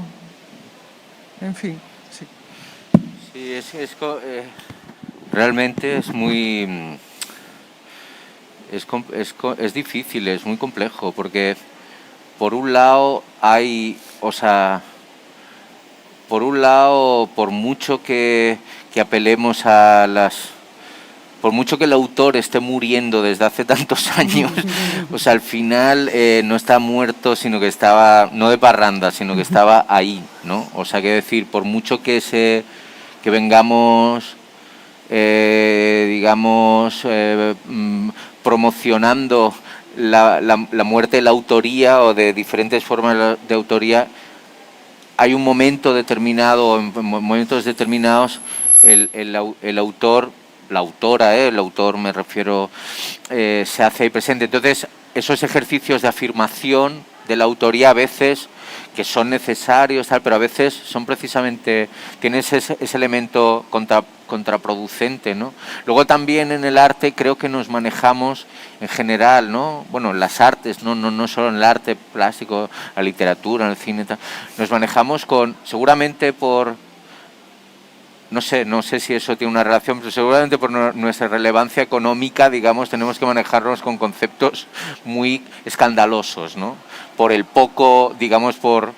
en fin. Sí, sí realmente es muy... Es difícil, es muy complejo, porque por un lado hay, o sea, por un lado, por mucho que apelemos a las... Por mucho que el autor esté muriendo desde hace tantos años, o sea, al final no está muerto, sino que estaba, no de parranda, sino que estaba ahí, ¿no? O sea, que decir, por mucho que vengamos, digamos, promocionando la muerte de la autoría o de diferentes formas de autoría, hay un momento determinado, en momentos determinados, el autor, la autora, el autor me refiero, se hace ahí presente. Entonces, esos ejercicios de afirmación de la autoría a veces, que son necesarios, tal, pero a veces son precisamente, tienen ese elemento contraproducente, ¿no? Luego también en el arte creo que nos manejamos en general, ¿no? Bueno, en las artes, no solo en el arte plástico, la literatura, en el cine, tal, nos manejamos seguramente por... No sé si eso tiene una relación, pero seguramente por nuestra relevancia económica, digamos, tenemos que manejarnos con conceptos muy escandalosos, ¿no? Por el poco, digamos, por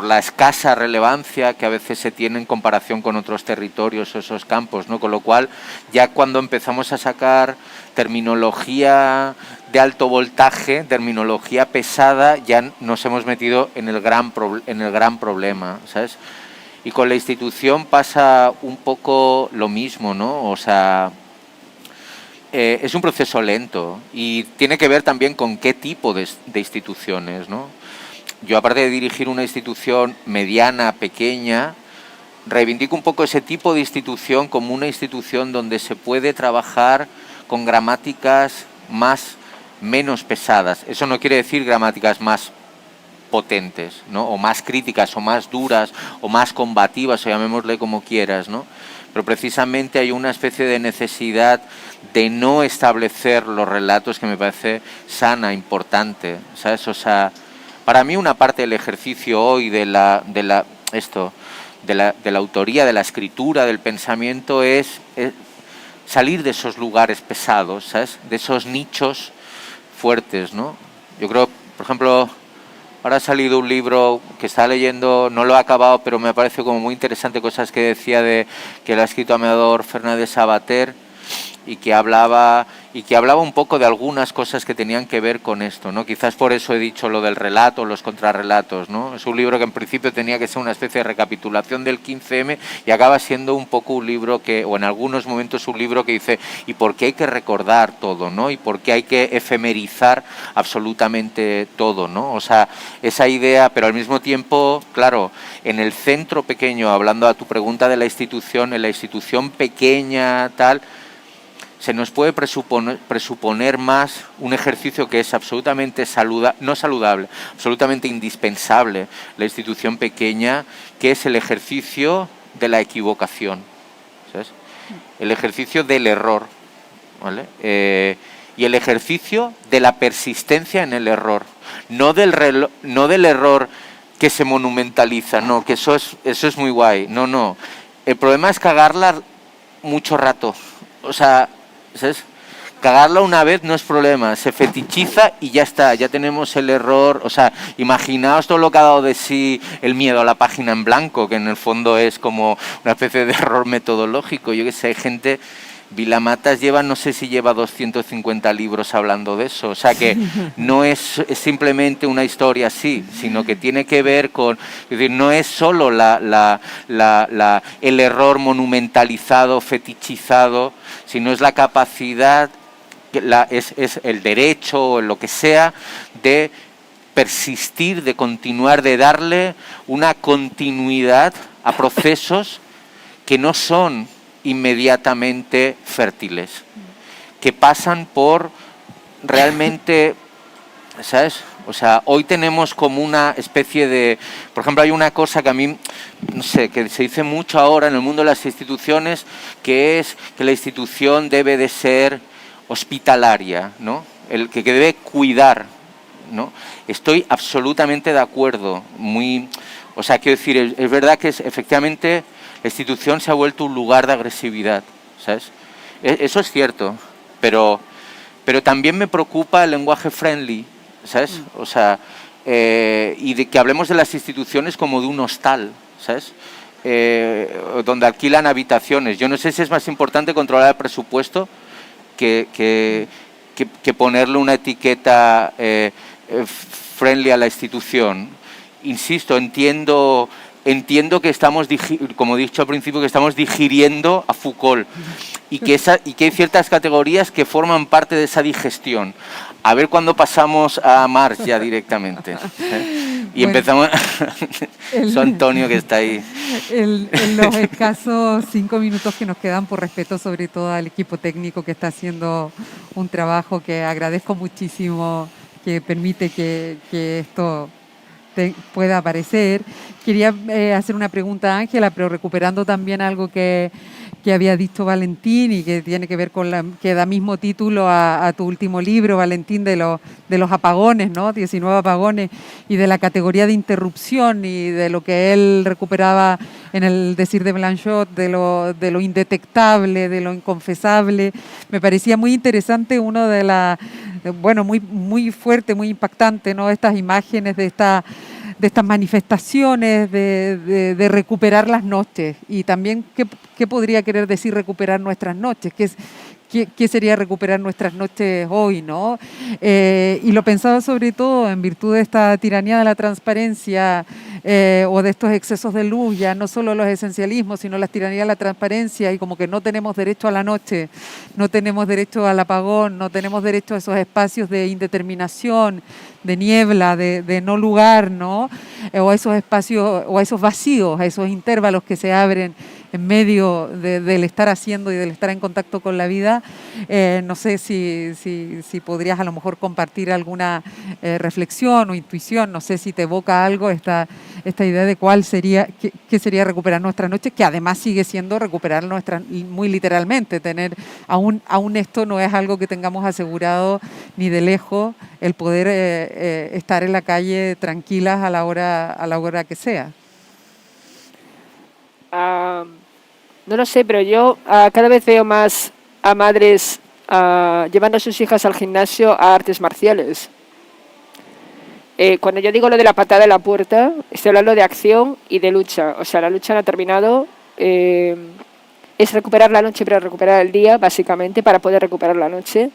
la escasa relevancia que a veces se tiene en comparación con otros territorios o esos campos, ¿no? Con lo cual, ya cuando empezamos a sacar terminología de alto voltaje, terminología pesada, ya nos hemos metido en el gran problema, ¿sabes? Y con la institución pasa un poco lo mismo, ¿no? O sea, es un proceso lento y tiene que ver también con qué tipo de instituciones, ¿no? Yo, aparte de dirigir una institución mediana, pequeña, reivindico un poco ese tipo de institución como una institución donde se puede trabajar con gramáticas menos pesadas. Eso no quiere decir gramáticas más potentes, ¿no? O más críticas, o más duras, o más combativas, o llamémosle como quieras, ¿no? Pero precisamente hay una especie de necesidad de no establecer los relatos que me parece sana, importante, ¿sabes? O sea, para mí una parte del ejercicio hoy de la autoría, de la escritura, del pensamiento es salir de esos lugares pesados, ¿sabes? De esos nichos fuertes, ¿no? Yo creo, por ejemplo, ahora ha salido un libro que estaba leyendo, no lo he acabado, pero me parece como muy interesante cosas que decía que lo ha escrito Amador Fernández Sabater y que hablaba un poco de algunas cosas que tenían que ver con esto, ¿no? Quizás por eso he dicho lo del relato, los contrarrelatos, ¿no? Es un libro que en principio tenía que ser una especie de recapitulación del 15M y acaba siendo un poco un libro o en algunos momentos un libro que dice, ¿y por qué hay que recordar todo, ¿no? ¿Y por qué hay que efemerizar absolutamente todo, ¿no? O sea, esa idea, pero al mismo tiempo, claro, en el centro pequeño, hablando a tu pregunta de la institución, en la institución pequeña, tal, se nos puede presuponer más un ejercicio que es absolutamente no saludable, absolutamente indispensable, la institución pequeña, que es el ejercicio de la equivocación, ¿sabes? El ejercicio del error, ¿vale? Y el ejercicio de la persistencia en el error, no del error que se monumentaliza, no, que eso es muy guay, no. El problema es cagarla mucho rato, o sea, ¿sabes? Cagarla una vez no es problema, se fetichiza y ya está, ya tenemos el error. O sea, imaginaos todo lo que ha dado de sí el miedo a la página en blanco, que en el fondo es como una especie de error metodológico. Yo que sé, hay gente, Vilamatas no sé si lleva 250 libros hablando de eso. O sea que no es simplemente una historia así, sino que tiene que ver con, es decir, no es solo el error monumentalizado, fetichizado, sino es la capacidad, es el derecho o lo que sea de persistir, de continuar, de darle una continuidad a procesos que no son inmediatamente fértiles, que pasan por realmente, ¿sabes? O sea, hoy tenemos como una especie de... Por ejemplo, hay una cosa que a mí, no sé, que se dice mucho ahora en el mundo de las instituciones, que es que la institución debe de ser hospitalaria, ¿no? Que debe cuidar, ¿no? Estoy absolutamente de acuerdo. O sea, quiero decir, es verdad que efectivamente la institución se ha vuelto un lugar de agresividad, ¿sabes? Eso es cierto, pero también me preocupa el lenguaje friendly, ¿sabes? O sea, y de que hablemos de las instituciones como de un hostal, ¿sabes? Donde alquilan habitaciones. Yo no sé si es más importante controlar el presupuesto que ponerle una etiqueta friendly a la institución. Insisto, entiendo que estamos, como he dicho al principio, que estamos digiriendo a Foucault y que hay ciertas categorías que forman parte de esa digestión. A ver cuándo pasamos a Marx ya directamente. Y bueno, empezamos... Antonio que está ahí. En los escasos 5 minutos que nos quedan, por respeto sobre todo al equipo técnico que está haciendo un trabajo que agradezco muchísimo, que permite que esto pueda aparecer. Quería hacer una pregunta a Ángela, pero recuperando también algo que había dicho Valentín y que tiene que ver con que da mismo título a tu último libro, Valentín, de los apagones, ¿no? 19 apagones, y de la categoría de interrupción y de lo que él recuperaba en el decir de Blanchot, de lo indetectable, de lo inconfesable. Me parecía muy interesante uno de muy fuerte, muy impactante, ¿no? Estas imágenes de estas manifestaciones de recuperar las noches, y también qué podría querer decir recuperar nuestras noches, qué sería recuperar nuestras noches hoy, ¿no? Y lo pensaba sobre todo en virtud de esta tiranía de la transparencia o de estos excesos de luz, ya no solo los esencialismos, sino las tiranías de la transparencia, y como que no tenemos derecho a la noche, no tenemos derecho al apagón, no tenemos derecho a esos espacios de indeterminación, de niebla, de no lugar, ¿no? O a esos espacios, o a esos vacíos, a esos intervalos que se abren en medio del estar haciendo y del estar en contacto con la vida. No sé si podrías a lo mejor compartir alguna reflexión o intuición, no sé si te evoca algo esta idea de cuál sería, qué sería recuperar nuestras noches, que además sigue siendo recuperar nuestras, muy literalmente, aún esto no es algo que tengamos asegurado ni de lejos, el poder estar en la calle tranquilas a la hora que sea. No lo sé, pero yo cada vez veo más a madres llevando a sus hijas al gimnasio a artes marciales. Cuando yo digo lo de la patada de la puerta, estoy hablando de acción y de lucha. O sea, la lucha no ha terminado. Es recuperar la noche, pero recuperar el día, básicamente, para poder recuperar la noche.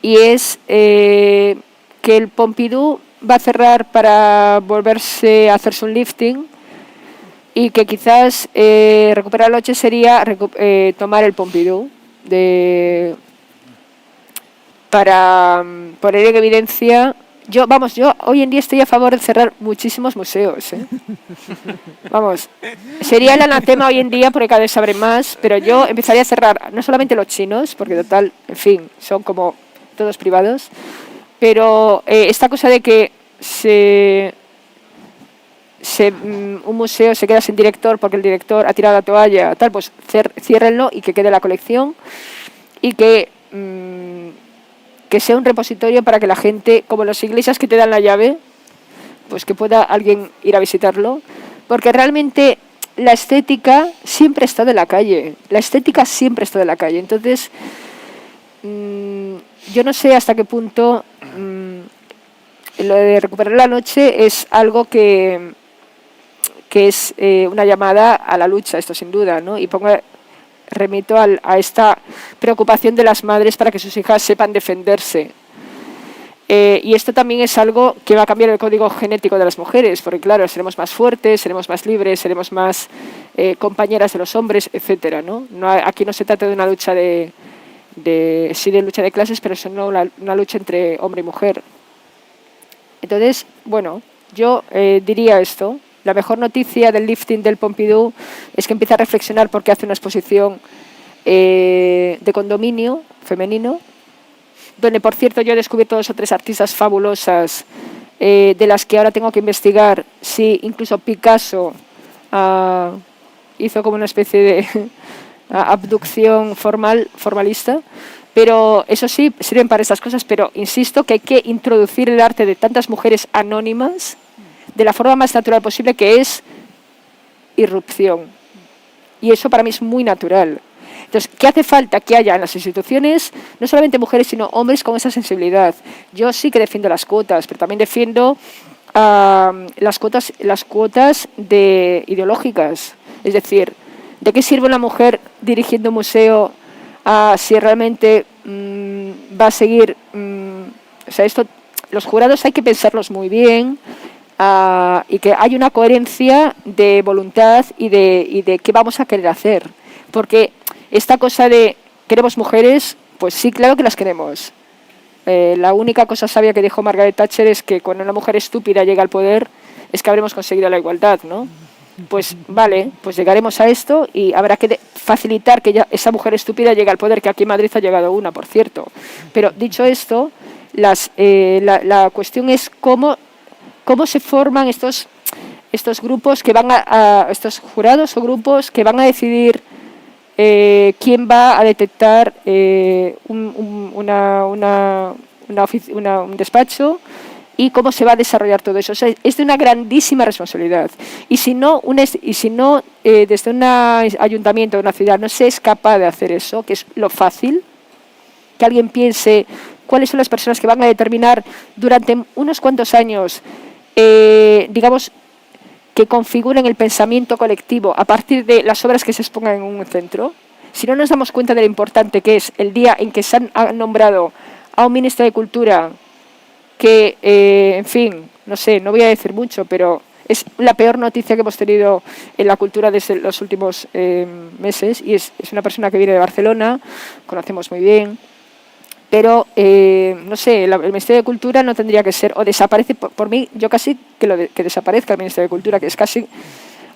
Y es que el Pompidou va a cerrar para volverse a hacerse un lifting, y que quizás recuperar la noche sería tomar el Pompidou para poner en evidencia. Yo hoy en día estoy a favor de cerrar muchísimos museos, ¿eh? Vamos, sería el anatema hoy en día porque cada vez se abren más, pero yo empezaría a cerrar no solamente los chinos, porque total, en fin, son como todos privados, pero esta cosa de que un museo se queda sin director porque el director ha tirado la toalla, tal, pues ciérrenlo y que quede la colección, y que sea un repositorio para que la gente, como las iglesias que te dan la llave, pues que pueda alguien ir a visitarlo, porque realmente la estética siempre está de la calle, entonces yo no sé hasta qué punto lo de recuperar la noche es algo que es una llamada a la lucha, esto sin duda, ¿no? Y remito a esta preocupación de las madres para que sus hijas sepan defenderse. Y esto también es algo que va a cambiar el código genético de las mujeres, porque claro, seremos más fuertes, seremos más libres, seremos más compañeras de los hombres, etcétera, ¿no? Aquí no se trata de una lucha de lucha de clases, pero es una lucha entre hombre y mujer. Entonces, bueno, yo diría esto. La mejor noticia del lifting del Pompidou es que empieza a reflexionar porque hace una exposición de condominio femenino, donde, por cierto, yo he descubierto 2 o 3 artistas fabulosas de las que ahora tengo que investigar si incluso Picasso hizo como una especie de abducción formalista, pero eso sí, sirven para estas cosas, pero insisto que hay que introducir el arte de tantas mujeres anónimas de la forma más natural posible, que es irrupción. Y eso para mí es muy natural. Entonces, ¿qué hace falta? Que haya en las instituciones no solamente mujeres, sino hombres con esa sensibilidad. Yo sí que defiendo las cuotas, pero también defiendo las cuotas ideológicas. Es decir, ¿de qué sirve una mujer dirigiendo un museo si realmente va a seguir? O sea, los jurados hay que pensarlos muy bien, y que hay una coherencia de voluntad y de qué vamos a querer hacer. Porque esta cosa de ¿queremos mujeres? Pues sí, claro que las queremos. La única cosa sabia que dijo Margaret Thatcher es que cuando una mujer estúpida llega al poder es que habremos conseguido la igualdad, ¿no? Pues vale, pues llegaremos a esto y habrá que facilitar que esa mujer estúpida llegue al poder, que aquí en Madrid ha llegado una, por cierto. Pero dicho esto, la cuestión es cómo se forman estos grupos que van estos jurados o grupos que van a decidir quién va a detectar un despacho y cómo se va a desarrollar todo eso. O sea, es de una grandísima responsabilidad. Y si no desde un ayuntamiento de una ciudad no se es capaz de hacer eso, que es lo fácil, que alguien piense cuáles son las personas que van a determinar durante unos cuantos años, digamos, que configuren el pensamiento colectivo a partir de las obras que se expongan en un centro. Si no nos damos cuenta de lo importante que es el día en que se han nombrado a un ministro de Cultura que, en fin, no sé, no voy a decir mucho, pero es la peor noticia que hemos tenido en la cultura desde los últimos meses, y es una persona que viene de Barcelona, conocemos muy bien, pero, no sé, el Ministerio de Cultura no tendría que ser, o desaparece, por mí, yo casi que desaparezca el Ministerio de Cultura, que es casi,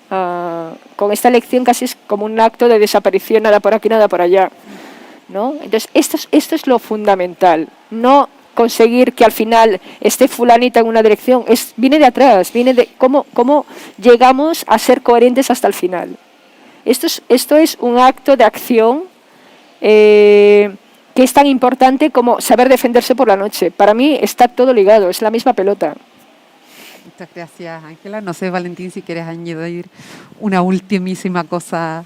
con esta elección casi es como un acto de desaparición, nada por aquí, nada por allá, ¿no? Entonces, esto es lo fundamental, no conseguir que al final esté fulanita en una dirección, viene de atrás, viene de cómo llegamos a ser coherentes hasta el final. Esto es un acto de acción que es tan importante como saber defenderse por la noche. Para mí está todo ligado, es la misma pelota. Muchas gracias, Ángela. No sé, Valentín, si quieres añadir una ultimísima cosa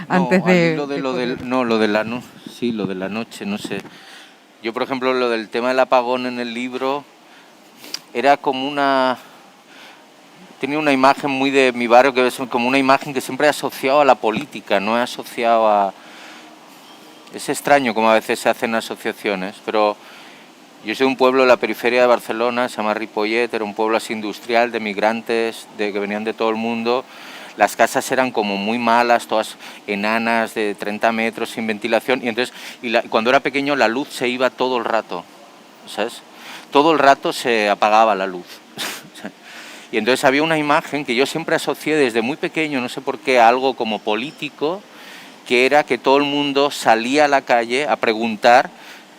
antes de... Lo de la noche, no sé. Yo, por ejemplo, lo del tema del apagón en el libro era como tenía una imagen muy de mi barrio, que es como una imagen que siempre he asociado a la política, no he asociado a... Es extraño como a veces se hacen asociaciones, pero yo soy de un pueblo de la periferia de Barcelona, se llama Ripollet, era un pueblo así industrial de migrantes que venían de todo el mundo. Las casas eran como muy malas, todas enanas de 30 metros, sin ventilación, y entonces cuando era pequeño la luz se iba todo el rato, ¿sabes? Todo el rato se apagaba la luz. Y entonces había una imagen que yo siempre asocié desde muy pequeño, no sé por qué, a algo como político, que era que todo el mundo salía a la calle a preguntar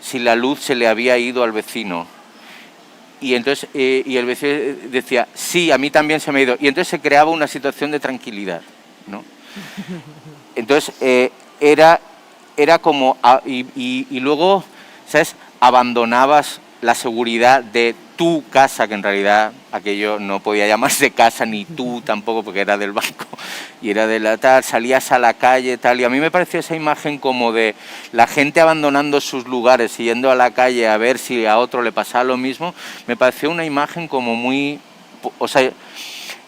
si la luz se le había ido al vecino. Y entonces y el vecino decía, sí, a mí también se me ha ido. Y entonces se creaba una situación de tranquilidad, ¿no? Entonces era como... Y luego, ¿sabes? Abandonabas la seguridad de tu casa, que en realidad aquello no podía llamarse casa, ni tú tampoco, porque era del banco, y era de la tal, salías a la calle, tal, y a mí me pareció esa imagen como de la gente abandonando sus lugares y yendo a la calle a ver si a otro le pasaba lo mismo, me pareció una imagen como muy... O sea,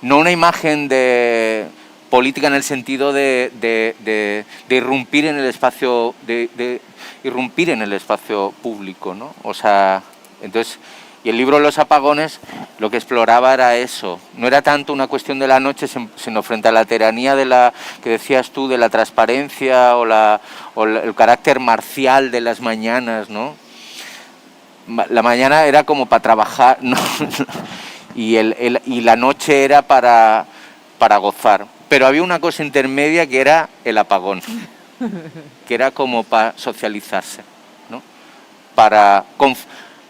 no una imagen de política en el sentido de irrumpir en el espacio, de irrumpir en el espacio público, ¿no? O sea, entonces... Y el libro Los apagones lo que exploraba era eso. No era tanto una cuestión de la noche, sino frente a la tiranía de la que decías tú, de la transparencia o el carácter marcial de las mañanas, ¿no? La mañana era como para trabajar, ¿no? Y la noche era para gozar. Pero había una cosa intermedia que era el apagón, que era como para socializarse, ¿no?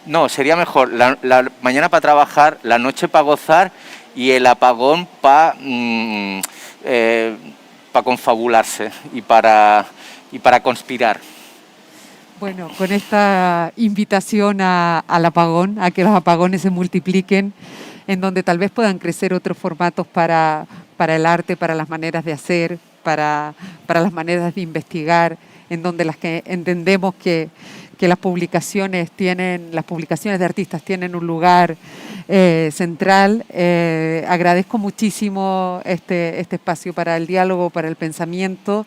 No, sería mejor la mañana para trabajar, la noche para gozar y el apagón para confabularse y para conspirar. Bueno, con esta invitación al apagón, a que los apagones se multipliquen, en donde tal vez puedan crecer otros formatos para el arte, para las maneras de hacer, para las maneras de investigar, en donde las que entendemos que las publicaciones de artistas tienen un lugar central. Agradezco muchísimo este espacio para el diálogo, para el pensamiento,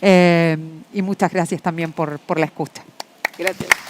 y muchas gracias también por la escucha. Gracias.